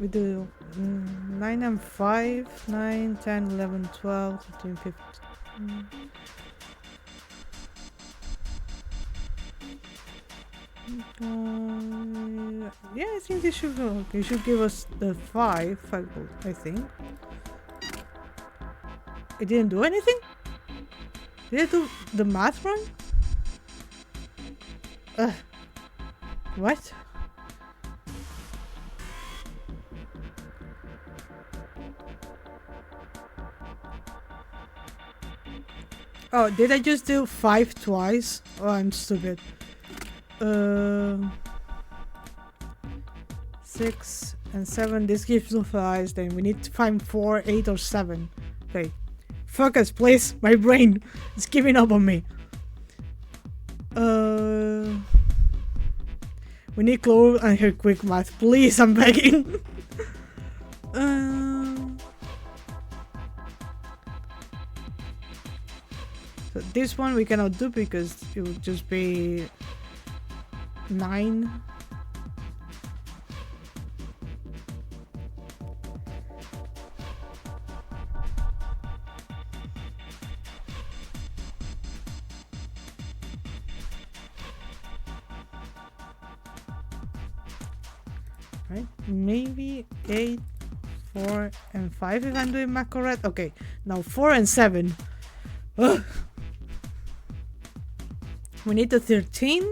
We do 9 and 5, 9, 10, 11, 12, 13, 15. Yeah, I think they should go. Okay, you should give us the 5, I think. It didn't do anything? Did it do the math wrong? What? Oh, did I just do 5 twice? Oh, I'm stupid. 6 and 7, this gives no 5, then we need to find 4, 8 or 7. Okay, focus please, my brain is giving up on me. We need Chloe and her quick math, please, I'm begging. So this one we cannot do because it would just be 9. Right, maybe 8, 4, and 5 if I'm doing math correct. Okay, now 4 and 7. Ugh. We need the 13,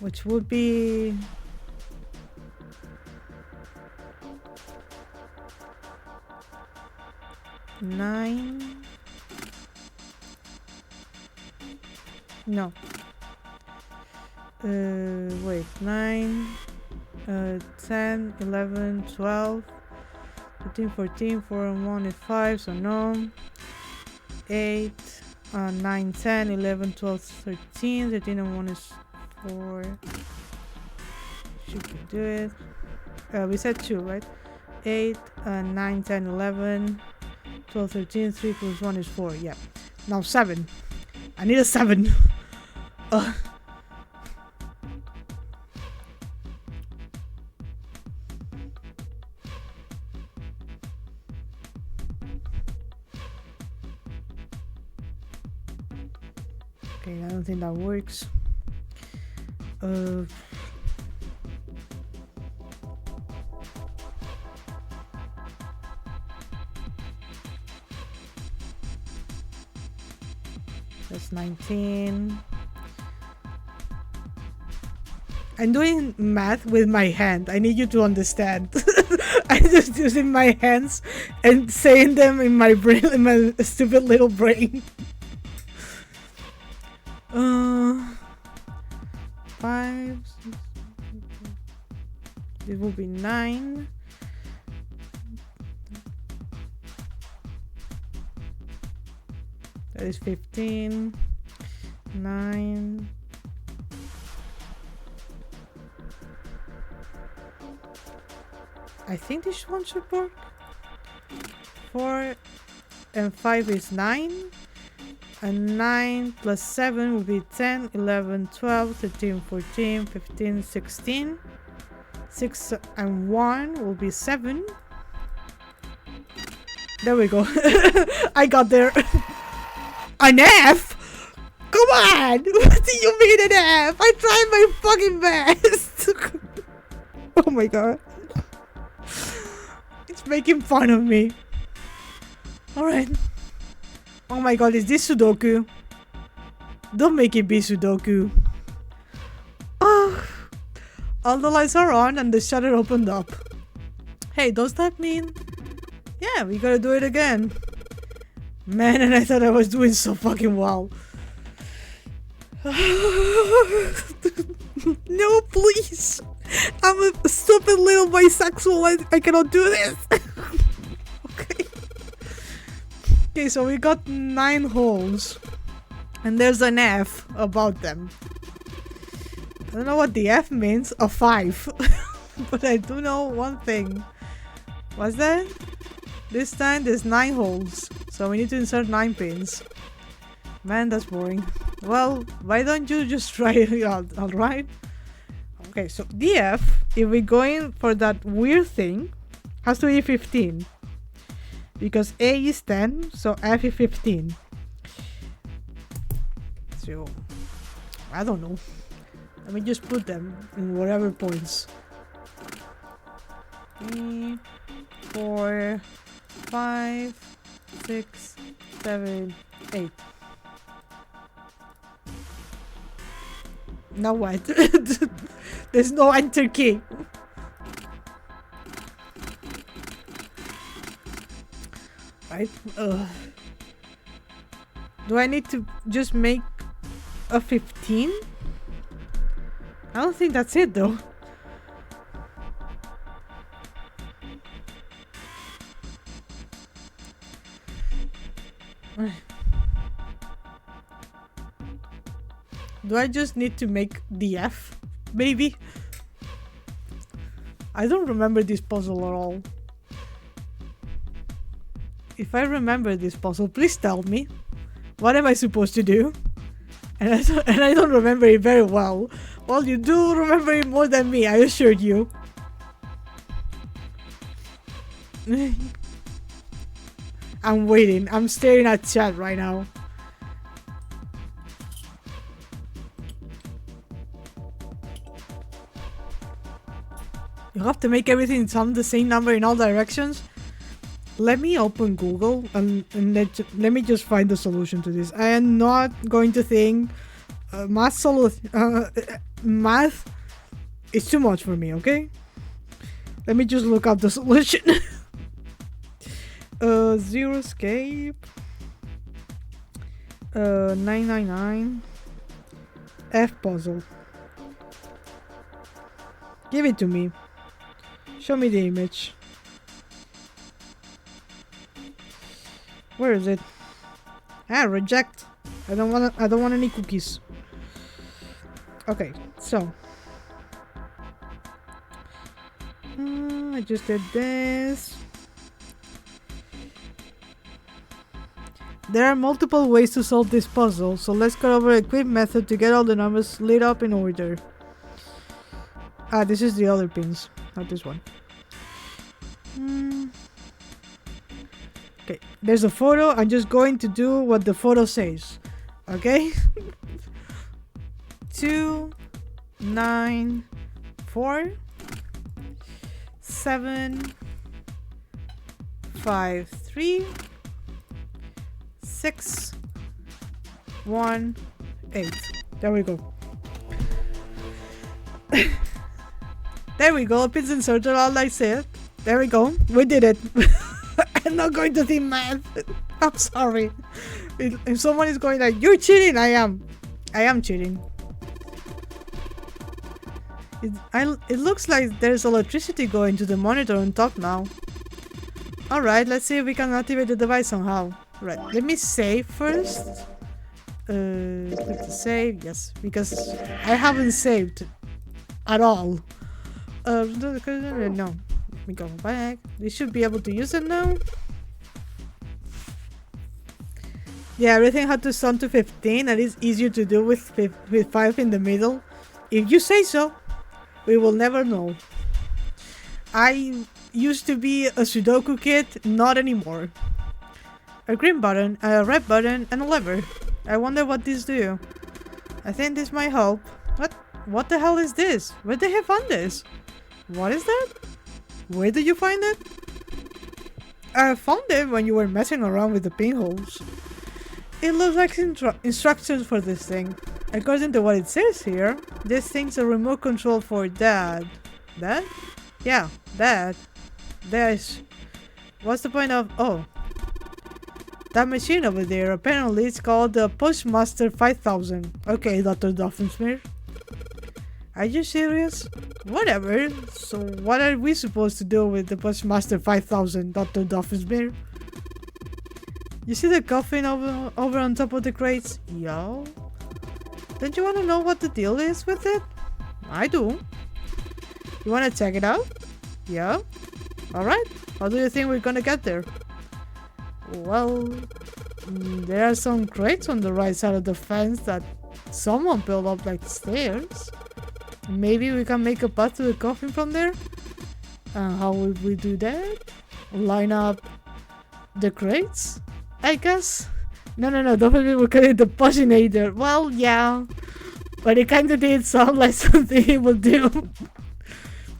which would be 9. No. Wait, 9, 10, 11, 12, 13, 14, 4 and 1 is 5, so no. 8, 9, 10, 11, 12, 13, 13 and 1 is 4. Should we do it? We said 2, right? 8, 9, 10, 11, 12, 13, 3 plus 1 is 4. Yeah. Now 7. I need a 7. Okay, I don't think that works. That's 19. I'm doing math with my hand. I need you to understand. I'm just using my hands and saying them in my brain, in my stupid little brain. 5. It will be 9. That is 15. 9. I think this one should work. 4 and 5 is 9. And 9 plus 7 will be 10, 11, 12, 13, 14, 15, 16. 6 and 1 will be 7. There we go. I got there. An F? Come on! What do you mean an F? I tried my fucking best! Oh my god. It's making fun of me. Alright. Oh my god, is this Sudoku? Don't make it be Sudoku. Oh. All the lights are on and the shutter opened up. Hey, does that mean... Yeah, we gotta do it again. Man, and I thought I was doing so fucking well. No, please. I'm a stupid little bisexual. I cannot do this. Okay. Okay, so we got 9 holes. And there's an F about them. I don't know what the F means. A 5. But I do know one thing. What's that? This time there's 9 holes. So we need to insert 9 pins. Man, that's boring. Well, why don't you just try it out, alright? Okay, so the F, if we're going for that weird thing, has to be 15. Because A is 10, so F is 15. So, I don't know. Let me just put them in whatever points. 3, 4, 5, 6, 7, 8. Now what? There's no enter key. Right? Do I need to just make a 15? I don't think that's it though. Do I just need to make the F? Maybe? I don't remember this puzzle at all. If I remember this puzzle, please tell me. What am I supposed to do? And I don't remember it very well. Well, you do remember it more than me, I assure you. I'm waiting. I'm staring at chat right now. You have to make everything sound the same number in all directions? Let me open Google and let me just find the solution to this. I am not going to think math is too much for me, okay? Let me just look up the solution. Zero escape. 999. F puzzle. Give it to me. Show me the image. Where is it? Ah, reject. I don't want any cookies. Okay, so I just did this. There are multiple ways to solve this puzzle, so let's go over a quick method to get all the numbers lit up in order. Ah, this is the other pins, not this one. Okay, there's a photo. I'm just going to do what the photo says. Okay? 2, 9, 4, 7, 5, 3, 6, 1, 8. There we go. There we go. Pins inserted, all I said. There we go. We did it. I'm not going to think math. I'm sorry. If someone is going like, you're cheating, I am. I am cheating. It looks like there's electricity going to the monitor on top now. Alright, let's see if we can activate the device somehow. Right, let me save first. Click to save, yes, because I haven't saved at all. No, let me go back. We should be able to use it now. Yeah, everything had to sound to 15 and it's easier to do with 5 in the middle. If you say so, we will never know. I used to be a Sudoku kid, not anymore. A green button, a red button, and a lever. I wonder what these do. I think this might help. What the hell is this? Where did they find this? What is that? Where did you find it? I found it when you were messing around with the pinholes. It looks like instructions for this thing. According to what it says here, this thing's a remote control for that. That? Yeah, that. There's... What's the point of... Oh. That machine over there, apparently it's called the Postmaster 5000. Okay, Dr. Doffensmeer. Are you serious? Whatever. So what are we supposed to do with the Postmaster 5000, Dr. Doffensmeer? You see the coffin over on top of the crates? Yo. Don't you want to know what the deal is with it? I do. You want to check it out? Yeah. Alright. How do you think we're gonna get there? Well, there are some crates on the right side of the fence that someone built up like stairs. Maybe we can make a path to the coffin from there? And how would we do that? Line up the crates? I guess? No, don't forget we're calling it the Pushinator. Well, yeah. But it kinda did sound like something he would do.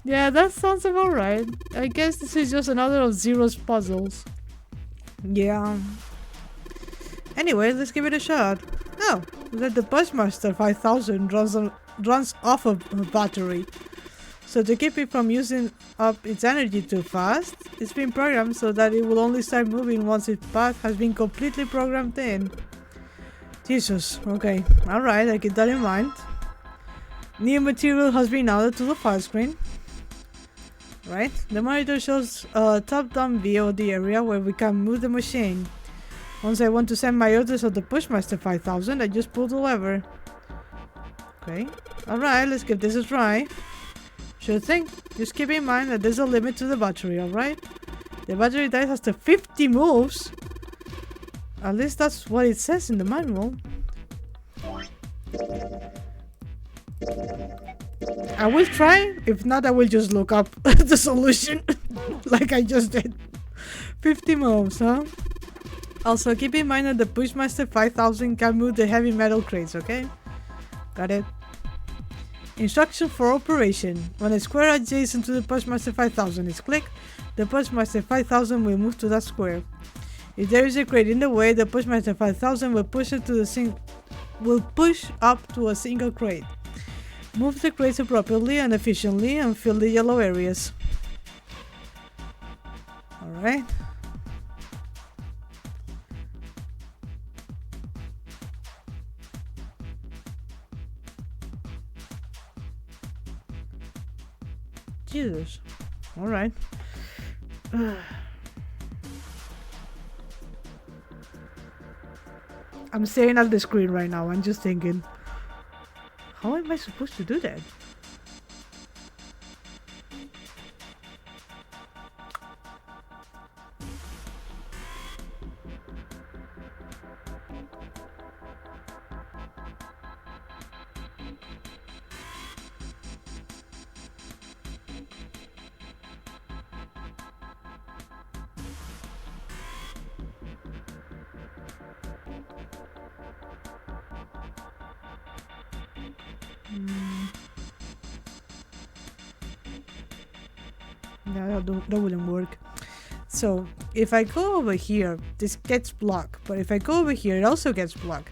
Yeah, that sounds about right. I guess this is just another of Zero's puzzles. Yeah. Anyway, let's give it a shot. Oh, that the Bushmaster 5000 runs off a battery. So to keep it from using up its energy too fast, it's been programmed so that it will only start moving once its path has been completely programmed in. Jesus, okay. Alright, I keep that in mind. New material has been added to the file screen. Right, the monitor shows a top-down view of the area where we can move the machine. Once I want to send my orders of the Pushmaster 5000, I just pull the lever. Okay, alright, let's give this a try. Sure thing, just keep in mind that there's a limit to the battery, alright? The battery dies after 50 moves. At least that's what it says in the manual. I will try, if not I will just look up the solution like I just did. 50 moves, huh? Also keep in mind that the Pushmaster 5000 can move the heavy metal crates, okay? Got it. Instruction for operation. When a square adjacent to the Pushmaster 5000 is clicked, the Pushmaster 5000 will move to that square. If there is a crate in the way, the Pushmaster 5000 will push up to a single crate. Move the crates appropriately and efficiently and fill the yellow areas. Alright. Jesus. Alright. I'm staring at the screen right now. I'm just thinking, how am I supposed to do that? No, that wouldn't work. So if I go over here, this gets blocked. But if I go over here, it also gets blocked.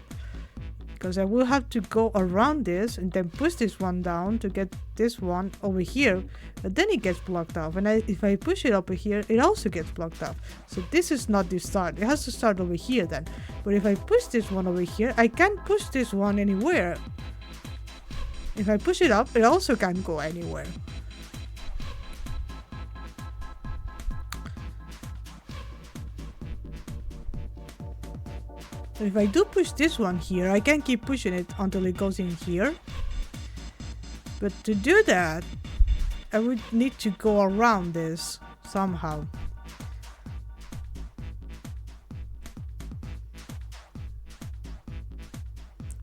Because I will have to go around this and then push this one down to get this one over here. But then it gets blocked off. And if I push it over here, it also gets blocked off. So this is not the start. It has to start over here then. But if I push this one over here, I can't push this one anywhere. If I push it up, it also can't go anywhere. So if I do push this one here, I can keep pushing it until it goes in here. But to do that, I would need to go around this somehow.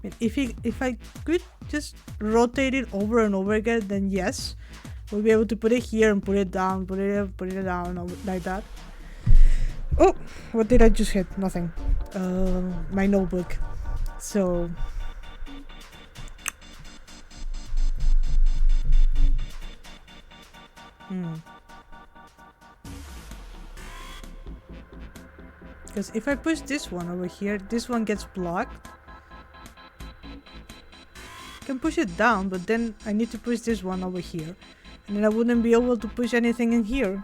And if I could just rotate it over and over again, then yes, we'll be able to put it here and put it down, put it down like that. Oh, what did I just hit? Nothing. My notebook. So because if I push this one over here, this one gets blocked. I can push it down, but then I need to push this one over here, and then I wouldn't be able to push anything in here.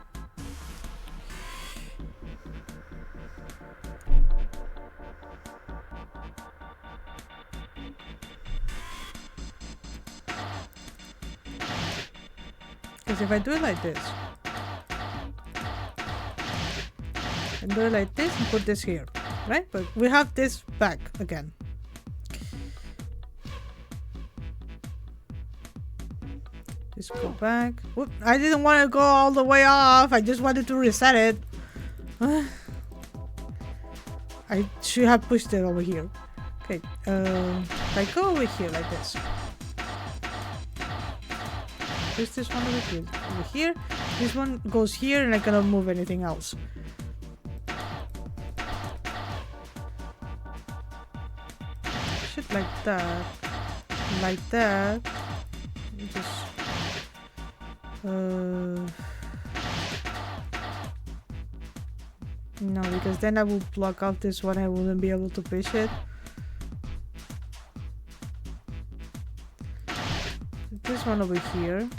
Because if I do it like this, and do it like this and put this here, right? But we have this back again. Just go back. Whoop, I didn't want to go all the way off. I just wanted to reset it. I should have pushed it over here. Okay, if I go over here like this. Push this one over here. This one goes here and I cannot move anything else. Shit like that. Like that. Just no, because then I will block out this one. I wouldn't be able to push it. This one over here.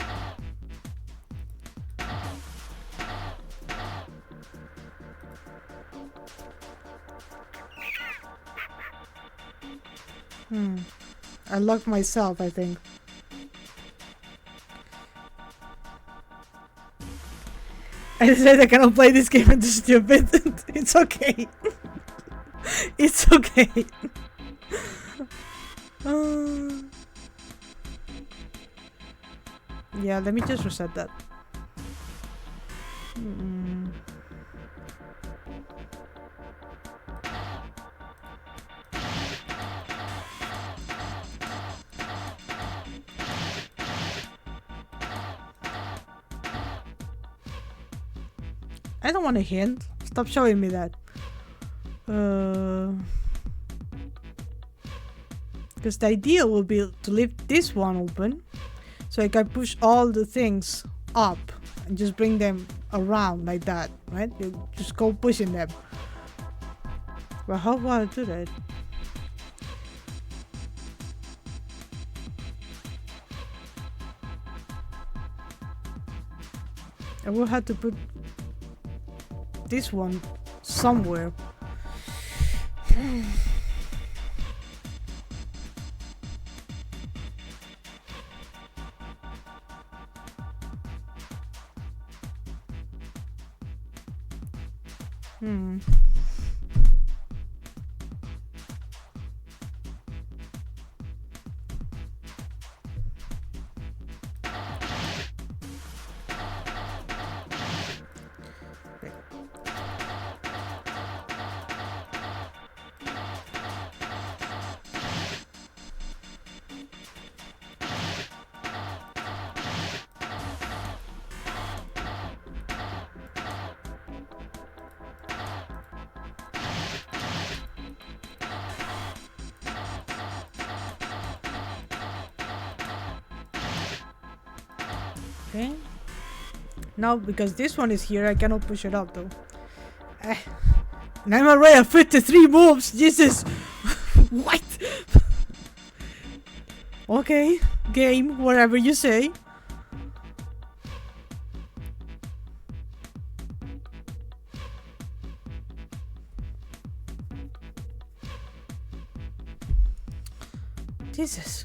I locked myself, I think. I decided I cannot play this game and it's stupid. It's okay. It's okay. Yeah, let me just reset that. I don't want a hint. Stop showing me that. Because the idea would be to leave this one open, so I can push all the things up and just bring them around like that, right? You just go pushing them. But how do I do that? I will have to put this one somewhere. Okay. Now, because this one is here, I cannot push it up though. And I'm already at 53 moves! Jesus! What? Okay, game, whatever you say. Jesus.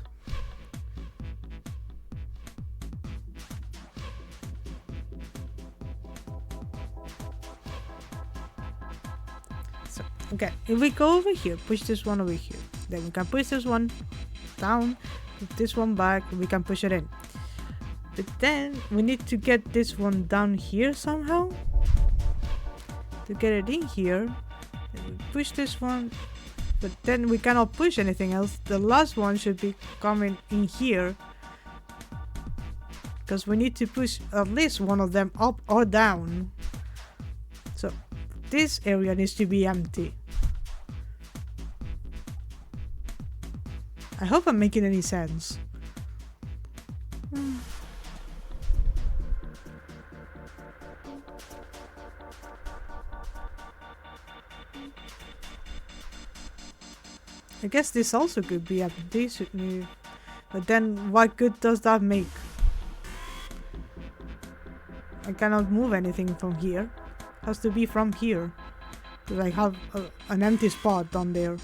So, okay, if we go over here, push this one over here, then we can push this one down, put this one back, we can push it in. But then we need to get this one down here somehow. To get it in here, we push this one, but then we cannot push anything else. The last one should be coming in here, because we need to push at least one of them up or down. So this area needs to be empty. I hope I'm making any sense. I guess this also could be empty, but then what good does that make? I cannot move anything from here. Has to be from here, because I have an empty spot down there.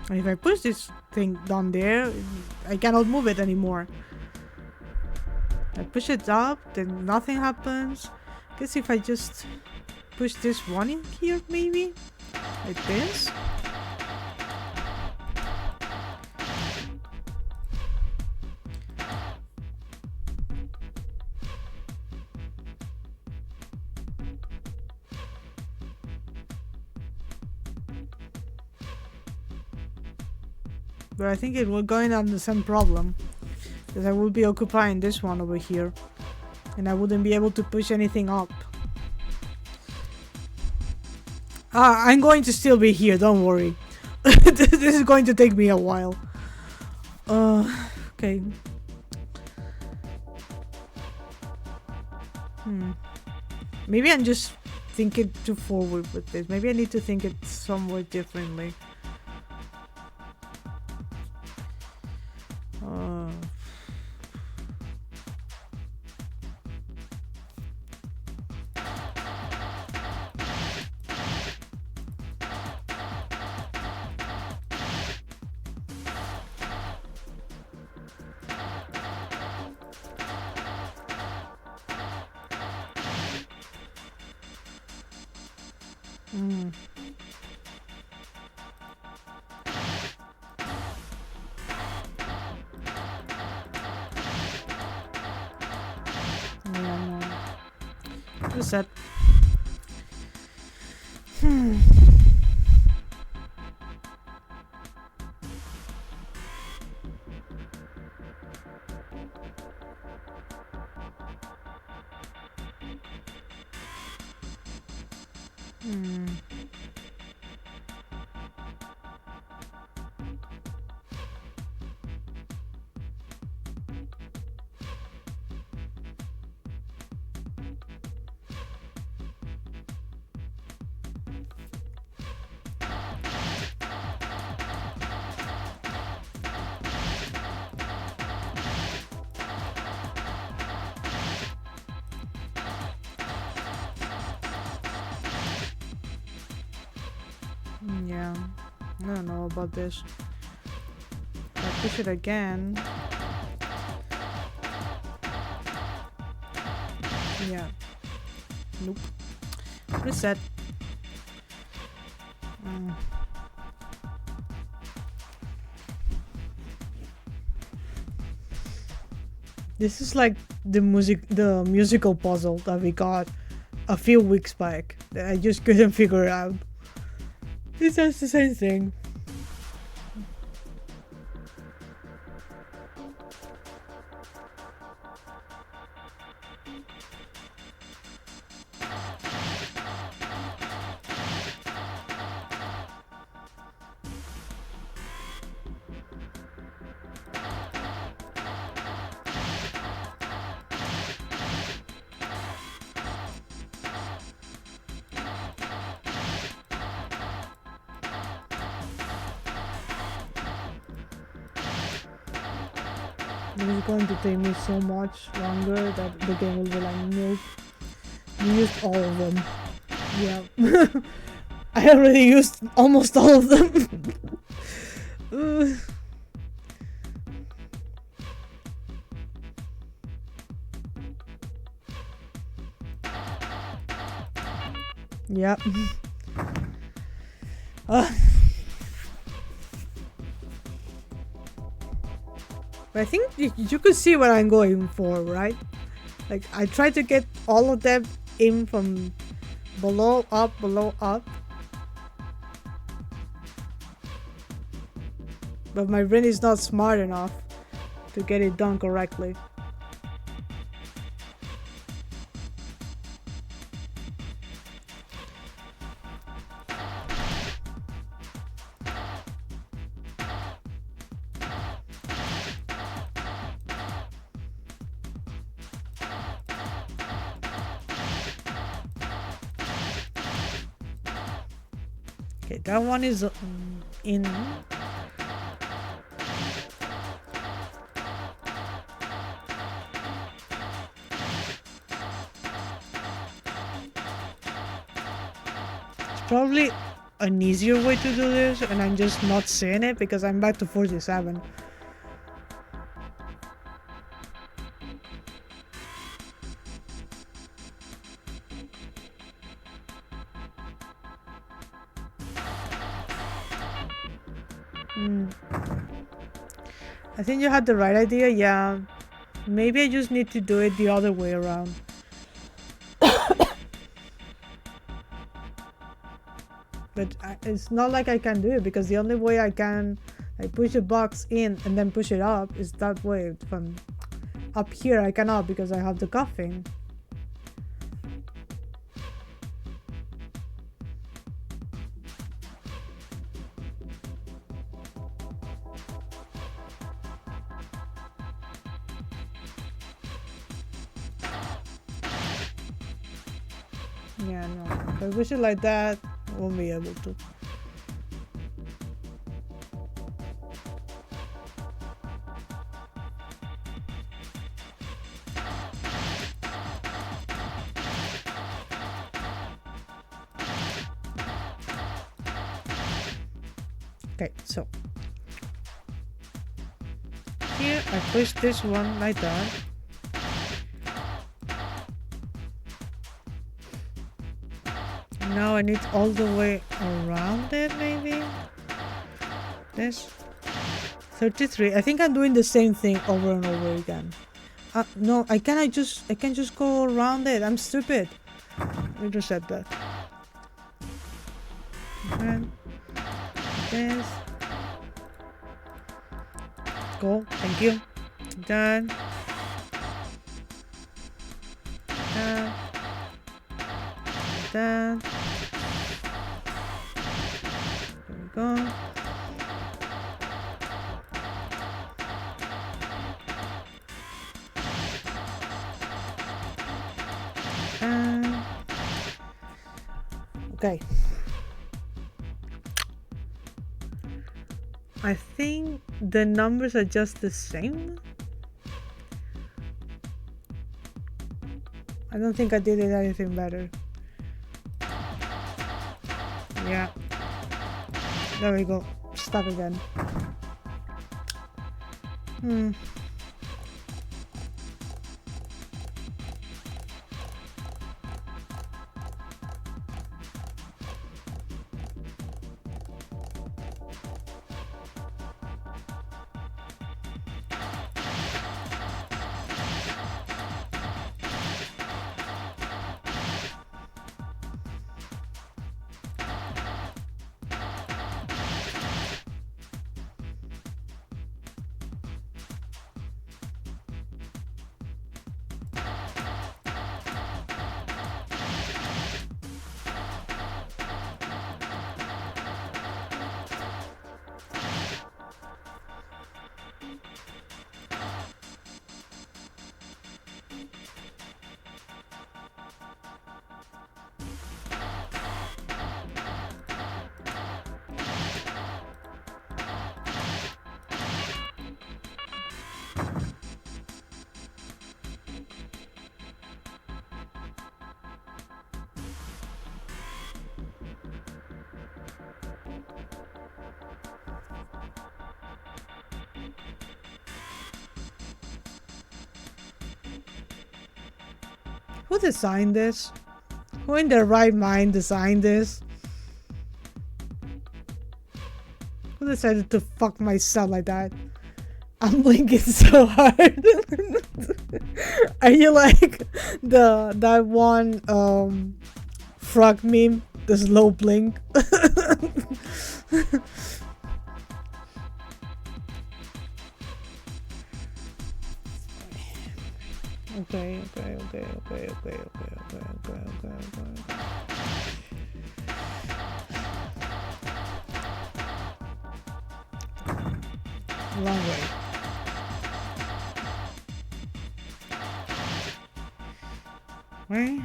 And if I push this thing down there, I cannot move it anymore. I push it up, then nothing happens. Guess if I just push this one in here, maybe? Like this? But I think it will go in on the same problem, because I will be occupying this one over here, and I wouldn't be able to push anything up. I'm going to still be here, don't worry. This is going to take me a while. Okay. Maybe I'm just thinking too forward with this. Maybe I need to think it somewhat differently. Reset. Yeah, I don't know about this. I push it again. Yeah. Nope. Reset. This is like the musical puzzle that we got a few weeks back that I just couldn't figure out. It's just the same thing. It is going to take me so much longer that the game will be like, nope. You used all of them. Yeah. I already used almost all of them. Yep. But I think you could see what I'm going for, right? Like, I try to get all of them in from below, up, below, up. But my brain is not smart enough to get it done correctly. Okay, that one is in. It's probably an easier way to do this, and I'm just not saying it because I'm back to 47. I think you had the right idea, yeah. Maybe I just need to do it the other way around. But it's not like I can do it because the only way I can push a box in and then push it up is that way. From up here I cannot because I have the coffin. Yeah, no. If I push it like that, I won't be able to. Okay, so here I push this one like that. Now I need all the way around it, maybe? This? 33. I think I'm doing the same thing over and over again. No, I can't just go around it. I'm stupid. Let me reset that. And this. Go. Thank you. Done. Done. Done. There we go. Okay. I think the numbers are just the same. I don't think I did anything better. Yeah. There we go. Stop again. Who designed this? Who in their right mind designed this? Who decided to fuck myself like that? I'm blinking so hard. Are you like that one frog meme? The slow blink. Okay. Long way. Right?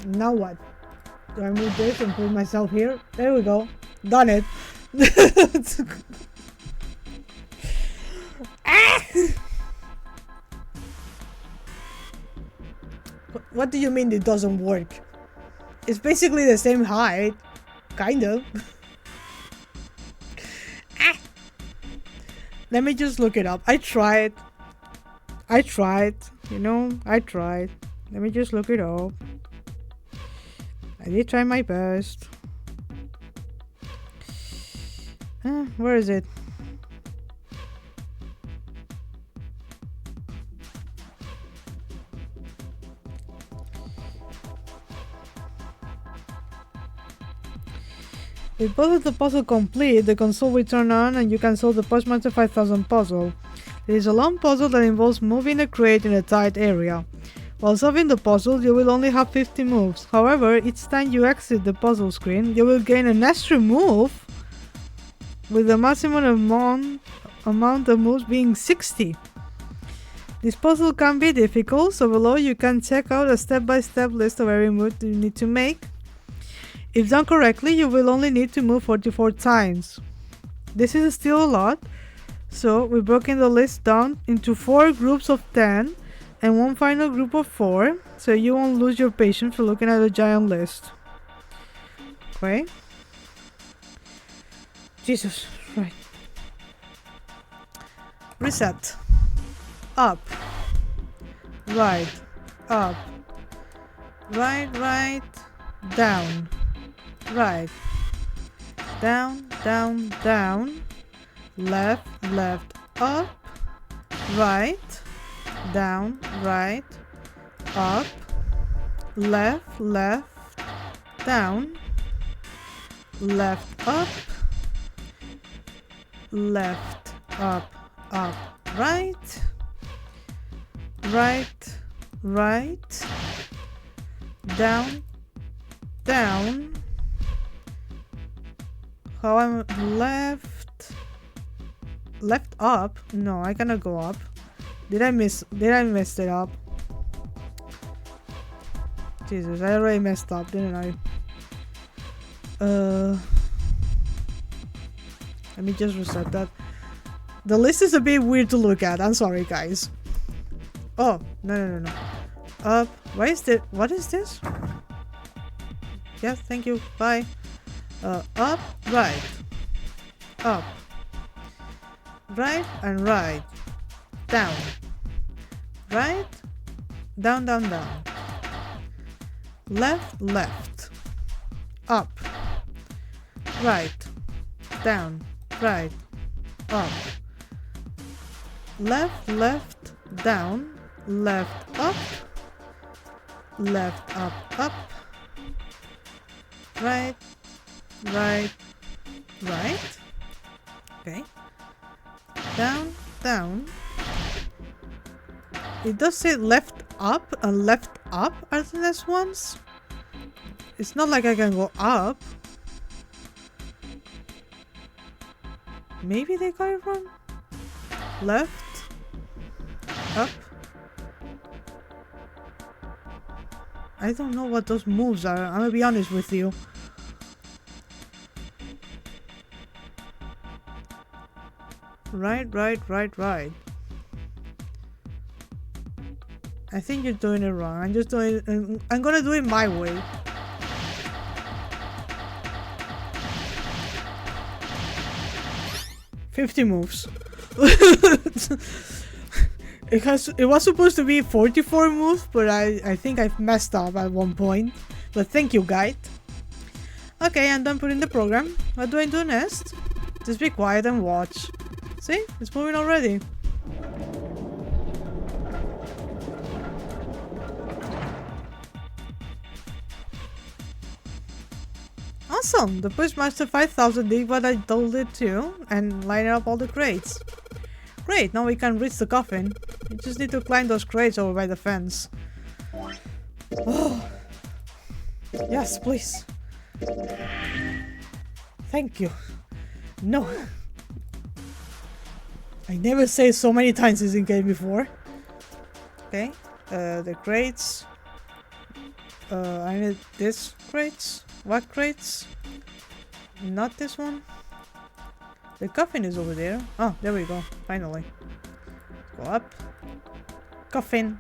Now what? Do I move this and put myself here? There we go. Done it. Ah! What do you mean it doesn't work? It's basically the same height. Kind of. Ah! Let me just look it up. I tried. You know, I tried. Let me just look it up. I did try my best. Where is it? With both of the puzzle complete, the console will turn on and you can solve the Postmaster 5000 puzzle. It is a long puzzle that involves moving a crate in a tight area. While solving the puzzle, you will only have 50 moves. However, each time you exit the puzzle screen, you will gain an extra move, with the maximum amount of moves being 60. This puzzle can be difficult, so below you can check out a step-by-step list of every move you need to make. If done correctly, you will only need to move 44 times. This is still a lot, so we've broken the list down into 4 groups of 10 and one final group of 4, so you won't lose your patience for looking at a giant list. Okay. Jesus, right. Reset. Up. Right. Up. Right. Down. Right. Down. Left. Up. Right. Down, right, up, left, down, left, up, right, down. How I'm left up? No, I cannot go up. Did I mess it up? Jesus, I already messed up, didn't I? Let me just reset that. The list is a bit weird to look at. I'm sorry, guys. Oh, no. Up. What is this? Yes, thank you. Bye. Up, right. Up. Right and right. Down. Right. Down. Left. Up. Right. Down. Right. Up. Left. Down. Left. Up. Left. Up. Right. Okay. Down. It does say left up and left up are the next ones. It's not like I can go up. Maybe they got it wrong. Left. Up. I don't know what those moves are. I'm gonna be honest with you. Right. I think you're doing it wrong. I'm gonna do it my way. $50 moves. It was supposed to be 44 moves, but I think I've messed up at one point. But thank you, guide. Okay, I'm done putting the program. What do I do next? Just be quiet and watch. See? It's moving already. Awesome! The Pushmaster 5000 did what I told it to and lined up all the crates. Great, now we can reach the coffin. You just need to climb those crates over by the fence. Oh. Yes, please. Thank you. No. I never say so many times this in game before. Okay, the crates. I need this crates. What crates? Not this one. The coffin is over there. Oh, there we go. Finally. Go up. Coffin.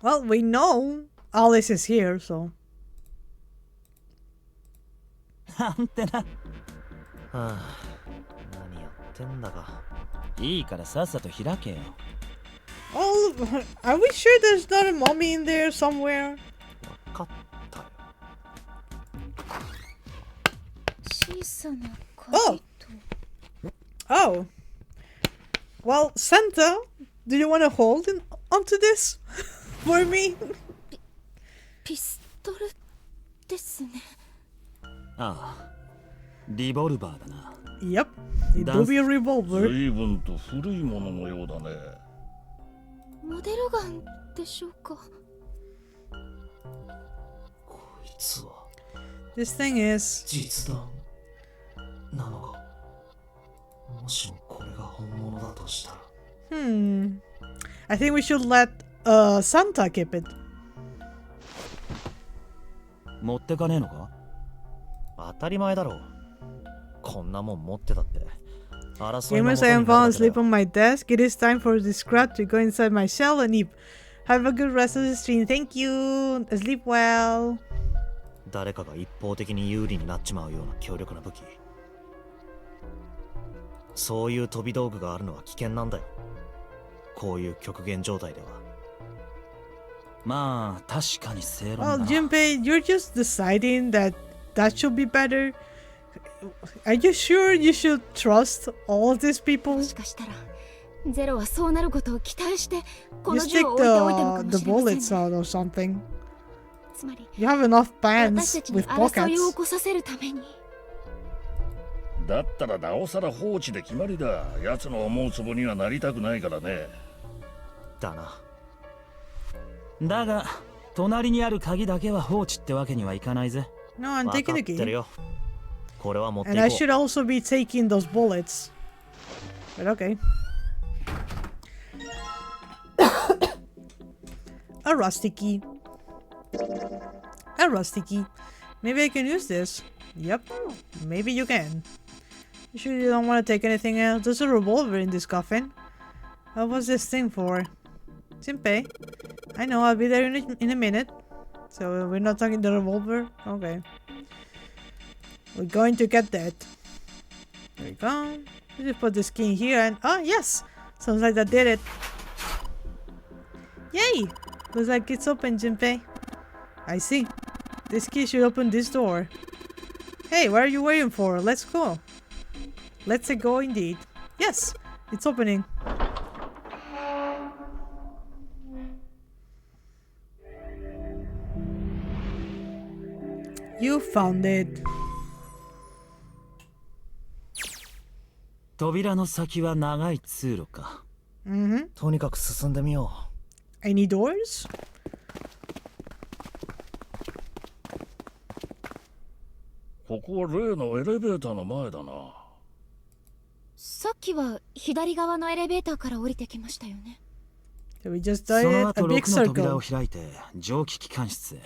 Well, we know Alice is here, so. なんてな。はあ、何やってんだか。いいからさっさと開けよ。Oh, are we sure there's not a mummy in there somewhere? わかったよ。小さな鍵と。Oh. Well, Santa, do you want to hold onto this for me? ピストルですね。ああ、リボルバーだな。Yep, it will be a revolver. 随分と古いもののようだね。モデルガンでしょうか。こいつは This thing is 実弾なのか。もしもこれが本物だとしたら。I think we should let Santa keep it. 持ってかねえのか。当たり前だろう。こんなもん持ってたって。Gamers, I am falling asleep on my desk. It is time for this scrap to go inside my shell and eat. Have a good rest of the stream. Thank you. Sleep well. 誰かが一方的に有利になっちまうような強力な武器。そういう飛び道具があるのは危険なんだよ。こういう極限状態では。まあ確かに正論だな。Well, Junpei, you're just deciding that should be better. Are you sure you should trust all of these people? もしかしたらゼロはそうなることを期待してこ You の銃 stick を置いておいたのかも the しれません bullets out or something. つまり You have enough 私 pants たちに with 争いを pockets. 起こさせるために。だったらなおさら放置で決まりだ。奴の思うつぼにはなりたくないからね。だな。だが隣にある鍵だけは放置ってわけにはいかないぜ。 No, I'm わか taking っ the てる key. よ。これは持ってい And こ I う。 should also be taking those bullets. But okay. A rusty key. A rusty key. Maybe I can use this. Yep. Maybe you can. You sure you don't want to take anything else? There's a revolver in this coffin. What's this thing for? Junpei. I know, I'll be there in a minute. So we're not talking the revolver? Okay. We're going to get that. There we go. We just put this key in here and... Oh, yes! Sounds like that did it. Yay! Looks like it's open, Junpei. I see. This key should open this door. Hey, what are you waiting for? Let's go. Let's go indeed. Yes! It's opening. You found it. 扉の先は長い通路か。とにかく進んでみよ Any doors? ここは例のエレベーターの前だな。さっきは左側のエレベーターから降りてきましたよね。So we just その did a 後 big 6の扉を circle. 開いて蒸気機関室へ。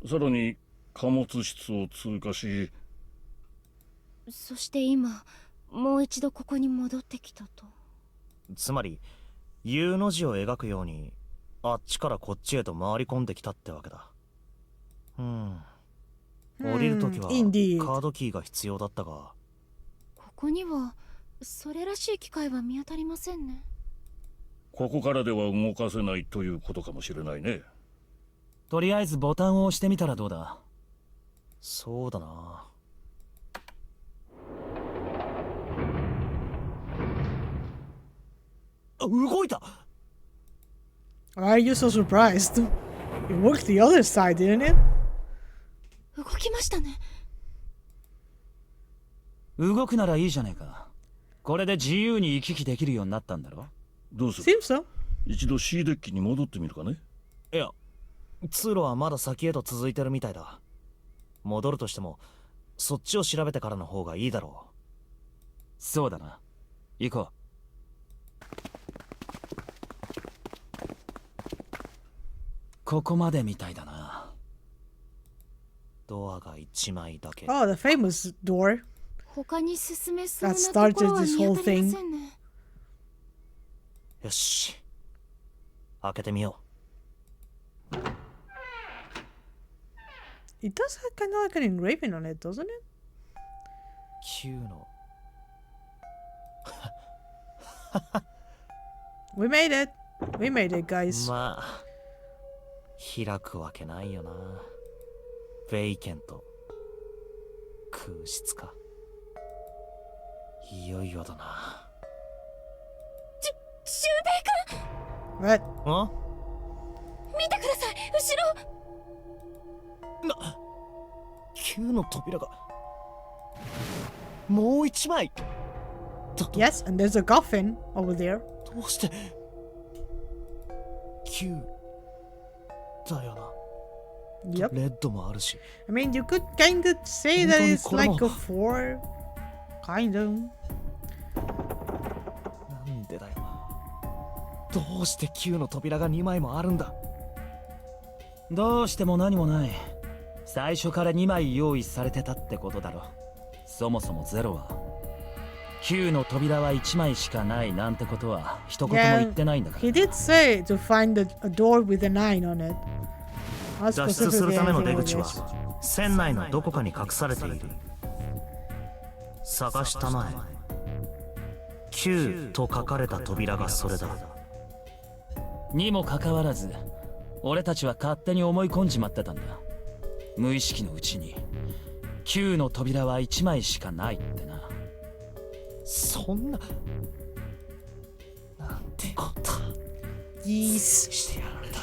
さらに貨物室を通過し、そして今もう一度ここに戻ってきたと。つまり U の字を描くようにあっちからこっちへと回り込んできたってわけだ。降りるときはカ indeed. ードキーが必要だったが、ここにはそれらしい機械は見当たりませんね。ここからでは動かせないということかもしれないね。とりあえずボタンを押してみたらどうだ。そうだな。あ、動いた。 Why are you so surprised? It worked the other side, didn't it? 動きましたね。動くならいいじゃねえか。これで自由に行き来できるようになったんだろ。どうする？ Seems so. 一度 C デッキに戻ってみるかね。いや、通路はまだ先へと続いてるみたいだ。戻るとしてもそっちを調べてからの方がいいだろそうだな。行こう。ここまでみたいだな。ドアが1枚だけ。 Oh, the famous door. 他に進めそうな That ところは started this 見 whole 当たりませんね。よし、開けてみよ It does have kind of like an engraving on it, doesn't it? う。Q の We made it. We made it, guys. まあ開くわけないよな。ベイケント空室か。いよいよだな。シュウペイ君、 What? あ、見てください、後ろ。な、Q の扉がもう一枚だと。 Yes, and there's a coffin over there. どうして Q だよな。 Yep. レッドもあるし。 I mean, you could kind of say that it's like a 4. Kind of. なんでだよ。どうして Q の扉が2枚もあるんだ。どうしても何もない。最初から2枚用意されてたってことだろ。そもそもゼロは9の扉は1枚しかないなんてことは一言も言ってないんだから。 He did say to find a door with a 9 on it. 脱出するための出口は船内のどこかに隠されている。探したまえ。9と書かれた扉がそれだ。にもかかわらず俺たちは勝手に思い込んじまってたんだ。無意識のうちに9の扉は1枚しかないってな。そんななんてこった。 Yes. してやられた。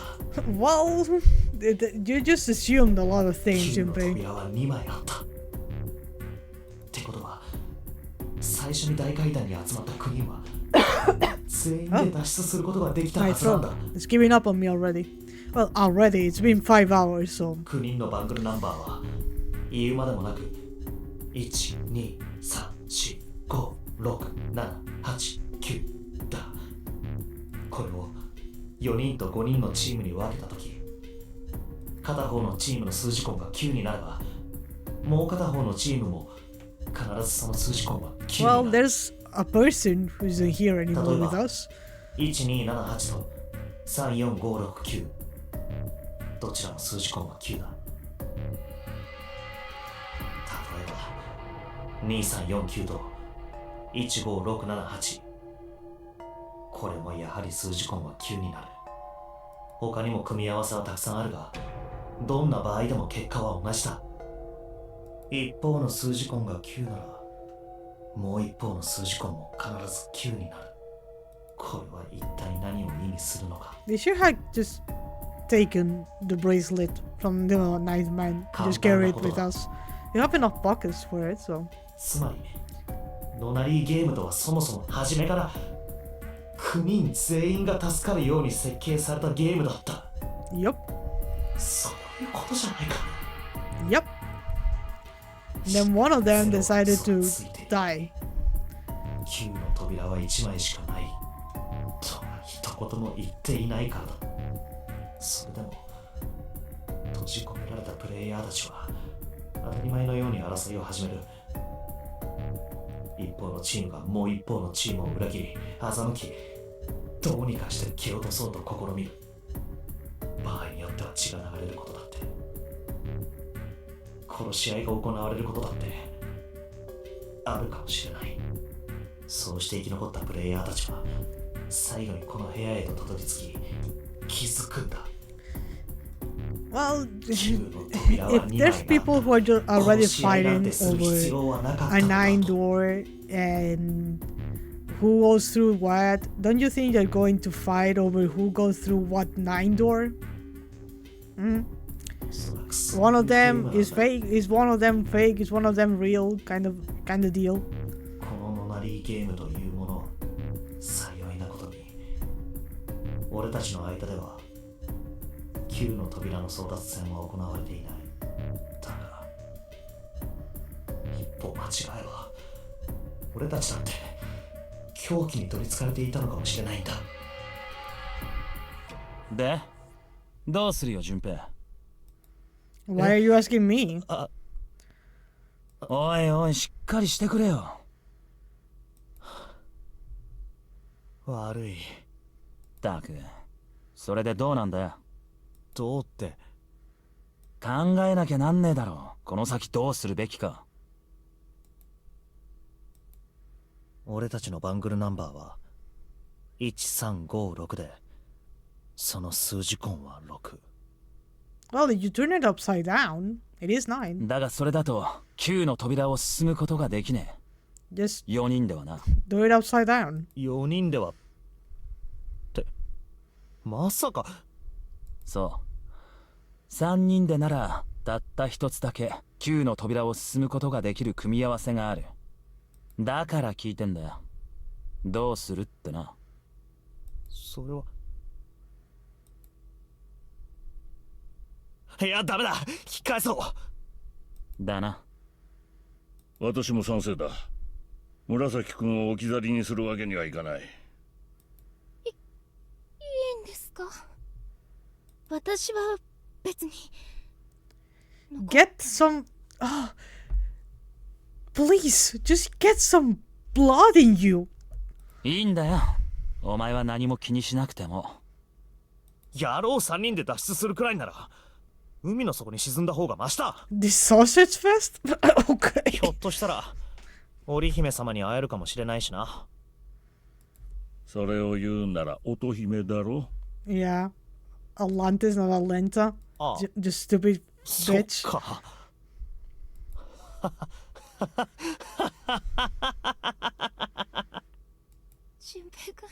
Well, you just assumed a lot of things, 9の Junpei. 扉は2枚あった。ってことは最初に大階段に集まった9人は全員で脱出することができた My はずなんだ。 throat is giving up on me already. Well, already. It's been 5 hours, so. 9人のバングルナンバーは言うまでもなく123456789だ。これを4人と5人のチームに分けたとき、片方のチームの数字コンが9になればもう片方のチームも必ずその数字コンは9 Well, になる。 there's a person who isn't here anymore with us. 1278と34569、どちらも数字コンは9だ。例えば2349と15678、これもやはり数字コンは9になる。他にも組み合わせはたくさんあるが、どんな場合でも結果は同じだ。一方の数字コンが9ならもう一方の数字コンも必ず9になる。これは一体何を意味するのか。 They should have just taken the bracelet from the ninth man. Just carry it with us. You have enough pockets for it, so. つまりノナリーゲームとはそもそも初めから9人全員が助かるように設計されたゲームだった。 Yup. そういうことじゃないか。 Yep. And then one of them decided to die. 9の扉は1枚しかないと一言も言っていないからだ。それでも閉じ込められたプレイヤーたちは当たり前のように争いを始める。一方のチームがもう一方のチームを裏切り欺き、どうにかして蹴落とそうと試みる。場合によっては血が流れることだって、殺し合いが行われることだってあるかもしれない。そうして生き残ったプレイヤーたちは最後にこの部屋へとたどり着き気づくんだ。 Well, if there's people who are just already fighting over a 9 door and who goes through what, don't you think they're going to fight over who goes through what 9 door? One of them is fake, is one of them fake, is one of them real, kind of deal. このノナリーゲームというもの、幸いなことに俺たちの間では9の扉の争奪戦は行われていない。だが一歩間違えば俺たちだって狂気に取りつかれていたのかもしれないんだ。でどうするよ順平。 Why are you asking me? おいおいしっかりしてくれよ。悪い。たくそれでどうなんだよ。どうって。考えなきゃなんねえだろう。この先どうするべきか。俺たちのバングルナンバーは1356で、その数字根は6。Well, if you turn it upside down, it is 9. だがそれだと9の扉を進むことができねえ。Just 4人ではな。do it upside down. 4人ではって、まさか。そう3人でならたった一つだけ9の扉を進むことができる組み合わせがある。だから聞いてんだよ。どうするってな。それは。いや、ダメだ。引き返そう。だな。私も賛成だ。紫君を置き去りにするわけにはいかない。いいんですか？私は別に。Get some. Please, just get some blood in you. いいんだよ。お前は何も気にしなくても。野郎3人で脱出するくらいなら海の底に沈んだ方がマシだ。 The sausage fest? Okay. ひょっとしたら織姫様に会えるかもしれないしな。それを言うなら乙姫だろ。 Yeah. Atlantis, not Atlanta. Just stupid そっ bitch. か。俊平君。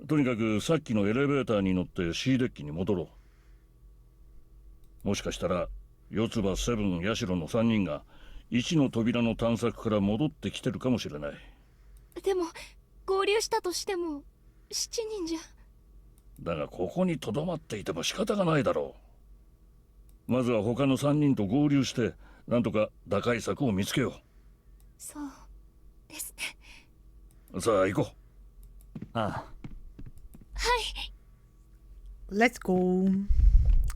とにかくさっきのエレベーターに乗って C デッキに戻ろう。もしかしたら四つ葉、セブン、ヤシロの3人が1の扉の探索から戻ってきてるかもしれない。でも合流したとしても7人じゃ。だがここにとどまっていても仕方がないだろう。まずは他の3人と合流してなんとか打開策を見つけよう。そうですね。さあ行こう。ああ。はい。 Let's go.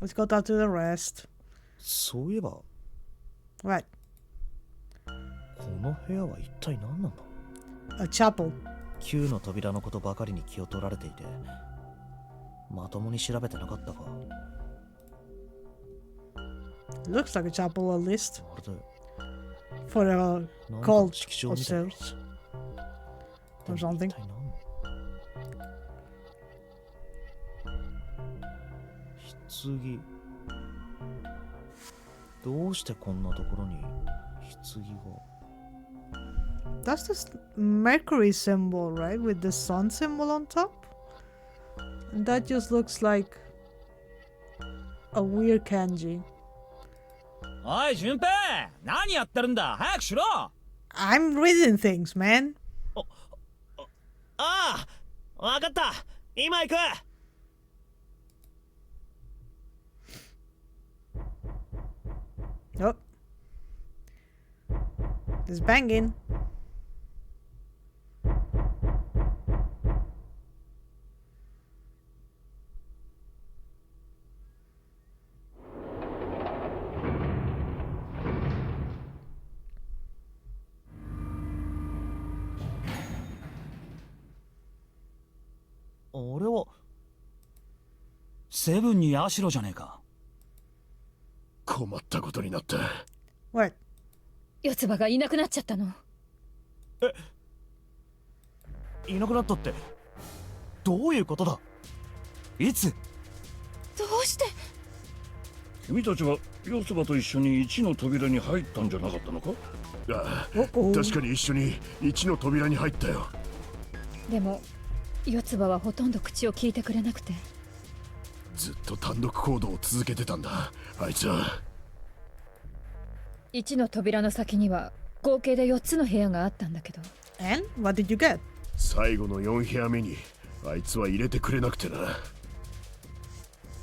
Let's go talk to the rest. そういえば What? この部屋は一体何なんだ。 A chapel. 9の扉のことばかりに気を取られていてまともに調べてなかったか。 Looks like a chapel at least. まるで For a 何かの cult 式場 of みたいな。 sorts. でも or something. 一体何の棺。どうしてこんなところに棺が。 That's the Mercury symbol, right? With the sun symbol on top? And that just looks like a weird kanji. おい順平、何やってるんだ。早くしろ。 I'm reading things, man. ああ、わかった。今行く。Oh. There's banging. 俺はセブンにアシュロじゃねえか。困ったことになった。 What? 四つ葉がいなくなっちゃったの。いなくなったってどういうことだ。いつ。どうして。君たちは四つ葉と一緒に1の扉に入ったんじゃなかったのか。ああ、確かに一緒に1の扉に入ったよ。でも四つ葉はほとんど口を聞いてくれなくて。ずっと単独行動を続けてたんだ、あいつは。1の扉の先には合計で4つの部屋があったんだけど。 And what did you get? 最後の4部屋目にあいつは入れてくれなくてな。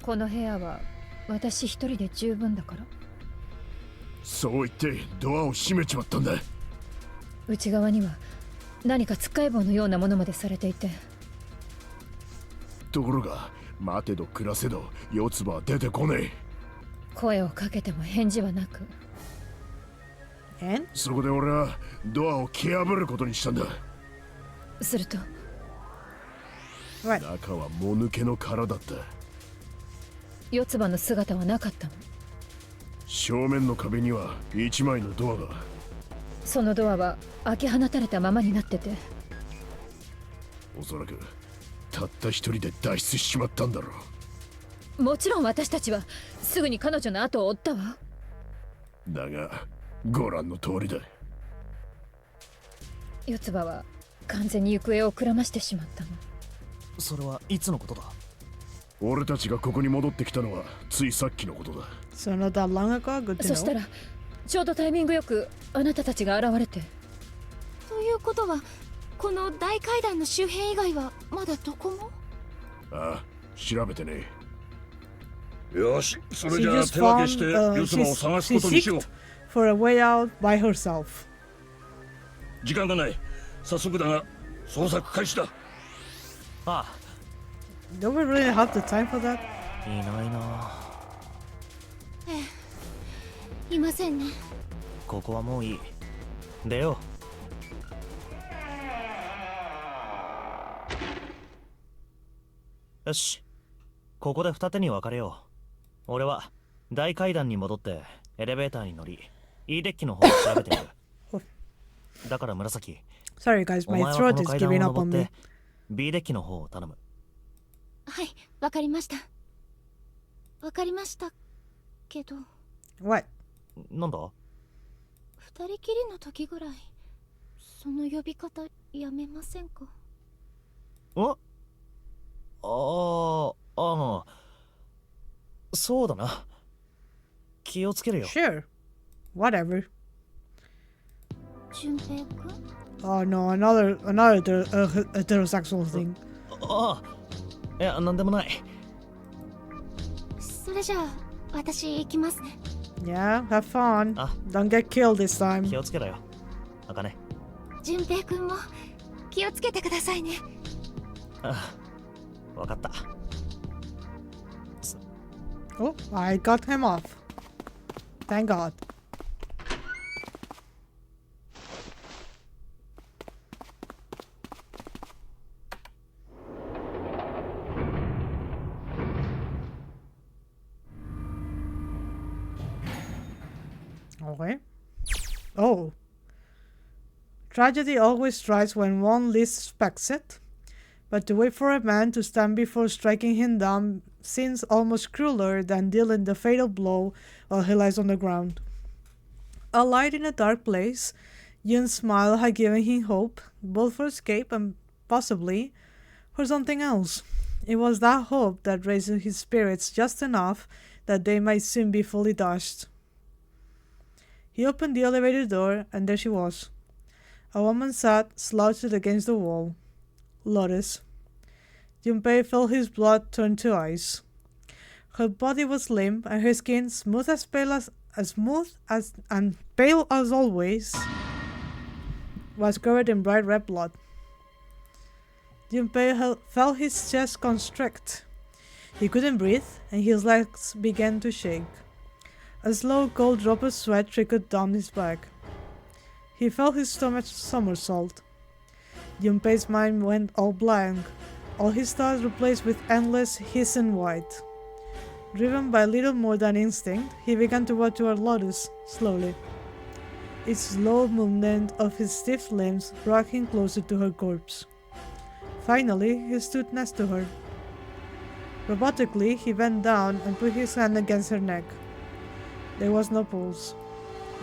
この部屋は私一人で十分だから。そう言ってドアを閉めちまったんだ。内側には何かつっかえ棒のようなものまでされていて。ところが待てど暮らせど四つ葉は出てこねえ。声をかけても返事はなく。 And? そこで俺はドアを蹴破ることにしたんだ。すると What? 中はもぬけの殻だった。四つ葉の姿はなかったの。正面の壁には一枚のドアが。そのドアは開け放たれたままになってて。おそらくたった一人で脱出しちまったんだろう。もちろん私たちはすぐに彼女の後を追ったわ。だがご覧の通りだ。四つ葉は完全に行方をくらましてしまったの。それはいつのことだ。俺たちがここに戻ってきたのはついさっきのことだ。 So not that long ago? Good to そしたら know. ちょうどタイミングよくあなたたちが現れて。ということはこの大階段の周辺以外はまだどこも。ああ、調べてね。よし、それ She じゃあ just 手分けして found, 四つ葉を探すことにしよう。 for a way out by herself. 時間がない。早速だが捜索開始だ。あ Don't we really have the time for that? あ、いないな。いませんね。ここはもういい。出よう。よし、ここで二手に分かれよう。俺は大階段に戻ってエレベーターに乗り E デッキの方を調べてみる。だから紫、 Sorry guys, お my 前はこ throat の is 階段を giving up 登 on っ me. て B デッキの方を頼む。はい、わかりました。わかりましたけど、 What? なんだ。二人きりの時ぐらいその呼び方やめませんか。そうだな。気をつけるよ。 Sure. Whatever. 純平君。 Oh no, another heterosexual thing. ああ、いや、なんでもない。それじゃあ私行きますね。 Yeah, have fun. あ、 Don't get killed this time. 気をつけろよ。あかね。純平君も気をつけてくださいね。ああ、わかった。Oh, I got him off. Thank God. Okay. Oh. Tragedy always strikes when one least expects it, but to wait for a man to stand before striking him down seems almost crueler than dealing the fatal blow while he lies on the ground. A light in a dark place, Yun's smile had given him hope, both for escape and possibly for something else. It was that hope that raised his spirits just enough that they might soon be fully dashed. He opened the elevator door, and there she was. A woman sat slouched against the wall. Lotus. Junpei felt his blood turn to ice. Her body was limp, and her skin, smooth as pale as always, was covered in bright red blood. Junpei felt his chest constrict. He couldn't breathe, and his legs began to shake. A slow cold drop of sweat trickled down his back. He felt his stomach somersault. Junpei's mind went all blank. all his thoughts replaced with endless hissing white. Driven by little more than instinct, he began to walk toward Lotus, slowly. Each slow movement of his stiff limbs brought him closer to her corpse. Finally, he stood next to her. Robotically, he bent down and put his hand against her neck. There was no pulse,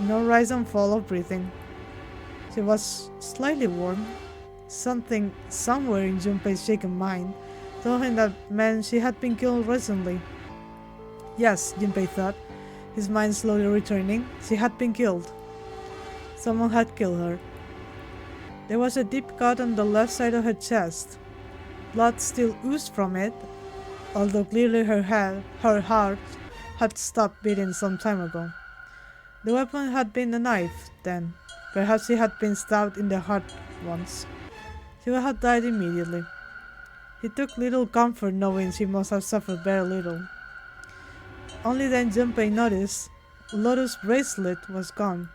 no rise and fall of breathing. She was slightly warm. Something somewhere in Junpei's shaken mind told him that meant she had been killed recently. Yes, Junpei thought, his mind slowly returning, she had been killed. Someone had killed her. There was a deep cut on the left side of her chest. Blood still oozed from it, although clearly her heart had stopped beating some time ago. The weapon had been a knife, then. Perhaps she had been stabbed in the heart once. She would have died immediately. He took little comfort knowing she must have suffered very little. Only then Junpei noticed Lotus' bracelet was gone.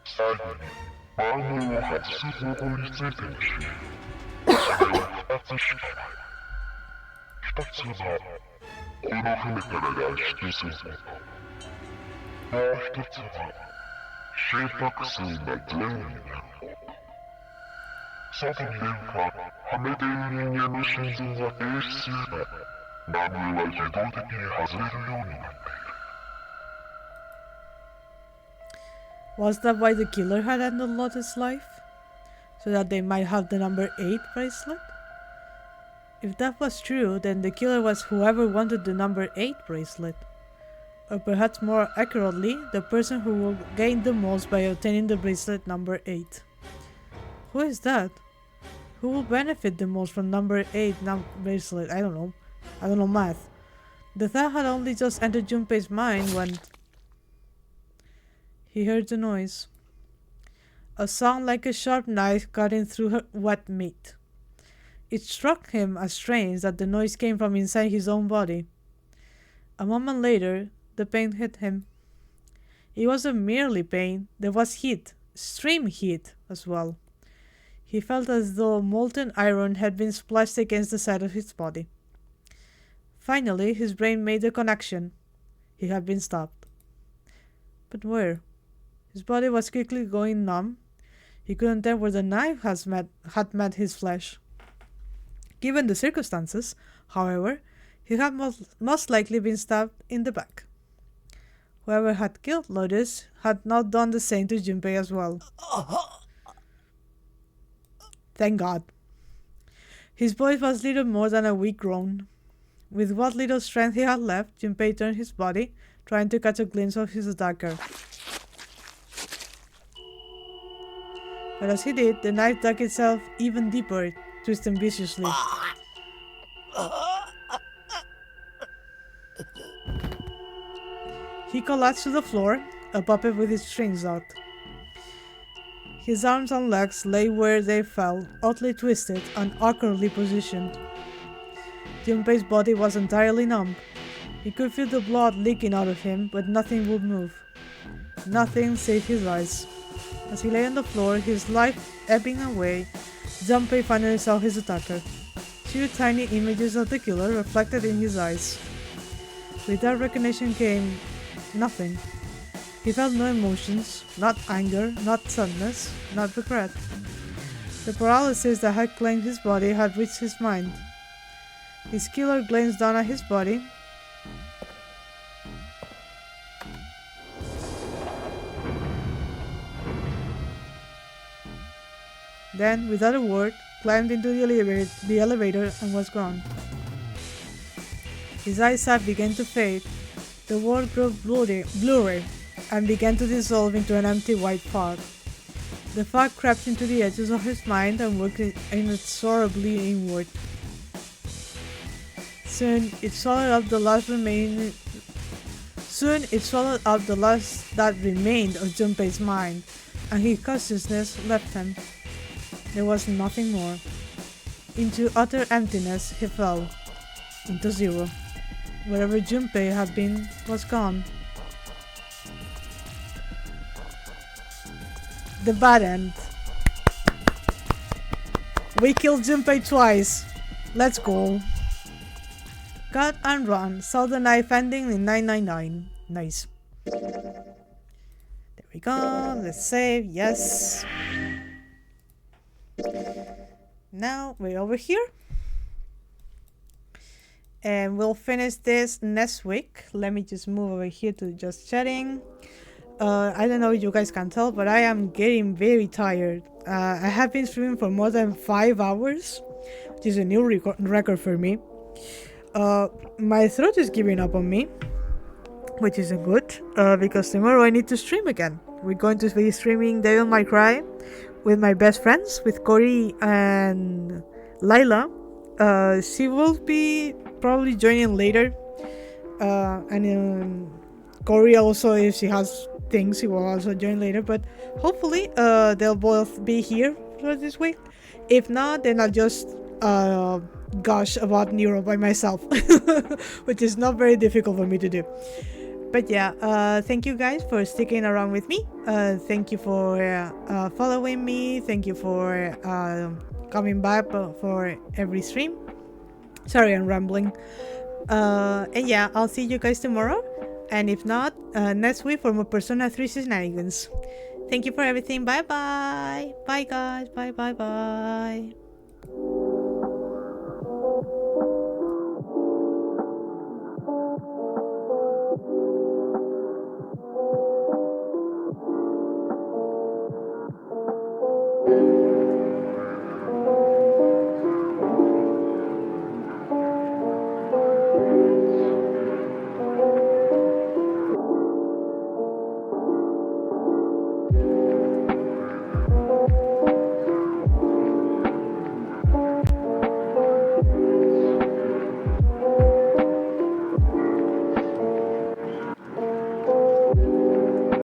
最後にバーナーを外す方法についてほしい。それは2つしかない。1つはこの船から脱出すること。もう1つは心拍数がゼロになること。外に電波、はめている人間の心臓が停止すれば、ラムは自動的に外れるようになっている。Was that why the killer had ended Lotus' life? So that they might have the number 8 bracelet? If that was true, then the killer was whoever wanted the number 8 bracelet. Or perhaps more accurately, the person who will gain the most by obtaining the bracelet number 8. Who is that? Who will benefit the most from number 8 bracelet? I don't know math. The thought had only just entered Junpei's mind when he heard the noise. A sound like a sharp knife cutting through her wet meat. It struck him as strange that the noise came from inside his own body. A moment later, the pain hit him. It wasn't merely pain, there was heat, extreme heat as well. He felt as though molten iron had been splashed against the side of his body. Finally, his brain made the connection. He had been stopped. But where? His body was quickly going numb. He couldn't tell where the knife had met his flesh. Given the circumstances, however, he had most likely been stabbed in the back. Whoever had killed Lotus had not done the same to Junpei as well. Thank God. His voice was little more than a weak groan. With what little strength he had left, Junpei turned his body, trying to catch a glimpse of his attacker. But as he did, the knife dug itself even deeper, twisting viciously. He collapsed to the floor, a puppet with his strings out. His arms and legs lay where they fell, oddly twisted and awkwardly positioned. Junpei's body was entirely numb. He could feel the blood leaking out of him, but nothing would move. Nothing save his eyes. As he lay on the floor, his life ebbing away, Junpei finally saw his attacker. Two tiny images of the killer reflected in his eyes. With that recognition came nothing. He felt no emotions, not anger, not sadness, not regret. The paralysis that had claimed his body had reached his mind. His killer glanced down at his body. Then, without a word, climbed into the elevator and was gone. His eyesight began to fade. The world grew blurry and began to dissolve into an empty white fog. The fog crept into the edges of his mind and worked inexorably inward. Soon it swallowed up the last that remained of Junpei's mind, and his consciousness left him. There was nothing more. Into utter emptiness he fell. Into zero. Wherever Junpei had been was gone. The bad end. We killed Junpei twice. Let's go. Cut and run. Saw the knife ending in 999. Nice. There we go. Let's save. Yes. Now we're over here. And we'll finish this next week. Let me just move over here to just chatting. I don't know if you guys can tell, but I am getting very tired. I have been streaming for more than 5 hours, which is a new record for me. My throat is giving up on me, which isn't good, because tomorrow I need to stream again. We're going to be streaming Devil May Cry with my best friends, with Cory and Lila. She will be probably joining later, and Cory also, if she has things, she will also join later, but hopefully they'll both be here for this week. If not, then I'll just gush about Neuro by myself, which is not very difficult for me to do. But yeah, thank you guys for sticking around with me. Thank you for following me. Thank you for coming back for every stream. Sorry, I'm rambling. And yeah, I'll see you guys tomorrow. And if not, next week for more Persona 3 shenanigans. Thank you for everything. Bye bye. Bye guys. Bye bye bye.